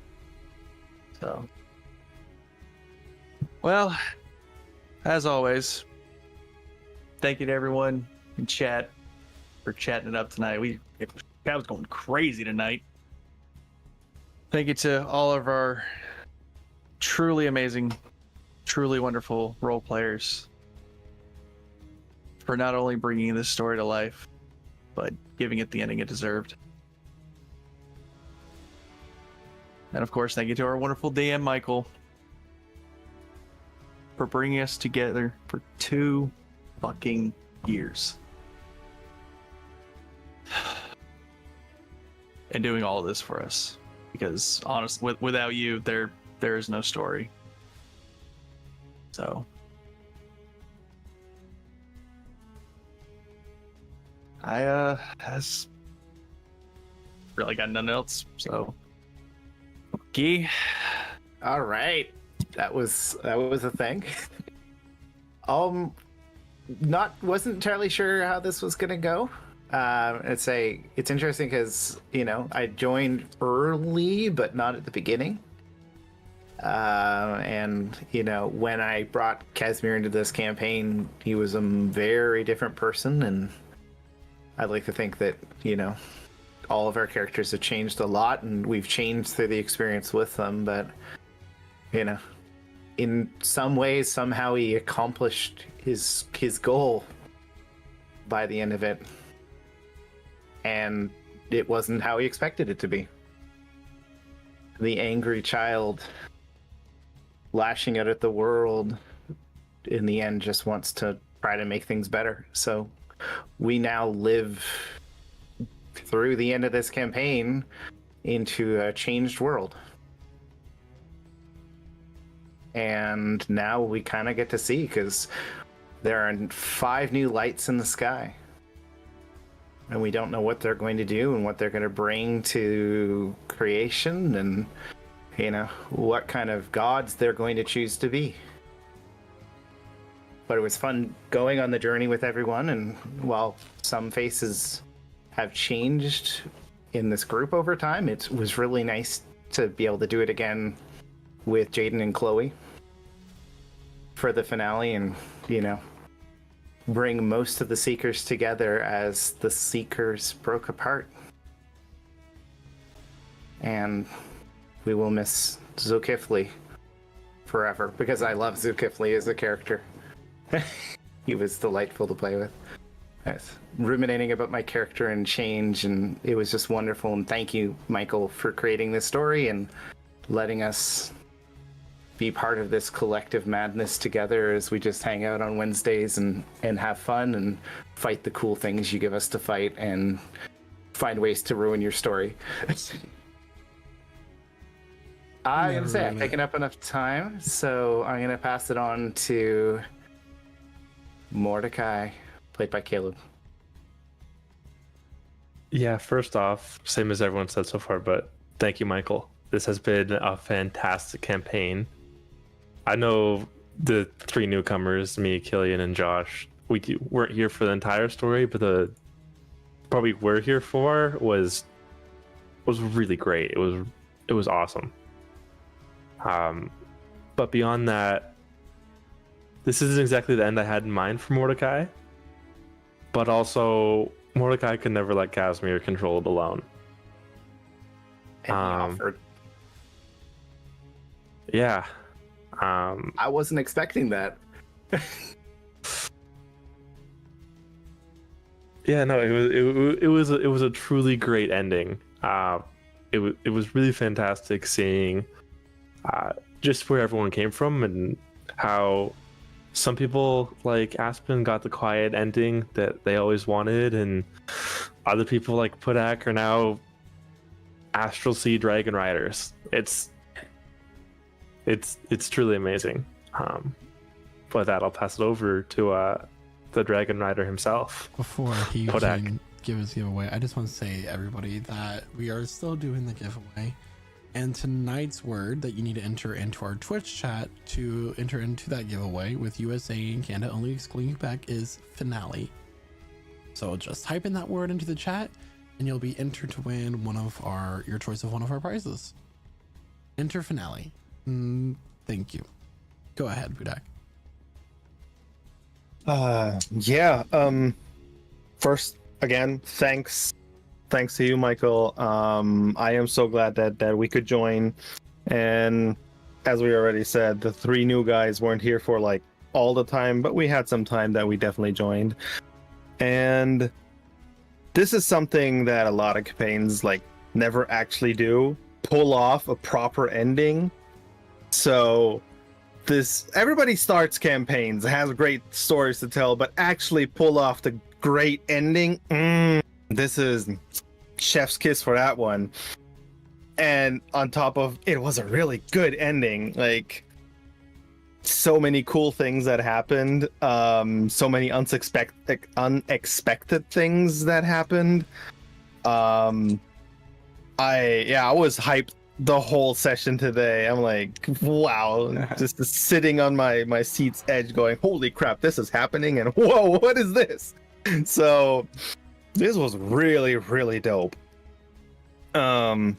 So, well, as always, thank you to everyone in chat for chatting it up tonight. Chat was going crazy tonight. Thank you to all of our truly amazing, truly wonderful role players for not only bringing this story to life, but giving it the ending it deserved. And of course, thank you to our wonderful DM, Michael, for bringing us together for 2 fucking years. And doing all of this for us. Because honestly, without you, there is no story. So I has really got nothing else. So Key. All right, that was a thing. Wasn't entirely sure how this was gonna go. It's interesting because I joined early but not at the beginning. And when I brought Casimir into this campaign, he was a very different person, and I'd like to think that all of our characters have changed a lot, and we've changed through the experience with them. But in some ways, somehow he accomplished his goal by the end of it, and it wasn't how he expected it to be. The angry child lashing out at the world in the end just wants to try to make things better. So we now live through the end of this campaign into a changed world. And now we kind of get to see, because there are 5 new lights in the sky. And we don't know what they're going to do and what they're going to bring to creation, and what kind of gods they're going to choose to be. But it was fun going on the journey with everyone, and while some faces have changed in this group over time, it was really nice to be able to do it again with Jaden and Chloe for the finale, and bring most of the Seekers together as the Seekers broke apart. And we will miss Zulkifli forever, because I love Zulkifli as a character. He was delightful to play with. I was ruminating about my character and change, and it was just wonderful. And thank you, Michael, for creating this story and letting us be part of this collective madness together as we just hang out on Wednesdays and have fun and fight the cool things you give us to fight and find ways to ruin your story. I'm going to say I've taken up enough time, so I'm going to pass it on to Mordecai, played by Caleb. Yeah, first off, same as everyone said so far, but thank you, Michael. This has been a fantastic campaign. I know the 3 newcomers, me, Killian, and Josh, weren't here for the entire story, but the part we were here for was really great. It was awesome. But beyond that, this isn't exactly the end I had in mind for Mordecai, but also Mordecai could never let Casimir control it alone. And he offered. Yeah. I wasn't expecting that. Yeah, no, it was a truly great ending. It was really fantastic seeing just where everyone came from and how some people like Aspen got the quiet ending that they always wanted, and other people like Pudak are now Astral Sea Dragon Riders. It's truly amazing. With that, I'll pass it over to the Dragon Rider himself. Before he Pudak. can give his giveaway, I just want to say, everybody, that we are still doing the giveaway. And tonight's word that you need to enter into our Twitch chat to enter into that giveaway with USA and Canada only excluding Quebec is finale. So just type in that word into the chat and you'll be entered to win your choice of one of our prizes. Enter finale. Thank you. Go ahead, Budak. First, again, thanks to you, Michael. I am so glad that we could join. And as we already said, the 3 new guys weren't here for like all the time, but we had some time that we definitely joined. And this is something that a lot of campaigns like never actually do, pull off a proper ending. So everybody starts campaigns, has great stories to tell, but actually pull off the great ending, this is chef's kiss for that one. And on top of it was a really good ending, like so many cool things that happened, so many unexpected things that happened. I was hyped the whole session today. I'm like, wow, just sitting on my seat's edge going, holy crap, this is happening, and whoa, what is this? So this was really, really dope. Yeah.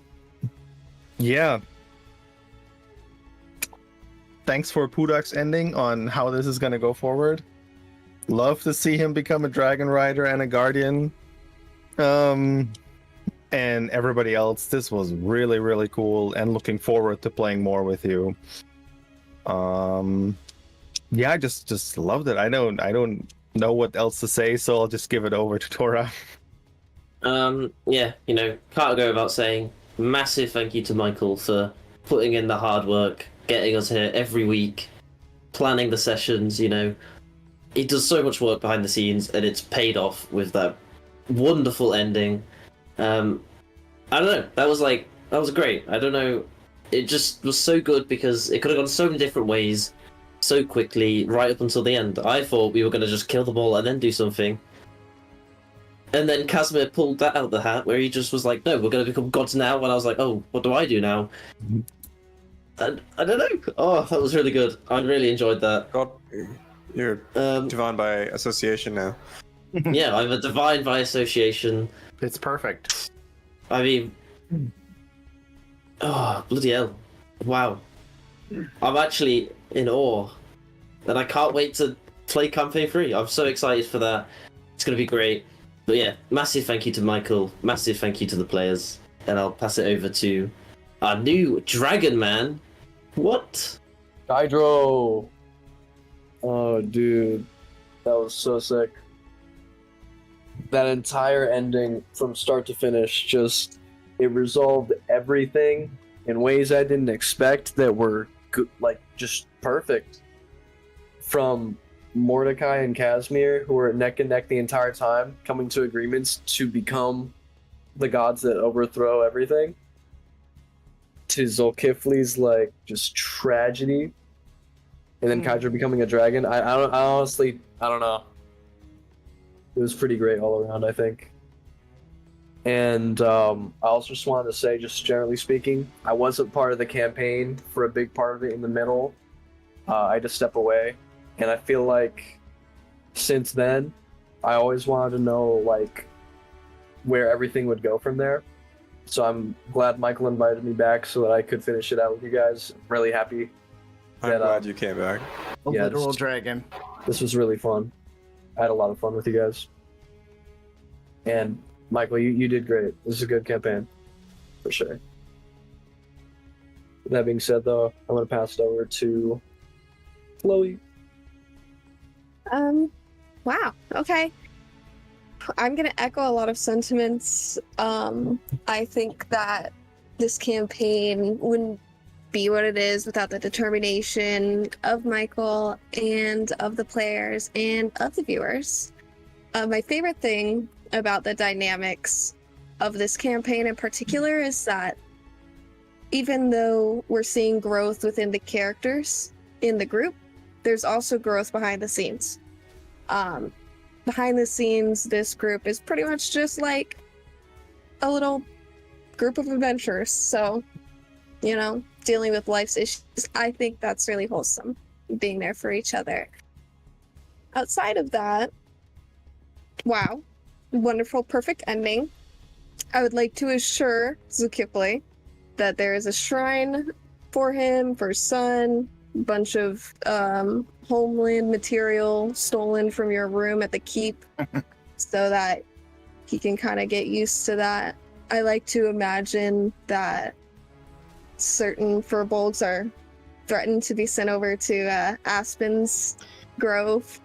Thanks for Pudak's ending on how this is going to go forward. Love to see him become a Dragon Rider and a Guardian. And everybody else, this was really, really cool, and looking forward to playing more with you. Yeah, I just loved it. I don't know what else to say, so I'll just give it over to Tora. Yeah, can't go without saying massive thank you to Michael for putting in the hard work, getting us here every week, planning the sessions. He does so much work behind the scenes, and it's paid off with that wonderful ending. I don't know, that was great. I don't know, it just was so good because it could have gone so many different ways so quickly right up until the end. I thought we were going to just kill them all and then do something. And then Casimir pulled that out of the hat where he just was like, no, we're going to become gods now. And I was like, oh, what do I do now? And I don't know. Oh, that was really good. I really enjoyed that. God, you're divine by association now. Yeah, I'm a divine by association. It's perfect. I mean, oh, bloody hell. Wow. I'm actually in awe. And I can't wait to play Campaign 3. I'm so excited for that. It's going to be great. But yeah, massive thank you to Michael. Massive thank you to the players. And I'll pass it over to our new Dragon Man. What? Hydro. Oh, dude. That was so sick. That entire ending from start to finish, it resolved everything in ways I didn't expect that were good, like just perfect. From Mordecai and Casimir, who were neck and neck the entire time, coming to agreements to become the gods that overthrow everything, to Zulkifli's just tragedy, and then Kydra becoming a dragon. I honestly don't know. It was pretty great all around, I think. And I also just wanted to say, just generally speaking, I wasn't part of the campaign for a big part of it in the middle. I had to step away. And I feel like since then, I always wanted to know where everything would go from there. So I'm glad Michael invited me back so that I could finish it out with you guys. I'm really happy. I'm glad you came back. A literal dragon. This was really fun. I had a lot of fun with you guys. And Michael, you did great. This is a good campaign, for sure. That being said, though, I'm going to pass it over to Chloe. Wow. Okay. I'm going to echo a lot of sentiments. I think that this campaign wouldn't be what it is without the determination of Michael and of the players and of the viewers. My favorite thing about the dynamics of this campaign in particular is that even though we're seeing growth within the characters in the group, there's also growth behind the scenes. Behind the scenes, this group is pretty much just like a little group of adventurers. So you know, dealing with life's issues. I think that's really wholesome, being there for each other. Outside of that, wow, wonderful, perfect ending. I would like to assure Zulkifli that there is a shrine for him, for his son, bunch of homeland material stolen from your room at the keep so that he can kind of get used to that. I like to imagine that certain furbolgs are threatened to be sent over to Aspen's Grove.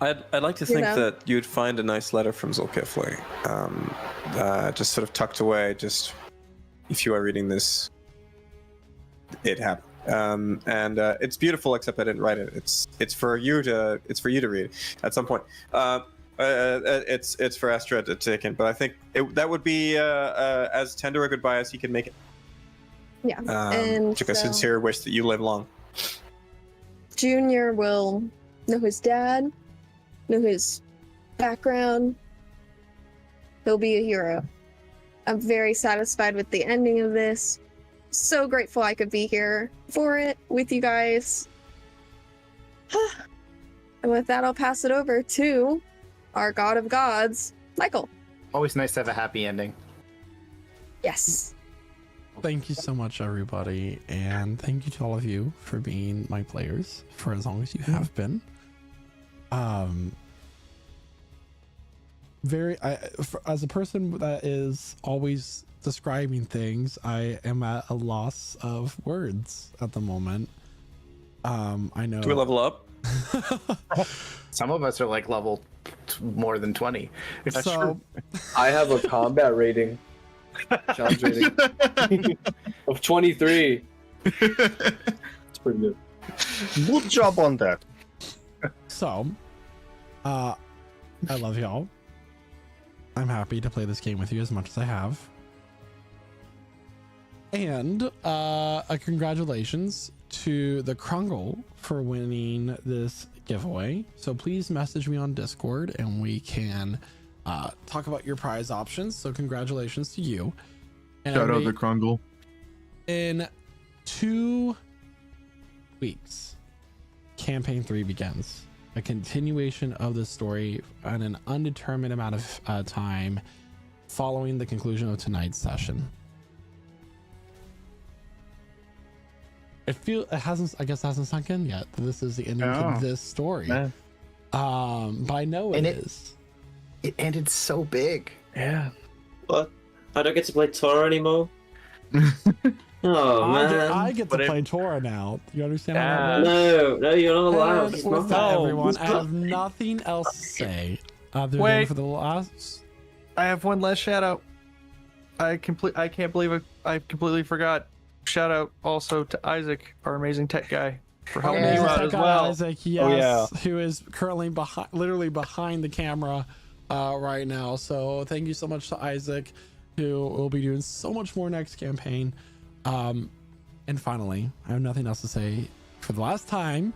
I'd like to You think know? that you'd find a nice letter from Zulkifli, just sort of tucked away. Just if you are reading this, it happened, and it's beautiful. Except I didn't write it. It's for you to read at some point. It's for Astra to take in, but I think that would be as tender a goodbye as he can make it. Yeah, and Took a so sincere wish that you live long. Junior will know his dad, know his background. He'll be a hero. I'm very satisfied with the ending of this. So grateful I could be here for it with you guys. And with that, I'll pass it over to our God of Gods, Michael. Always nice to have a happy ending. Yes. Thank you so much, everybody, and thank you to all of you for being my players for as long as you have been. As a person that is always describing things, I am at a loss of words at the moment. I know. Do we level up? Some of us are like level more than 20. That's true. I have a combat rating. Challenge rating of 23. It's pretty good. Good job on that. So, I love y'all. I'm happy to play this game with you as much as I have. And a congratulations to the Krungle for winning this giveaway. So please message me on Discord and we can talk about your prize options. So congratulations to you. And Shout out to Krungle. in 2 weeks, campaign 3 begins. A continuation of the story on an undetermined amount of time following the conclusion of tonight's session. I guess it hasn't sunk in yet. This is the ending to this story. Man. But I know it is. It ended so big. Yeah. What? I don't get to play Tora anymore? Oh, man. I get to play Tora now. You understand how that works? No, you're not allowed. And It's with not that, that. everyone, I have nothing else to say other Wait. than for the last. I have one last shout out. I can't believe I completely forgot. Shout out also to Isaac, our amazing tech guy, for helping Amazing you out tech as guy well. Isaac, yes, who is currently literally behind the camera right now. So thank you so much to Isaac, who will be doing so much more next campaign. And finally, I have nothing else to say for the last time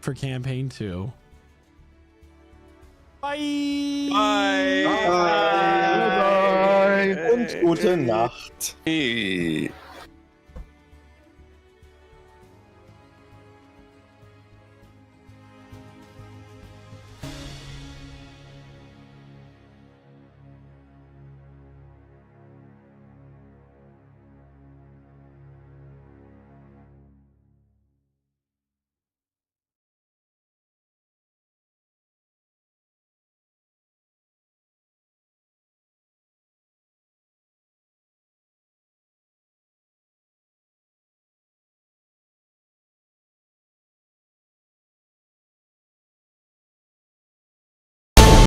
for campaign 2. Bye. Bye. Und gute Nacht. Hey.